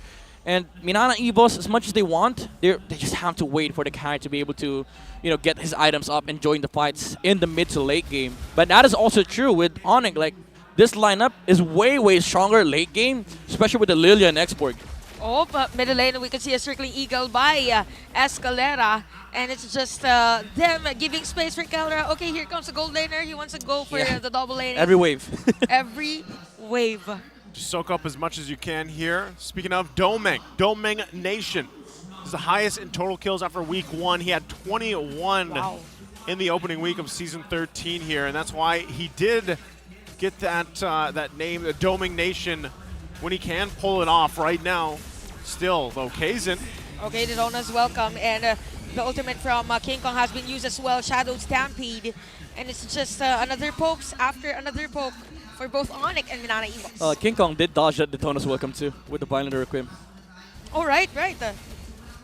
And Minana Evos, as much as they want, they just have to wait for the carry to be able to, get his items up and join the fights in the mid to late game. But that is also true with ONIC. Like, this lineup is way, way stronger late game, especially with the Lilia and Exborg. Oh, but middle lane, we can see a Circling Eagle by Escalera. And it's just them giving space for Calera. Okay, here comes the gold laner. He wants to go for the double lane. Every wave. Every wave. Just soak up as much as you can here. Speaking of Doming Nation is the highest in total kills after week 1. He had 21 in the opening week of season 13 here, and that's why he did get that name, the Doming Nation, when he can pull it off right now. Still, though, Kaizen. Okay, the Dona's welcome, and the ultimate from King Kong has been used as well, Shadow Stampede, and it's just another pokes after another poke for both ONIC and Minana Evos. King Kong did dodge that Detona's welcome too with the Violent Requiem. Oh, right.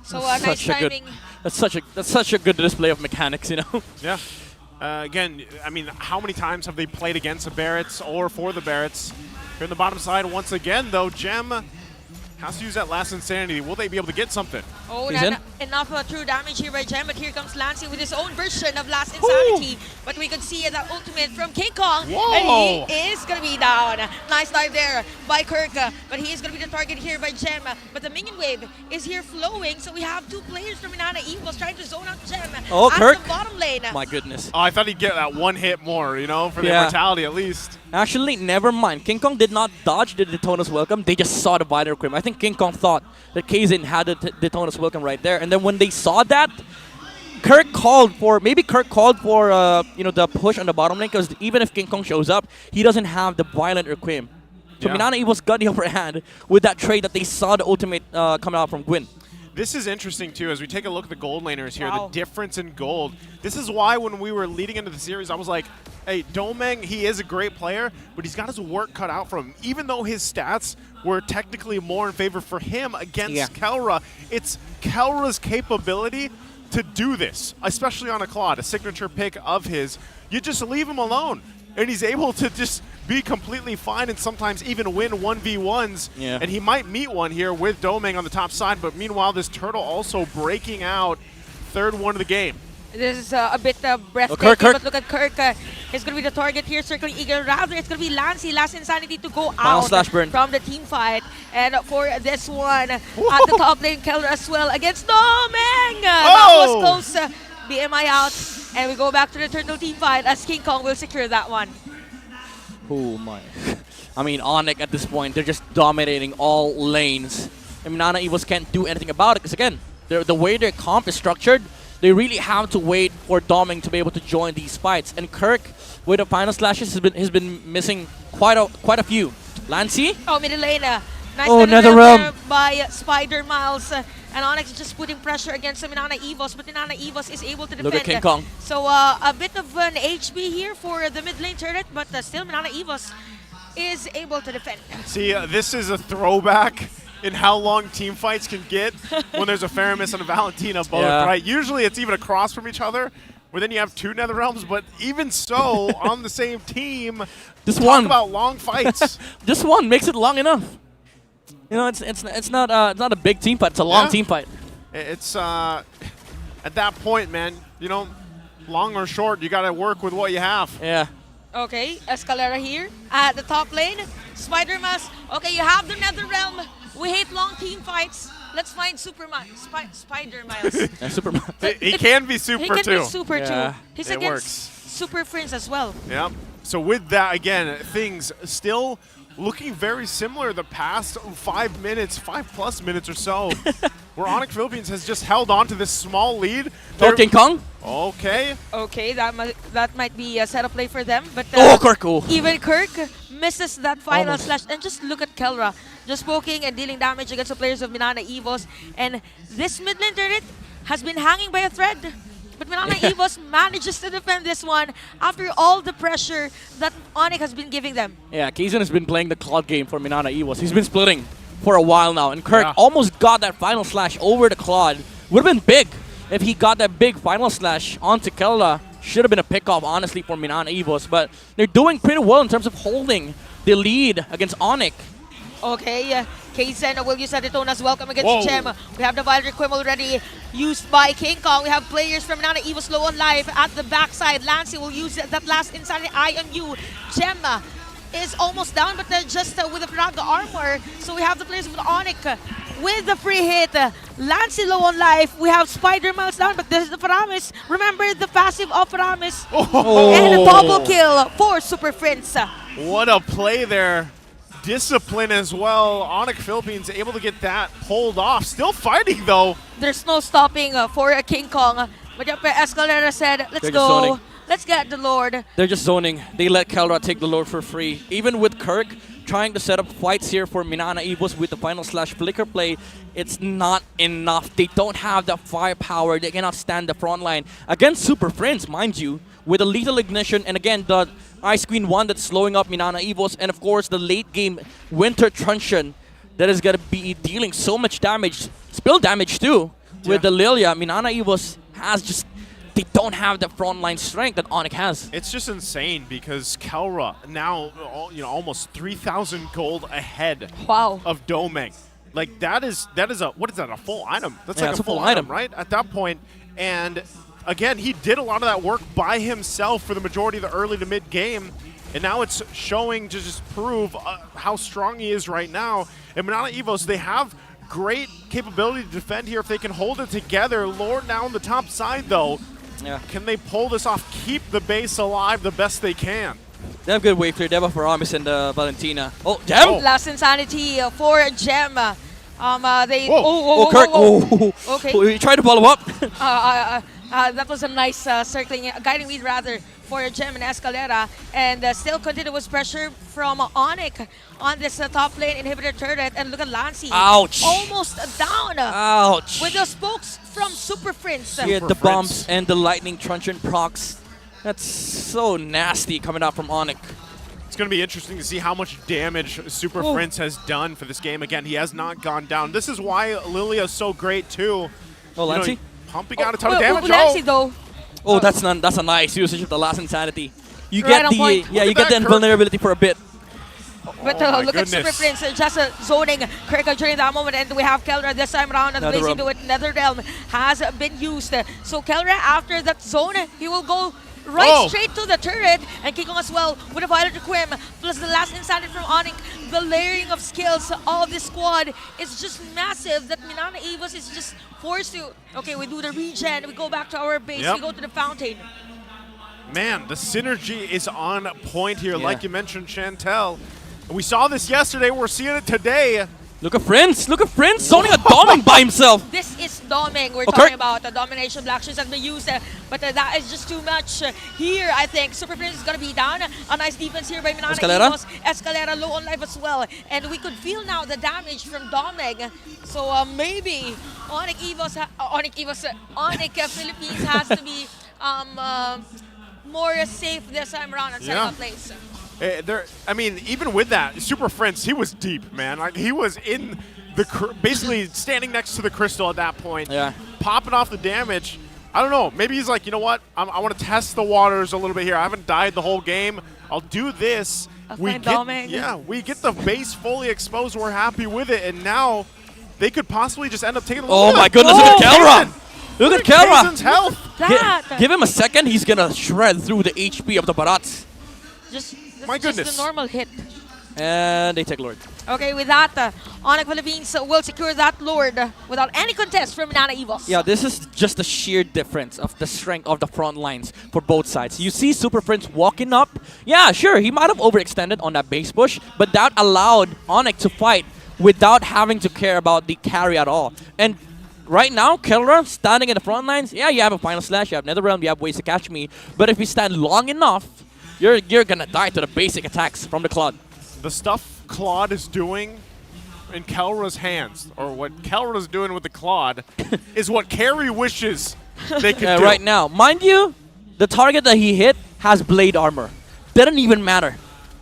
So nice timing. That's such a good display of mechanics, Yeah. Again, I mean, how many times have they played against the Barretts or for the Barretts? Here on the bottom side, once again, though, Gem has to use that last Insanity. Will they be able to get something? Oh, enough true damage here by Gem, but here comes Lancey with his own version of Last Insanity. But we could see that ultimate from King Kong, and he is going to be down. Nice dive there by Kirk, but he is going to be the target here by Gem. But the minion wave is here flowing, so we have 2 players from Minana Evos trying to zone out Gem at Kirk. the bottom lane. My goodness. Oh, I thought he'd get that 1 hit more, for the immortality at least. Actually, never mind. King Kong did not dodge the Detona's welcome. They just saw the Violent Requiem. I think King Kong thought that Kaizen had the Detona's welcome right there. And then when they saw that, Kirk called for the push on the bottom lane, because even if King Kong shows up, he doesn't have the Violent Requiem. So Minana Evos got the upper hand with that trade that they saw the ultimate coming out from Gwyn. This is interesting, too, as we take a look at the gold laners here, Wow. the difference in gold. This is why when we were leading into the series, I was like, hey, Domeng, he is a great player, but he's got his work cut out for him. Even though his stats were technically more in favor for him against Kelra, it's Kelra's capability to do this, especially on a Claude, a signature pick of his. You just leave him alone, and he's able to just be completely fine and sometimes even win 1v1s. Yeah. And he might meet one here with Domeng on the top side, but meanwhile, this Turtle also breaking out third one of the game. This is a bit breathtaking, Kirk. but look at Kirk. He's going to be the target here, circling Eagle. Rather, it's going to be Lancey, last Insanity to go out from the team fight. And for this one, at the top lane, Keller as well against Domeng. That was close. BMI out. And we go back to the Turtle team fight as King Kong will secure that one. Oh my. I mean, ONIC at this point, they're just dominating all lanes. And Minana Evos can't do anything about it because, again, the way their comp is structured, they really have to wait for Domeng to be able to join these fights. And Kirk, with the final slashes, has been missing quite a few. Lancey? Oh, middle lane. Nice Netherrealm by Spider Miles. And ONIC is just putting pressure against Minana Evos, but Minana Evos is able to defend. Look at King Kong. So a bit of an HB here for the mid lane turret, but still Minana Evos is able to defend. See, this is a throwback in how long team fights can get when there's a Faramis and a Valentina both, right? Usually it's even across from each other, where then you have two Netherrealms, but even so, on the same team, talk about long fights. This one makes it long enough. You know, it's not a big team fight. It's a long team fight. It's at that point, man. You know, long or short, you got to work with what you have. Yeah. Okay, Escalera here at the top lane. Spider Mask. Okay, you have the Netherrealm. We hate long team fights. Let's find Spider Miles. Super Miles. He can be super too. He can be super too. He's it against works. Super Prince as well. Yep. So with that, again, things still looking very similar the past 5 minutes, 5+ minutes or so, where ONIC Philippines has just held on to this small lead. King Kong? Okay. Okay, that might be a setup play for them, but Kirk. Even Kirk misses that final slash. And just look at Kelra, just poking and dealing damage against the players of Minana Evos. And this mid lane turret has been hanging by a thread. But Minana Evos manages to defend this one after all the pressure that ONIC has been giving them. Yeah, Kaizen has been playing the Cloud game for Minana Evos. He's been splitting for a while now. And Kirk almost got that final slash over the Claude. Would have been big if he got that big final slash onto Kelra. Should have been a pickoff, honestly, for Minana Evos. But they're doing pretty well in terms of holding the lead against ONIC. Okay, Kaizen will use Detone as welcome against Chem. We have the Vile Requiem already used by King Kong. We have players from Minana Evos low on life at the backside. Lancey will use that last inside IMU. Chem is almost down, but just with the Praga armor. So we have the players of ONIC with the free hit. Lancey low on life. We have Spider Miles down, but this is the Faramis. Remember the passive of Faramis. And a double kill for Super Prince. What a play there. Discipline as well. ONIC Philippines able to get that pulled off. Still fighting though. There's no stopping for King Kong. But Escalera said, let's go. Let's get the Lord. They're just zoning. They let Kelra take the Lord for free. Even with Kirk trying to set up fights here for Minana Evos with the final slash flicker play, it's not enough. They don't have the firepower. They cannot stand the front line. Against Super Friends, mind you, with a lethal ignition, and again, the Ice Queen 1 that's slowing up Minana Evos, and of course, the late game Winter Truncheon that is going to be dealing so much damage, spill damage too, with the Lilia. Minana Evos has just, they don't have the frontline strength that ONIC has. It's just insane because Kelra now, almost 3,000 gold ahead of Domeng. Like that is a, what is that, a full item? That's like a full item, right? At that point, and again, he did a lot of that work by himself for the majority of the early to mid game, and now it's showing to just prove how strong he is right now. And Minana Evos, they have great capability to defend here if they can hold it together. Lord now on the top side though. Yeah. Can they pull this off, keep the base alive the best they can? They have good wave clear. They have Faramis and Valentina. Oh, Gem! Last Insanity for Gem. They Kirk. Okay. He tried to follow up. That was a nice circling, guiding lead rather for Gem and Escalera. And still continuous pressure from ONIC on this top lane inhibitor turret. And look at Lancy. Ouch. Almost down. Ouch. With the spokes from Super Prince. Here, the bombs and the lightning truncheon procs. That's so nasty coming out from ONIC. It's going to be interesting to see how much damage Super Prince has done for this game. Again, he has not gone down. This is why Lilia's so great, too. Oh, Lancy? Pumping out a ton of damage. Lancy, though. Oh, that's a nice usage of the last Insanity. You Right get on point. you get the invulnerability for a bit. But look at Super Prince just zoning Kirk during that moment, and we have Kelra this time around and blazing to it. NetherRealm has been used. So Kelra, after that zone, he will go right straight to the turret, and King Kong as well with a Violet Requiem, plus the last Insanity from ONIC. The layering of skills of this squad is just massive that Minana Evos is just forced to, okay, we do the regen, we go back to our base, we go to the fountain. Man, the synergy is on point here, like you mentioned, Chantel. We saw this yesterday, we're seeing it today. Look at Prince zoning a doming by himself. This is doming we're talking about. The domination black shoes has been used, but that is just too much. Here, I think Super Prince is going to be down. A nice defense here by Minana Evos. Escalera low on life as well. And we could feel now the damage from doming. So maybe ONIC Philippines has to be more safe this time around and setting up plays. I mean, even with that, Super Prince, he was deep, man. Like, he was in the basically standing next to the crystal at that point, popping off the damage. I don't know. Maybe he's like, you know what? I want to test the waters a little bit here. I haven't died the whole game. I'll do this. We get the base fully exposed. We're happy with it, and now they could possibly just end up taking. Oh my goodness! Look at Kelra. Look at Kelra's health. Give him a second. He's gonna shred through the HP of the Barats. My goodness. Just a normal hit. And they take Lord. Okay, with that, ONIC Philippines will secure that Lord without any contest from Minana Evos. Yeah, this is just the sheer difference of the strength of the front lines for both sides. You see Super Prince walking up. Yeah, sure, he might have overextended on that base push, but that allowed ONIC to fight without having to care about the carry at all. And right now, Kelra standing in the front lines, yeah, you have a Final Slash, you have NetherRealm, you have ways to catch me, but if you stand long enough, you're gonna die to the basic attacks from the Claude. The stuff Claude is doing in Kelra's hands, or what Kelra's doing with the Claude, is what Carry wishes they could do. Right now. Mind you, the target that he hit has blade armor. Didn't even matter.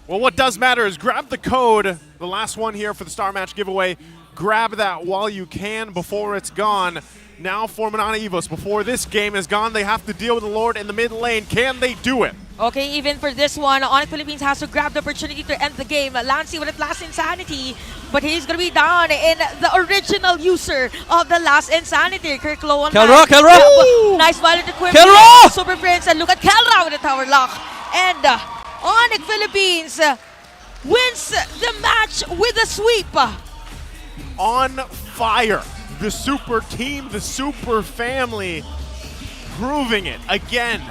Well, what does matter is grab the code, the last one here for the Star Match giveaway. Grab that while you can before it's gone. Now for Minana Evos, before this game is gone, they have to deal with the Lord in the mid lane. Can they do it? Okay, even for this one, ONIC Philippines has to grab the opportunity to end the game. Lancy with its last Insanity, but he's going to be down in the original user of the last Insanity. Kirk low on Kelra! Nice Violet equipment. Kelra! Super Prince, and look at Kelra with the tower lock. And ONIC Philippines wins the match with a sweep. On fire. The super team, the super family, proving it again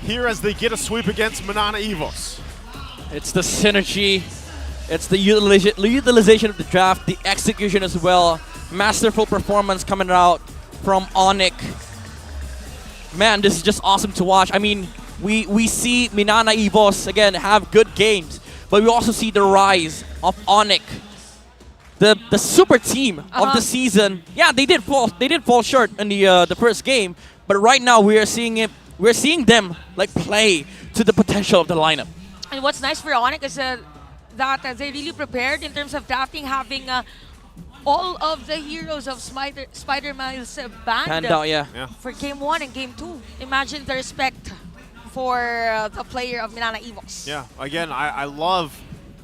here as they get a sweep against Minana Evos. It's the synergy, it's the utilization of the draft, the execution as well. Masterful performance coming out from ONIC. Man, this is just awesome to watch. I mean, we see Minana Evos, again, have good games, but we also see the rise of ONIC. The super team of the season. Yeah, they did fall short in the first game, but right now we're seeing them like play to the potential of the lineup. And what's nice for ONIC is that they really prepared in terms of drafting, having all of the heroes of Spider-Man's banned out, for Game 1 and Game 2. Imagine the respect for the player of Minana Evos. Yeah, again, I love,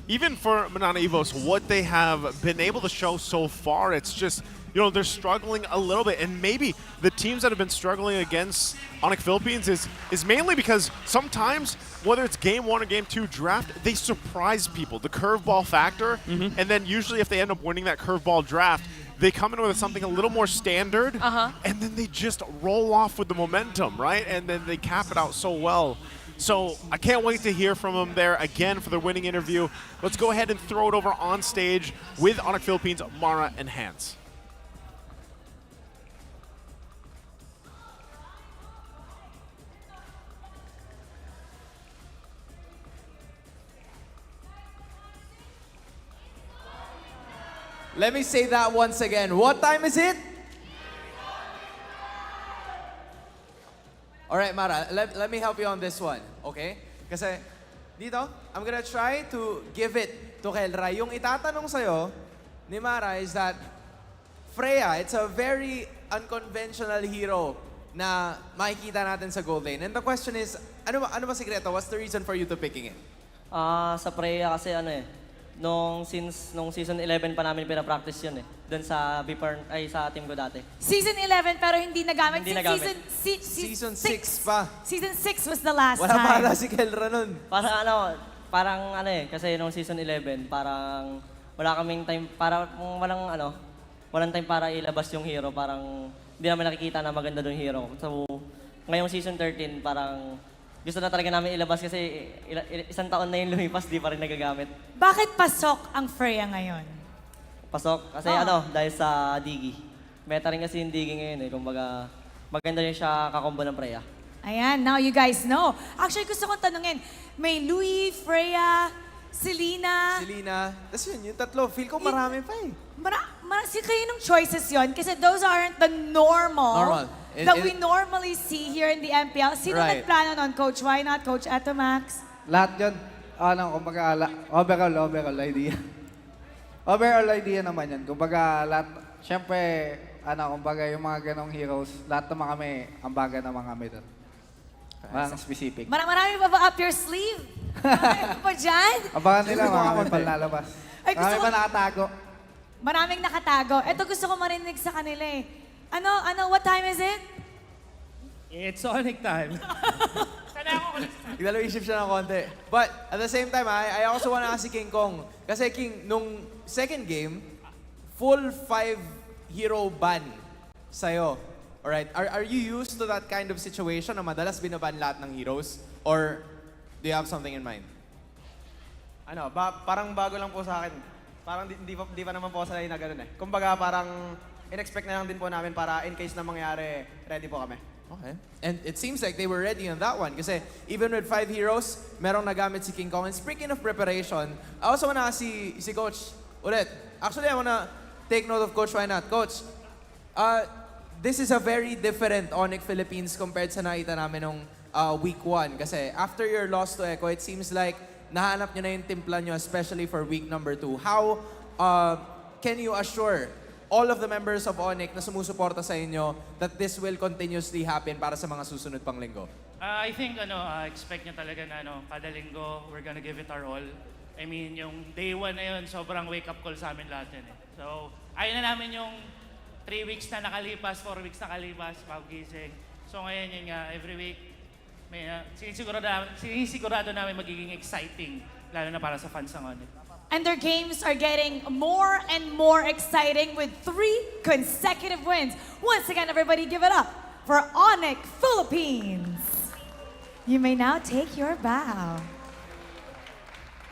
even for Minana Evos, what they have been able to show so far. It's just, you know, they're struggling a little bit, and maybe the teams that have been struggling against ONIC Philippines is mainly because sometimes, whether it's Game 1 or Game 2 draft, they surprise people, the curveball factor, and then usually if they end up winning that curveball draft, they come in with something a little more standard, and then they just roll off with the momentum, right? And then they cap it out so well. So I can't wait to hear from them there again for their winning interview. Let's go ahead and throw it over on stage with ONIC Philippines, Mara and Hans. Let me say that once again. What time is it? Alright, Mara, let me help you on this one, okay? Kasi dito, I'm gonna try to give it to Kelra. Yung itatanong sa'yo ni Mara is that Freya, it's a very unconventional hero na makikita natin sa gold lane. And the question is, ano ba sikreto? What's the reason for you to picking it? Sa Freya kasi nung season 11 pa namin pinapractice yun doon sa sa team ko dati. Season 11 pero hindi nagamit. Hindi nagamit. Season 6 pa. Season 6 was the last Wala time. para si Kelra nun. Parang kasi nung season 11 parang wala kaming time walang time para ilabas yung hero, parang hindi namin nakikita na maganda doon hero. So ngayong season 13 parang gusto na talaga namin ilabas kasi isang taon na yung lumipas, di pa rin nagagamit. Bakit pasok ang Freya ngayon? Pasok? Kasi dahil sa Digi. Meta rin kasi yung Digi ngayon kumbaga maganda rin siya kakombo ng Freya. Ayan, now you guys know. Actually, gusto kong tanungin, may Louie, Freya, Selena. Tapos yun, yung tatlo, feel ko marami pa eh. Kayo nung choices yon kasi those aren't the normal. That we normally see here in the MPL. Sino nagplano nun? Coach Why Not? Coach Atomax? Lahat yun, kumbaga, overall idea. Overall idea naman yan. Kumbaga, lahat, syempre, kumbaga yung mga ganong heroes, lahat naman kami, ambaga naman kami doon. Walang specific. Marami pa ba up your sleeve? Marami pa dyan? Abangan nila, mga pal lalabas. Marami pa nakatago. Maraming nakatago. Ito gusto ko marinig sa kanila eh. What time is it? It's ONIC time. Nagdalo-isip siya ng konti. But at the same time, I also wanna ask si King Kong. Kasi King, nung second game, full 5 hero ban sa'yo. Alright, are you used to that kind of situation na madalas binaban lahat ng heroes? Or do you have something in mind? Parang bago lang po sa akin. Parang di pa naman po sanay na gano'n eh. Kumbaga parang in-expect na lang din po namin para in case na mangyari, ready po kami. Okay. And it seems like they were ready on that one. Kasi even with 5 heroes, merong nagamit si King Kong. And speaking of preparation, I also wanna ask si Coach ulit. Actually, I wanna take note of Coach Why Not. Coach, this is a very different ONIC Philippines compared sa nakita namin nung week 1. Kasi after your loss to Echo, it seems like nahanap nyo na yung timpla nyo, especially for week number 2. How can you assure all of the members of ONIC na sumusuporta sa inyo that this will continuously happen para sa mga susunod pang linggo? I think expect nyo talaga na kada linggo, we're gonna give it our all. I mean, yung day 1 na yun, sobrang wake-up call sa amin lahat yun eh. So, ayaw na namin yung 3 weeks na nakalipas, 4 weeks na nakalipas, pag-gising. So ngayon yun nga, every week, may, sinisigurado namin magiging exciting, lalo na para sa fans ng ONIC. And their games are getting more and more exciting with 3 consecutive wins. Once again, everybody give it up for ONIC Philippines. You may now take your bow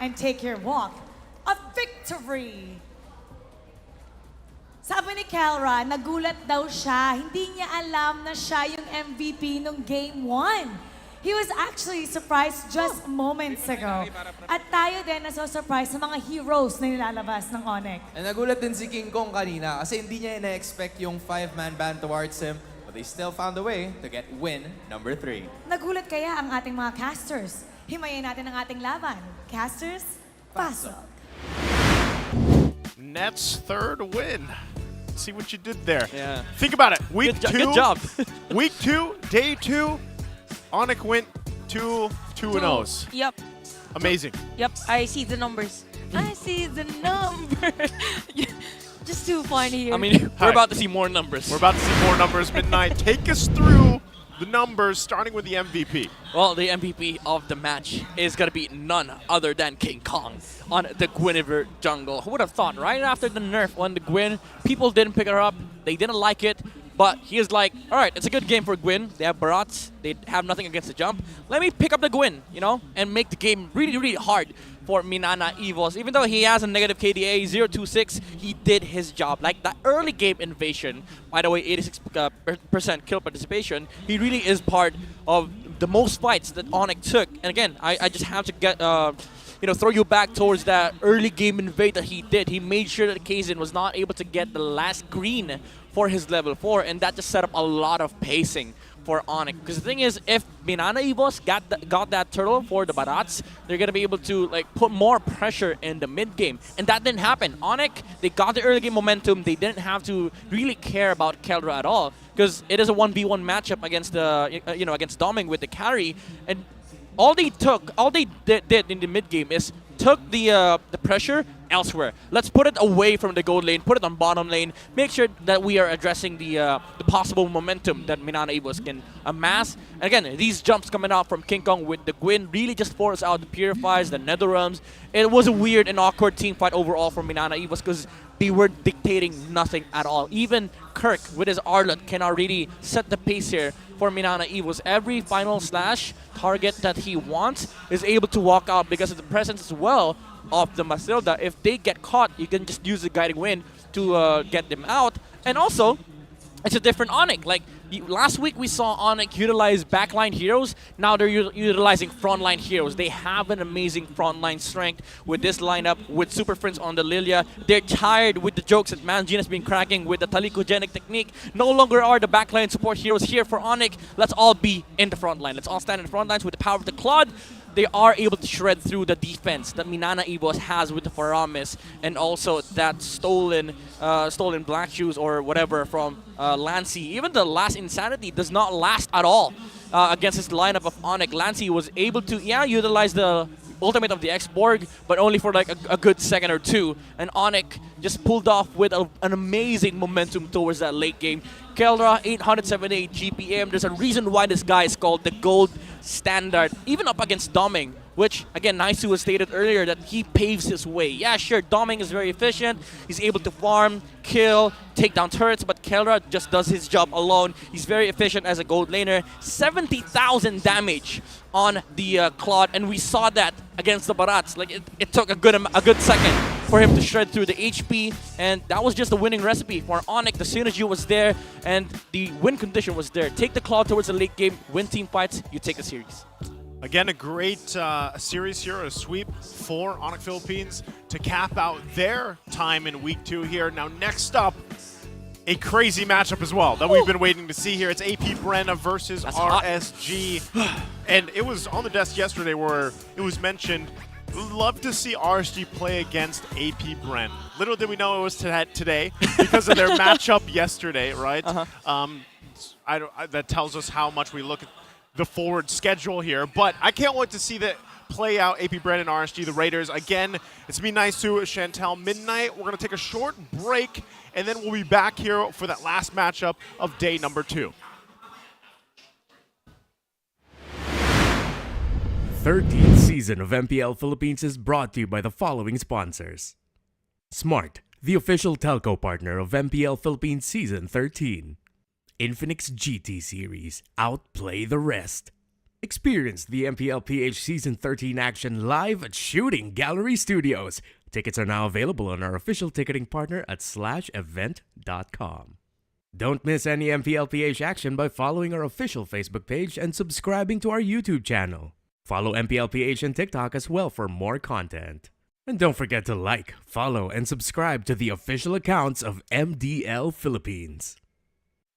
and take your walk of victory. Sabi ni Kelra, nagulat daw siya. Hindi niya alam na siya yung MVP nung Game 1. He was actually surprised just moments ago. At tayo din naso-surprise sa mga heroes na nilalabas ng ONIC. And nagulat din si King Kong kanina kasi hindi niya ina-expect yung 5-man ban towards him. But they still found a way to get win number 3. Nagulat kaya ang ating mga casters. Himayin natin ang ating laban. Casters, pasok. Nets' third win. See what you did there. Yeah. Think about it. Week 2. Good job. Week 2, day 2. ONIC went 2-0s. Yep. Amazing. Yep, I see the numbers. I see the numbers. Just too funny here. I mean, we're about to see more numbers. We're about to see more numbers. Midnight, take us through the numbers, starting with the MVP. Well, the MVP of the match is going to be none other than King Kong on the Guinevere jungle. Who would have thought, right after the nerf on the Gwyn, people didn't pick her up, they didn't like it, but he is like, all right, it's a good game for Gwyn. They have Barats, they have nothing against the jump. Let me pick up the Gwyn, you know, and make the game really, really hard for Minana Evos. Even though he has a negative KDA, 0.26, he did his job. Like the early game invasion, by the way, 86% kill participation, he really is part of the most fights that ONIC took. And again, I just have to throw you back towards that early game invade that he did. He made sure that Kaizen was not able to get the last green for his level 4, and that just set up a lot of pacing for ONIC. Because the thing is, if Minana Evos got that turtle for the Barats, they're going to be able to put more pressure in the mid game. And that didn't happen. ONIC, they got the early game momentum. They didn't have to really care about Keldra at all, because it is a 1v1 matchup against against Doming with the carry. And all they did in the mid game is took the pressure elsewhere. Let's put it away from the gold lane, put it on bottom lane, make sure that we are addressing the possible momentum that Minana Evos can amass. And again, these jumps coming out from King Kong with the Gwyn really just forced out the Purifies, the Netherrealms. It was a weird and awkward team fight overall for Minana Evos because they were dictating nothing at all. Even Kirk with his Arlet cannot really set the pace here for Minana Evos. Every final slash target that he wants is able to walk out because of the presence as well of the Masilda. If they get caught, you can just use the Guiding Wind to get them out. And also, it's a different ONIC. Last week we saw ONIC utilize backline heroes. Now they're utilizing frontline heroes. They have an amazing frontline strength with this lineup, with Super Friends on the Lilia. They're tired with the jokes that Manjin has been cracking with the Talikogenic technique. No longer are the backline support heroes here for ONIC. Let's all be in the frontline. Let's all stand in the front lines with the power of the Claude. They are able to shred through the defense that Minana Evos has with the Faramis, and also that stolen Black Shoes or whatever from Lancy. Even the last Insanity does not last at all against this lineup of ONIC. Lancy was able to, utilize the ultimate of the X-Borg, but only for a good second or two. And ONIC just pulled off with an amazing momentum towards that late game. Keldra, 878 GPM. There's a reason why this guy is called the gold standard, even up against Doming, which, again, Naisu has stated earlier that he paves his way. Yeah, sure, Doming is very efficient. He's able to farm, kill, take down turrets, but Keldra just does his job alone. He's very efficient as a gold laner. 70,000 damage on the Claude, and we saw that against the Barats. It took a good second for him to shred through the HP, and that was just a winning recipe for ONIC. The synergy was there, and the win condition was there. Take the Claude towards the late game, win team fights, you take the series. Again, a great series here, a sweep for ONIC Philippines to cap out their time in Week 2 here. Now, next up, a crazy matchup as well that we've been waiting to see here. It's AP Bren versus RSG. And it was on the desk yesterday where it was mentioned, love to see RSG play against AP Bren. Little did we know it was today because of their matchup yesterday, right? That tells us how much we look at the forward schedule here, but I can't wait to see that play out. AP Bren and RSG, the Raiders. Again, it's me, Naisu, Chantel, Midnight. We're going to take a short break, and then we'll be back here for that last matchup of day number 2. 13th season of MPL Philippines is brought to you by the following sponsors. Smart, the official telco partner of MPL Philippines Season 13. Infinix GT Series, outplay the rest. Experience the MPL PH Season 13 action live at Shooting Gallery Studios. Tickets are now available on our official ticketing partner at /event.com. Don't miss any MPL PH action by following our official Facebook page and subscribing to our YouTube channel. Follow MPL PH on TikTok as well for more content. And don't forget to like, follow, and subscribe to the official accounts of MDL Philippines.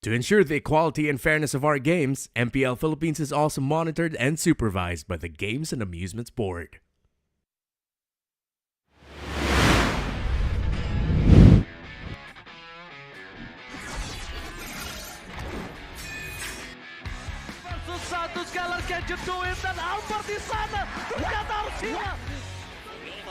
To ensure the equality and fairness of our games, MPL Philippines is also monitored and supervised by the Games and Amusements Board. Santos Galas, can you do it? And Albertisana, Garcia.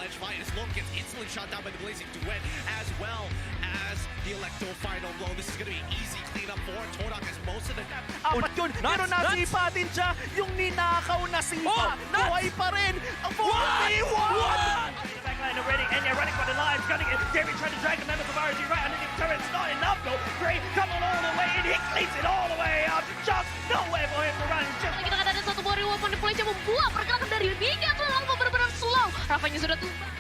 Edge fight is low, gets instantly shot down by the Blazing Duet, as well as the Electo final blow. This is going to be easy cleanup for Todak as most of the... Apat yun, pero nasipa din siya, yung ninakaw na sipa. Buhay pa rin ang 4v1! Backline already, and you're running for the lives, gunning it. David trying to drag the members of RG right underneath the turret. It's not enough though. Gray coming all the way, and he cleans it all the way out. Just nowhere for him to run. Kita kata ada satu body weapon di polisi membuat pergerakan dari Mika terlalu benar-benar slow. Rafanya sudah tumpah.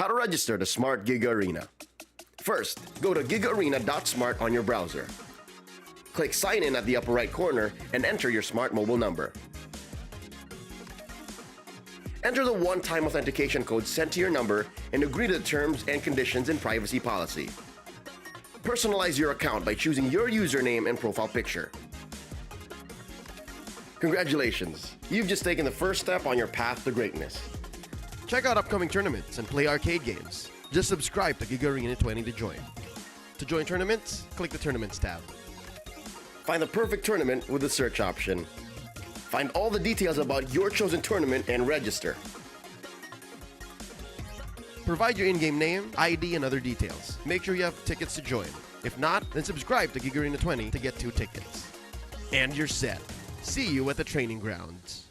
How to register to Smart Giga Arena. First, go to gigaarena.smart on your browser. Click Sign In at the upper right corner and enter your smart mobile number. Enter the one-time authentication code sent to your number and agree to the terms and conditions and privacy policy. Personalize your account by choosing your username and profile picture. Congratulations! You've just taken the first step on your path to greatness. Check out upcoming tournaments and play arcade games. Just subscribe to Giga Arena 20 to join. To join tournaments, click the Tournaments tab. Find the perfect tournament with the search option. Find all the details about your chosen tournament and register. Provide your in-game name, ID, and other details. Make sure you have tickets to join. If not, then subscribe to Giga Arena 20 to get 2 tickets. And you're set. See you at the training grounds.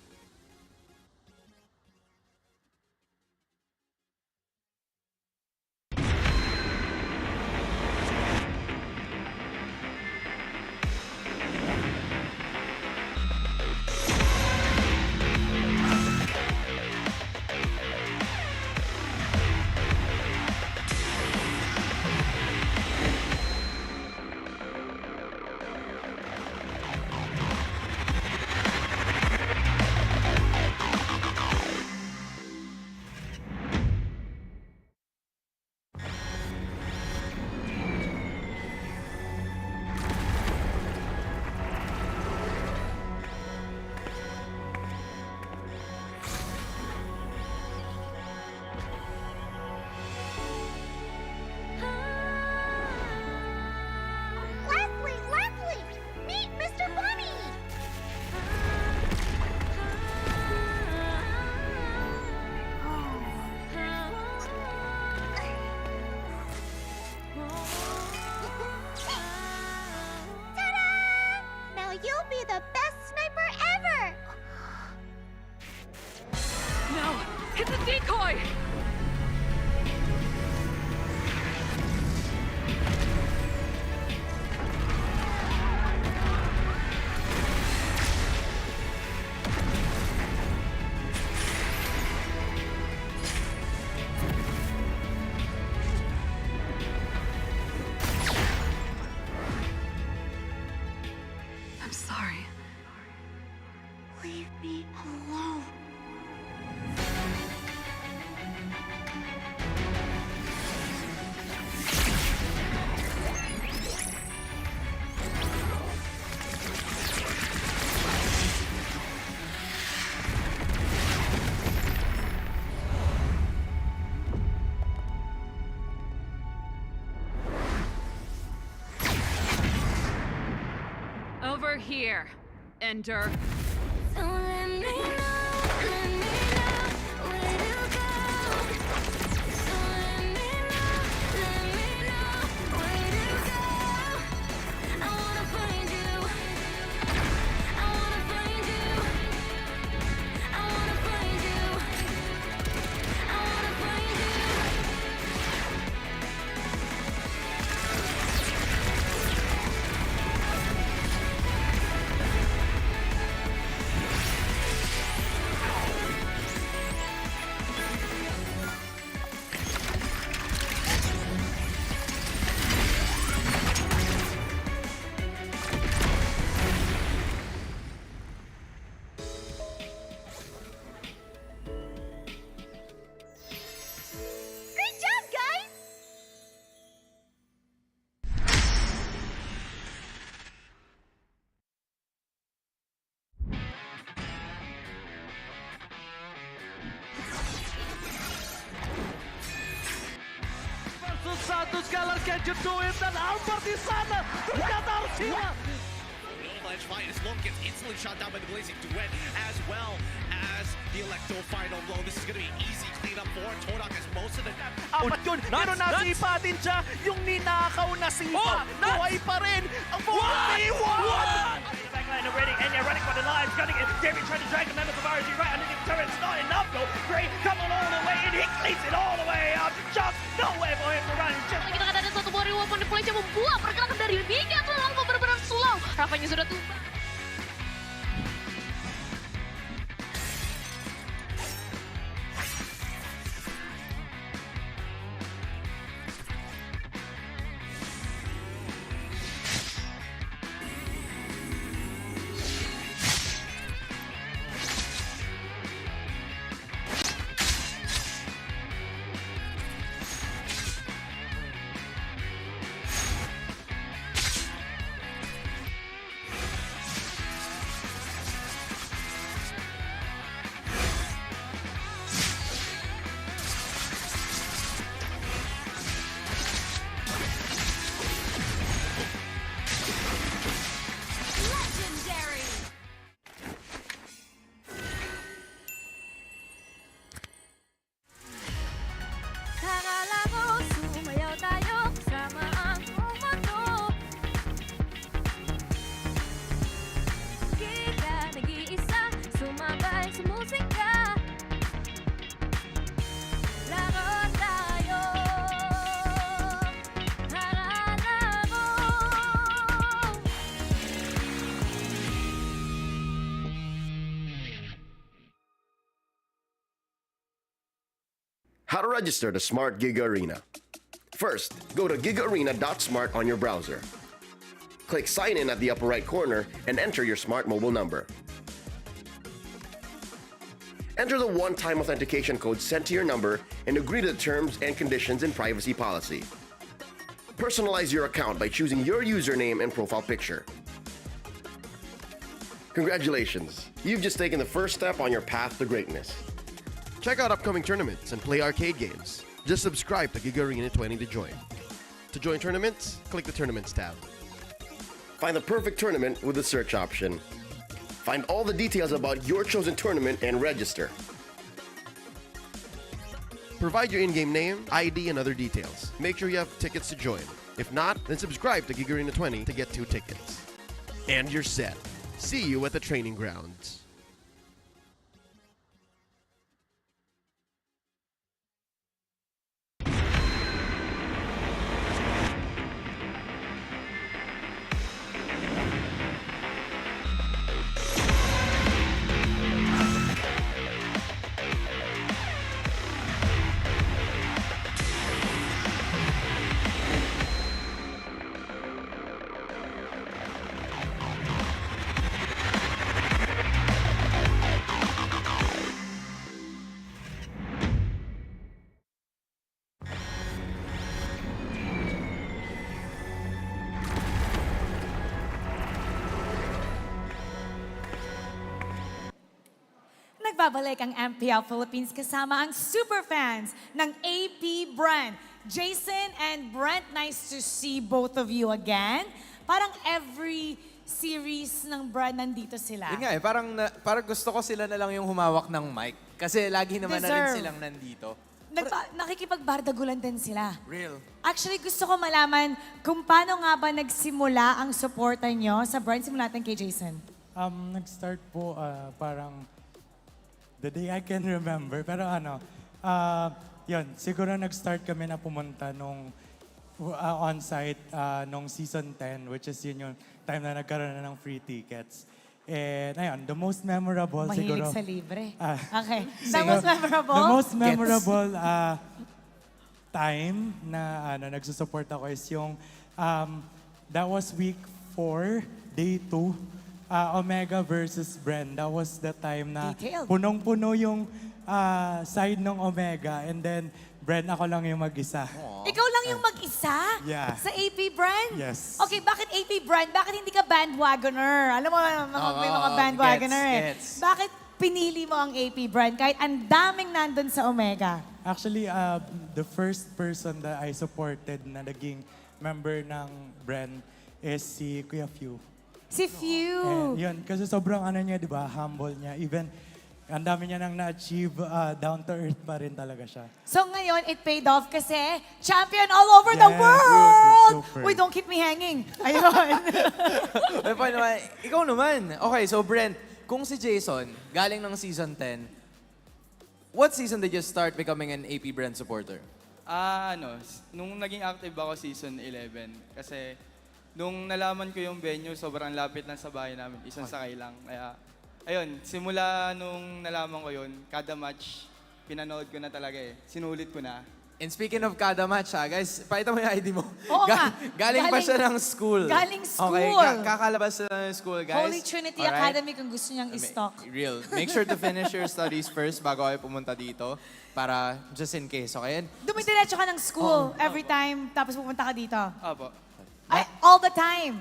You'll be the best sniper ever! No! Hit the decoy! I'm sorry. Leave me alone. Over here. Enter. Great job, guys! Versus Santos Galar, can you do it? Dan ang Partisana! Nagkataro sila! Avalanche fight as Lone gets instantly shot down by the Blazing Duet, as well as the Electo final blow. This is going to be easy cleanup for Todak as most of the... Apat yun, pero nasipa din siya yung ninakaw na sipa. Buhay pa rin ang 4v1! Backline already, and you're running for the lives, gunning it. David trying to drag the members of RG right underneath the turret. It's not enough though. Gray coming all the way, and he cleans it all the way up. Just no way for him to run. Lagi kita ada satu buah reward point yang membuat pergerakan dari Mika terlalu benar-benar slow. Rafanya sudah tumbang. How to register the Smart Gig Arena. First, go to gigarena.smart on your browser. Click Sign In at the upper right corner and enter your smart mobile number. Enter the one-time authentication code sent to your number and agree to the terms and conditions and privacy policy. Personalize your account by choosing your username and profile picture. Congratulations! You've just taken the first step on your path to greatness. Check out upcoming tournaments and play arcade games. Just subscribe to Gig Arena 20 to join. To join tournaments, click the Tournaments tab. Find the perfect tournament with the search option. Find all the details about your chosen tournament and register. Provide your in-game name, ID, and other details. Make sure you have tickets to join. If not, then subscribe to Gig Arena 20 to get 2 tickets. And you're set. See you at the training grounds. Nagbabalik ang MPL Philippines kasama ang superfans ng AP Bren. Jason and Brent, nice to see both of you again. Parang every series ng Bren nandito sila. Yun nga eh, parang gusto ko sila na lang yung humawak ng mic. Kasi lagi naman na rin Deserve. silang nandito. Nakikipagbardagulan din sila. Real. Actually, gusto ko malaman kung paano nga ba nagsimula ang suporta nyo sa Bren. Simula natin kay Jason. Nag-start po parang the day I can remember. Pero yun, siguro nag-start kami na pumunta nung on-site nung season 10, which is yun yung time na nagkaroon na ng free tickets. And ayun, the most memorable siguro... Mahilig sa libre. Okay. The most memorable time na nagsusupport ako is yung that was week 4, day 2. Omega versus Bren. That was the time na punong-puno yung side ng Omega, and then Bren, ako lang yung mag-isa. Ikaw lang yung mag-isa? Yeah. Sa AP Bren? Yes. Okay, bakit AP Bren? Bakit hindi ka bandwagoner? Alam mo, may mga bandwagoner gets. Bakit pinili mo ang AP Bren kahit ang daming nandun sa Omega? Actually, the first person that I supported na naging member ng Bren is si Kuya Few. Si Few. And yun, kasi sobrang niya, di ba, humble niya. Even, ang dami niya nang na-achieve, down to earth pa rin talaga siya. So ngayon, it paid off kasi champion all over the world! Super. Uy, don't keep me hanging. Ayun. Ikaw naman. Okay, so Brent, kung si Jason, galing ng season 10, what season did you start becoming an AP Bren supporter? Nung naging active ako season 11, kasi nung nalaman ko yung venue, sobrang lapit lang sa bahay namin. Isang sakay lang. Kaya, ayun, simula nung nalaman ko yun, kada match, pinanood ko na talaga eh. Sinulit ko na. And speaking of kada match guys, pakita mo yung ID mo. Oo nga. Galing pa siya ng school. Galing school. Okay, kakalabas siya ng school, guys. Holy Trinity Academy kung gusto niyang i-stock. Real. Make sure to finish your studies first bago kayo pumunta dito. Para just in case, okay? Dumidiretso ka ng school every time, tapos pupunta ka dito. Opo. Ay, all the time.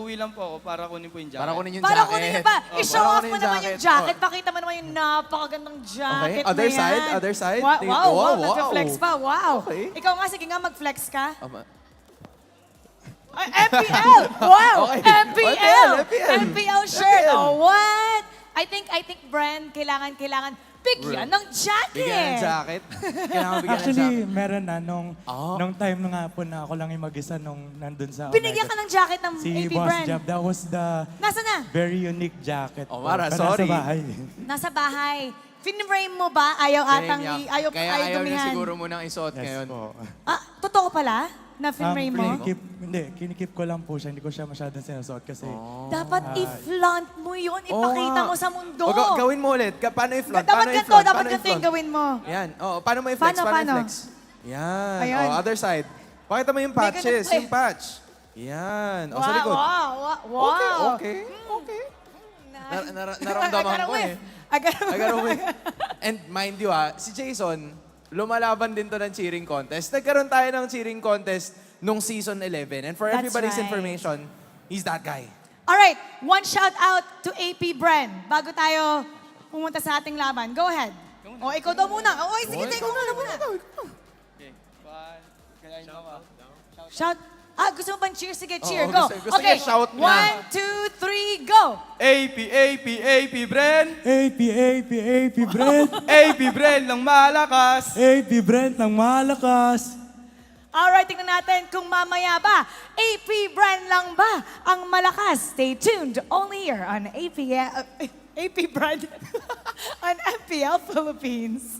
Uwi lang po ako para kunin po yung jacket. Para kunin yung Para jacket. kunin pa. Oh, I-show para off kunin mo yung naman yung jacket. jacket. Pakita mo naman yung napakagandang jacket Okay, other na yan. side, other side. Wow, Wow. nag-flex pa. Wow. Okay. Ikaw nga, sige nga, mag-flex ka. Ay, MPL! Wow! Okay. MPL! MPL. MPL shirt! MPL. Oh, what? I think Bren, kailangan bigyan ng jacket. Bigyan ng jacket? Kailangan bigyan Actually, ng jacket. meron na nung time na nga po na ako lang yung mag-isa nung nandun sa Binigyan ka ng jacket ng si AP Boss Bren. Jab, that was the Nasaan na? very unique jacket. Oh, po. Mara, Pero sorry. Nasa bahay. Nasa bahay. Fin-frame mo ba? Ayaw atang, Kaya ayaw ayaw niya gumihan. siguro munang isuot ngayon. Totoo pala? Na-filmray mo? Kinikip ko lang po siya. Hindi ko siya masyadong sinasuot kasi... Dapat i-flaunt mo yun. Ipakita mo sa mundo. O, gawin mo ulit. Paano i-flaunt? Dapat ganito, dapat ganito yung gawin mo. Yan. Oh, paano mo i-flex? Paano? i-flex? Yan. Ayan. Oh, other side. Pakita mo yung patches. Yung patch. Yan. O, sa likod. Wow. Okay. Naramdaman ko eh. I gotta win. And mind you si Jason, lumalaban din to ng cheering contest. Nagkaroon tayo ng cheering contest nung season 11. And for That's everybody's right. information, he's that guy. Alright, one shout out to AP Bren bago tayo pumunta sa ating laban. Go ahead. O, ikaw daw muna. O, sige, ikaw muna. Shout. Gusto mo bang cheer? Sige, cheer. Go. Gusto Okay, niya shout na. 1, 2, 3, go. AP Bren! AP Bren! AP Bren ng malakas! AP Bren ng malakas! Alright, tingnan natin kung mamaya ba, AP Bren lang ba ang malakas? Stay tuned only here on AP Bren on MPL Philippines.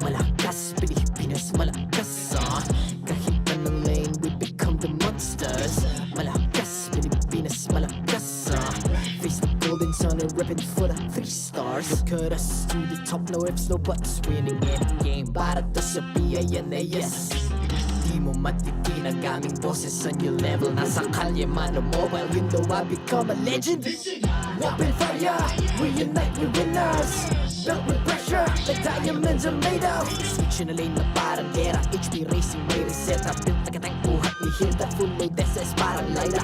Malakas, Pilipinas, malakas Kahit anong lane, we become the monsters Malakas, Pilipinas, malakas Face the golden sun and ribbon for the 3 stars Look at us, to the top, no ifs, no buts Winning any game, para to sa PNNS Di mo matitinag aming boses on your level Nasa kalye man o mobile, you know I become a legend Open fire, we unite, we winners Built with pressure, like diamonds are made of Switching a lane na parang gera HP Racing, may reseta Built like a tank, buhat ni Hilda Full load SS, parang Laila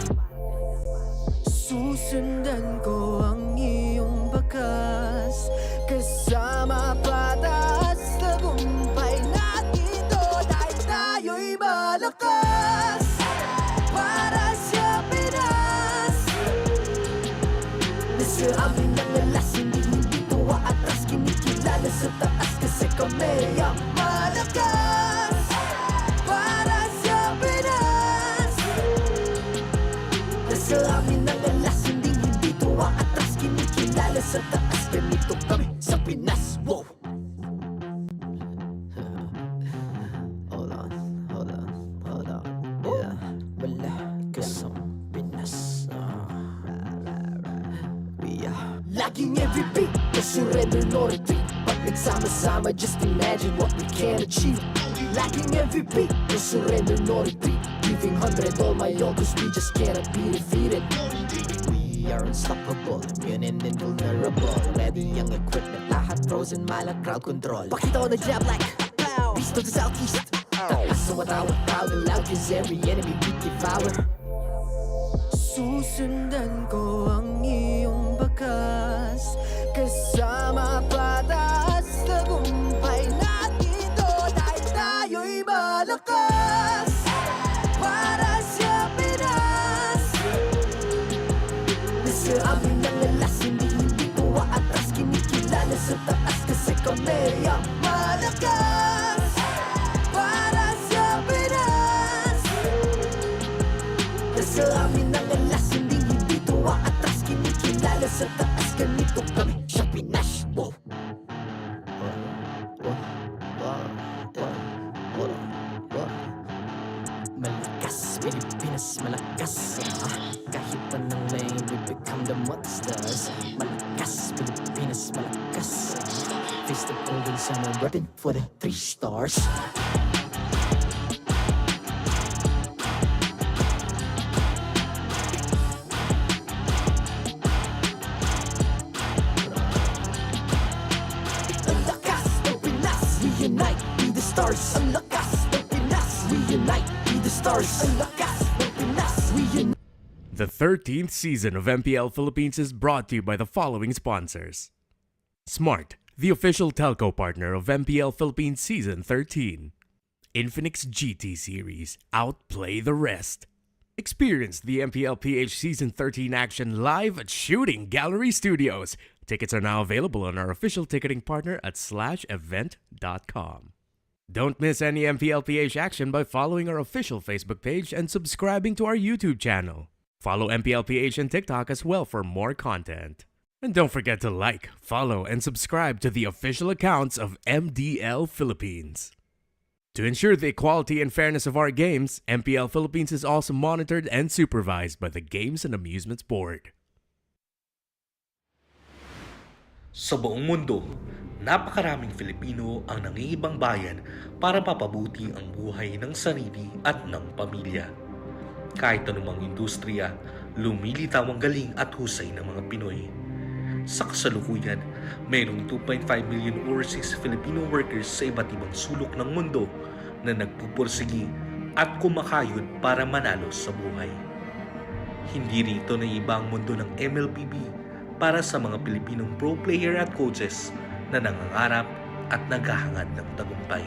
Susundan ko ang iyong bakas Kasama patas Tagumpay natin to Dahil tayo'y malakas Para sa Pinas Nasa amin ang alas Hindi to atras Kinikilala sa taas Kasi kami ang malakas Para sa Pinas Nasa amin ang alas Hindi to atras Kinikilala sa taas Ganito kami sa Pinas Wow Laging every beat, no surrender, no retreat. Pag nagsama-sama, just imagine what we can achieve. Laging every beat, no surrender, no retreat. Giving 100 all my all, cause we just cannot be defeated. We are unstoppable, immune and invulnerable. Ready ang equipment, lahat frozen, malak crowd control. Pakita ko na jab like beast of the southeast. So what I would proud and loud, cause every enemy we devour. Susundan ko ang iyong bakas, kasama patas, tagumpay natin to, dahil tayo'y malakas. Para sa Pinas, nasa amin ang alas, hindi ko atras, kinikilala sa taas, kasi kami ang malakas. Para sa Pinas, nasa amin ang alas, hindi ko atras, kinikilala sa taas, ganito kami sa Pinas. Wow. Malakas, Pilipinas, malakas. Kahit anong lane, we become the monsters. Malakas, Pilipinas, malakas. Face the golden sun and repping for the 3 stars. Ang lakas ng Pinas, we unite, be the stars. Ang lakas ng Pinas, we unite, be the stars. Ang lakas ng Pinas, we unite. The 13th season of MPL Philippines is brought to you by the following sponsors. Smart, the official telco partner of MPL Philippines Season 13. Infinix GT Series, outplay the rest. Experience the MPL PH Season 13 action live at Shooting Gallery Studios. Tickets are now available on our official ticketing partner at /event.com. Don't miss any MPL PH action by following our official Facebook page and subscribing to our YouTube channel. Follow MPL PH on TikTok as well for more content. And don't forget to like, follow, and subscribe to the official accounts of MDL Philippines. To ensure the equality and fairness of our games, MPL Philippines is also monitored and supervised by the Games and Amusements Board. Sa buong mundo, napakaraming Filipino ang nangingibang bayan para mapabuti ang buhay ng sarili at ng pamilya. Kahit anumang industriya, lumilitaw ang galing at husay ng mga Pinoy. Sa kasalukuyan, mayroong 2.5 million overseas Filipino workers sa iba't ibang sulok ng mundo na nagpupursigi at kumakayod para manalo sa buhay. Hindi rito na iba ang mundo ng MLBB para sa mga Pilipinong pro player at coaches na nangangarap at naghahangad ng tagumpay.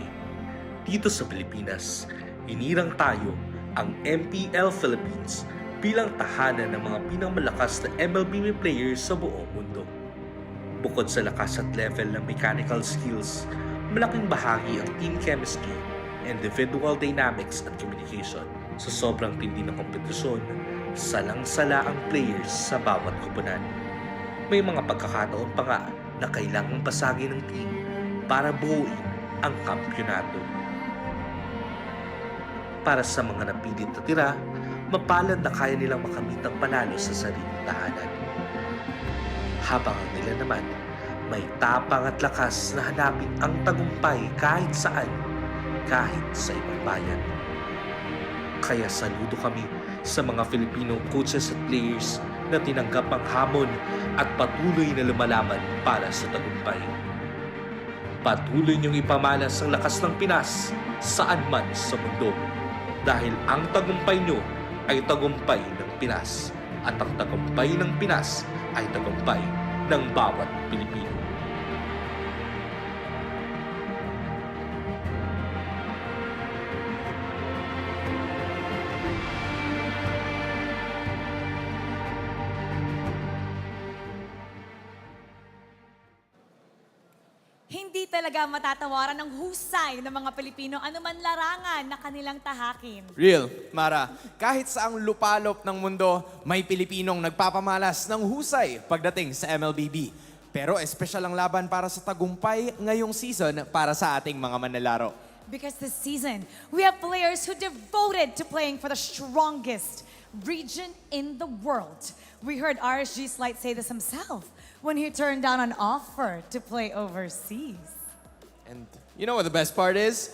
Dito sa Pilipinas, hinirang tayo ang MPL Philippines bilang tahanan ng mga pinamalakas na MLBB players sa buong mundo. Bukod sa lakas at level ng mechanical skills, malaking bahagi ang team chemistry, individual dynamics at communication. Sa sobrang tindi ng kompetisyon, salang-sala ang players sa bawat koponan. May mga pagkakataon pa nga na kailangang basagin ng team para buuin ang kampyonato. Para sa mga napilit na tira, mapalad na kaya nilang makamit ang panalo sa sariling tahanan. Habang ang nila naman, may tapang at lakas na hanapin ang tagumpay kahit saan, kahit sa ibang bayan. Kaya saludo kami sa mga Filipino coaches at players na tinanggap ang hamon at patuloy na lumalaban para sa tagumpay. Patuloy niyong ipamalas ang lakas ng Pinas saan man sa mundo. Dahil ang tagumpay nyo ay tagumpay ng Pinas at ang tagumpay ng Pinas ay tagumpay ng bawat Pilipino. Hindi talaga matatawaran ng husay ng mga Pilipino anuman larangan na kanilang tahakin. Real, Mara. Kahit sa ang lupalop ng mundo, may Pilipinong nagpapamalas ng husay pagdating sa MLBB. Pero espesyal ang laban para sa tagumpay ngayong season para sa ating mga manlalaro. Because this season, we have players who devoted to playing for the strongest region in the world. We heard RSG Slight say this himself. when he turned down an offer to play overseas. And you know what the best part is?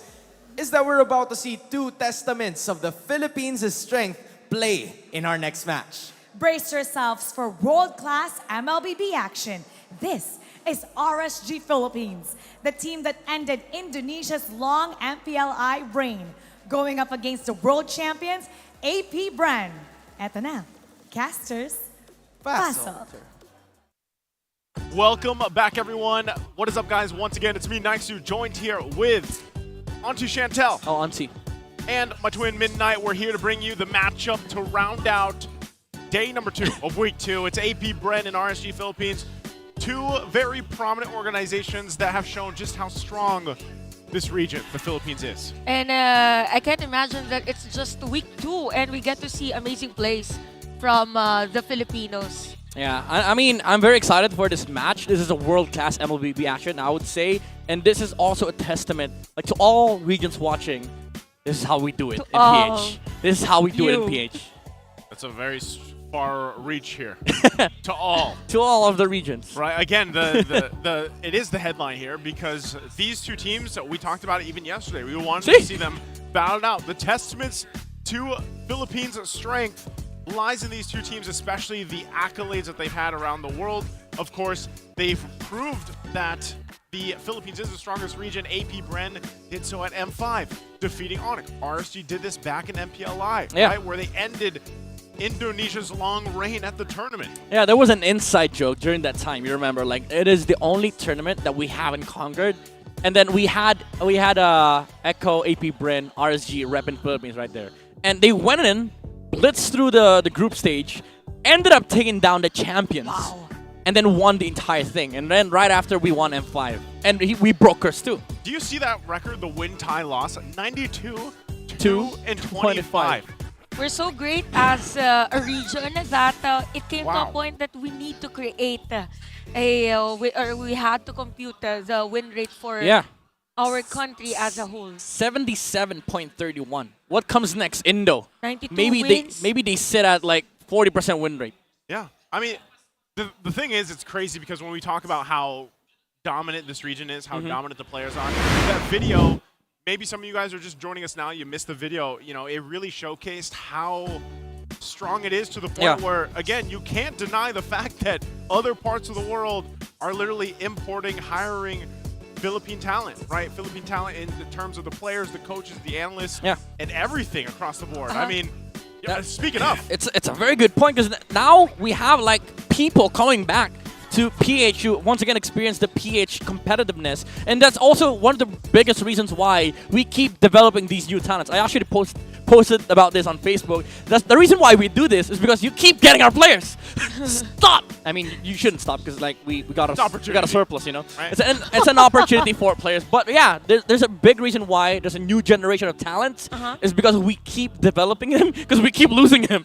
Is that we're about to see two testaments of the Philippines' strength play in our next match. Brace yourselves for world-class MLBB action. This is RSG Philippines, the team that ended Indonesia's long MPLI reign, going up against the world champions, AP Bren. Eto na, casters, pasok. Welcome back, everyone. What is up, guys? Once again, it's me, Nixu, joined here with Auntie Chantel. Oh, Auntie. And my twin, MNNE. We're here to bring you the matchup to round out day number 2 of week 2. It's AP Bren and RSG Philippines. Two very prominent organizations that have shown just how strong this region, the Philippines, is. And I can't imagine that it's just week 2 and we get to see amazing plays from the Filipinos. Yeah, I mean, I'm very excited for this match. This is a world-class MLBB action, I would say. And this is also a testament to all regions watching. This is how we do it in PH. This is how we do it in PH. That's a very far reach here. To all. To all of the regions. Right. Again, it is the headline here because these two teams, we talked about it even yesterday. We wanted to see them battle out. The testaments to Philippines' strength lies in these two teams, especially the accolades that they've had around the world. Of course, they've proved that the Philippines is the strongest region. AP Bren did so at M5, defeating ONIC. RSG did this back in MPLI, right, where they ended Indonesia's long reign at the tournament. Yeah, there was an inside joke during that time. You remember, like, it is the only tournament that we haven't conquered. And then we had Echo, AP Bren, RSG repping Philippines right there. And they went in, blitzed through the group stage, ended up taking down the champions. Wow. And then won the entire thing. And then right after, we won M5. And we broke us too. Do you see that record, the win-tie-loss? 92, 2, and 25. We're so great as a region that it came to a point that we need to create we had to compute the win rate for our country as a whole. 77.31. What comes next? Indo. 92 wins. Maybe they sit at like 40% win rate. Yeah. I mean, the thing is, it's crazy because when we talk about how dominant this region is, how dominant the players are, that video, maybe some of you guys are just joining us now, you missed the video, you know, it really showcased how strong it is to the point where, again, you can't deny the fact that other parts of the world are literally importing, hiring Philippine talent, right? Philippine talent in terms of the players, the coaches, the analysts, and everything across the board. I mean, speaking of. It's a very good point because now we have like people coming back to PH who once again experience the PH competitiveness. And that's also one of the biggest reasons why we keep developing these new talents. I actually posted about this on Facebook. That's the reason why we do this is because you keep getting our players. Stop! I mean, you shouldn't stop because like we got a surplus, you know? Right. It's an opportunity for players. But yeah, there's a big reason why there's a new generation of talents is because we keep developing them because we keep losing them.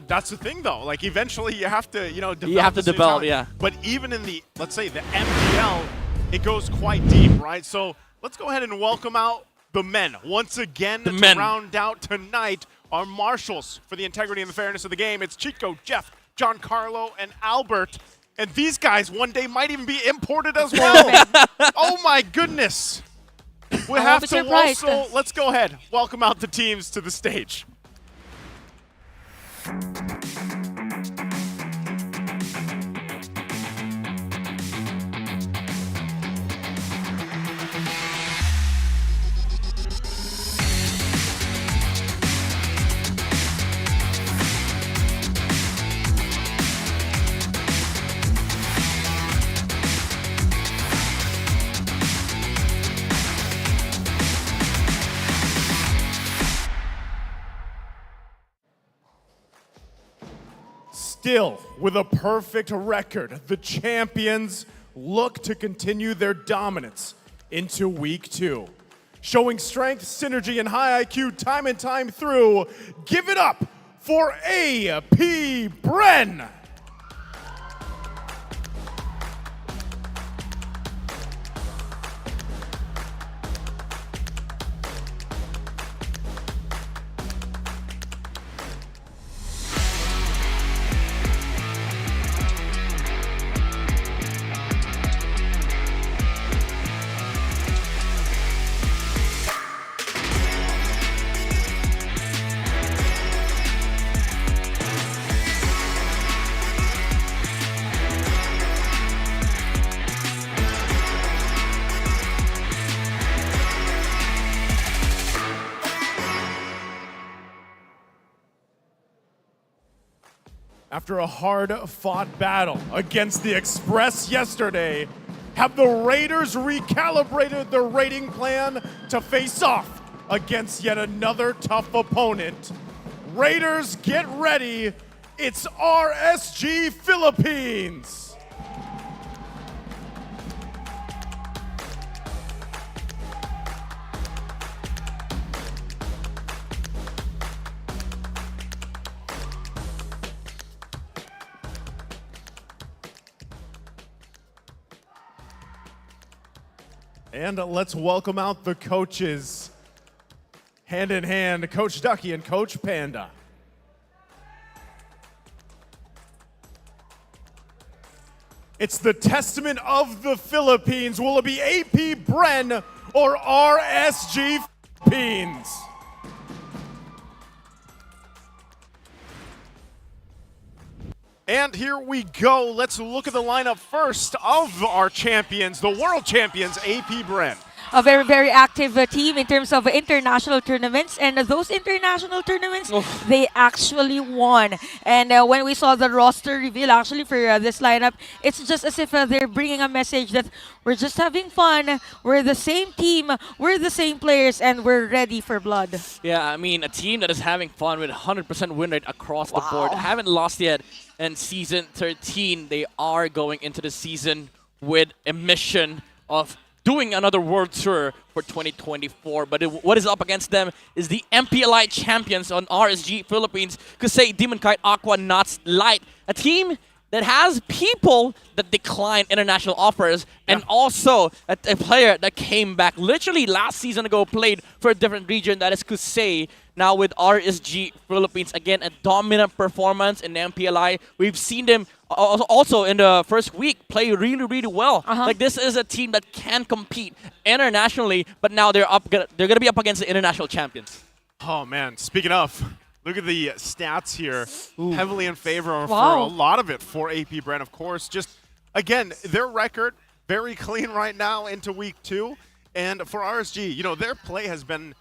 That's the thing, though. Like, eventually you have to, you know, develop. You have to develop, But even in the, let's say, the MPL, it goes quite deep, right? So let's go ahead and welcome out the men. Once again, to round out tonight, our marshals for the integrity and the fairness of the game. It's Chico, Jeff, Giancarlo, and Albert. And these guys one day might even be imported as well. Oh, my goodness. We have to also, let's go ahead, welcome out the teams to the stage. Still, with a perfect record, the champions look to continue their dominance into week 2. Showing strength, synergy, and high IQ time and time through, give it up for AP Bren! After a hard-fought battle against the Express yesterday, have the Raiders recalibrated their rating plan to face off against yet another tough opponent? Raiders, get ready. It's RSG Philippines. And let's welcome out the coaches. Hand in hand, Coach Ducky and Coach Panda. It's the testament of the Philippines. Will it be AP Bren or RSG Philippines? And here we go. Let's look at the lineup first of our champions, the world champions, AP Bren. A very, very active team in terms of international tournaments. And those international tournaments, they actually won. And when we saw the roster reveal actually for this lineup, it's just as if they're bringing a message that we're just having fun, we're the same team, we're the same players, and we're ready for blood. Yeah, I mean, a team that is having fun with 100% win rate across the board. Haven't lost yet in Season 13. They are going into the season with a mission of doing another world tour for 2024. But what is up against them is the MPLI champions on RSG Philippines, Kusei, Demon Kite, Aqua, Knots, Light. A team that has people that decline international offers, and also a player that came back literally last season ago, played for a different region, that is Kusei. Now with RSG Philippines, again, a dominant performance in the MPLI. We've seen them also in the first week play really, really well. Like, this is a team that can compete internationally, but now they're going to be up against the international champions. Oh, man. Speaking of, look at the stats here. Heavily in favor for a lot of it for AP Bren, of course. Just, again, their record, very clean right now into week 2. And for RSG, you know, their play has been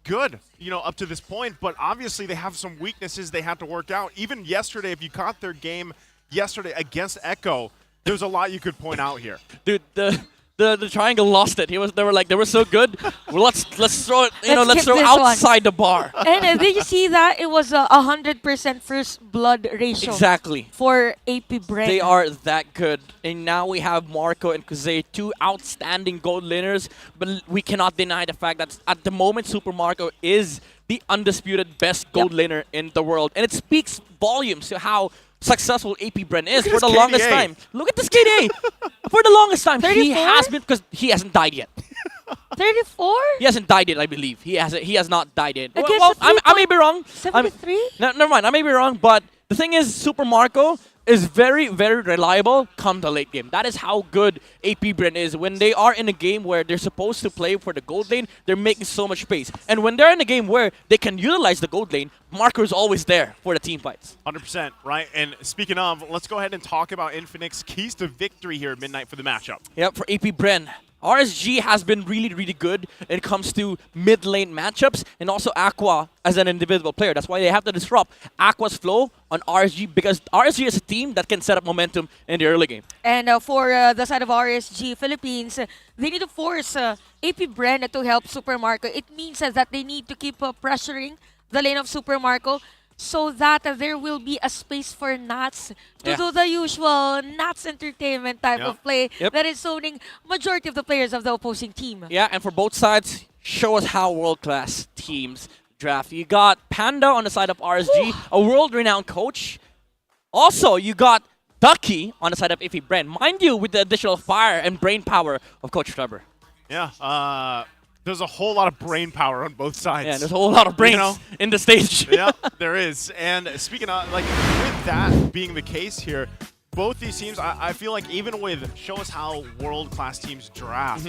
good, you know, up to this point, but obviously they have some weaknesses they had to work out. Even yesterday, if you caught their game yesterday against Echo, there's a lot you could point out here. Dude, the triangle lost it. They were so good. Well, let's throw it. Let's throw outside the bar. And did you see that? It was 100% first blood ratio. Exactly. For AP Bren. They are that good. And now we have Marco and Kusei, two outstanding gold laners. But we cannot deny the fact that at the moment, Super Marco is the undisputed best gold laner in the world. And it speaks volumes to how successful AP Bren is for the longest time. Look at this KDA. For the longest time, 34? he has been, because he hasn't died yet. 34? He hasn't died yet, I believe. He has not died yet. Well, I may be wrong. 73? Never mind, I may be wrong, but the thing is, Super Marco is very, very reliable come the late game. That is how good AP Bren is. When they are in a game where they're supposed to play for the gold lane, they're making so much space. And when they're in a game where they can utilize the gold lane, Marco is always there for the team fights. 100%, right? And speaking of, let's go ahead and talk about Infinix's keys to victory here at midnight for the matchup. Yep, for AP Bren. RSG has been really, really good when it comes to mid-lane matchups, and also Aqua as an individual player. That's why they have to disrupt Aqua's flow on RSG, because RSG is a team that can set up momentum in the early game. And for the side of RSG Philippines, they need to force AP Bren to help Super Marco. It means that they need to keep pressuring the lane of Super Marco, so that there will be a space for Nats to do the usual Nats entertainment type of play that is zoning majority of the players of the opposing team. Yeah, and for both sides, show us how world-class teams draft. You got Panda on the side of RSG, a world-renowned coach. Also, you got Ducky on the side of AP Bren. Mind you, with the additional fire and brain power of Coach Trevor. Yeah, there's a whole lot of brain power on both sides. Yeah, there's a whole lot of brains in the stage. Yeah, there is. And speaking of, like, with that being the case here, both these teams, I feel like even with show us how world-class teams draft,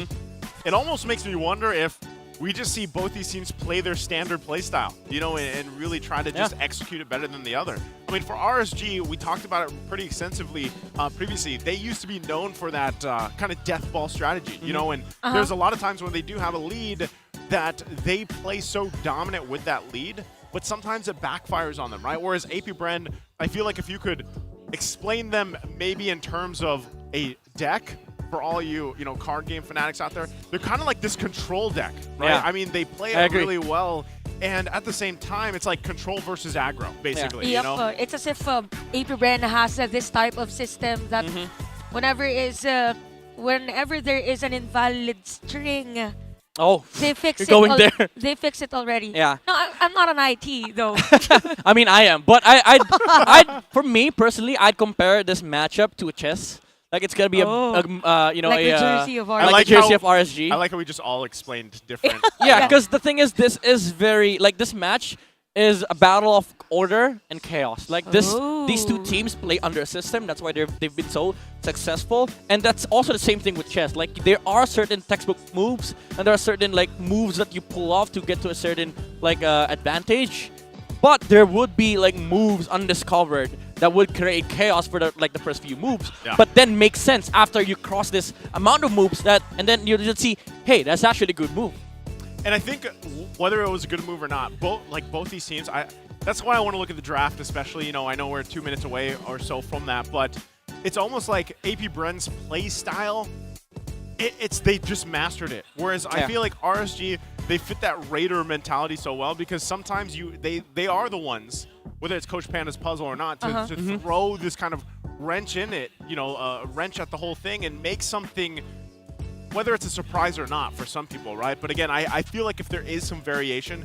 it almost makes me wonder if we just see both these teams play their standard play style, you know, and really try to just execute it better than the other. I mean, for RSG, we talked about it pretty extensively previously. They used to be known for that kind of death ball strategy, you know, and there's a lot of times when they do have a lead that they play so dominant with that lead, but sometimes it backfires on them, right? Whereas AP Bren, I feel like if you could explain them maybe in terms of a deck for all you card game fanatics out there. They're kind of like this control deck, right? Yeah. I mean, they play it really well, and at the same time, it's like control versus aggro, basically. Yep, You know? it's as if APBR has this type of system that whenever there is an invalid string, they fix you're going there. They fix it already. Yeah. No, I'm not an IT though. I mean, I am, but I'd for me personally, I'd compare this matchup to a chess. Like it's gonna be like the jersey of RSG. like a jersey of RSG. I like how we just all explained different. Yeah, because the thing is, this is very this match is a battle of order and chaos. Like these two teams play under a system. That's why they've been so successful. And that's also the same thing with chess. Like there are certain textbook moves, and there are certain moves that you pull off to get to a certain advantage. But there would be moves undiscovered that would create chaos for the first few moves. Yeah. But then make sense after you cross this amount of moves and then you just see, hey, that's actually a good move. And I think whether it was a good move or not, both these teams, that's why I want to look at the draft, especially. I know we're 2 minutes away or so from that, but it's almost like AP Bren's play style. They just mastered it. Whereas I feel like RSG, they fit that Raider mentality so well because sometimes they are the ones, whether it's Coach Panda's puzzle or not, to throw this kind of wrench in it, wrench at the whole thing and make something, whether it's a surprise or not for some people, right? But again, I feel like if there is some variation,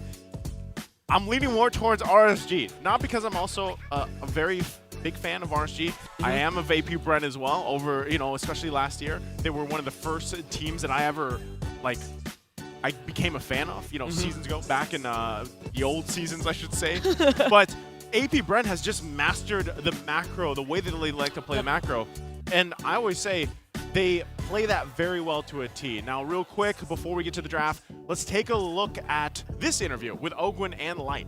I'm leaning more towards RSG. Not because I'm also a very big fan of RSG. I am of AP Bren as well, over, especially last year. They were one of the first teams that I ever, I became a fan of, seasons ago, back in the old seasons, I should say. But AP Bren has just mastered the macro, the way that they like to play the macro. And I always say they play that very well to a T. Now, real quick, before we get to the draft, let's take a look at this interview with Ogwin and Light.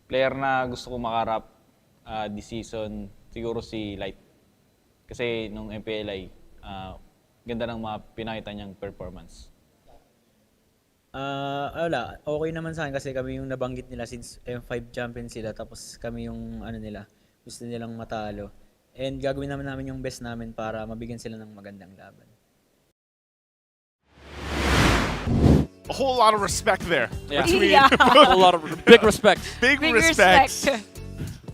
Player na gusto ko makarap this season, siguro si Light. Kasi nung MPL ay ganda ng mga pinakita niyang performance. Wala, okay naman sa akin kasi kami yung nabanggit nila since M5 champion sila tapos kami yung nila, gusto nilang matalo. And gagawin namin yung best namin para mabigyan sila ng magandang laban. A whole lot of respect there. Yeah. A whole lot of big respect. Big respect.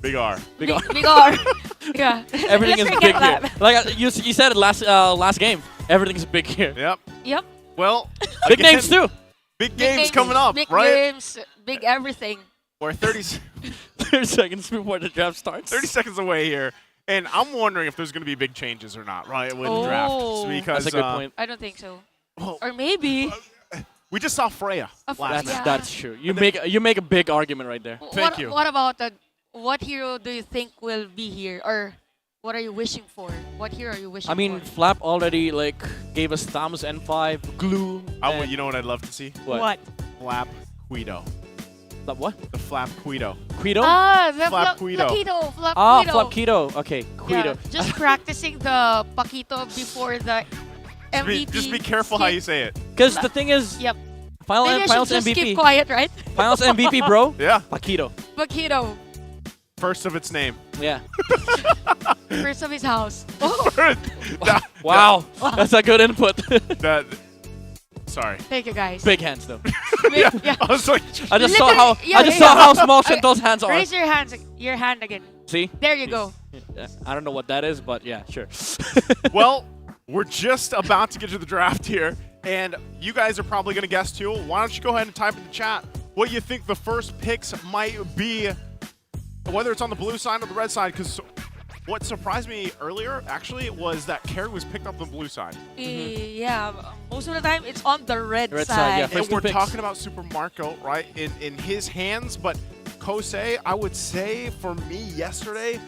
Big R. Big R. Big R. Yeah. Everything is big here. Like you said it last game. Everything is big here. Yep. Well, big names too. Big games coming up, big right? Big games, big everything. We're 30 seconds before the draft starts. 30 seconds away here. And I'm wondering if there's going to be big changes or not, right, with the draft. Because, that's a good point. I don't think so. Well, or maybe. We just saw Freya last night. That's true. You make a big argument right there. Thank you. What about what hero do you think will be here? Or what are you wishing for? What hero are you wishing for? I mean, Flap already gave us Thamus N5, Glue. You know what I'd love to see? What? Flap Guido. Flap what? The Flap Guido. Guido? The Flap Guido. Flap Flap Guido. Okay, Guido. Yeah, just practicing the Paquito before the MVP. Just be careful how you say it. Because the thing is, finals just MVP. keep quiet, right? Finals MVP, bro. Yeah. Paquito. Paquito. First of its name. Yeah. First of his house. Wow. That's a good input. Sorry. Thank you, guys. Big hands, though. Yeah. I was like, I just saw how small Chantal's hands are. Raise your hand again. See? There you go. I don't know what that is, but yeah, sure. Well, we're just about to get to the draft here, and you guys are probably going to guess too. Why don't you go ahead and type in the chat what you think the first picks might be, whether it's on the blue side or the red side, because what surprised me earlier, actually, was that Carey was picked up on the blue side. Yeah, most of the time it's on the red side. Yeah, and we're talking about Super Marco, right, in his hands, but Kosei, I would say, for me yesterday,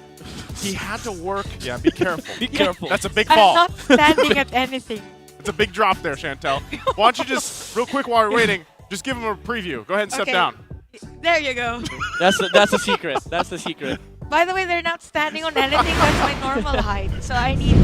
he had to work. Yeah, be careful. Be careful. That's a big fall. I'm not standing at anything. It's a big drop there, Chantel. Why don't you just, real quick while we're waiting, just give him a preview. Go ahead and step down. There you go. That's the secret. That's the secret. By the way, they're not standing on anything. That's my normal height. So I need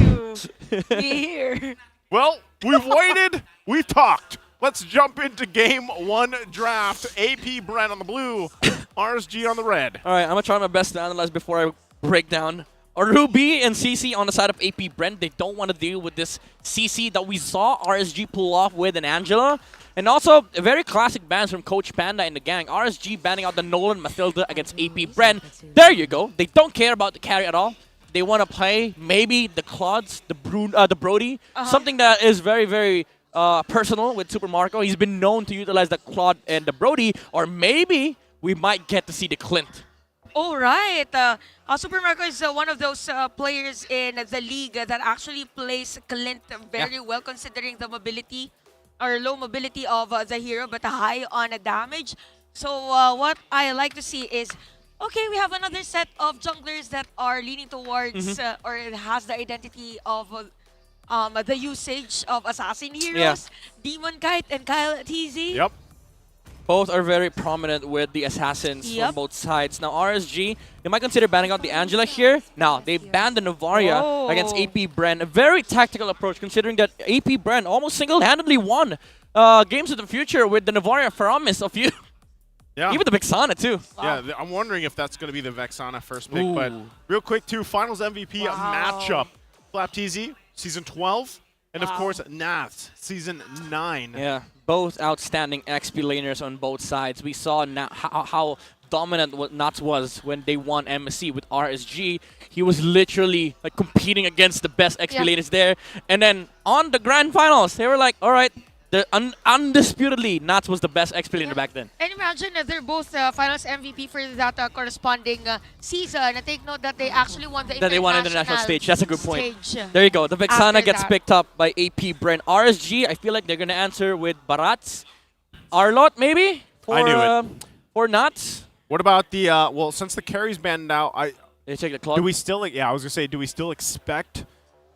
to be here. Well, we've waited. We've talked. let's jump into game 1 draft. AP Bren on the blue, RSG on the red. All right, I'm going to try my best to analyze before I break down. Ruby and CC on the side of AP Bren, they don't want to deal with this CC that we saw RSG pull off with an Angela. And also, a very classic bans from Coach Panda and the gang. RSG banning out the Nolan Mathilda against AP Bren. There you go. They don't care about the carry at all. They want to play maybe the Claudes, the Brody, something that is very, very personal with Super Marco. He's been known to utilize the Claude and the Brody, or maybe we might get to see the Clint. All right. Super Marco is one of those players in the league that actually plays Clint very well, considering the mobility or low mobility of the hero, but high on damage. So what I like to see is, okay, we have another set of junglers that are leaning towards or it has the identity of the usage of assassin heroes, Demon Kite and Kyle TZ. Yep. Both are very prominent with the assassins from both sides. Now RSG, they might consider banning out the Angela here. Now they banned the Novaria against AP Bren. A very tactical approach, considering that AP Bren almost single-handedly won games of the future with the Novaria Faramis of you. Yeah. Even the Vexana too. Yeah, I'm wondering if that's going to be the Vexana first pick. But real quick too, Finals MVP matchup. Flap TZ, Season 12. And of course, Nath, Season 9. Yeah, both outstanding XP laners on both sides. We saw how dominant what Nats was when they won MSC with RSG. He was literally like competing against the best XP laners there. And then on the grand finals, they were like, all right, undisputedly, Nats was the best XP laner back then. And imagine they're both finals MVP for that corresponding season. And take note that they actually won the international stage. That's a good point. Stage. There you go. The Vexana gets picked up by AP Bren. RSG, I feel like they're going to answer with Barats. Arlot, maybe? I knew it. For Nats. What about the, well, since the carry's banned out, they take the club? Do we still, I was going to say, do we still expect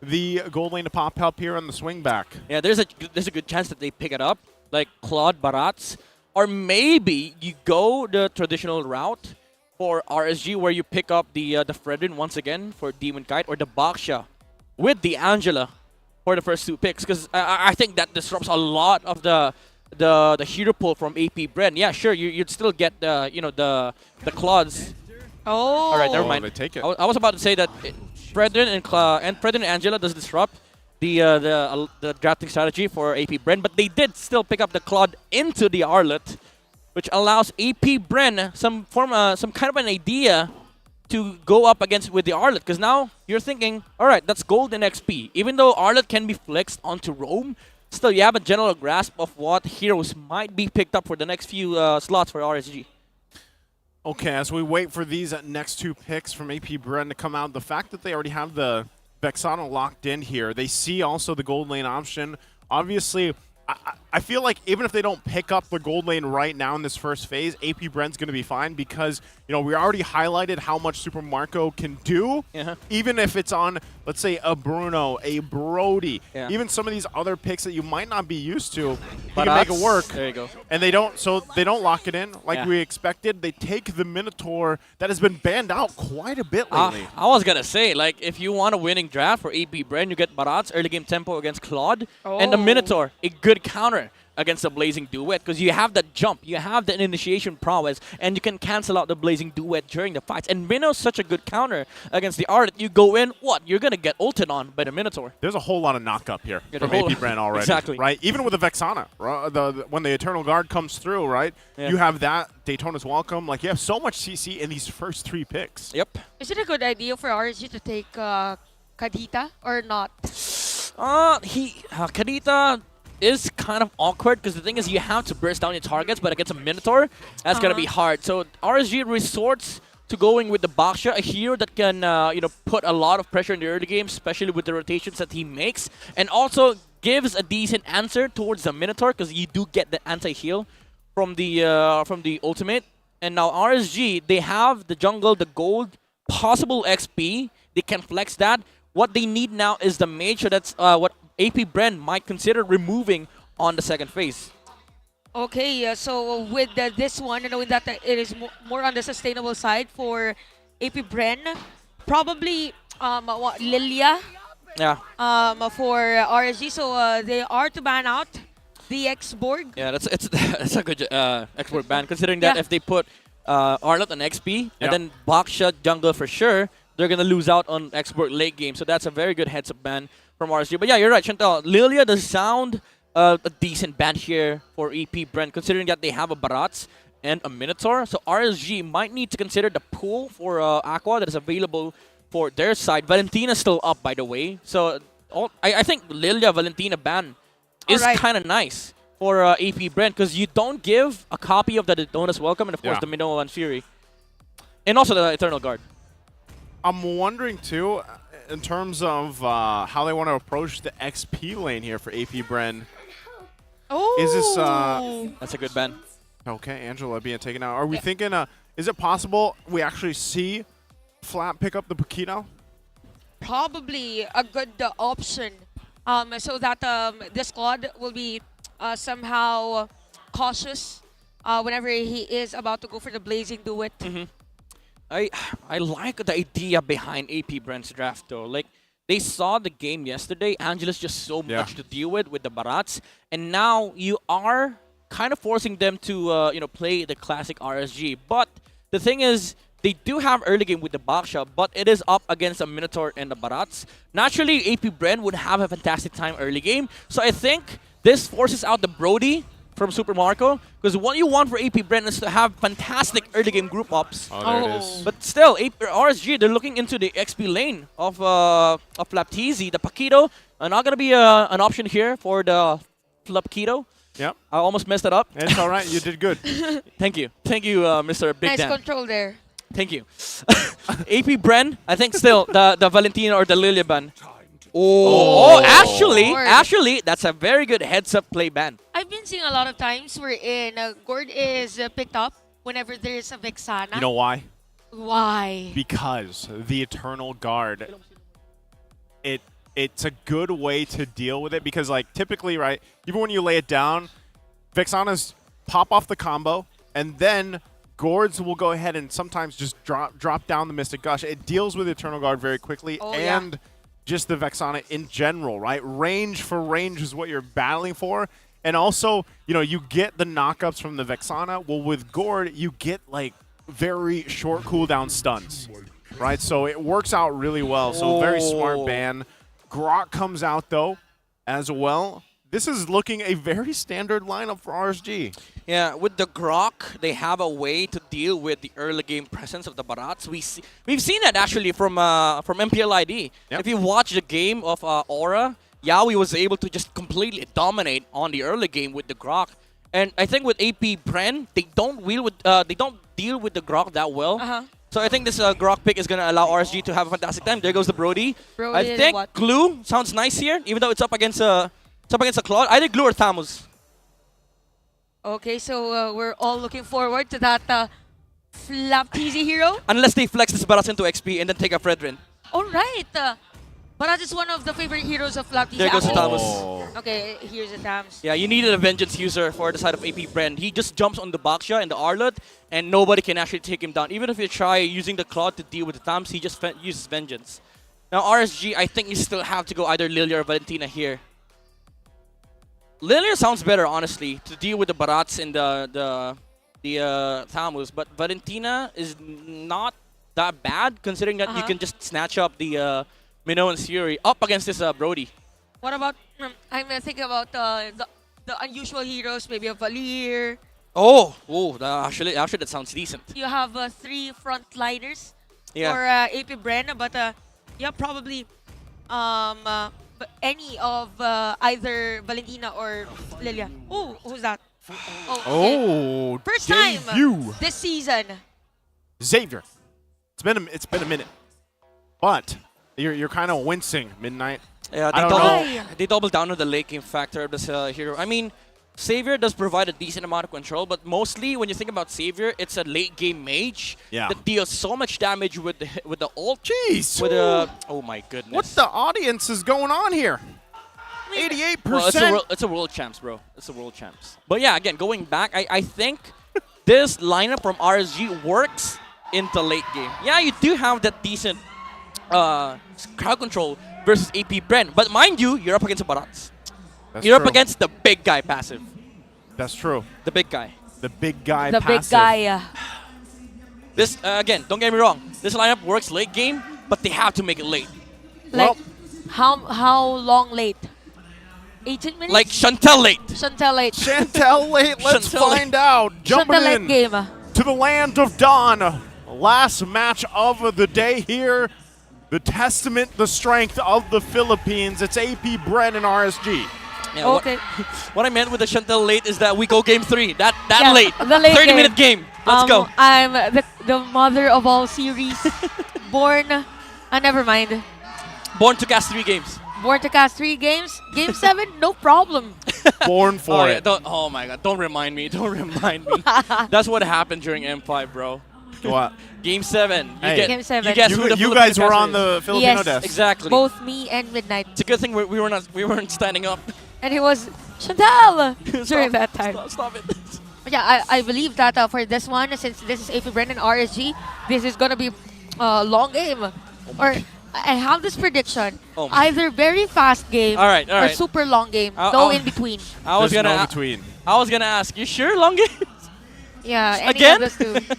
the gold lane to pop up here on the swing back? Yeah, there's a good chance that they pick it up, like Claude Barats. Or maybe you go the traditional route for RSG where you pick up the Fredrin once again for Demon Kite, or the Baksha with the Angela for the first 2 picks. Because I think that disrupts a lot of the hero pool from AP Bren. Yeah, sure, you'd still get the the Claudes. Oh. All right, never mind. They take it. I was about to say that Fredrin and Angela does disrupt the drafting strategy for AP Bren, but they did still pick up the Claude into the Arlet, which allows AP Bren some kind of an idea to go up against with the Arlet. Because now you're thinking, all right, that's gold and XP. Even though Arlet can be flexed onto Roam, still you have a general grasp of what heroes might be picked up for the next few slots for RSG. Okay, as we wait for these next 2 picks from AP Bren to come out, the fact that they already have the Vexana locked in here, they see also the gold lane option. Obviously, I feel like even if they don't pick up the gold lane right now in this first phase, AP Bren's going to be fine because, we already highlighted how much Super Marco can do, even if it's on, let's say, a Bruno, a Brody, even some of these other picks that you might not be used to, he can make it work. There you go. And they don't lock it in like we expected. They take the Minotaur that has been banned out quite a bit lately. I was going to say, like, if you want a winning draft for AP Bren, you get Barats, early game tempo against Claude, and the Minotaur, a good counter against the Blazing Duet, because you have that jump, you have the initiation prowess, and you can cancel out the Blazing Duet during the fights. And Minno's such a good counter against the Art. You go in, you're going to get ulted on by the Minotaur. There's a whole lot of knock-up here from AP Bren already. Exactly. Right? Even with the Vexana, when the Eternal Guard comes through, right? Yeah. You have that, Daytona's Welcome. Like, you have so much CC in these first 3 picks. Yep. Is it a good idea for RSG to take Kadita or not? Kadita is kind of awkward because the thing is you have to burst down your targets, but against a Minotaur, that's going to be hard. So RSG resorts to going with the Baksha, a hero that can put a lot of pressure in the early game, especially with the rotations that he makes, and also gives a decent answer towards the Minotaur because you do get the anti-heal from the ultimate. And now RSG, they have the jungle, the gold, possible XP. They can flex that. What they need now is the mage, so that's what AP Bren might consider removing on the second phase. Okay, so with this one, knowing that it is more on the sustainable side for AP Bren, probably Lilia for RSG. So they are to ban out the X-Borg. Yeah, that's a good export ban, considering that if they put Arlott on XP and then Baksha jungle for sure, they're going to lose out on export late game. So that's a very good heads-up ban from RSG. But yeah, you're right, Chantal. Lilia does sound a decent ban here for EP Brent, considering that they have a Barats and a Minotaur. So RSG might need to consider the pool for Aqua that is available for their side. Valentina's still up, by the way. So I think Lilia Valentina ban is kind of nice for AP Brent, because you don't give a copy of the Daytona's Welcome and, of course, the Minoa and Fury. And also the Eternal Guard. I'm wondering, too, in terms of how they want to approach the XP lane here for AP Bren. Oh, is this that's a good ban. Okay, Angela being taken out. Are we thinking? Is it possible we actually see Flap pick up the Paquito? probably a good option, so that the squad will be somehow cautious whenever he is about to go for the Blazing Duet. I like the idea behind AP Brent's draft, though. Like, they saw the game yesterday. Angela's just so much to deal with the Barats, and now you are kind of forcing them to play the classic RSG. But the thing is, they do have early game with the Baksha, but it is up against a Minotaur and the Barats. Naturally, AP Bren would have a fantastic time early game. So I think this forces out the Brody from Super Marco, because what you want for AP Bren is to have fantastic early game group ups. Oh, there it is. But still, RSG, they're looking into the XP lane of Flaptizi. The Paquito are not going to be an option here for the Flapquito. Yep. I almost messed it up. It's all right. You did good. Thank you. Thank you, Mr. Big Nice Dan. control there. Thank you. AP Bren, I think still the Valentina or the Lilia ban. Actually, that's a very good heads-up play ban. I've been seeing a lot of times wherein Gord is picked up whenever there's a Vexana. You know why? Why? Because the Eternal Guard, it's a good way to deal with it, because like typically, right, even when you lay it down, Vexanas pop off the combo, and then Gourds will go ahead and sometimes just drop down the Mystic Gush. It deals with Eternal Guard very quickly, and just the Vexana in general, right? Range for range is what you're battling for. And also, you get the knockups from the Vexana. Well, with Gord, you get like very short cooldown stuns, right? So it works out really well. So very smart ban. Grok comes out, though, as well. This is looking a very standard lineup for RSG. Yeah, with the Grok, they have a way to deal with the early game presence of the Barats. We've seen that actually from MPL ID. Yep. If you watch the game of Aura, Yaoi was able to just completely dominate on the early game with the Grok. And I think with AP Bren, they don't deal with the Grok that well. So I think this Grok pick is gonna allow RSG to have a fantastic time. There goes the Brody. I think Glue sounds nice here, even though it's up against a Claude. Either Glue or Thamus. Okay, so we're all looking forward to that Flaptizi hero. Unless they flex this Barats into XP and then take a Fredrin. All right. Barat is one of the favorite heroes of Flaptizi. There goes the Thamus. Okay, here's the Thamus. Yeah, you needed a Vengeance user for the side of AP Bren. He just jumps on the Baksha and the Arlott, and nobody can actually take him down. Even if you try using the Claude to deal with the Thamus, he just uses Vengeance. Now RSG, I think you still have to go either Lilia or Valentina here. Lilia sounds better, honestly, to deal with the Barats and the Thamus, but Valentina is not that bad, considering that you can just snatch up the Minnow and Fury up against this Brody. What about, I'm thinking about the unusual heroes, maybe a Valir. Actually that sounds decent. You have 3 frontliners for AP Bren, but probably any of either Valentina or Lilia. Oh, who's that? Okay. First time this season. Xavier. It's been a minute, but you're kind of wincing, Midnight. Yeah, they double down on the late game factor of this hero. I mean, Xavier does provide a decent amount of control, but mostly when you think about Xavier, it's a late game mage that deals so much damage with the ult. Jeez! Oh my goodness! What the audience is going on here? 88%. Well, it's a world champs, bro. It's a world champs. But yeah, again, going back, I think this lineup from RSG works into late game. Yeah, you do have that decent crowd control versus AP Bren, but mind you, you're up against a Barats. You're up against the big guy passive. That's true. The big guy. The big guy The passive. big guy. This, again, don't get me wrong. This lineup works late game, but they have to make it late. Like, how long late? 18 minutes? Like Chantel late. Chantel late. Chantel late. Let's Chantel late. find out. Jumping Chantel late in game. to the land of Dawn. Last match of the day here. The testament, the strength of the Philippines. It's AP Bren and RSG. Yeah, Okay. What I meant with the Chantel late is that we go game 3. That Yeah, late. the late 30-minute game. Let's go. I'm the mother of all series. Born, never mind. Born to cast 3 games. Born to cast 3 games. Game 7, no problem. Born for yeah, it. oh my god, don't remind me. Don't remind me. That's what happened during M5, bro. What? Game 7. You Hey. get, Game 7. You, guess who the You guys Filipino were caster on is. the Filipino Yes. desk. Exactly. Both me and Midnight. It's a good thing we weren't standing up. And he was Chantal during that time. Stop it. But yeah, I believe that for this one, since this is AP Bren and RSG, this is gonna be a long game. Or I have this prediction: Oh my. either very fast game All right. or super long game. No in between. I was There's gonna no between. I was gonna ask, you sure long game? Yeah, any Again? of those two.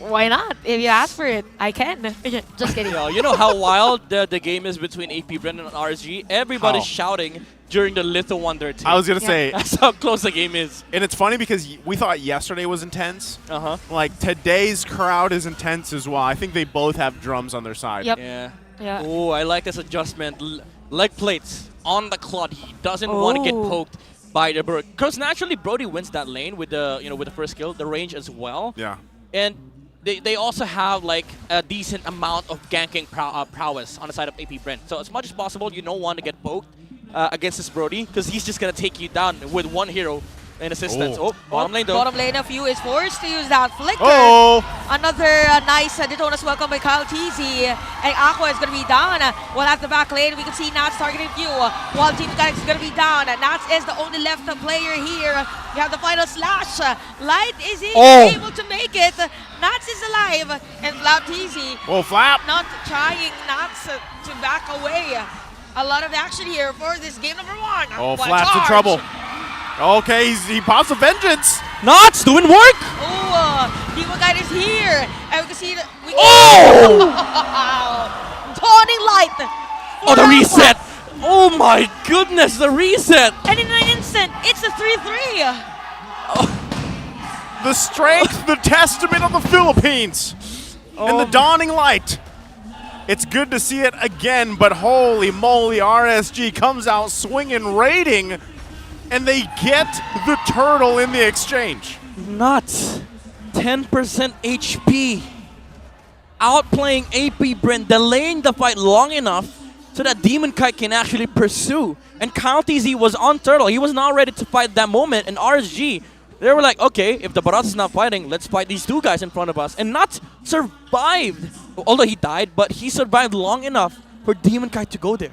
Why not? If you ask for it, I can. Just kidding. Yo, you know how wild the game is between AP Bren and RSG? Everybody's shouting during the Little Wonder team. I was going to say. That's how close the game is. And it's funny because we thought yesterday was intense. Uh-huh. Like, today's crowd is intense as well. I think they both have drums on their side. Yep. Yeah. Yeah. Oh, I like this adjustment. Leg plates on the cloud. He doesn't want to get poked by the Brody. Because naturally, Brody wins that lane with the with the first kill, the range as well. Yeah. And they also have like a decent amount of ganking prowess on the side of AP Bren. So as much as possible, you don't want to get poked against this Brody because he's just gonna take you down with one hero in assistance. Oh, bottom lane though. Bottom lane of you is forced to use that flicker. Oh! Another nice Daytona's welcome by Kyle TZ. And Aqua is going to be down. While at the back lane, we can see Nats targeting Few. While Team Mechanics is going to be down. Nats is the only left player here. We have the final slash. Light is able to make it. Nats is alive. And Flap TZ. Oh, Flap! Not trying Nats to back away. A lot of action here for this game number 1. Oh, What a Flap's in charge. trouble. Okay, he pops a vengeance. Knots doing work. Oh, Demon Guide is here. And we can see that. Dawning Light. Oh, the reset. Oh my goodness, the reset. And in an instant, it's a 3-3. The strength, the testament of the Philippines. And the dawning light. It's good to see it again, but holy moly, RSG comes out swinging, raiding, and they get the turtle in the exchange. Nuts. 10% HP. Outplaying AP Bren, delaying the fight long enough so that Demon Kite can actually pursue. And Kyle TZ was on turtle. He was not ready to fight that moment. And RSG, they were like, okay, if the Baratas is not fighting, let's fight these two guys in front of us. And Nuts survived. Although he died, but he survived long enough for Demon Kite to go there.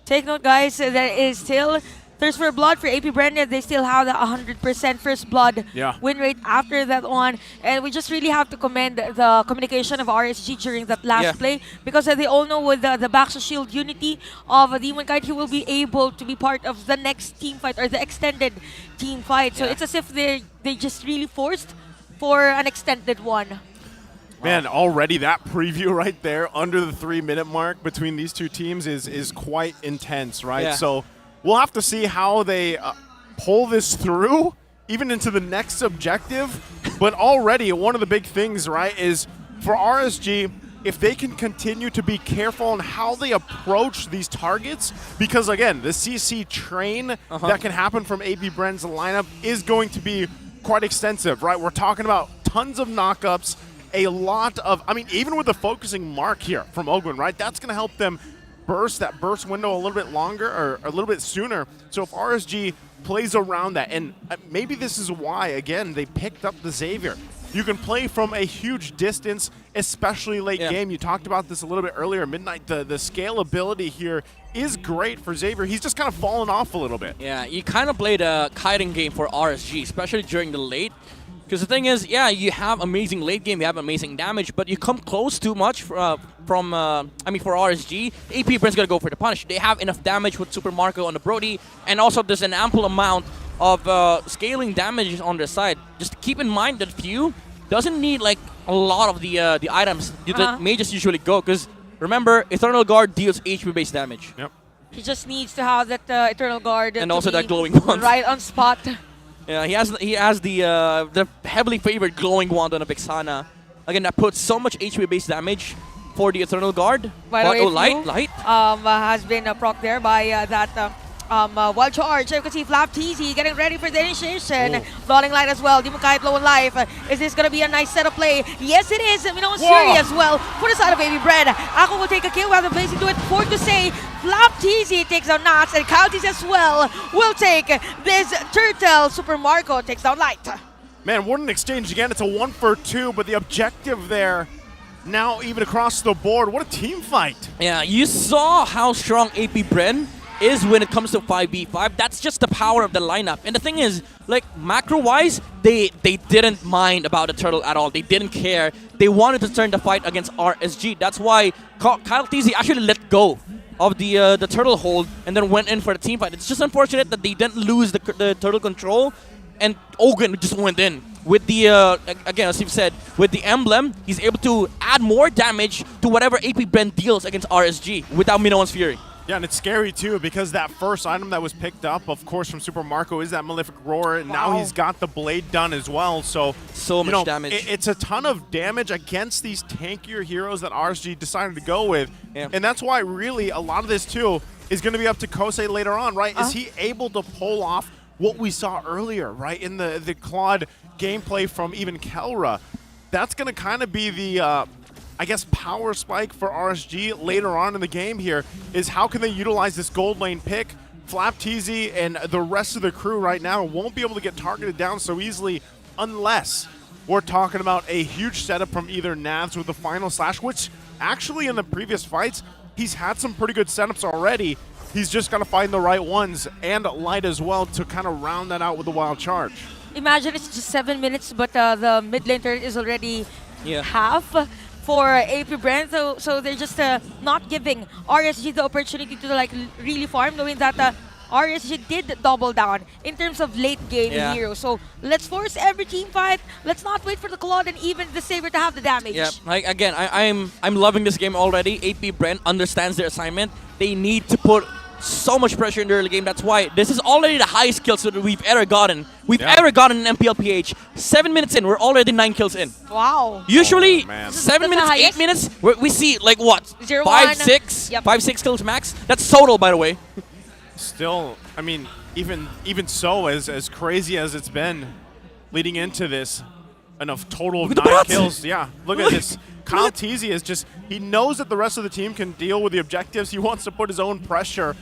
Take note, guys, there is still Thirst for Blood for AP Bren. They still have the 100% First Blood win rate after that one. And we just really have to commend the communication of RSG during that last play, because they all know with the Baxter Shield unity of Demon Kite, he will be able to be part of the next team fight or the extended team fight. So it's as if they just really forced for an extended one. Man, already that preview right there under the 3-minute mark between these two teams is quite intense, right? Yeah. So we'll have to see how they pull this through, even into the next objective. But already one of the big things, right, is for RSG, if they can continue to be careful on how they approach these targets, because again, the CC train that can happen from AP Bren's lineup is going to be quite extensive, right? We're talking about tons of knockups, a lot of, I mean, even with the focusing mark here from Ogwin, right? That's going to help them burst that burst window a little bit longer or a little bit sooner. So if RSG plays around that, and maybe this is why, again, they picked up the Xavier. You can play from a huge distance, especially late game. You talked about this a little bit earlier, Midnight. The scalability here is great for Xavier. He's just kind of fallen off a little bit. Yeah, you kind of played a kiting game for RSG, especially during the late. Because the thing is, yeah, you have amazing late game, you have amazing damage, but you come close too much for RSG, AP Bren's gonna go for the punish. They have enough damage with Super Marco on the Brody, and also there's an ample amount of scaling damage on their side. Just keep in mind that Few doesn't need like a lot of the items that mages usually go, because remember, Eternal Guard deals HP-based damage. Yep. He just needs to have that Eternal Guard And to also be that glowing wand. right on spot. Yeah, he has the heavily favored glowing wand on a Vexana. Again, that puts so much HP-based damage for the Eternal Guard. By the way, light. Has been proc there by that wild charge. So you can see Flap TZ getting ready for the initiation. Blotting light as well. Dimukite low in life. Is this going to be a nice setup play? Yes, it is. Minona Siri as well for the side of Baby Bren. Ako will take a kill. We have the basic do it. For to say, Flap TZ takes down Nats, and Kyle TZ as well will take this turtle. Super Marco takes down Light. Man, what an exchange again. It's a 1-for-2, but the objective there now even across the board. What a team fight. Yeah, you saw how strong AP Bren is when it comes to 5v5. That's just the power of the lineup. And the thing is, like, macro-wise, they didn't mind about the turtle at all. They didn't care. They wanted to turn the fight against RSG. That's why Kyle TZ actually let go of the turtle hold and then went in for the team fight. It's just unfortunate that they didn't lose the turtle control, and Ogun just went in. With the, again, as you've said, with the emblem, he's able to add more damage to whatever AP Bren deals against RSG without Minoan's Fury. Yeah, and it's scary too, because that first item that was picked up, of course, from Super Marco is that Malefic Roar, and now he's got the blade done as well. So much damage. It's a ton of damage against these tankier heroes that RSG decided to go with. Yeah. And that's why really a lot of this too is going to be up to Kosei later on, right? Is he able to pull off what we saw earlier, right, in the Claude gameplay from even Kelra? That's going to kind of be the I guess power spike for RSG later on in the game here, is how can they utilize this gold lane pick. Flap TZ and the rest of the crew right now won't be able to get targeted down so easily unless we're talking about a huge setup from either Navs with the final slash, which actually in the previous fights, he's had some pretty good setups already. He's just got to find the right ones, and Light as well, to kind of round that out with the wild charge. Imagine it's just 7 minutes, but the mid lane turret is already half for AP Bren, so they're just not giving RSG the opportunity to like really farm, knowing that RSG did double down in terms of late game heroes. So let's force every team fight. Let's not wait for the Claude and even the Saber to have the damage. Yeah, like again, I'm loving this game already. AP Bren understands their assignment. They need to put so much pressure in the early game. That's why this is already the highest kills that we've ever gotten. Ever gotten in MPL PH. 7 minutes in, we're already 9 kills in. Wow. Usually, 7 minutes, 8 minutes, we see like what? 0, 5, 1. 6? Yep. 5, 6 kills max? That's total, by the way. Still, I mean, even so, as crazy as it's been leading into this, enough total of 9 kills. Yeah, look at this. Kyle TZ is just, he knows that the rest of the team can deal with the objectives. He wants to put his own pressure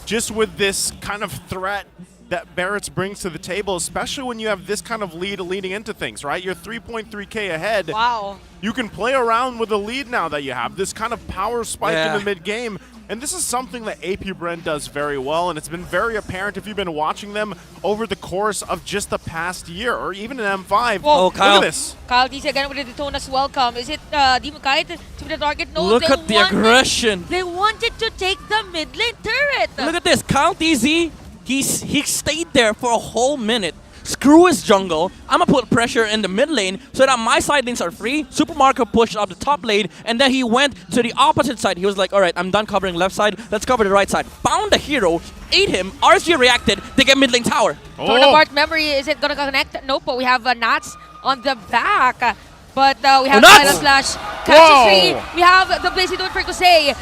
just with this kind of threat that Barrett's brings to the table, especially when you have this kind of lead leading into things, right? You're 3.3K ahead. Wow. You can play around with the lead now that you have, this kind of power spike in the mid-game. And this is something that AP Bren does very well, and it's been very apparent if you've been watching them over the course of just the past year, or even in M5. Whoa. Look at this. Kyle TZ again with the Daytona's welcome. Is it Dimukite to be the target? No, Look at the aggression. They wanted to take the mid lane turret. Look at this. Kyle TZ, he stayed there for a whole minute. Screw his jungle. I'm gonna put pressure in the mid lane so that my side lanes are free. Super Marco pushed up the top lane, and then he went to the opposite side. He was like, all right, I'm done covering left side. Let's cover the right side. Found the hero, ate him. RSG reacted. They get mid lane tower. Torn apart memory. Is it gonna connect? Nope, but we have Nats on the back. But we have Final Slash. Catches free. We have the Blazy doing for Kosei.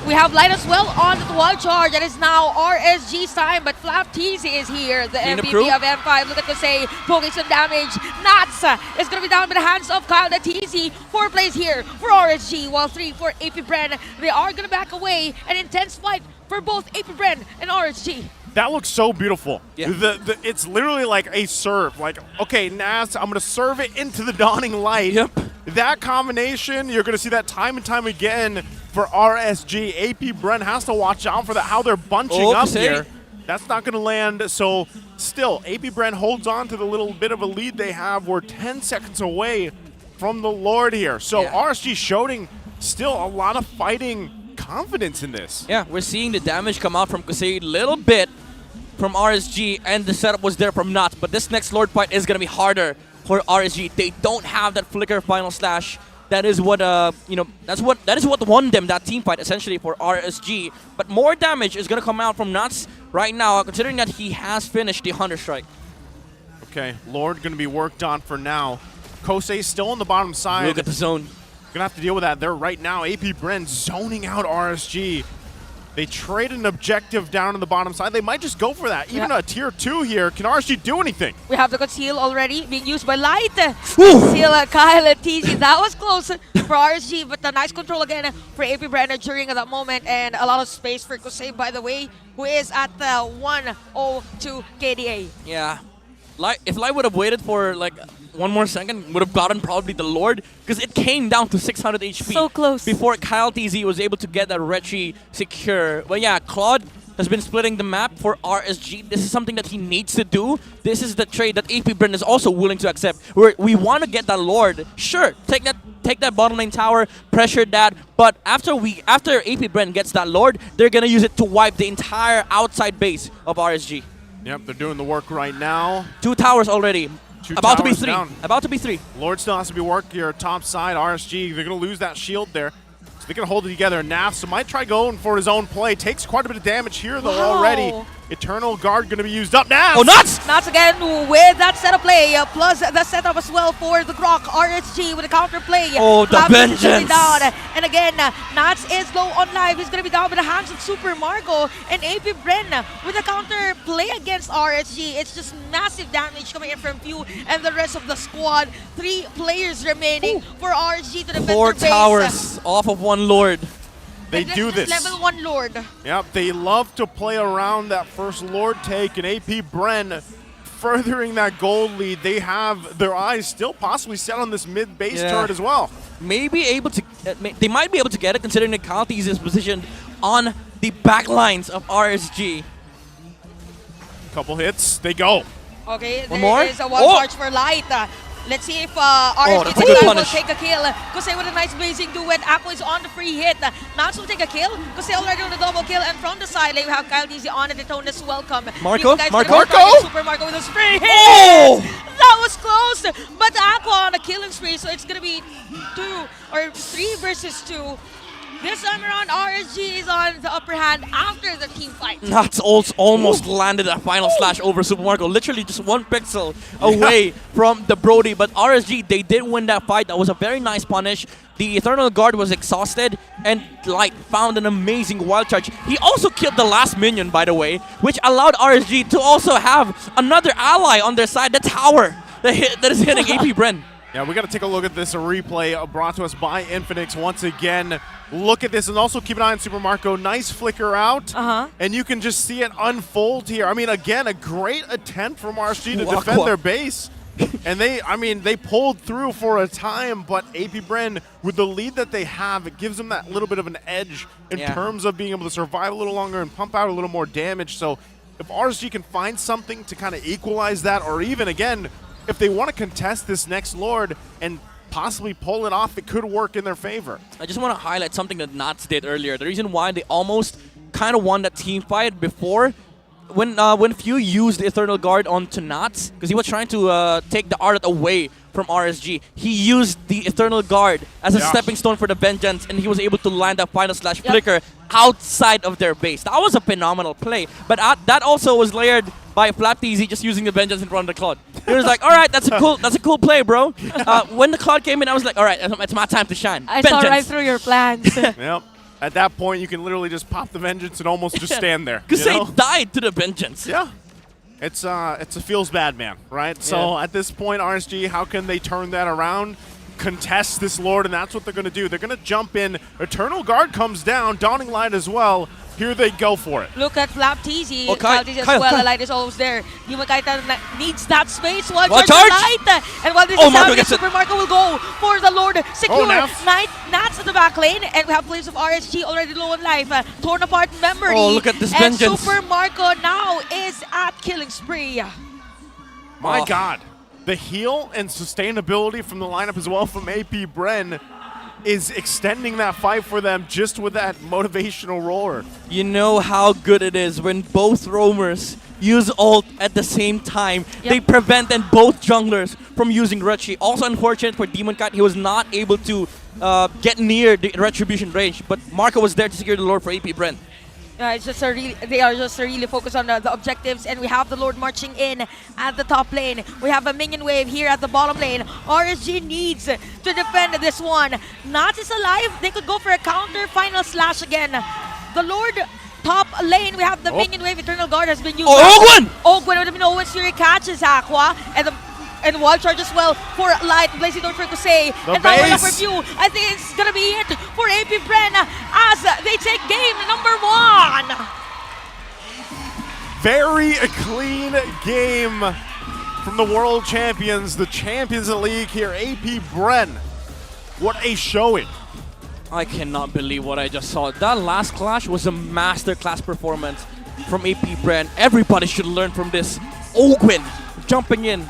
We have Light as well on the wall charge. That is now RSG's time, but Flap TZ is here, the MVP of M5. Look at Kosei poking some damage. Nats is going to be down by the hands of Kyle the TZ. 4 plays here for RSG, while 3 for AP Bren. They are going to back away. An intense fight for both AP Bren and RSG. That looks so beautiful. Yeah. It's literally like a serve. Like, okay, Nats, I'm going to serve it into the dawning light. Yep. That combination, you're going to see that time and time again for RSG. AP Bren has to watch out for that, how they're bunching up here. That's not going to land. So still, Bren holds on to the little bit of a lead they have. We're 10 seconds away from the Lord here. So RSG showing still a lot of fighting confidence in this. Yeah, we're seeing the damage come out from Kusei a little bit from RSG, and the setup was there from Nuts. But this next Lord fight is going to be harder for RSG. They don't have that flicker final slash. That is what that is what won them that team fight essentially for RSG. But more damage is going to come out from Nuts right now, considering that he has finished the Hunter Strike. Okay, Lord going to be worked on for now. Kosei still on the bottom side. Look at the zone. Gonna have to deal with that there right now. Bren zoning out RSG. They trade an objective down on the bottom side. They might just go for that. Even a tier 2 here. Can RSG do anything? We have the conceal already being used by Light. Conceal Kyle and TZ. That was close for RSG, but the nice control again for Bren during that moment, and a lot of space for Kosei, by the way, who is at 102 KDA. Yeah. If Light would have waited for like one more second, would have gotten probably the Lord, because it came down to 600 HP. So close. Before Kyle TZ was able to get that Retri secure. But yeah, Claude has been splitting the map for RSG. This is something that he needs to do. This is the trade that Bren is also willing to accept. We want to get that Lord. Sure, take that bottom lane tower, pressure that. But after Bren gets that Lord, they're gonna use it to wipe the entire outside base of RSG. Yep, they're doing the work right now. 2 towers already. About to be 3. Down. About to be 3. Lord still has to be worked here top side. RSG, they're going to lose that shield there. So they're going to hold it together. Nafs might try going for his own play. Takes quite a bit of damage here, though, already. Eternal Guard going to be used up now. Oh, Nuts! Nuts again with that setup play, plus the setup as well for the Grok. RSG with a counter play. Oh, the vengeance! Down. And again, Nuts is low on life. He's going to be down with the hands of Super Marco. And Bren with a counter play against RSG. It's just massive damage coming in from Pew and the rest of the squad. 3 players remaining for RSG to defend 4 their base. towers off of 1 Lord. They do this. Level 1 Lord. Yep, they love to play around that first Lord take, and Bren furthering that gold lead. They have their eyes still possibly set on this mid base turret as well. They might be able to get it, considering that Kaltis is positioned on the back lines of RSG. Couple hits, they go. Okay, one more? There is a charge for Light. Let's see if RSG will take a kill. Kusei with a nice blazing duet. Aqua is on the free hit. Nats will take a kill. Kusei already on the double kill. And from the side, we have Kyle DZ on it. Detonus welcome. Marco? Super Marco with a free hit. Oh! That was close. But Aqua on a killing spree. So it's going to be 3 versus 2. This time around, RSG is on the upper hand after the team fight. Nuts almost landed a final slash over Super Marco. Literally just 1 pixel away from the Brody. But RSG, they did win that fight. That was a very nice punish. The Eternal Guard was exhausted, and Light found an amazing wild charge. He also killed the last minion, by the way, which allowed RSG to also have another ally on their side, the tower that is hitting Bren. Yeah, we got to take a look at this replay brought to us by Infinix once again. Look at this, and also keep an eye on Super Marco. Nice flicker out, and you can just see it unfold here. I mean, again, a great attempt from RSG to defend their base. And they pulled through for a time, but Bren, with the lead that they have, it gives them that little bit of an edge in terms of being able to survive a little longer and pump out a little more damage. So if RSG can find something to kind of equalize that, or even, again, if they want to contest this next Lord and possibly pull it off, it could work in their favor. I just want to highlight something that Nats did earlier. The reason why they almost kind of won that team fight before, when Few used the Eternal Guard onto Nats, because he was trying to take the Ardent away from RSG, he used the Eternal Guard as a stepping stone for the Vengeance, and he was able to land that final slash flicker outside of their base. That was a phenomenal play, but that also was layered by FlapTZ just using the Vengeance in front of the Cloud. He was like, all right, that's a cool play, bro. When the Cloud came in, I was like, all right, it's my time to shine. I saw right through your plans. Yep. At that point, you can literally just pop the Vengeance and almost just stand there. Because they died to the Vengeance. Yeah. It's a feels bad, man, right? So at this point, RSG, how can they turn that around? Contest this Lord, and that's what they're going to do. They're going to jump in. Eternal Guard comes down, Dawning Light as well. Here they go for it. Look at Flap TZ. Oh, Kyle, TZ as Kyle, well. Kyle. Light is almost there. Demon Kite needs that space. One One charge. charge! Light. And while this Oh, is Marco happening, gets it. Super Marco will go for the Lord. Secure. Nats. Nats at the back lane. And we have players of RSG already low on life. Torn apart memory. Oh, look at this and vengeance. Super Marco now is at killing spree. My Oh. God. The heal and sustainability from the lineup as well from AP Bren is extending that fight for them just with that motivational roar. You know how good it is when both roamers use ult at the same time. They prevent and both junglers from using Retri. Also unfortunate for Demon Cat, he was not able to get near the retribution range, but Marco was there to secure the Lord for AP Bren. It's just they are just really focused on the objectives, and we have the Lord marching in at the top lane. We have a minion wave here at the bottom lane. RSG needs to defend this one. Nats is alive. They could go for a counter. Final slash again. The Lord top lane. We have the minion wave. Eternal Guard has been used. Ogwen! Ogwen would have been Owen's Fury catches Aqua, and wall charge as well for Light. Blazing Door for Kusei. The And now base. for View. I think it's gonna be it for AP Bren as they take game number 1. Very clean game from the world champions, the champions of the league here, AP Bren. What a showing. I cannot believe what I just saw. That last clash was a masterclass performance from AP Bren. Everybody should learn from this. Ogwen jumping in.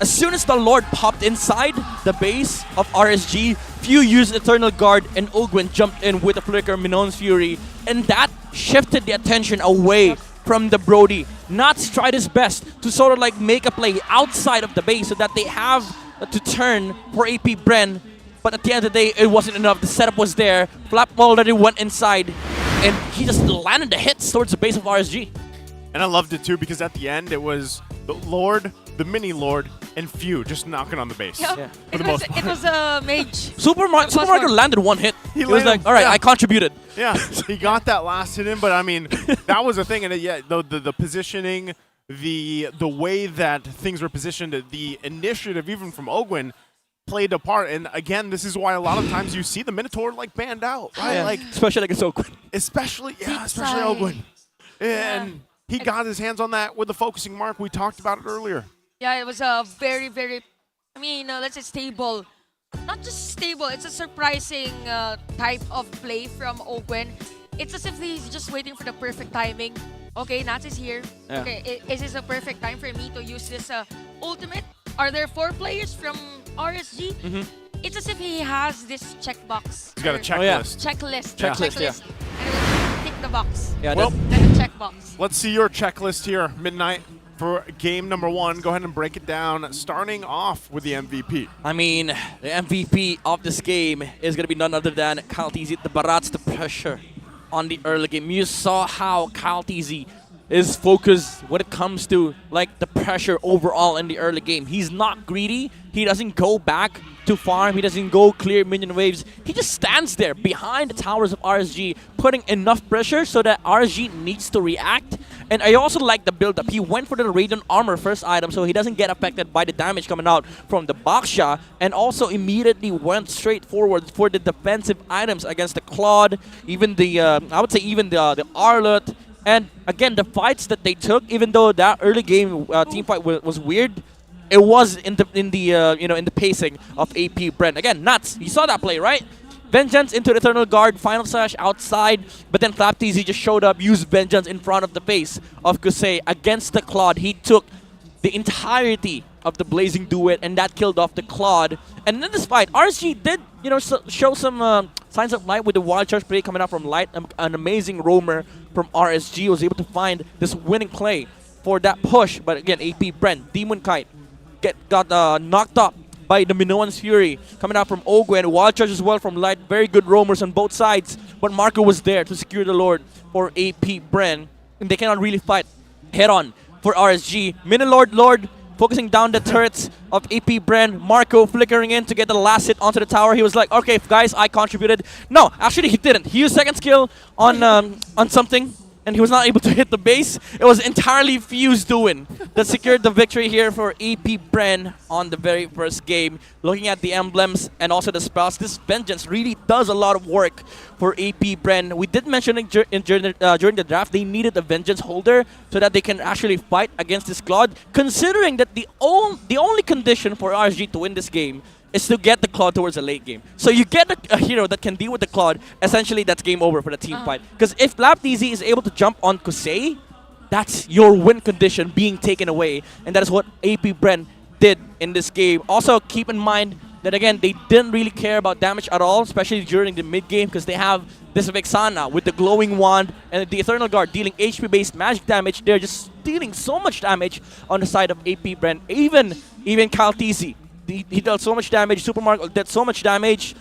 As soon as the Lord popped inside the base of RSG, Few used Eternal Guard and Ogwen jumped in with a flicker Minon's Fury, and that shifted the attention away from the Brody. Nats tried his best to sort of like make a play outside of the base so that they have to turn for AP Bren, but at the end of the day, it wasn't enough. The setup was there. Flap already went inside, and he just landed the hits towards the base of RSG. And I loved it too because at the end it was the Lord, the mini Lord, and Few just knocking on the base. Yep. For the most part. It was a mage. Super Mario landed one hit. He was like, all right, I contributed. Yeah, he got that last hit in, but I mean, that was a thing. And the positioning, the way that things were positioned, the initiative even from Ogwen played a part. And again, this is why a lot of times you see the Minotaur like banned out, right? Yeah. Like especially against Ogwen. Especially Ogwen. And he got his hands on that with the focusing mark. We talked about it earlier. Yeah, it was a very, very, let's say stable. Not just stable, it's a surprising type of play from Ogwen. It's as if he's just waiting for the perfect timing. Okay, Nats is here. Yeah. Okay, is this a perfect time for me to use this ultimate? Are there 4 players from RSG? It's as if he has this checkbox. He's got a checklist. Oh, yeah. Checklist. Checklist, yeah. And it will tick the box. Yeah, well, then a checkbox. let's see your checklist here, Midnight, for game number 1. Go ahead and break it down, starting off with the MVP. I mean, the MVP of this game is going to be none other than Kyle TZ. The Barats, the pressure on the early game. You saw how Kyle TZ is focused when it comes to like the pressure overall in the early game. He's not greedy. He doesn't go back to farm. He doesn't go clear minion waves. He just stands there behind the towers of RSG, putting enough pressure so that RSG needs to react. And I also like the build-up. He went for the Radiant Armor first item so he doesn't get affected by the damage coming out from the Baksha, and also immediately went straight forward for the defensive items against the Claude, even the, I would say even the Arlot. And again, the fights that they took, even though that early game team fight was weird, it was in the pacing of AP Bren. Again, Nuts. You saw that play, right? Vengeance into the Eternal Guard, final slash outside, but then Flap TZ just showed up, used Vengeance in front of the face of Kusei against the Claude. He took the entirety of the Blazing Duet, and that killed off the Claude. And in this fight, RSG did, show some signs of light with the Wild Charge play coming out from Light. An amazing roamer from RSG was able to find this winning play for that push. But again, AP Bren, Demon Kite, got knocked up by the Minoan's Fury coming out from Ogwen. Wild Charge as well from Light. Very good roamers on both sides. But Marco was there to secure the Lord for AP Bren. And they cannot really fight head-on for RSG. Mini Lord focusing down the turrets of AP Bren. Marco flickering in to get the last hit onto the tower. He was like, okay, guys, I contributed. No, actually he didn't. He used second skill on something. and he was not able to hit the base. It was entirely Fuse doing that secured the victory here for AP Bren on the very first game. Looking at the emblems and also the spells, this Vengeance really does a lot of work for AP Bren. We did mention during the draft they needed a Vengeance holder so that they can actually fight against this Claude, considering that the only condition for RSG to win this game is to get the Claude towards the late game. So you get a hero that can deal with the Claude, essentially that's game over for the team fight. Because if LapDZ is able to jump on Kusei, that's your win condition being taken away. And that is what AP Bren did in this game. Also, keep in mind that, again, they didn't really care about damage at all, especially during the mid-game, because they have this Vexana with the glowing wand and the Eternal Guard dealing HP-based magic damage. They're just dealing so much damage on the side of AP Bren. Even Kaltizi. He dealt so much damage, Super Marco did so much damage,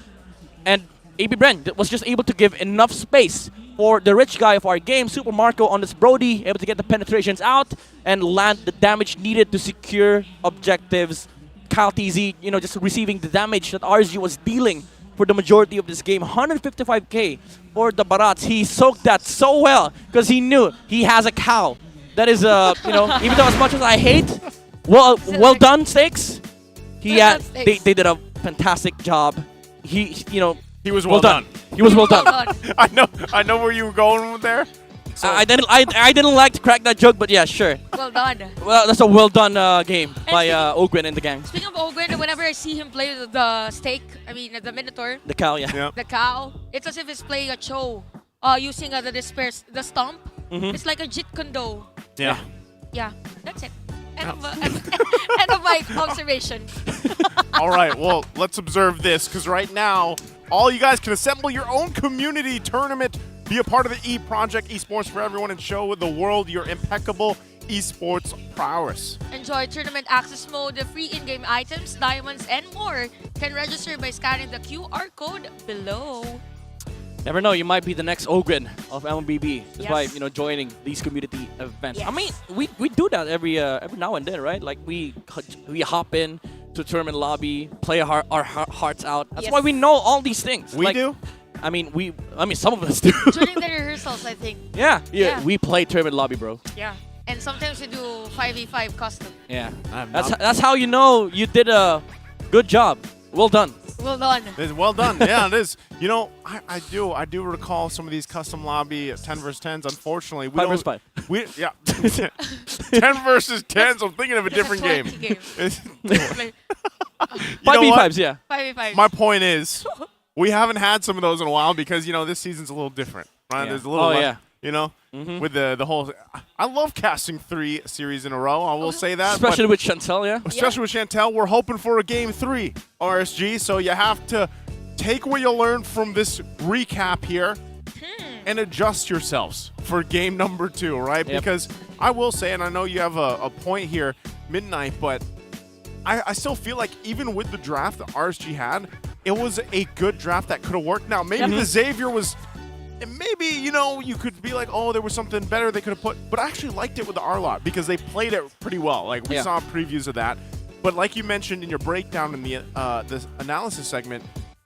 and AP Bren was just able to give enough space for the rich guy of our game, Super Marco, on this Brody, able to get the penetrations out and land the damage needed to secure objectives. Kyle TZ, just receiving the damage that RSG was dealing for the majority of this game. 155k for the Barats. He soaked that so well because he knew he has a cow. That is, even though as much as I hate, well done, Stakes. They did a fantastic job. He was well done. He was well done. I know where you were going with there. So I didn't like to crack that joke, but yeah, sure. Well done. Well, that's a well done game by Ogwen and the gang. Speaking of Ogwen, whenever I see him play the the Minotaur. The cow, yeah. The cow. It's as if he's playing a Cho, using the stomp. It's like a Jit Kundo. Yeah. Yeah, that's it. End of my observation. All right, well, let's observe this, because right now, all you guys can assemble your own community tournament, be a part of the E-Project, Esports for Everyone, and show the world your impeccable esports prowess. Enjoy tournament access mode, the free in-game items, diamonds, and more. Can register by scanning the QR code below. Never know, you might be the next Ogren of MLBB just by joining these community events. Yes. I mean, we do that every now and then, right? Like we hop in to tournament lobby, play our hearts out. That's why we know all these things. We do. I mean, some of us do. During the rehearsals, I think. Yeah. We play tournament lobby, bro. Yeah, and sometimes we do 5v5 custom. Yeah, that's how you know you did a good job. Well done. Well done. It's well done. Yeah, it is. I do recall some of these custom lobby 10 versus 10s. Unfortunately, 5 versus 5. 10 versus 10s. I'm thinking of a different game. 5v5s, yeah. 5v5. My point is, we haven't had some of those in a while because this season's a little different, right? Yeah. There's a little with the whole. I love casting 3 series in a row. I will say that, especially with Chantel, yeah. Especially with Chantel, we're hoping for a game 3 RSG. So you have to take what you learned from this recap here and adjust yourselves for game number 2, right? Yep. Because I will say, and I know you have a point here, Midnight, but I still feel like even with the draft that RSG had, it was a good draft that could have worked. Now, maybe the Xavier was. Maybe, you could be like, oh, there was something better they could have put. But I actually liked it with the R-Lot because they played it pretty well. Like, we saw previews of that. But like you mentioned in your breakdown in the analysis segment,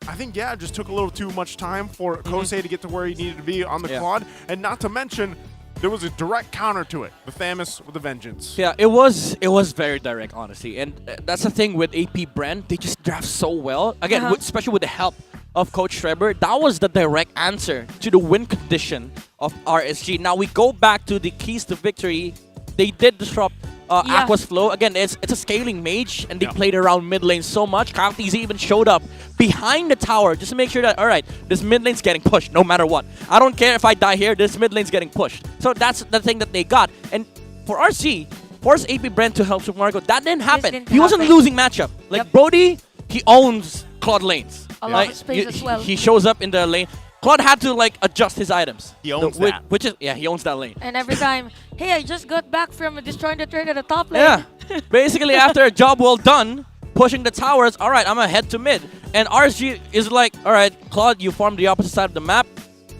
I think, it just took a little too much time for Kosei to get to where he needed to be on the quad. And not to mention, there was a direct counter to it. The Thamus with the Vengeance. Yeah, it was very direct, honestly. And that's the thing with AP Bren. They just draft so well. Again, especially with the help of Coach Trevor, that was the direct answer to the win condition of RSG. Now we go back to the keys to victory. They did disrupt Aqua's flow. Again, it's a scaling mage, and they played around mid lane so much. Kyle TZ even showed up behind the tower just to make sure that, all right, this mid lane's getting pushed no matter what. I don't care if I die here, this mid lane's getting pushed. So that's the thing that they got. And for RC, force AP Brent to help Super Marco, that didn't happen. He wasn't losing matchup. Like Brody, he owns Claude lanes. A lot of space as well. He shows up in the lane. Claude had to adjust his items. He owns that. Which is he owns that lane. And every time, hey, I just got back from destroying the turret at the top lane. Yeah. Basically, after a job well done, pushing the towers, all right, I'm gonna head to mid. And RSG is like, all right, Claude, you farmed the opposite side of the map,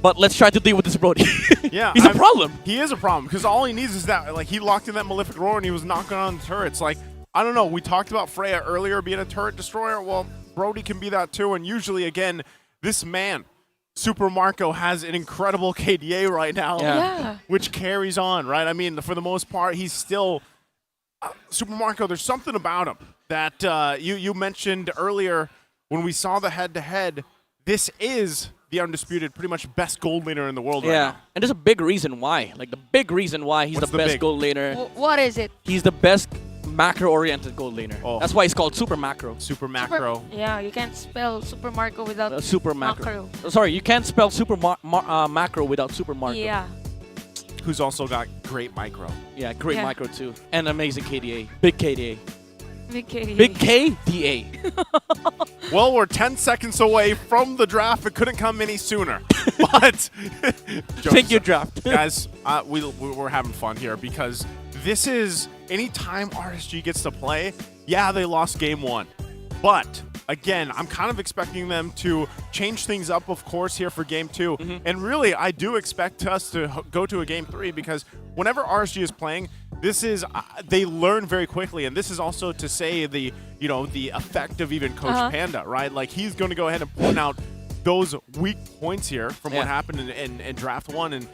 but let's try to deal with this Brody. Yeah, he's a problem. He is a problem because all he needs is that. Like, he locked in that Malefic Roar and he was knocking on the turrets. Like, I don't know. We talked about Freya earlier being a turret destroyer. Well, Brody can be that too. And usually, again, this man, Super Marco has an incredible KDA right now, Yeah. which carries on, right? I mean, for the most part, he's still Super Marco. There's something about him that you mentioned earlier when we saw the head-to-head. This is the undisputed, pretty much best gold laner in the world right Yeah, now. and there's a big reason why. Like the big reason why he's What's the the best big? gold laner. What is it? He's the best macro-oriented gold laner. That's why he's called Super Macro. Super Macro. Yeah, you can't spell Super Marco without Super macro. Sorry, you can't spell Super Macro without Super Marco. Yeah. Who's also got great micro. Yeah, great Yeah. micro too. And amazing KDA. Big KDA. Big KDA. Big KDA. Well, we're 10 seconds away from the draft. It couldn't come any sooner. But Thank you, draft. guys, we're having fun here because this is anytime RSG gets to play. Yeah, they lost game 1, but again, I'm kind of expecting them to change things up, of course, here for game 2. And really, I do expect us to go to a game 3 because whenever RSG is playing, this is they learn very quickly, and this is also to say the effect of even Coach Panda, right? Like he's going to go ahead and point out those weak points here from what happened in draft 1 and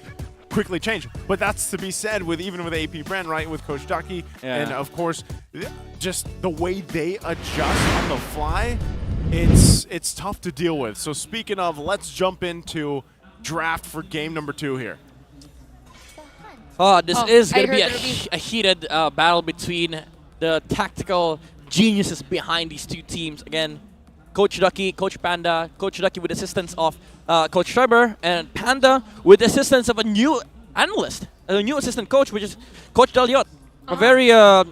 quickly change. But that's to be said with even with AP Bren, right? With Coach Ducky, and of course, just the way they adjust on the fly, it's tough to deal with. So speaking of, let's jump into draft for game number 2 here. This is going to be a heated battle between the tactical geniuses behind these two teams. Again, Coach Ducky, Coach Panda, Coach Ducky with assistance of Coach Trevor, and Panda with the assistance of a new analyst, a new assistant coach, which is Coach Daliot. A very, I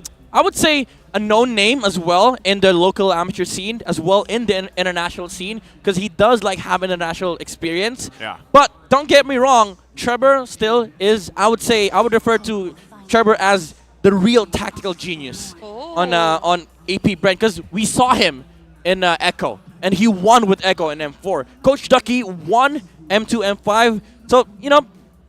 would say, a known name as well in the local amateur scene, as well in the international scene, because he does like have international experience. Yeah. But don't get me wrong, Trevor still is, I would say, I would refer to Trevor as the real tactical genius on AP Brent, because we saw him in Echo, and he won with Echo in M4. Coach Ducky won M2, M5. So,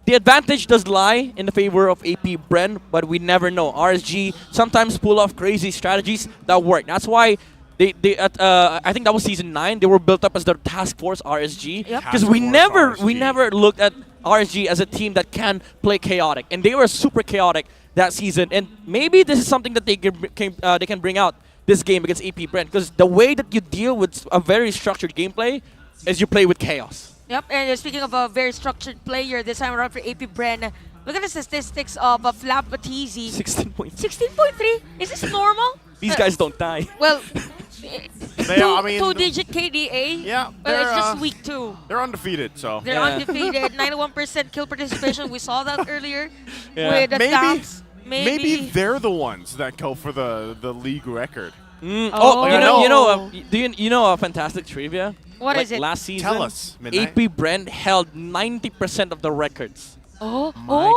the advantage does lie in the favor of AP Bren, but we never know. RSG sometimes pull off crazy strategies that work. That's why I think that was season 9. They were built up as the Task Force RSG, because we never looked at RSG as a team that can play chaotic, and they were super chaotic that season. And maybe this is something that they can bring out this game against AP Brent, because the way that you deal with a very structured gameplay is you play with chaos. Yep, and speaking of a very structured player, this time around for AP Bren, look at the statistics of Flap Batizi. 16.3. 16.3? Is this normal? These guys don't die. Well, I mean, two-digit KDA. Yeah, Well, it's just week 2. They're undefeated, so They're undefeated. 91% kill participation. We saw that earlier with the maybe tanks. maybe they're the ones that go for the league record. You know a fantastic trivia? What Like is it? Last season, Tell us, Midnight. AP Brent held 90% of the records. My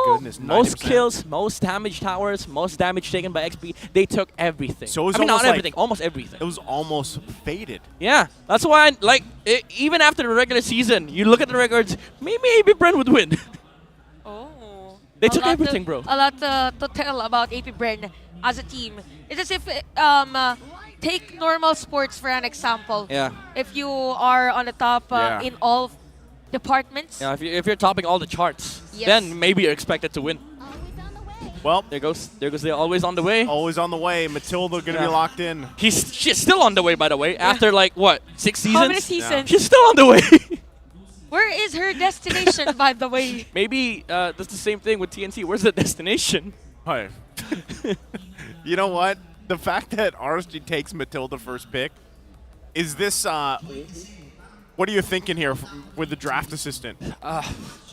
goodness, 90%. Most kills, most damage towers, most damage taken by XP. They took everything. So it was I mean, almost not like- everything, almost everything. It was almost faded. Yeah, that's why, even after the regular season, you look at the records, maybe AP Brent would win. They took everything, bro. A lot to tell about AP Bren as a team. It's as if, take normal sports for an example. Yeah. If you are on the top in all departments. Yeah, if you're topping all the charts, Yes. then maybe you're expected to win. Well, there goes the always on the way. Always on the way. Matilda gonna be locked in. She's still on the way, by the way. After what, 6 seasons? How many seasons? She's still on the way. Where is her destination, by the way? Maybe that's the same thing with TNC. Where's the destination? Hi. You know what? The fact that RSG takes Matilda first pick, is this what are you thinking here with the draft assistant?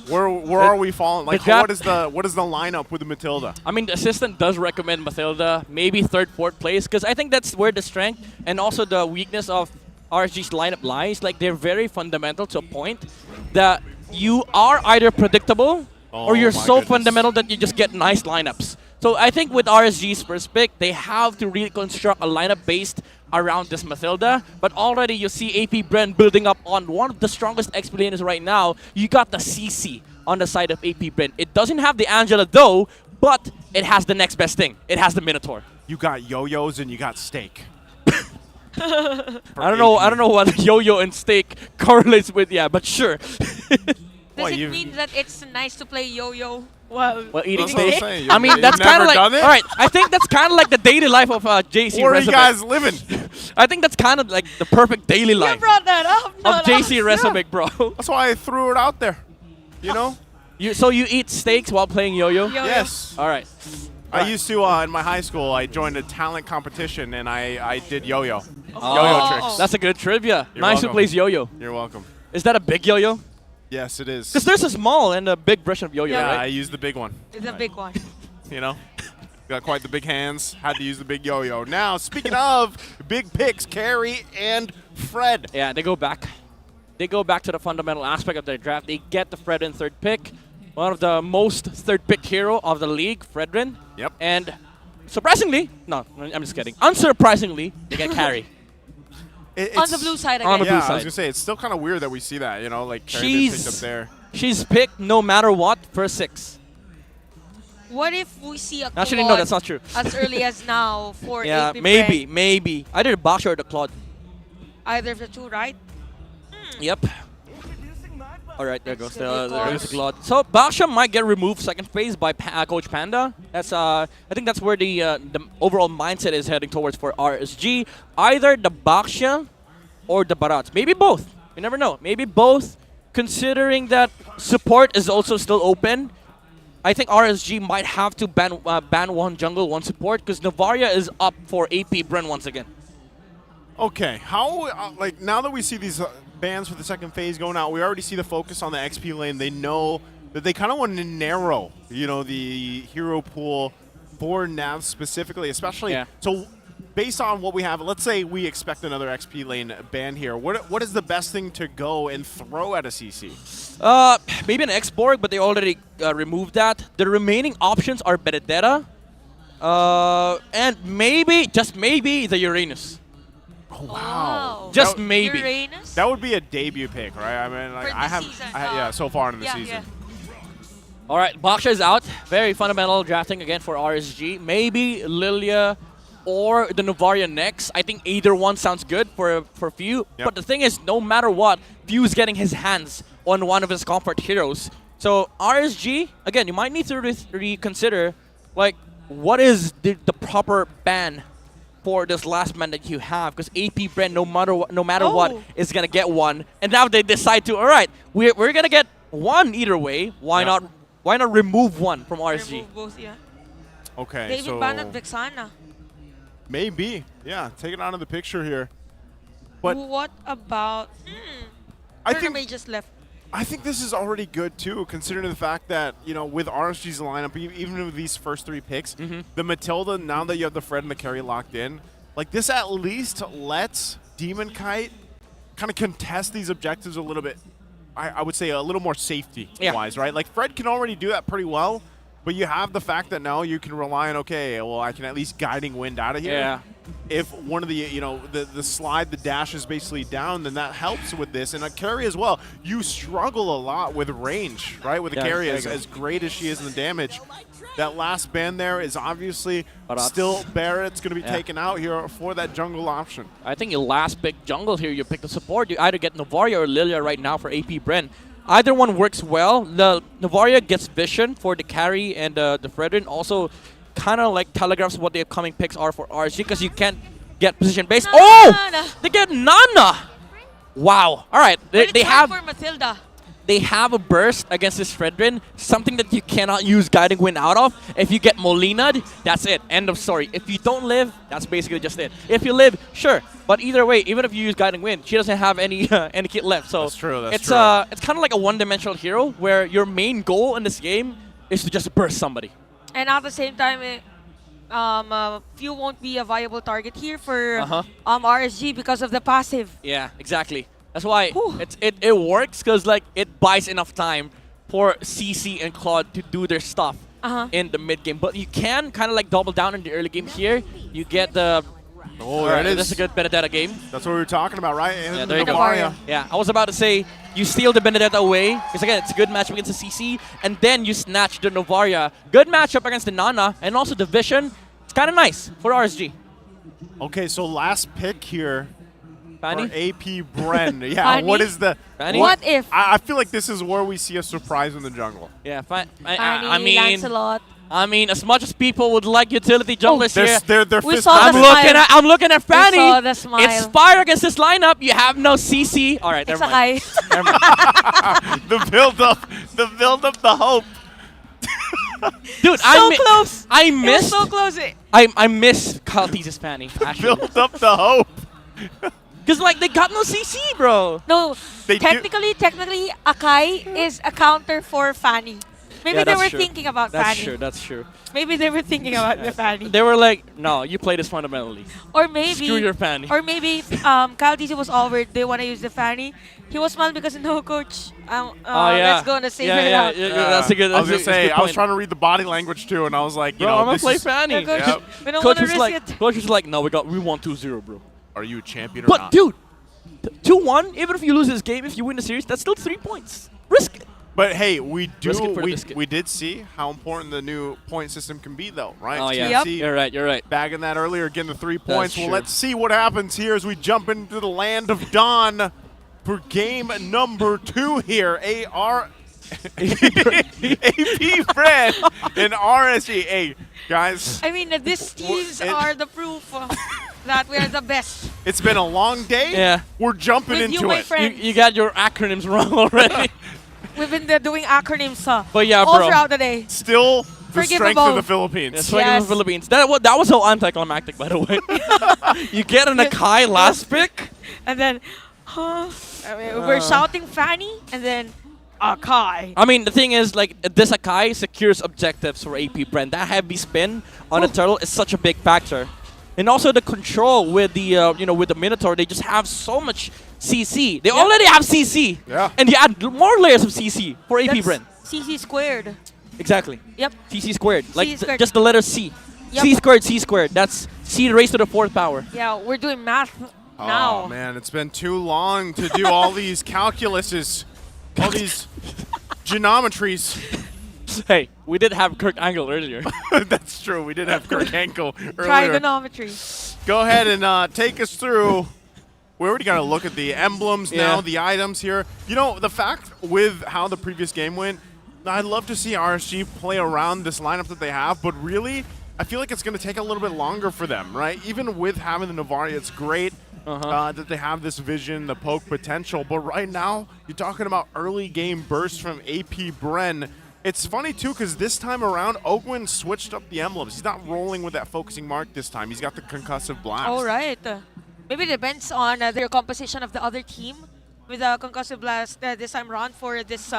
Where are we falling? Like, what is the lineup with the Matilda? I mean, the assistant does recommend Matilda, maybe 3rd, 4th place, because I think that's where the strength and also the weakness of RSG's lineup lies. Like, they're very fundamental to a point that you are either predictable or you're so fundamental that you just get nice lineups. So I think with RSG's first pick, they have to reconstruct a lineup based around this Matilda. But already you see AP Bren building up on one of the strongest XP laners right now. You got the CC on the side of AP Bren. It doesn't have the Angela though, but it has the next best thing. It has the Minotaur. You got yo-yos and you got steak. I don't know what yo-yo and steak correlates with. Yeah, but sure. Does it mean that it's nice to play yo-yo while Eating That's what I'm steak? saying. I mean, You've that's kind never of like. done it? All right, I think that's kind of like the daily life of JC. Where are you Resume. guys living? I think that's kind of like the perfect daily You life brought that up. of JC Resume, bro. That's why I threw it out there. You know? So you eat steaks while playing yo-yo? Yes. All right. I used to, in my high school, I joined a talent competition and I did yo-yo. Oh, Yo-yo tricks. That's a good trivia. You're Nice who welcome. plays yo-yo. You're welcome. Is that a big yo-yo? Yes, it is. Because there's a small and a big version of yo-yo, Yeah, right? I used the big one. It's a big one. You know? Got quite the big hands. Had to use the big yo-yo. Now, speaking of big picks, Carrie and Fred. Yeah, they go back. They go back to the fundamental aspect of their draft. They get the Fred in third pick. One of the most third-pick hero of the league, Fredrin. Yep. And surprisingly, no, I'm just kidding. Unsurprisingly, they get Carrie. On the blue side again. On the blue I was side. going to say, it's still kind of weird that we see that, you know, like Carrie being picked up there. She's picked no matter what for 6. What if we see a Actually, no, Claude that's not true. as early as now for Yeah, AP maybe, Bren? maybe. Either the Boxer or the Claude. Either of the two, right? Yep. All right, there goes gonna be the Claude. So Baksha might get removed second phase by Coach Panda. That's I think that's where the overall mindset is heading towards for RSG. Either the Baksha or the Barats. Maybe both. You never know. Maybe both. Considering that support is also still open, I think RSG might have to ban one jungle, one support, because Navaria is up for AP Bren once again. Okay, how, like, now that we see these bans for the second phase going out, we already see the focus on the XP lane. They know that they kind of want to narrow, you know, the hero pool for Nav specifically, especially. Yeah. So, based on what we have, let's say we expect another XP lane ban here. What is the best thing to go and throw at a CC? Maybe an X-Borg, but they already removed that. The remaining options are Benedetta, and maybe, just maybe, the Uranus. Oh, wow. Just maybe. Uranus? That would be a debut pick, right? I mean, like, For I this have, season, yeah, so far in the yeah, season. All right, Baksha is out. Very fundamental drafting again for RSG. Maybe Lilia or the Novaria next. I think either one sounds good for Few. Yep. But the thing is, no matter what, Few's getting his hands on one of his comfort heroes. So RSG, again, you might need to reconsider, like, what is the proper ban for this last man that you have? Because AP Bren, no matter what, is gonna get one. And now they decide to, all right, we're gonna get one either way. Why not? Why not remove one from RSG? Remove both, yeah. Okay, David so banned Vexana. maybe, yeah, take it out of the picture here. But What about... I think May just left. I think this is already good too, considering the fact that, you know, with RSG's lineup, even with these first 3 picks, the Matilda, now that you have the Fred and the Carry locked in, like, this at least lets Demon Kite kind of contest these objectives a little bit. I would say a little more safety-wise, right? Like, Fred can already do that pretty well, but you have the fact that now you can rely on, okay, well, I can at least guiding wind out of here. Yeah. If one of the, you know, the slide, the dash is basically down, then that helps with this. And a carry as well, you struggle a lot with range, right? With the carry, as great as she is in the damage. That last ban there is obviously still Barrett's going to be taken out here for that jungle option. I think your last pick jungle here, you pick the support. You either get Novaria or Lilia right now for AP Bren. Either one works well. The Novaria gets vision for the carry, and the Fredrin also kind of like telegraphs what the upcoming picks are for RSG, because you can't get position based. Oh! They get Nana! Wow. All right. They have for Matilda. They have a burst against this Fredrin, something that you cannot use Guiding Wind out of. If you get Molina'd, that's it. End of story. If you don't live, that's basically just it. If you live, sure. But either way, even if you use Guiding Wind, she doesn't have any kit left. So that's true. It's kind of like a one-dimensional hero where your main goal in this game is to just burst somebody. And at the same time, Few won't be a viable target here for RSG because of the passive. Yeah, exactly. That's why it works, because like it buys enough time for CC and Claude to do their stuff in the mid game. But you can kind of like double down in the early game here. You get the there it is. That's a good Benedetta game. That's what we were talking about, right? Yeah, there you go. Yeah, I was about to say you steal the Benedetta away, because again, it's a good matchup against the CC, and then you snatch the Novaria. Good matchup against the Nana, and also the Vision. It's kind of nice for RSG. Okay, so last pick here Fanny? for AP Bren. Yeah, Fanny? what is the... Fanny? What if? I feel like this is where we see a surprise in the jungle. Yeah, Fanny, Lancelot. I mean, as much as people would like utility junglers here, We saw the smile. I'm looking at Fanny. We saw the smile. It's fire against this lineup. You have no CC. All right, It's never mind. okay. Never mind. The build-up, the hope. Dude, So close. I It was missed. so close. I miss Kalti's Fanny. Build up the hope. Because like they got no CC, bro. No, They do- technically, Akai is a counter for Fanny. Maybe Yeah, they that's were true. thinking about That's Fanny. true. That's true. Maybe they were thinking about the Fanny. They were like, no, you play this fundamentally. Or maybe Screw your Fanny. Or maybe Kaltisi was over. They want to use the Fanny. He was smart because no coach. Let's go and save yeah, it yeah, out. yeah, that's a good. I was That's gonna a say, good I was point. trying to read the body language too, and I was like, you Bro, know, I'm gonna this play is- Fanny. Yeah, coach, Yep. we don't Coach want to was risk like, it. coach was like, no, we want 2-0, bro. Are you a champion or But not? dude, 2-1. Even if you lose this game, if you win the series, that's still 3 points. Risk it. But hey, we Risk it for the biscuit. we did see how important the new point system can be, though, right? Oh yeah, Yep. TNC you're right. You're right. bagging that earlier, getting the 3 points. Well, true. let's see what happens here as we jump into the land of Dawn for game number 2 here. AP Bren and RSG. Hey, guys, I mean, these teams are the proof that we are the best. it's been a long day. Yeah. We're jumping With you, into my it. friend. You got your acronyms wrong already. We've been doing acronyms But yeah, all bro. throughout the day. Still the strength Forgivable. of the Philippines. That's right in Yes. the Philippines. That was so anticlimactic, by the way. You get an Akai last pick. And then, we're shouting Fanny, and then Akai. I mean, the thing is, like, this Akai secures objectives for AP Bren. That heavy spin on a turtle is such a big factor. And also the control with the, with the Minotaur, they just have so much CC. They already have CC. Yeah. And you add more layers of CC for AP That's Bren. CC squared. Exactly. Yep. CC squared. Like, squared. just the letter C. Yep. C squared. That's C raised to the 4th power. Yeah, we're doing math now. Oh man, it's been too long to do all these calculuses, all these geometries. Hey, we did have Kirk Angle earlier. That's true. We did have Kirk Ankle earlier. Trigonometry. Go ahead and take us through. We already got to look at the emblems now, the items here. You know, the fact with how the previous game went, I'd love to see RSG play around this lineup that they have, but really, I feel like it's going to take a little bit longer for them, right? Even with having the Novari, it's great that they have this vision, the poke potential, but right now, you're talking about early game bursts from AP Bren. It's funny, too, because this time around, Ogwin switched up the emblems. He's not rolling with that focusing mark this time. He's got the concussive blast. All right. Maybe it depends on their composition of the other team with a concussive blast this time around for this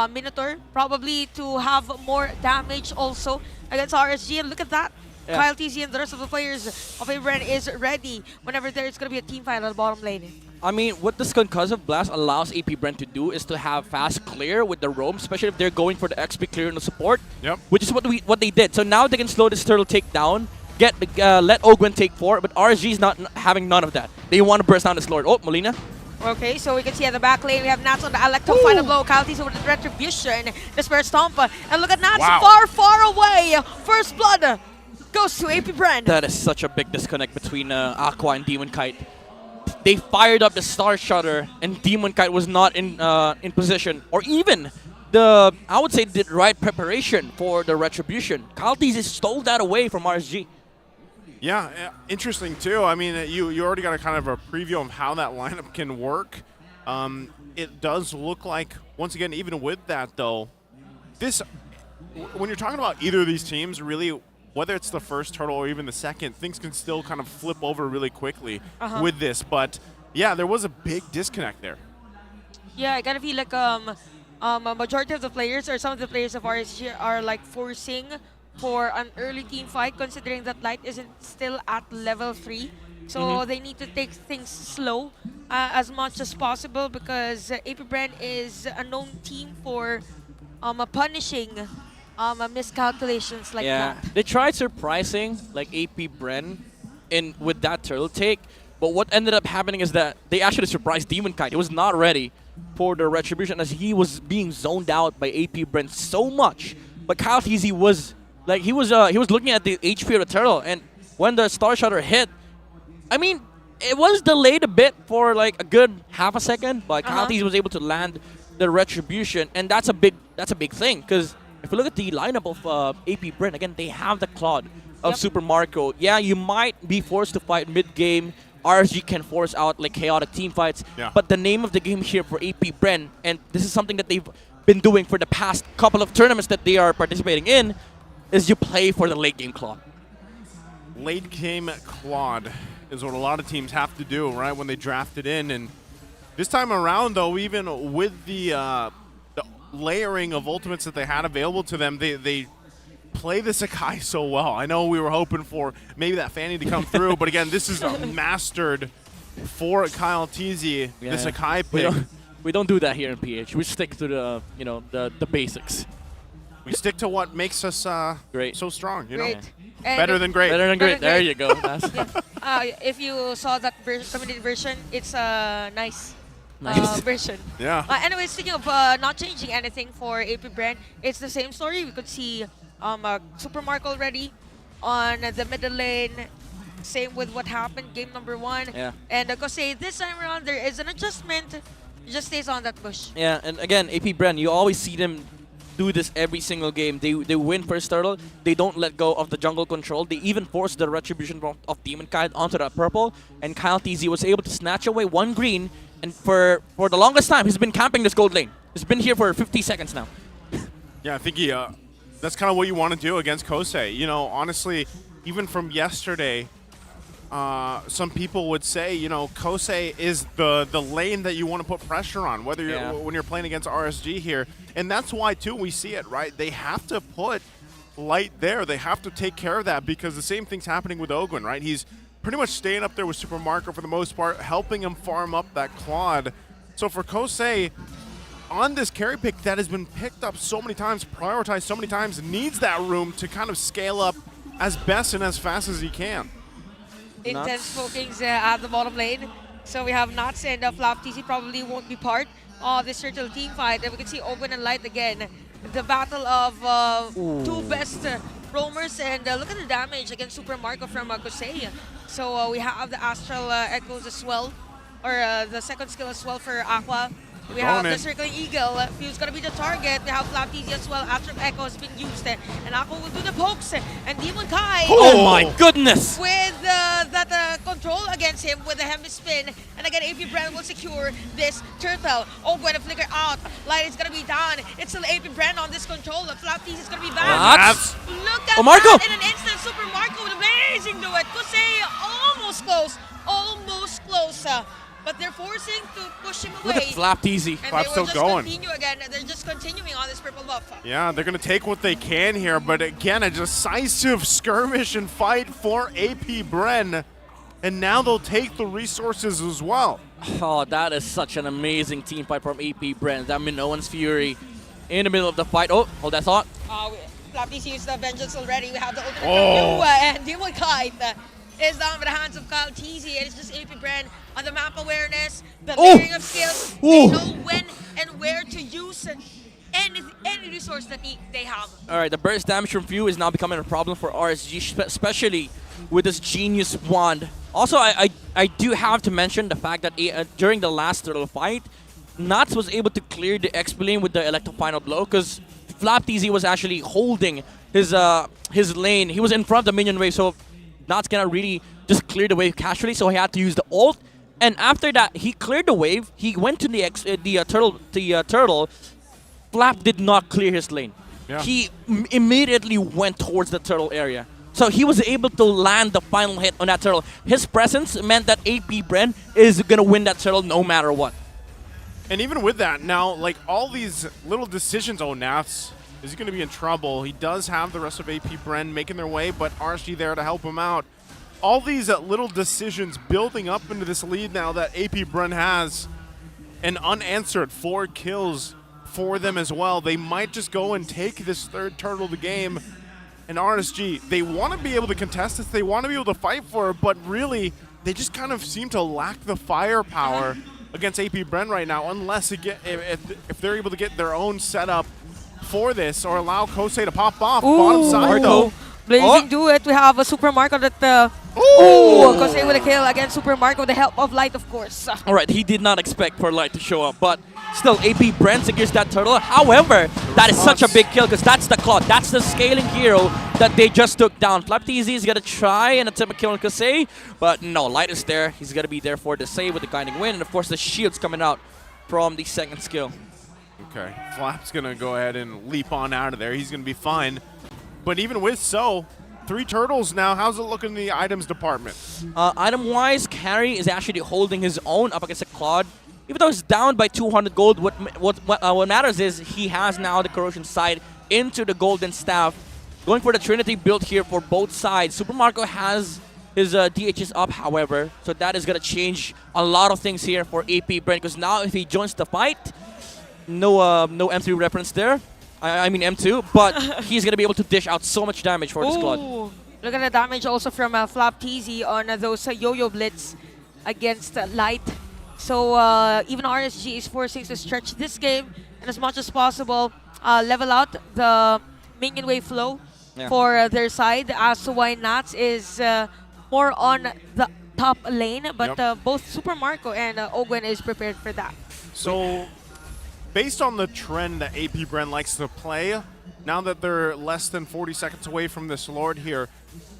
Minotaur. Probably to have more damage also against RSG. And look at that. Yeah. Kyle TC and the rest of the players of Bren is ready whenever there's going to be a team fight on the bottom lane. I mean, what this concussive blast allows AP Bren to do is to have fast clear with the roam, especially if they're going for the XP clear in the support. Yep. Which is what they did. So now they can slow this turtle take down, let Ogwin take 4, but RSG is not having none of that. They want to burst down this Lord. Oh, Molina. Okay, so we can see at the back lane, we have Nats on the Electro final blow. Kyle TC with the Retribution, the Spirit Stomp. And look at Nats far away. First blood goes to AP Bren. That is such a big disconnect between Aqua and Demon Kite. They fired up the Star Shutter, and Demon Kite was not in position, or even I would say the right preparation for the Retribution. Kyle TC stole that away from RSG. Yeah, interesting too. I mean, you already got a kind of a preview of how that lineup can work. It does look like, once again, even with that though, when you're talking about either of these teams, really, whether it's the first turtle or even the second, things can still kind of flip over really quickly with this. But yeah, there was a big disconnect there. Yeah, I kind of feel like a majority of the players or some of the players of RSG are like forcing for an early team fight, considering that Light isn't still at level 3. So they need to take things slow as much as possible, because AP Bren is a known team for punishing miscalculations like that. They tried surprising like AP Bren with that turtle take, but what ended up happening is that they actually surprised Demon Kite. He was not ready for the Retribution as he was being zoned out by AP Bren so much. But Kyle TZ was he was looking at the HP of the turtle, and when the Star Shutter hit, I mean, it was delayed a bit for like a good half a second, but Calties was able to land the retribution, and that's a big thing because if you look at the lineup of AP Bren, again they have the Claude of Super Marco. Yeah, you might be forced to fight mid game. RSG can force out like chaotic team fights, but the name of the game here for AP Bren, and this is something that they've been doing for the past couple of tournaments that they are participating in, is you play for the late game Claude. Late game Claude is what a lot of teams have to do, right, when they draft it in. And this time around, though, even with the layering of ultimates that they had available to them, they play the Sakai so well. I know we were hoping for maybe that Fanny to come through, but again, this is mastered for Kyle Teasy, the Sakai pick. We don't do that here in PH. We stick to the the basics. We stick to what makes us so strong, you know? Better than great. Better than great. There you go. If you saw that community version, it's a nice version. Yeah. Anyway, speaking of not changing anything for AP Bren, it's the same story. We could see Super Mark already on the middle lane. Same with what happened game number 1. Yeah. And Kosei, this time around, there is an adjustment. It just stays on that bush. Yeah, and again, AP Bren, you always see them do this every single game. They win first turtle. They don't let go of the jungle control. They even force the retribution of Demon Kite onto that purple. And Kyle TZ was able to snatch away 1 green. And for the longest time, he's been camping this gold lane. He's been here for 50 seconds now. Yeah, I think that's kind of what you want to do against Kosei. You know, honestly, even from yesterday, some people would say, you know, Kosei is the lane that you want to put pressure on, whether you're, when you're playing against RSG here. And that's why, too, we see it, right? They have to put Light there. They have to take care of that because the same thing's happening with Ogwin, right? He's pretty much staying up there with Super Marco for the most part, helping him farm up that Claude. So for Kosei, on this carry pick that has been picked up so many times, prioritized so many times, needs that room to kind of scale up as best and as fast as he can. Intense focus at the bottom lane. So we have Nuts and Flap TC probably won't be part of this turtle team fight. And we can see Open and Light again. The battle of 2 best roamers. And look at the damage against Super Marco from Kosei. So we have the Astral Echoes as well. Or the second skill as well for Aqua. We have the Circling Eagle, who's going to be the target. We have Flap TZ as well. Astral Echo has been used. And Aqua will do the pokes. And Demon Kai. Oh my goodness! With that control against him with the Hemi Spin. And again, AP Bren will secure this turtle. Oh, going to flicker out. Light is going to be down. It's still AP Bren on this control. Flap TZ is going to be back. Look at that in an instant. Super Marco with amazing duet. Kosei almost close. Almost close. But they're forcing to push him away. Look at Flap TZ. And Flap's they will just continue again. They're just continuing on this purple buff. Yeah, they're going to take what they can here. But again, a decisive skirmish and fight for AP Bren. And now they'll take the resources as well. Oh, that is such an amazing team fight from AP Bren. That Minoan's Fury in the middle of the fight. Oh, hold that thought. Flap TZ used the Vengeance already. We have the ultimate from you and Demon Kite. Is down by the hands of Kyle TZ, and it's just AP Bren on the map awareness, the layering of skills. They know when and where to use any resource that they have. All right, the burst damage from Few is now becoming a problem for RSG, especially with this Genius Wand. Also, I do have to mention the fact that during the last turtle fight, Nuts was able to clear the XP lane with the Electro Final Blow because Flap TZ was actually holding his lane. He was in front of the minion wave, so Nuts cannot really just clear the wave casually, so he had to use the ult. And after that, he cleared the wave. He went to the turtle. Flap did not clear his lane. Yeah. He immediately went towards the turtle area. So he was able to land the final hit on that turtle. His presence meant that AP Bren is going to win that turtle no matter what. And even with that, now, like, all these little decisions, Nats is going to be in trouble. He does have the rest of AP Bren making their way, but RSG there to help him out. All these little decisions building up into this lead now that AP Bren has, and unanswered 4 kills for them as well. They might just go and take this 3rd turtle of the game. And RSG, they want to be able to contest this. They want to be able to fight for it, but really, they just kind of seem to lack the firepower against AP Bren right now, unless if they're able to get their own setup for this or allow Kosei to pop off bottom side though. Blazing duet. We have a Super Marco that goes in with a kill against Super Marco with the help of Light, of course. All right, he did not expect for Light to show up, but still, AP Bren secures that turtle. However, that is such a big kill because that's the Claw. That's the scaling hero that they just took down. FlapTZ is going to try and attempt a kill on Kasei, but no, Light is there. He's going to be there for the save with the guiding wind, and of course, the shields coming out from the second skill. Okay, Flap's going to go ahead and leap on out of there. He's going to be fine. But even with so, 3 turtles now. How's it looking in the items department? Item-wise, Carry is actually holding his own up against a Claude. Even though he's down by 200 gold, what matters is he has now the Corrosion side into the Golden Staff. Going for the Trinity build here for both sides. Super Marco has his DHs up, however, so that is going to change a lot of things here for AP Bren, because now if he joins the fight, no M3 reference there. I mean M2, but he's going to be able to dish out so much damage for this squad. Look at the damage also from FlapTZ on those Yo-Yo Blitz against Light. So even RSG is forcing to stretch this game and as much as possible level out the minion wave flow for their side, as to why Nats is more on the top lane, but both Super Marco and Ogwen is prepared for that. So, based on the trend that AP Bren likes to play, now that they're less than 40 seconds away from this Lord here,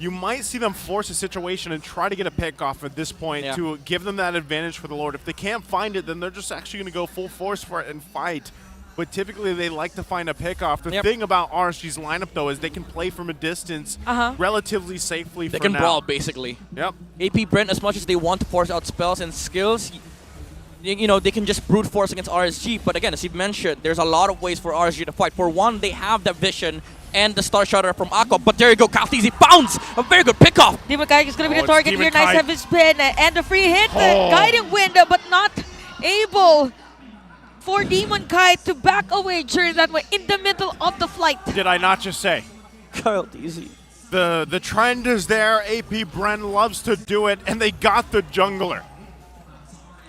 you might see them force a situation and try to get a pick off at this point to give them that advantage for the Lord. If they can't find it, then they're just actually going to go full force for it and fight. But typically, they like to find a pick off. The thing about RSG's lineup, though, is they can play from a distance relatively safely They for can now. brawl, basically. Yep. AP Bren, as much as they want to force out spells and skills, you know, they can just brute force against RSG. But again, as you mentioned, there's a lot of ways for RSG to fight. For one, they have the vision and the Star Shutter from Aqua. But there you go, FlapTZ bounce! A very good pickoff! Demon Kite is going to be the target here. Nice heavy spin and the free hit. Guiding wind, but not able for Demon Kite to back away during that way in the middle of the flight. Did I not just say? FlapTZ. The trend is there. AP Bren loves to do it, and they got the jungler.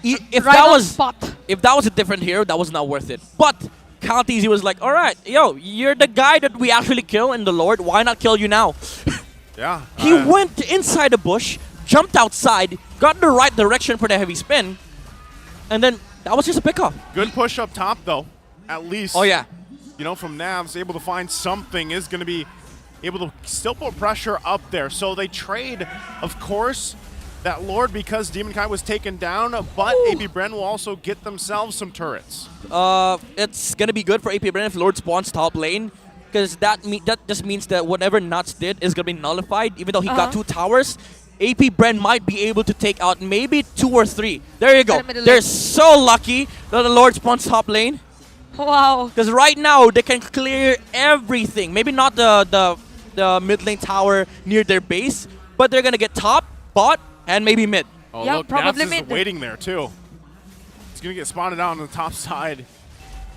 If that was a different hero, that was not worth it. But FlapTZ was like, all right, yo, you're the guy that we actually kill in the Lord. Why not kill you now? Yeah. He went inside the bush, jumped outside, got the right direction for the heavy spin, and then that was just a pickoff. Good push up top, though. At least. Oh, yeah. You know, from Navs, able to find something, is going to be able to still put pressure up there. So they trade, of course, that Lord because Demon Kai was taken down, but AP Bren will also get themselves some turrets. It's going to be good for AP Bren if Lord spawns top lane, because that just means that whatever Nuts did is going to be nullified. Even though he got 2 towers, AP Bren might be able to take out maybe 2 or 3. There you go. They're so lucky that the Lord spawns top lane. Wow. Because right now, they can clear everything. Maybe not the mid lane tower near their base, but they're going to get top, bot, and maybe mid. Oh, look, probably Nats is waiting there, too. He's going to get spotted out on the top side.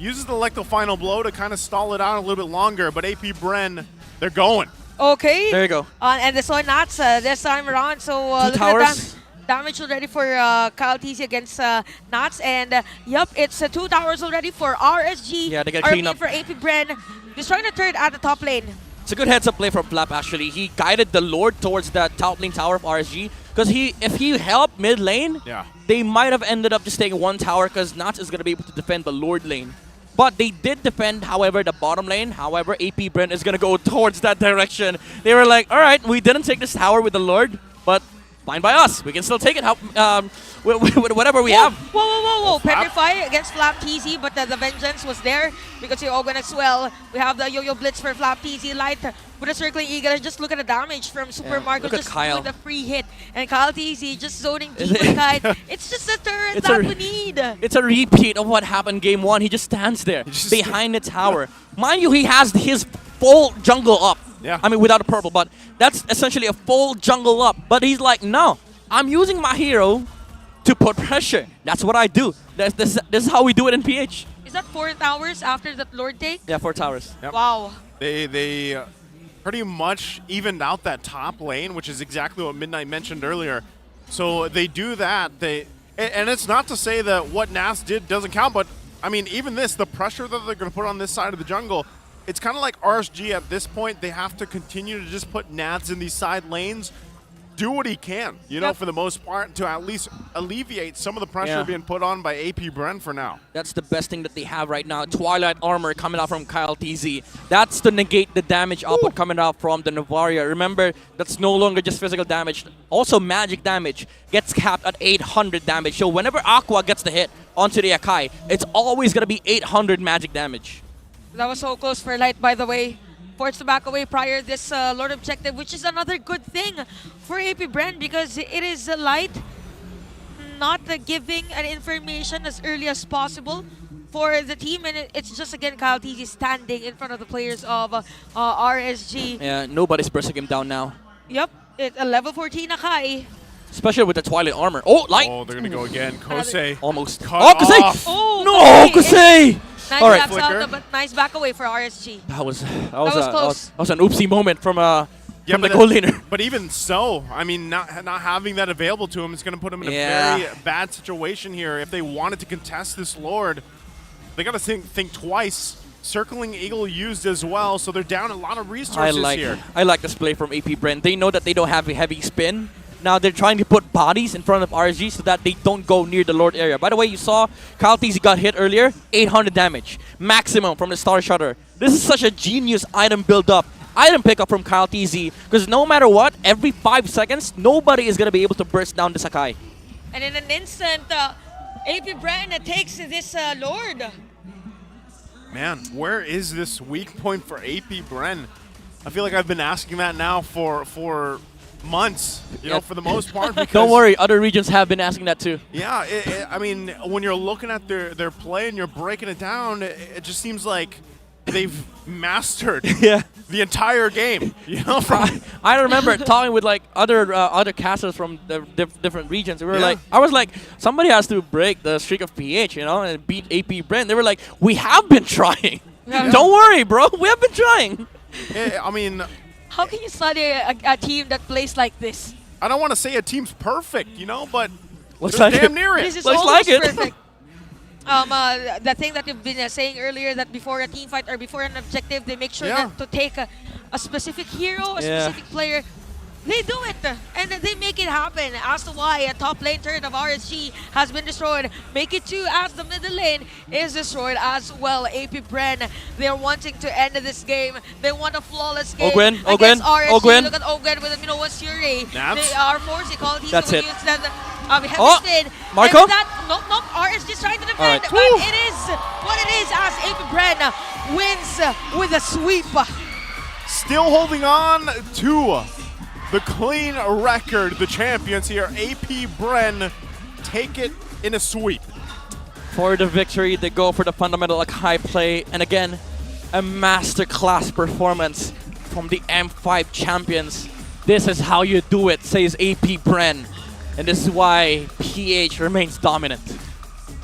Uses the Electro Final Blow to kind of stall it out a little bit longer, but AP Bren, they're going. Okay. There you go. And this one, Nats, this time around. So, 2 towers. Damage already for FlapTZ against Nats. And, yep, it's 2 towers already for RSG. Yeah, they got clean up. For AP Bren. Destroying the turret at the top lane. It's a good heads-up play from Flap, actually. He guided the Lord towards that top lane tower of RSG. Because if he helped mid lane, they might have ended up just taking 1 tower, because Nats is going to be able to defend the Lord lane. But they did defend, however, the bottom lane. However, AP Bren is going to go towards that direction. They were like, all right, we didn't take this tower with the Lord, but fine by us. We can still take it with whatever we have. Whoa. Petrify against FlapTZ, but the vengeance was there because you're Ogwen as well. We have the Yo-Yo Blitz for FlapTZ. Light with a circling eagle. Just look at the damage from Super Marco. Look at just Kyle. doing the free hit. And FlapTZ just zoning Demon Kite. It's just a turret that we need. It's a repeat of what happened game 1. He just stands there behind the tower. Mind you, he has his full jungle up. Yeah. I mean, without a purple, but that's essentially a full jungle up. But he's like, no, I'm using my hero to put pressure. That's what I do. This is how we do it in PH. Is that 4 towers after that Lord take? Yeah, 4 towers. Yep. Wow. They pretty much evened out that top lane, which is exactly what Midnight mentioned earlier. So they do that. And it's not to say that what Nas did doesn't count, but I mean, even this, the pressure that they're going to put on this side of the jungle, it's kind of like RSG at this point. They have to continue to just put Nads in these side lanes, do what he can, you know, for the most part, to at least alleviate some of the pressure being put on by AP Bren for now. That's the best thing that they have right now. Twilight Armor coming out from Kyle TZ. That's to negate the damage output coming out from the Navaria. Remember, that's no longer just physical damage. Also, magic damage gets capped at 800 damage. So whenever Aqua gets the hit onto the Akai, it's always going to be 800 magic damage. That was so close for Light, by the way. Forced to back away prior this Lord objective, which is another good thing for AP Bren because it is Light not giving an information as early as possible for the team, and it's just again Kyle TZ standing in front of the players of RSG. Yeah, nobody's pressing him down now. Yep, it's a level 14 Akai. Especially with the Twilight Armor. Oh, Light! Oh, they're going to go again. Kosei. Almost. Cut Kosei! off. Oh, No, Kosei! Nice All right. backs out, but nice back away for RSG. That was close. That was an oopsie moment from the but goal laner. But even so, I mean, not having that available to him is going to put him in a very bad situation here. If they wanted to contest this Lord, they got to think twice. Circling Eagle used as well, so they're down a lot of resources here. I like this play from AP Bren. They know that they don't have a heavy spin. Now they're trying to put bodies in front of RSG so that they don't go near the Lord area. By the way, you saw Kyle TZ got hit earlier. 800 damage. Maximum from the Star Shutter. This is such a genius item build-up. Item pickup from Kyle TZ. Because no matter what, every 5 seconds, nobody is going to be able to burst down the Sakai. And in an instant, AP Bren takes this Lord. Man, where is this weak point for AP Bren? I feel like I've been asking that now for months, you know, for the most part. Because don't worry, other regions have been asking that too. Yeah, I mean, when you're looking at their play and you're breaking it down, it just seems like they've mastered the entire game. You know, I remember talking with like other casters from the different regions. We were like, I was like, somebody has to break the streak of PH, you know, and beat AP Bren. They were like, we have been trying. Don't worry, bro, we have been trying. I mean, how can you study a team that plays like this? I don't want to say a team's perfect, you know, but looks they're like damn near it. This is looks almost like it. perfect. The thing that you've been saying earlier, that before a team fight or before an objective, they make sure that to take a specific hero, a specific player. They do it, and they make it happen. As to why a top lane turret of RSG has been destroyed, make it 2 as the middle lane is destroyed as well. AP Bren, they're wanting to end this game. They want a flawless game against RSG. Look at Ogwen with a Minoa's Fury. They are forcing Call of Duty That's it. Marco? No, RSG is trying to defend, but it is what it is as AP Bren wins with a sweep. Still holding on to the clean record. The champions here, AP Bren, take it in a sweep. For the victory, they go for the fundamental high play. And again, a masterclass performance from the M5 champions. This is how you do it, says AP Bren. And this is why PH remains dominant.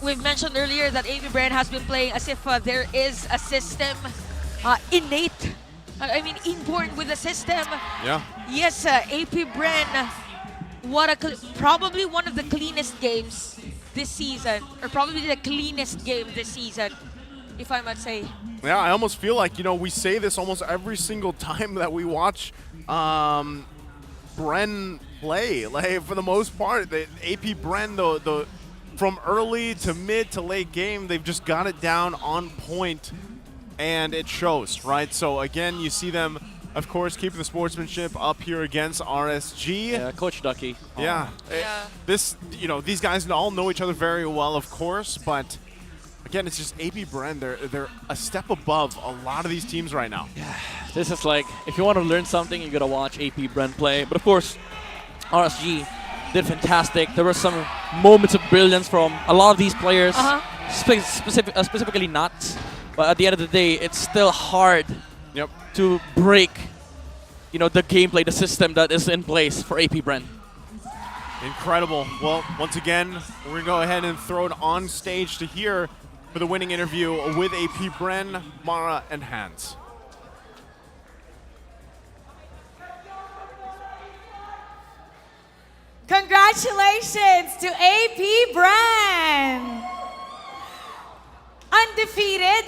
We've mentioned earlier that AP Bren has been playing as if there is a system innate. I mean, inborn with the system. Yeah. Yes, AP Bren, probably one of the cleanest games this season, or probably the cleanest game this season, if I might say. Yeah, I almost feel like, you know, we say this almost every single time that we watch Bren play. Like, for the most part, the AP Bren, from early to mid to late game, they've just got it down on point. And it shows, right? So again, you see them, of course, keeping the sportsmanship up here against RSG. Yeah, Coach Ducky. Yeah. These guys all know each other very well, of course, but again, it's just AP Bren. They're a step above a lot of these teams right now. Yeah. This is like, if you want to learn something, you gotta watch AP Bren play. But of course, RSG did fantastic. There were some moments of brilliance from a lot of these players, specifically Nuts. But at the end of the day, it's still hard to break, you know, the gameplay, the system that is in place for AP Bren. Incredible. Well, once again, we're going to go ahead and throw it on stage to hear for the winning interview with AP Bren, Mara, and Hans. Congratulations to AP Bren! Undefeated.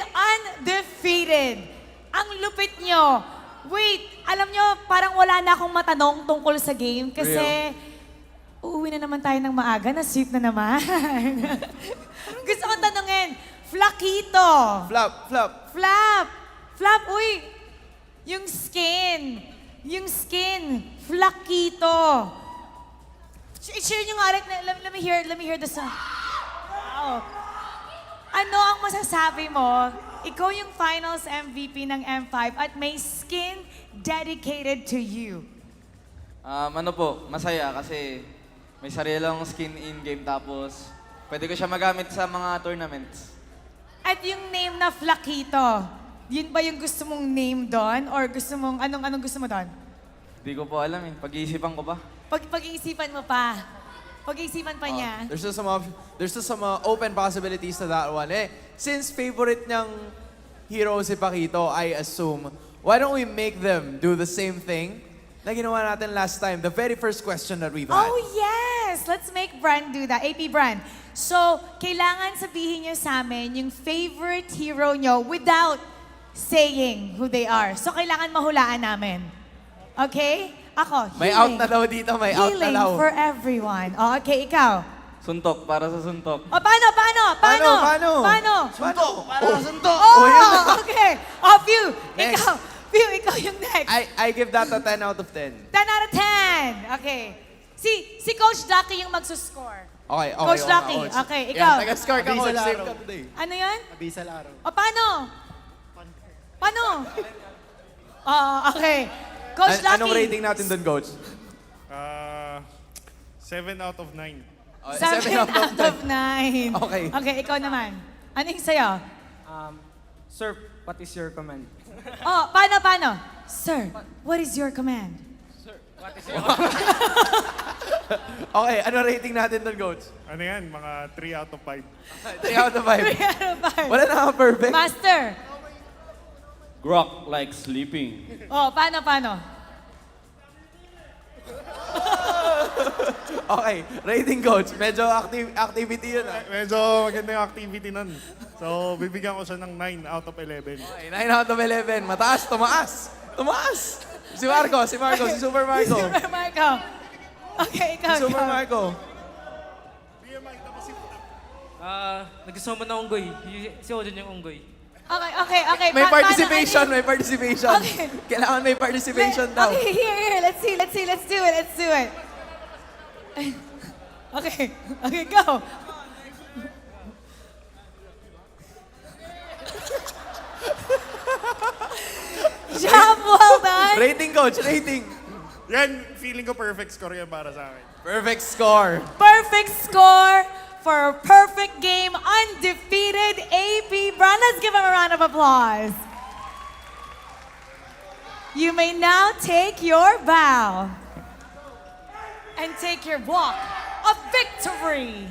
Ang lupit nyo. Wait, alam nyo, parang wala na akong matanong tungkol sa game kasi uuwi na naman tayo ng maaga, na-sweep na naman. Gusto kong tanungin, Flakito. Flap, uy. Yung skin, Flakito. Share nyo nga rin, let me hear the song. Wow. Ano ang masasabi mo? Ikaw yung finals MVP ng M5 at may skin dedicated to you. Ano po, masaya kasi may sarilang skin in-game tapos pwede ko siya magamit sa mga tournaments. At yung name na Flakito, yun ba yung gusto mong name doon? Or gusto mong, anong gusto mo doon? Hindi ko po alam eh, pag-iisipan ko pa. Pag-iisipan mo pa. Pag-iisipan pa niya. There's still some open possibilities to that one. Since favorite niyang hero si Paquito, I assume, why don't we make them do the same thing na ginawa natin last time, the very first question that we've had. Oh yes! Let's make Bren do that. AP Bren. So, kailangan sabihin niyo sa amin yung favorite hero niyo without saying who they are. So, kailangan mahulaan namin. Okay? Ako, May out na daw dito, may out na Healing daw. for everyone. Oh, okay, ikaw. Suntok, para sa suntok. O, paano? Suntok! Para sa suntok! Oh, okay. Oh, Pew, ikaw yung next. I give that a 10 out of 10. 10 out of 10. Okay. Si Coach Ducky yung magsuscore. Okay. Coach Ducky. Okay, ikaw. Yeah, taga-score ka, Coach. Save ka today. Ano yun? Abisal araw. O, paano? Okay. Coach Lucky. Anong rating natin doon, Coach? 7 out of 9. 7 out of 9. Okay. Okay, ikaw naman. Ano yung sa'yo? Sir, what is your command? Oh, paano? Sir, what is your command? What is your Okay, ano rating natin doon, Coach? Ano yan? Mga 3 out of 5. 3 out of 5. 3 out of 5. Wala na ako perfect. Master. Grok like sleeping. Oh, paano? Okay, rating, Coach. Medyo activity yun. Medyo maganda yung activity nun. So, bibigyan ko siya ng 9 out of 11. Okay, 9 out of 11. Mataas, tumaas. Si Marco, si Super Marco. Super Marco. Okay, ikaw. Si Super Marco. Nagustuhan mo na unggoy. Si Odin yung unggoy. Okay. May participation. Okay. Kailangan may participation daw. Okay, here. Let's do it. Okay, go. Job well done. Rating, Coach, rating. Yan, feeling ko perfect score yan para sa akin. Perfect score. Perfect score for a perfect game, undefeated AP Bren. Let's give him a round of applause. You may now take your bow and take your walk of victory.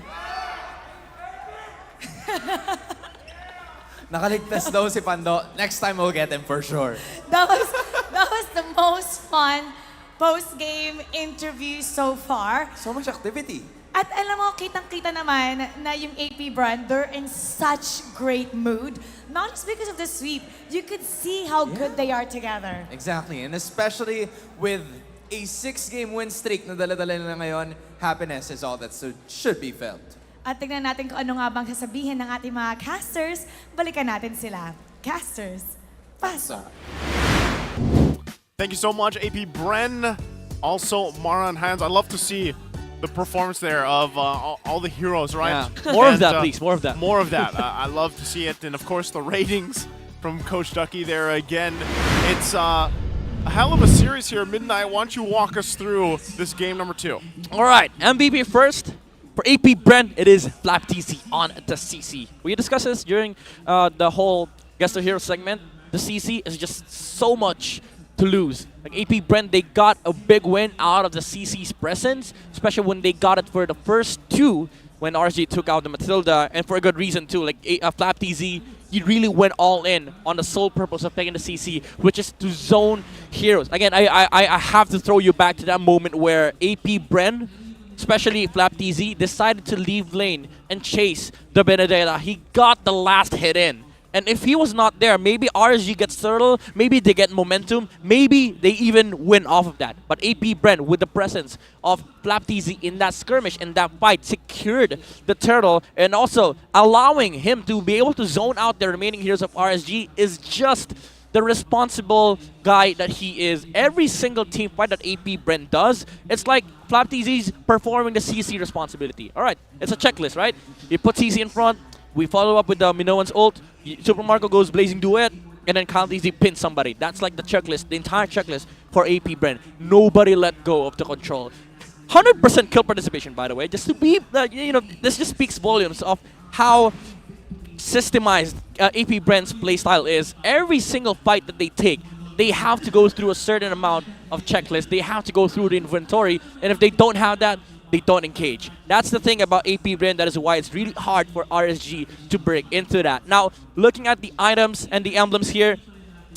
Nakaligtas daw si Pando. Next time we'll get him for sure. That was the most fun post-game interview so far. So much activity. At alam mo, kitang-kita naman na yung AP Bren, they're in such great mood. Not just because of the sweep, you could see how good they are together. Exactly, and especially with a 6-game win streak na dala-dala nila ngayon, happiness is all that should be felt. At tignan natin kung ano nga bang sasabihin ng ating mga casters. Balikan natin sila. Casters, pasok. Thank you so much, AP Bren. Also, Mara and Hans. I love to see the performance there of all the heroes, right? Yeah. More of that, please. More of that. More of that. I love to see it. And of course, the ratings from Coach Ducky there again. It's a hell of a series here. Midnight, why don't you walk us through this game number 2? All right, MVP first. For AP Bren, it is Flap TC on the CC. We discussed this during the whole Guest the Hero segment. The CC is just so much to lose. Like AP Bren, they got a big win out of the CC's presence, especially when they got it for the first 2 when RG took out the Matilda, and for a good reason too. Like Flap TZ, he really went all in on the sole purpose of taking the CC, which is to zone heroes. Again, I have to throw you back to that moment where AP Bren, especially Flap TZ, decided to leave lane and chase the Benedetta. He got the last hit in And if he was not there, maybe RSG gets turtle, maybe they get momentum, maybe they even win off of that. But AP Bren, with the presence of FlapTZ in that skirmish, in that fight, secured the turtle, and also allowing him to be able to zone out the remaining heroes of RSG is just the responsible guy that he is. Every single team fight that AP Bren does, it's like FlapTZ's performing the CC responsibility. All right, it's a checklist, right? You put CC in front, we follow up with the Minoan's ult, Super Marco goes Blazing Duet, and then CloudTZ pins somebody. That's like the checklist, the entire checklist for AP Bren. Nobody let go of the control. 100% kill participation, by the way, just to be, this just speaks volumes of how systemized AP Bren's playstyle is. Every single fight that they take, they have to go through a certain amount of checklist. They have to go through the inventory, and if they don't have that, they don't engage. That's the thing about AP Bren. That is why it's really hard for RSG to break into that. Now, looking at the items and the emblems here,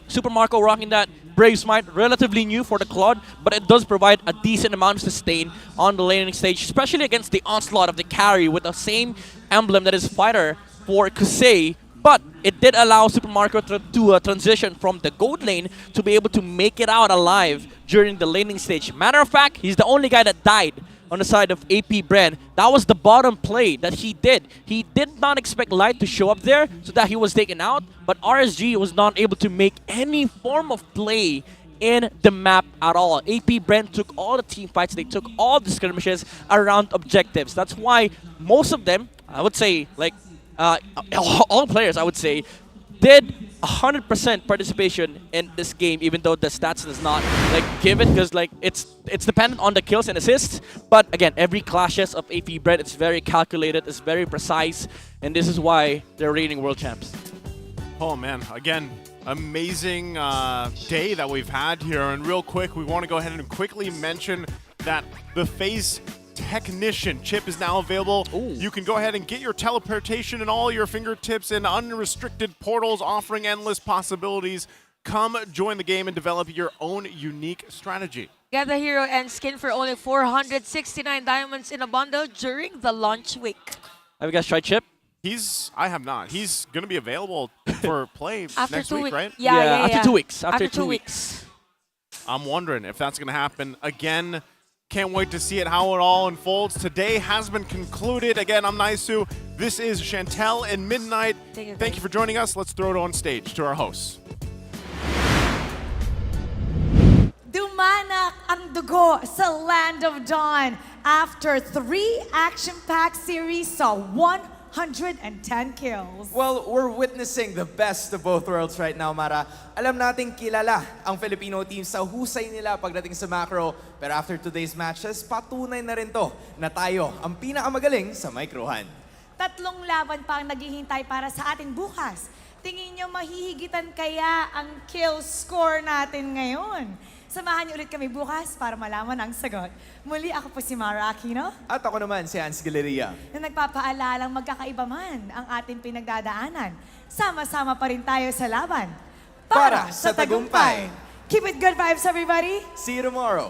Super Marco rocking that Brave Smite, relatively new for the Claude, but it does provide a decent amount of sustain on the laning stage, especially against the onslaught of the carry with the same emblem that is Fighter for Kusei. But it did allow Super Marco to transition from the gold lane to be able to make it out alive during the laning stage. Matter of fact, he's the only guy that died on the side of AP Bren. That was the bottom play that he did. He did not expect Light to show up there so that he was taken out, but RSG was not able to make any form of play in the map at all. AP Bren took all the team fights, they took all the skirmishes around objectives. That's why most of them, I would say, like all players, I would say, did 100% participation in this game, even though the stats does not give it, because it's dependent on the kills and assists. But again, every clashes of AP Bren, it's very calculated, it's very precise, and this is why they're reigning world champs. Oh man, again, amazing day that we've had here. And real quick, we want to go ahead and quickly mention that the FaZe Technician chip is now available. Ooh. You can go ahead and get your teleportation and all your fingertips in unrestricted portals, offering endless possibilities. Come join the game and develop your own unique strategy. Get the hero and skin for only 469 diamonds in a bundle during the launch week. Have you guys tried chip? I have not. He's going to be available for play next week, right? Yeah. After 2 weeks. After two weeks. I'm wondering if that's going to happen again. Can't wait to see it, how it all unfolds. Today has been concluded. Again, I'm Naisu. This is Chantel and Midnight. Thank you for joining us. Let's throw it on stage to our hosts. Dumanak ang dugo sa Land of Dawn after 3 action-packed series saw 110 kills. Well, we're witnessing the best of both worlds right now, Mara. Alam nating kilala ang Filipino team sa husay nila pagdating sa macro, pero after today's matches, patunay na rin to na tayo ang pinakamagaling sa microhan. 3 laban pa ang naghihintay para sa atin bukas. Tingin nyo mahihigitan kaya ang kill score natin ngayon? Samahan niyo ulit kami bukas para malaman ang sagot. Muli ako po si Mara Aquino. At ako naman si Hans Galeria. Na nagpapaalalang magkakaiba man ang ating pinagdadaanan. Sama-sama pa rin tayo sa laban. Para sa tagumpay. Keep it good vibes, everybody. See you tomorrow.